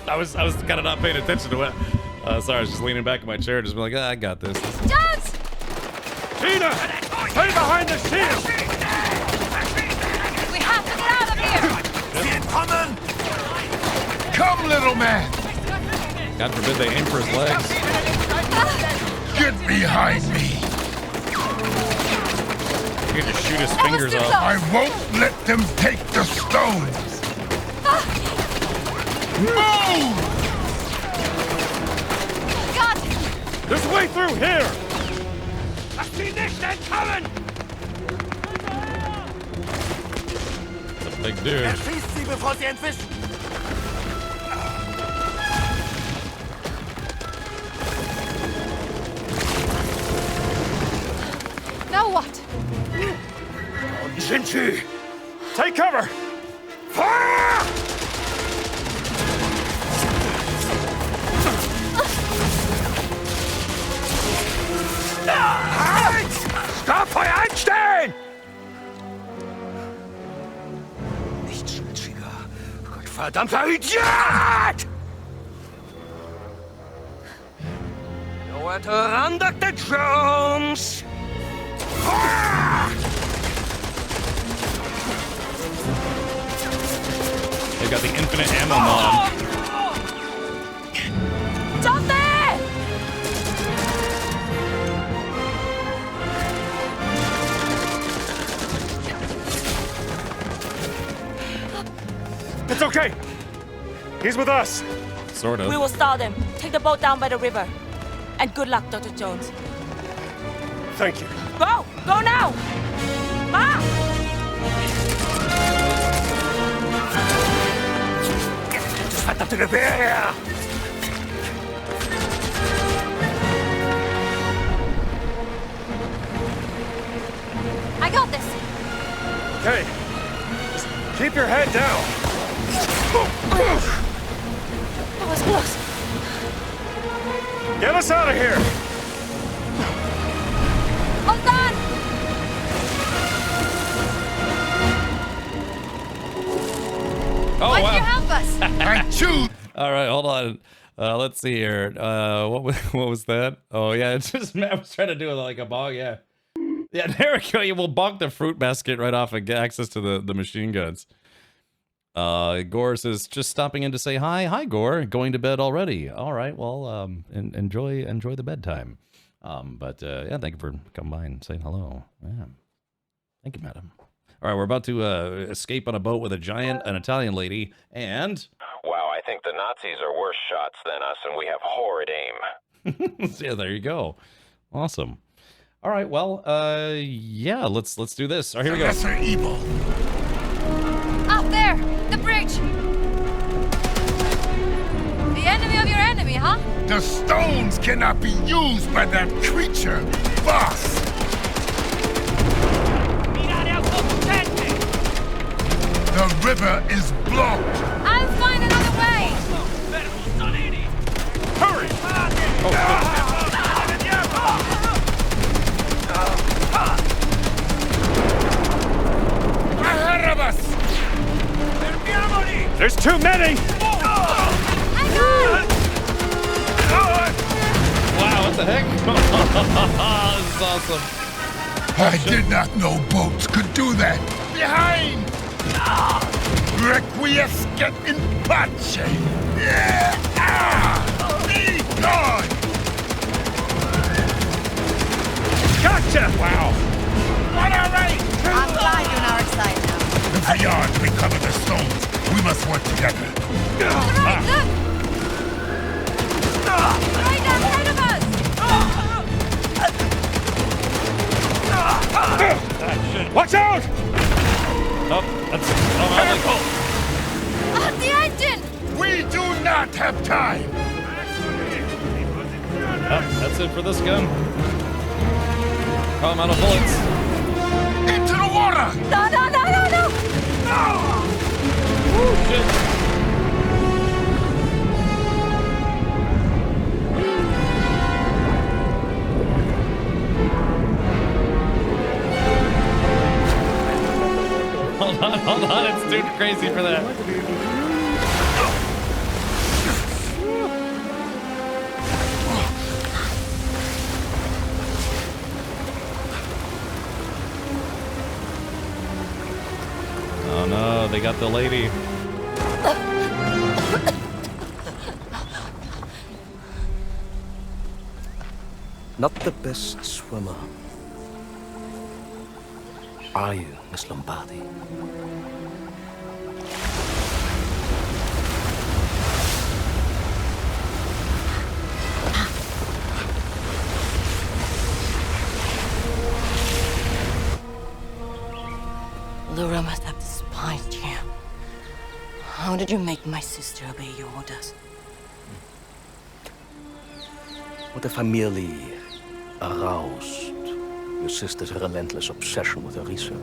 I was kind of not paying attention to it. Sorry, I was just leaning back in my chair, just being like, I got this. Jones! Tina! Stay behind the shield! We have to get out of here! See it coming! Come, little man! God forbid they aim for his legs. Get behind me! You can just shoot his fingers off. I won't let them take the stones! Move! God! There's a way through here! I see this thing coming! That's a big dude. Erschießt sie, bevor sie entwischen! Now what? Shinchi! Take cover! Fire! Halt! Startfeuer einstellen! Nichtsnütziger, Gottverdammter Idiot! Nowhere to run, Dr. Jones! They've got the infinite ammo mod. Stop there! It's okay! He's with us! Sort of. We will stall them. Take the boat down by the river. And good luck, Dr. Jones. Thank you. Go! Go now! Ma! Verdammte Gewehr her! I got this. Okay. Just keep your head down. That was close. Get us out of here! Hold on! Oh, Why wow. did you help us? I choose! All right, hold on. Let's see here. What was that? Oh, yeah, it's just, I was trying to do like a bog, yeah. Yeah, there we go. You will bonk the fruit basket right off and get access to the machine guns. Gore says, just stopping in to say hi. Hi, Gore. Going to bed already. All right, well, enjoy the bedtime. Yeah, thank you for coming by and saying hello. Yeah. Thank you, madam. All right, we're about to escape on a boat with an Italian lady, and... Wow, I think the Nazis are worse shots than us, and we have horrid aim. Yeah, there you go. Awesome. All right, well, yeah, let's do this. All right, here we go. Lesser evil. Up there! The bridge! The enemy of your enemy, huh? The stones cannot be used by that creature, boss. The river is blocked. I'll find another way! Hurry! Ahead of us! There's too many! Wow, what the heck? This is awesome. I did not know boats could do that. Behind! Requiescat in pace! Be gone! Gotcha! Wow! What a race! I'm glad you're on our side now. If we are to recover the stones, we must work together. Right, look! Right ahead of us! Watch out! Oh, that's... At the engine! We do not have time! Oh, that's it for this gun. Oh, I'm out of bullets. Into the water! No, no, no, no, no! Oh, shit. Hold on, it's too crazy for that. Oh no, they got the lady. Not the best swimmer. Are you, Miss Lombardi? Laura must have despised you. How did you make my sister obey your orders? What if I merely aroused your sister's relentless obsession with her research?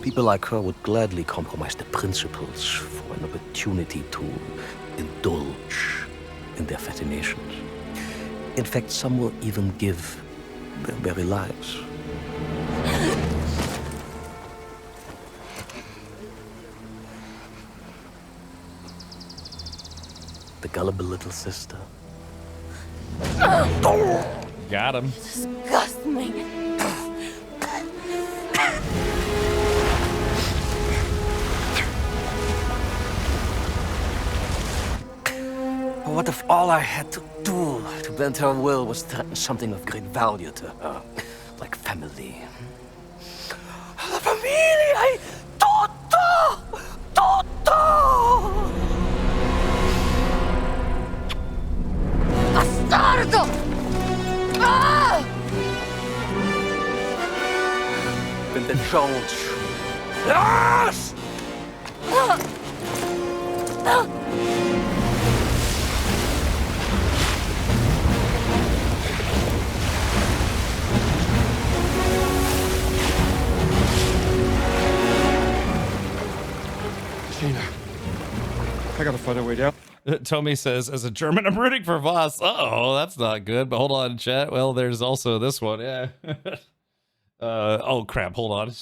People like her would gladly compromise the principles for an opportunity to indulge in their fascinations. In fact, some will even give their very lives. The gullible little sister. Got him. Disgust me. What if all I had to do to bend her will was threaten something of great value to her, like family? La famiglia è tutto! Tutto! Bastardo! Ah! Then Jones. Yes! Gina, I gotta find a way down. Tommy says, as a German, I'm rooting for Voss. Uh-oh, that's not good. But hold on, chat. Well, there's also this one. Yeah. Oh, crap. Hold on.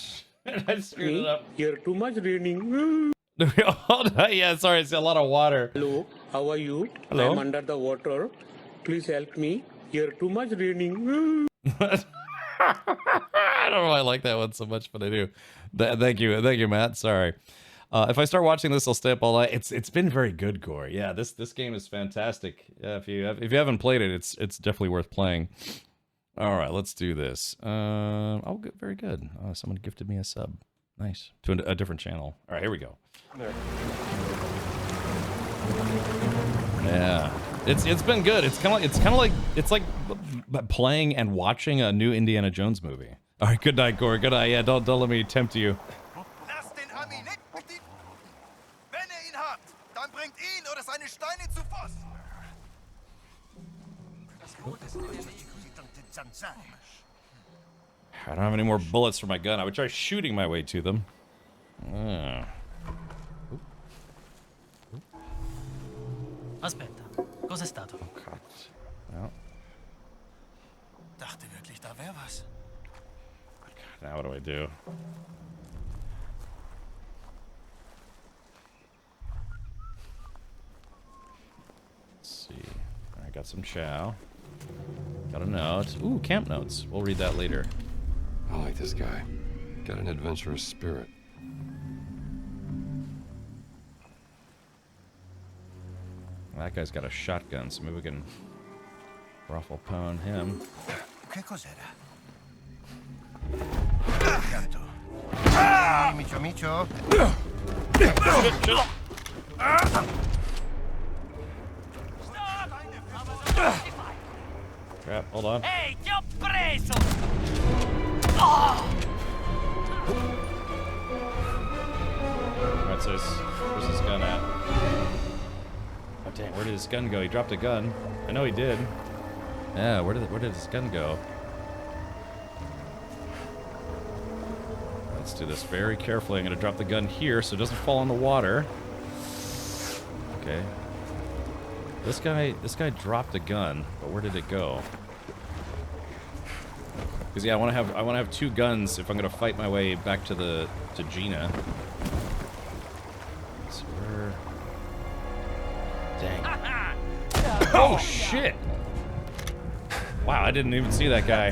I screwed it up. Here too much raining. Hold on. Yeah, sorry. It's a lot of water. Hello, how are you? Hello? I'm under the water. Please help me. Here too much raining. I don't know why I like that one so much, but I do. Thank you, Matt. Sorry. If I start watching this, I'll stay up all night. It's been very good, Gore. Yeah, this game is fantastic. Yeah, if you haven't played it, it's definitely worth playing. All right, let's do this. Oh, good, very good. Someone gifted me a sub. Nice. To a different channel. All right, here we go. Yeah, it's been good. It's kind of like playing and watching a new Indiana Jones movie. All right, good night, Gore. Good night. Yeah, don't let me tempt you. Lasst den Ami nicht mit die... Wenn ihn habt, dann bringt ihn oder seine Steine zu Fuß. I don't have any more bullets for my gun. I would try shooting my way to them. Aspetta, cos'è stato? Oh God. Well. Dachte wirklich, da wäre was. Now what do I do? Let's see. I got some chow. Got a note. Ooh, camp notes. We'll read that later. I like this guy. Got an adventurous spirit. That guy's got a shotgun, so maybe we can ruffle pwn him. Che cos'era? Micio, micio. Crap, hold on. Ehi, ti ho preso! Alright, so where's his gun at? Oh dang, where did his gun go? He dropped a gun. I know he did. Yeah, where did his gun go? Let's do this very carefully. I'm gonna drop the gun here so it doesn't fall in the water. Okay. This guy dropped a gun, but where did it go? Because yeah, I want to have two guns if I'm gonna fight my way back to Gina. So where? Dang. Oh shit! Wow, I didn't even see that guy.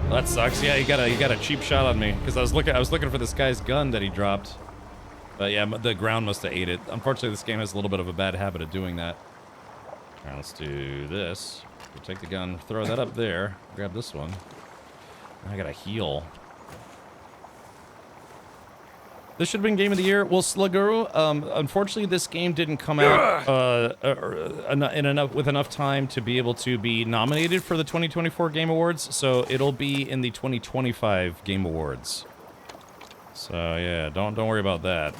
Well, that sucks. Yeah, you got a cheap shot on me because I was looking for this guy's gun that he dropped. But yeah, the ground must have ate it. Unfortunately, this game has a little bit of a bad habit of doing that. All right, let's do this. We'll take the gun, throw that up there, grab this one. I gotta heal. This should have been Game of the Year. Well, Sluguru, unfortunately, this game didn't come out with enough time to be able to be nominated for the 2024 Game Awards, so it'll be in the 2025 Game Awards. So yeah, don't worry about that.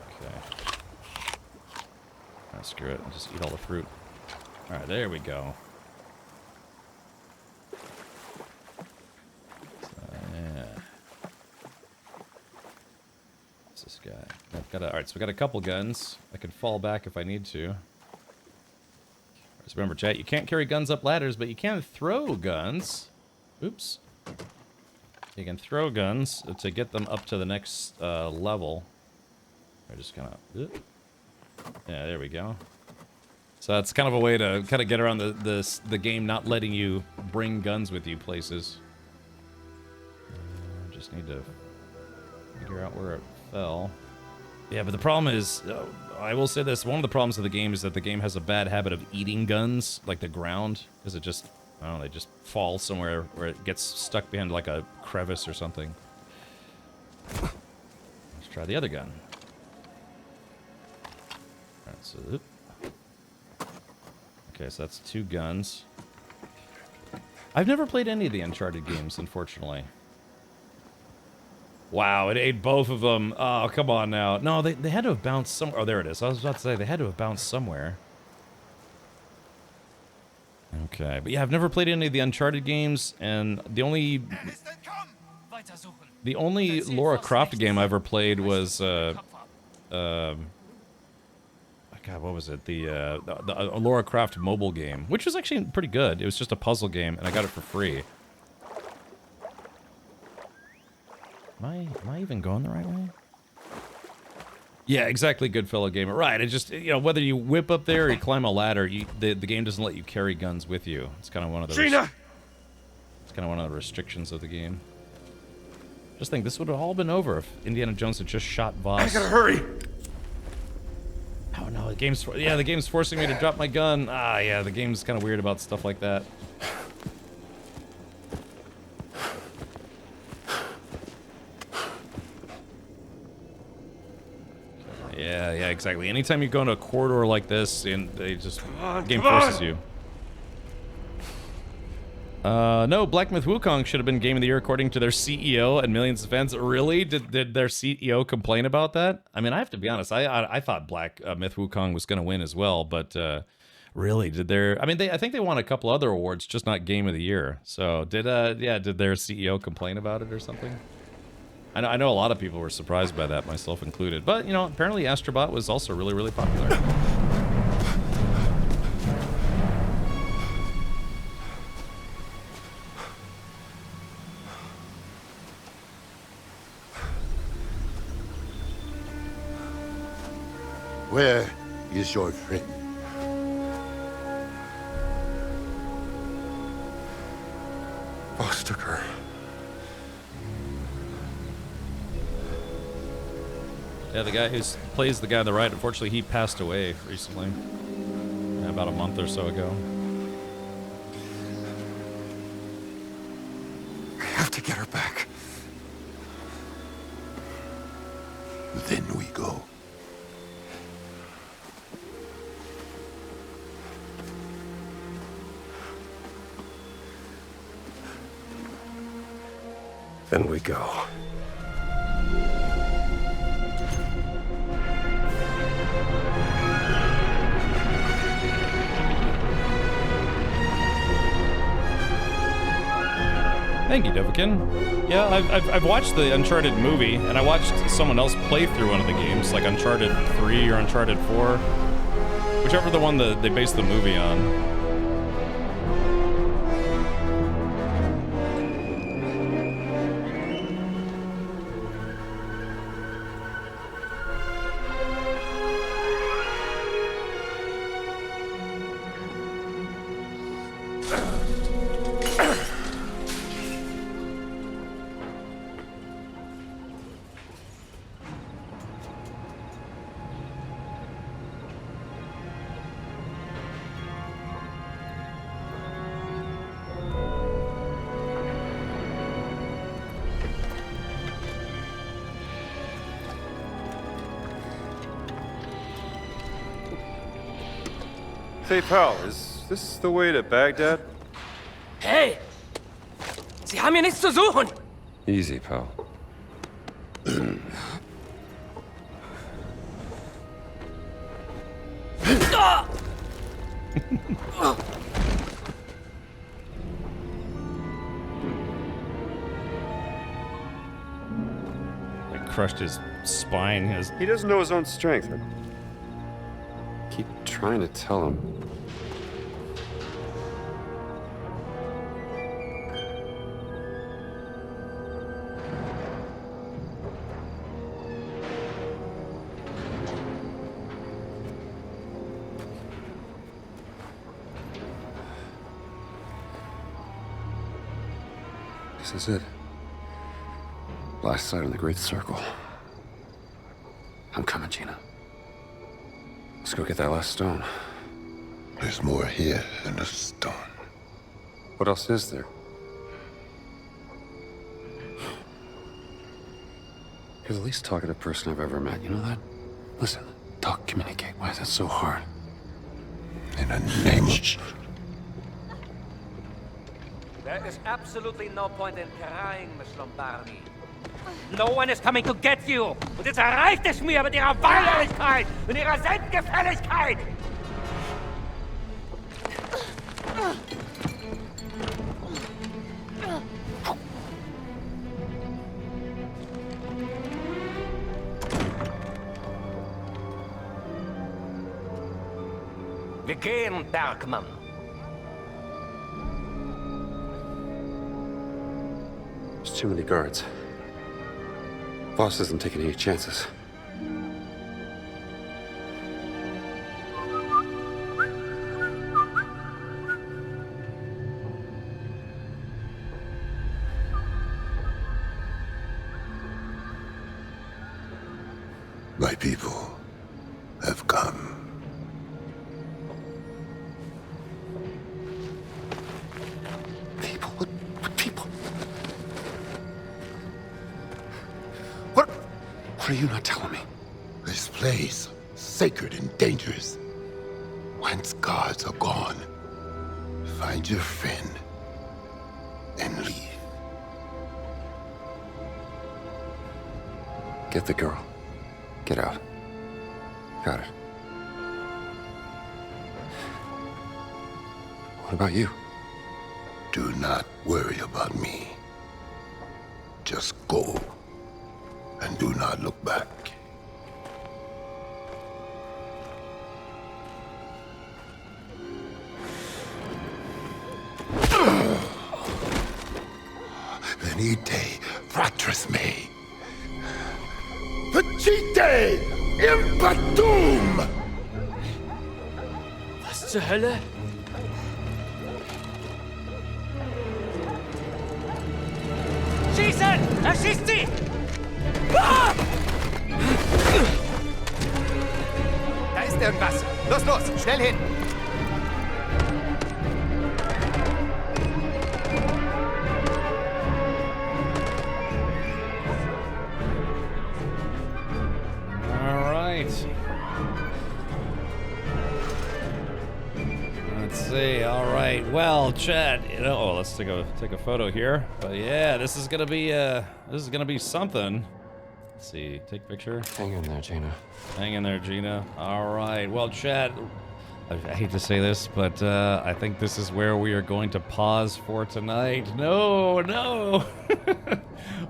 Okay. Ah, screw it. Just eat all the fruit. All right, there we go. So, yeah. What's this guy? All right, so we got a couple guns. I can fall back if I need to. Just remember, chat, you can't carry guns up ladders, but you can throw guns. Oops. You can throw guns to get them up to the next level. I just kind of... Yeah, there we go. So that's kind of a way to kind of get around the game not letting you bring guns with you places. Just need to figure out where it fell. Yeah, but the problem is, I will say this, one of the problems of the game is that the game has a bad habit of eating guns, like the ground, because it just... I don't know, they just fall somewhere where it gets stuck behind like a crevice or something. Let's try the other gun. Alright, so... Okay, so that's two guns. I've never played any of the Uncharted games, unfortunately. Wow, it ate both of them. Oh, come on now. No, they had to have bounced somewhere. Oh, there it is. I was about to say, they had to have bounced somewhere. Okay, but yeah, I've never played any of the Uncharted games, and the only Lara Croft game I ever played was God, what was it? The Lara Croft mobile game, which was actually pretty good. It was just a puzzle game, and I got it for free. Am I even going the right way? Yeah, exactly, good fellow gamer. Right, it just, you know, whether you whip up there or you climb a ladder, the game doesn't let you carry guns with you. It's kind of one of the... It's kind of one of the restrictions of the game. Just think, this would have all been over if Indiana Jones had just shot Voss. I gotta hurry! the game's forcing me to drop my gun. Ah, yeah, the game's kind of weird about stuff like that. Yeah, exactly. Anytime you go into a corridor like this, and they just game forces you. No, Black Myth Wukong should have been Game of the Year according to their CEO and millions of fans. Really? Did their CEO complain about that? I mean, I have to be honest. I thought Black Myth Wukong was going to win as well, but really, did their? I mean, I think they won a couple other awards, just not Game of the Year. So did their CEO complain about it or something? I know a lot of people were surprised by that, myself included. But you know, apparently Astrobot was also really, really popular. Where is your friend? Boss took her. Yeah, the guy who plays the guy on the right, unfortunately, he passed away recently. About a month or so ago. I have to get her back. Then we go. Then we go. Thank you, Devikin. Yeah, I've watched the Uncharted movie, and I watched someone else play through one of the games, like Uncharted 3 or Uncharted 4. Whichever the one that they based the movie on. Hey, pal, is this the way to Baghdad? Hey! Sie haben hier nichts zu suchen! Easy, pal. I crushed his spine. He doesn't know his own strength. Keep trying to tell him. This is it. Last sight on the Great Circle. I'm coming, Gina. Let's go get that last stone. There's more here than a stone. What else is there? You're the least talkative person I've ever met, you know that? Listen, talk, communicate. Why is that so hard? In the name of... There is absolutely no point in crying, Miss Lombardi. No one is coming to get you! Und jetzt erreicht es mir mit ihrer Weinerlichkeit und ihrer Selbstgefälligkeit! Wir gehen, Bergmann. There's too many guards. Boss isn't taking any chances. My people have come. What are you not telling me? This place, sacred and dangerous. Once guards are gone, find your friend and leave. Get the girl. Get out. Got it. What about you? Do not worry about me. Just go. And do not look back. Venite, fratris mei. Facite impatum! Was zur Hölle? Schießen! Er schießt sie! Ah! Da ist irgendwas. Los, los, schnell hin. All right. Let's see. All right. Well, Chad, let's take a photo here. But yeah, this is gonna be something. Let's see. Take picture. Hang in there, Gina. Hang in there, Gina. All right. Well, Chad, I hate to say this, but I think this is where we are going to pause for tonight. No.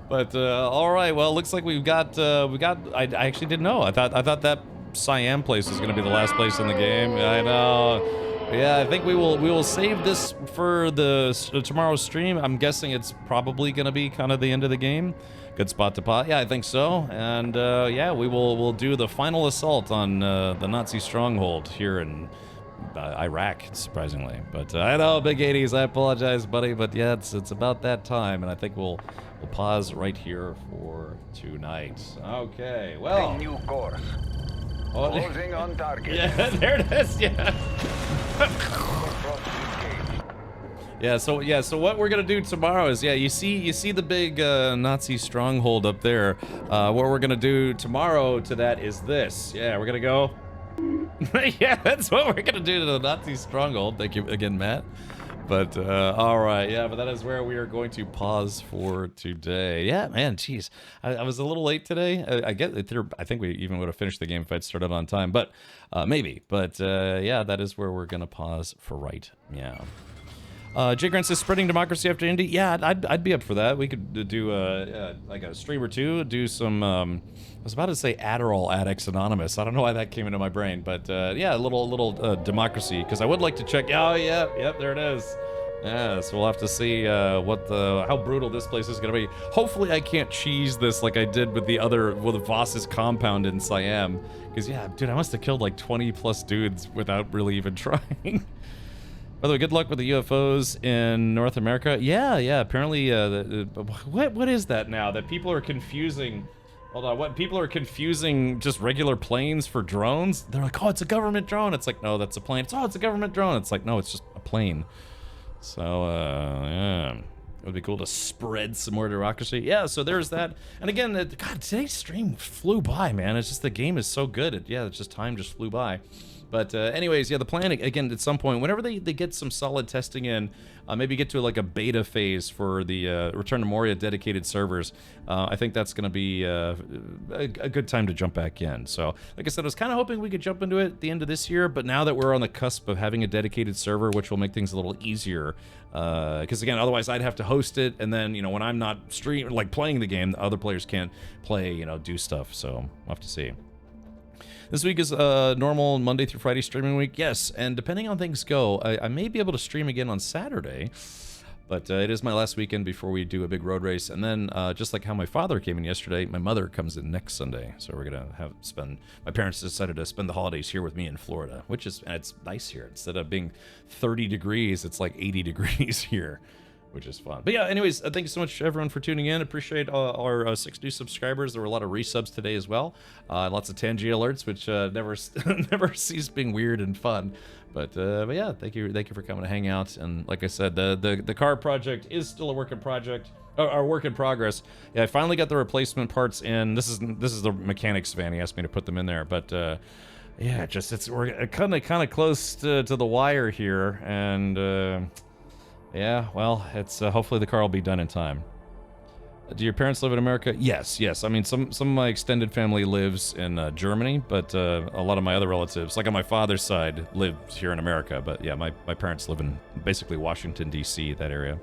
But all right. Well, it looks like we got. I actually didn't know. I thought that Siam place was going to be the last place in the game. I know. Yeah, I think we will save this for the tomorrow's stream. I'm guessing it's probably going to be kind of the end of the game. Good spot to pause. Yeah, I think so. And yeah, we'll do the final assault on the Nazi stronghold here in Iraq, surprisingly. But I know, Big 80s, I apologize, buddy, but yeah, it's about that time, and I think we'll pause right here for tonight. Okay, well. New course. Oh, Closing on target. Yeah, there it is. Yeah. So what we're gonna do tomorrow is, you see the big Nazi stronghold up there. What we're gonna do tomorrow to that is this. Yeah, we're gonna go. Yeah, that's what we're gonna do to the Nazi stronghold. Thank you again, Matt. But all right, yeah, but that is where we are going to pause for today. Yeah, man, jeez, I was a little late today. I think we even would have finished the game if I'd started on time, but maybe. But yeah, that is where we're gonna pause for right now. Jay Grant says, spreading democracy after Indy. Yeah, I'd be up for that. We could do like a stream or two. Do some. I was about to say Adderall Addicts Anonymous. I don't know why that came into my brain, but yeah, a little democracy, because I would like to check. Oh yeah, yep, there it is. Yeah, so we'll have to see how brutal this place is gonna be. Hopefully, I can't cheese this like I did with the Voss's compound in Siam, because yeah, dude, I must have killed like 20 plus dudes without really even trying. By the way, good luck with the UFOs in North America. Yeah, apparently, what is that now? That people are confusing, hold on, what? People are confusing just regular planes for drones? They're like, oh, it's a government drone. It's like, no, that's a plane. It's a government drone. It's like, no, it's just a plane. So, yeah. It would be cool to spread some more democracy. Yeah, so there's that. And again, God, today's stream flew by, man. It's just the game is so good. It's just time just flew by. But anyways, yeah, the plan, again, at some point, whenever they get some solid testing in, maybe get to like a beta phase for the Return to Moria dedicated servers, I think that's going to be a good time to jump back in. So, like I said, I was kind of hoping we could jump into it at the end of this year, but now that we're on the cusp of having a dedicated server, which will make things a little easier, because again, otherwise I'd have to host it, and then, when I'm not playing the game, the other players can't play, do stuff, so we'll have to see. This week is normal Monday through Friday streaming week. Yes, and depending on things go, I may be able to stream again on Saturday, but it is my last weekend before we do a big road race. And then, just like how my father came in yesterday, my mother comes in next Sunday. So we're gonna my parents decided to spend the holidays here with me in Florida, and it's nice here. Instead of being 30 degrees, it's like 80 degrees here. which is fun. But yeah, anyways, thank you so much everyone for tuning in. Appreciate our 6 new subscribers. There were a lot of resubs today as well. Lots of Tangy alerts, which never never cease being weird and fun. But yeah, thank you for coming to hang out. And like I said, the car project is still a work in progress. Yeah, I finally got the replacement parts in. This is the mechanics van. He asked me to put them in there, but yeah, we're kind of close to the wire here, and yeah, well, it's hopefully the car will be done in time. Do your parents live in America? Yes. I mean, some of my extended family lives in Germany, but a lot of my other relatives, like on my father's side, live here in America. But yeah, my parents live in basically Washington, D.C., that area.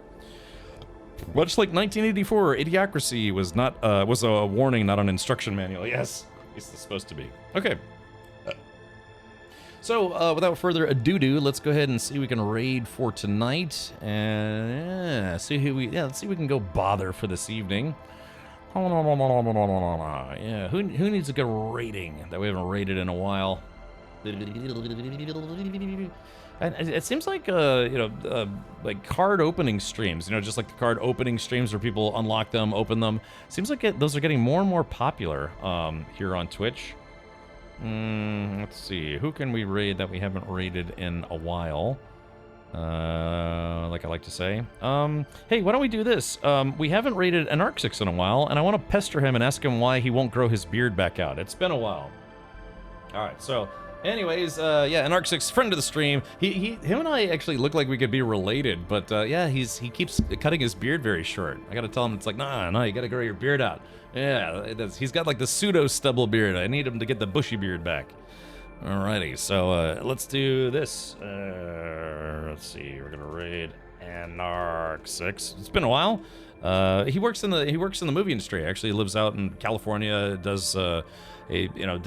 Much like 1984, Idiocracy was a warning, not an instruction manual. Yes, it's supposed to be. Okay. So, without further ado, let's go ahead and see if we can raid for tonight, and let's see if we can go bother for this evening. Yeah, who needs a good rating that we haven't raided in a while? And it seems like like card opening streams, just like the card opening streams where people unlock them, open them. Seems like those are getting more and more popular here on Twitch. Let's see, who can we raid that we haven't raided in a while? Like I like to say. Hey, why don't we do this? We haven't raided Anarchix in a while, and I want to pester him and ask him why he won't grow his beard back out. It's been a while. All right, so anyways, yeah, Anarchix, friend of the stream. Him and I actually look like we could be related, but yeah, he keeps cutting his beard very short. I gotta tell him, it's like, nah, you gotta grow your beard out. Yeah, he's got like the pseudo stubble beard. I need him to get the bushy beard back. Alrighty, so let's do this. Let's see, we're gonna raid Anarchix. It's been a while. He works in the movie industry. Actually, he lives out in California. Does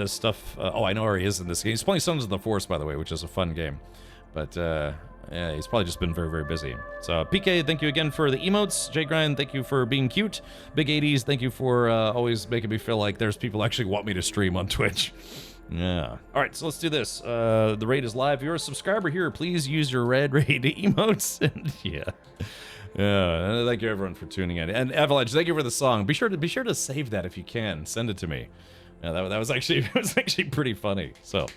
stuff. Oh, I know where he is in this game. He's playing Sons of the Force, by the way, which is a fun game. But yeah, he's probably just been very, very busy. So PK, thank you again for the emotes. Jay Grind, thank you for being cute. Big 80s, thank you for always making me feel like there's people who actually want me to stream on Twitch. Yeah. All right, so let's do this. The raid is live. If you're a subscriber here, please use your red raid emotes. And yeah. Yeah, thank you everyone for tuning in. And Avalanche, thank you for the song. Be sure to save that if you can. Send it to me. Yeah, that was actually pretty funny. So,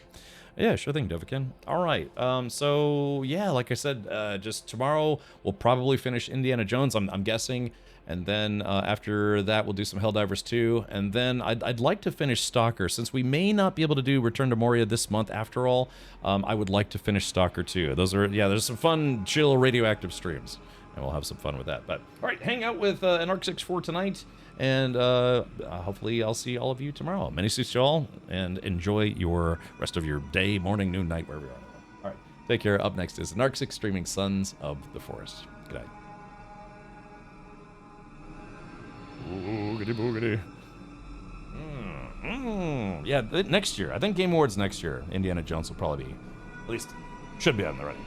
yeah, sure thing, Dovikin. All right. So yeah, like I said, just tomorrow we'll probably finish Indiana Jones. I'm guessing, and then after that we'll do some Helldivers 2, and then I'd like to finish Stalker, since we may not be able to do Return to Moria this month. After all, I would like to finish Stalker 2. There's some fun, chill, radioactive streams, and we'll have some fun with that. But all right, hang out with Anarchix for tonight. And hopefully I'll see all of you tomorrow. Many suits to all, and enjoy your rest of your day, morning, noon, night, wherever you are. All right, take care. Up next is Anarchix streaming Sons of the Forest. Good night. Boogity boogity. Yeah, next year. I think Game Awards next year. Indiana Jones will probably be, at least, should be on the ready.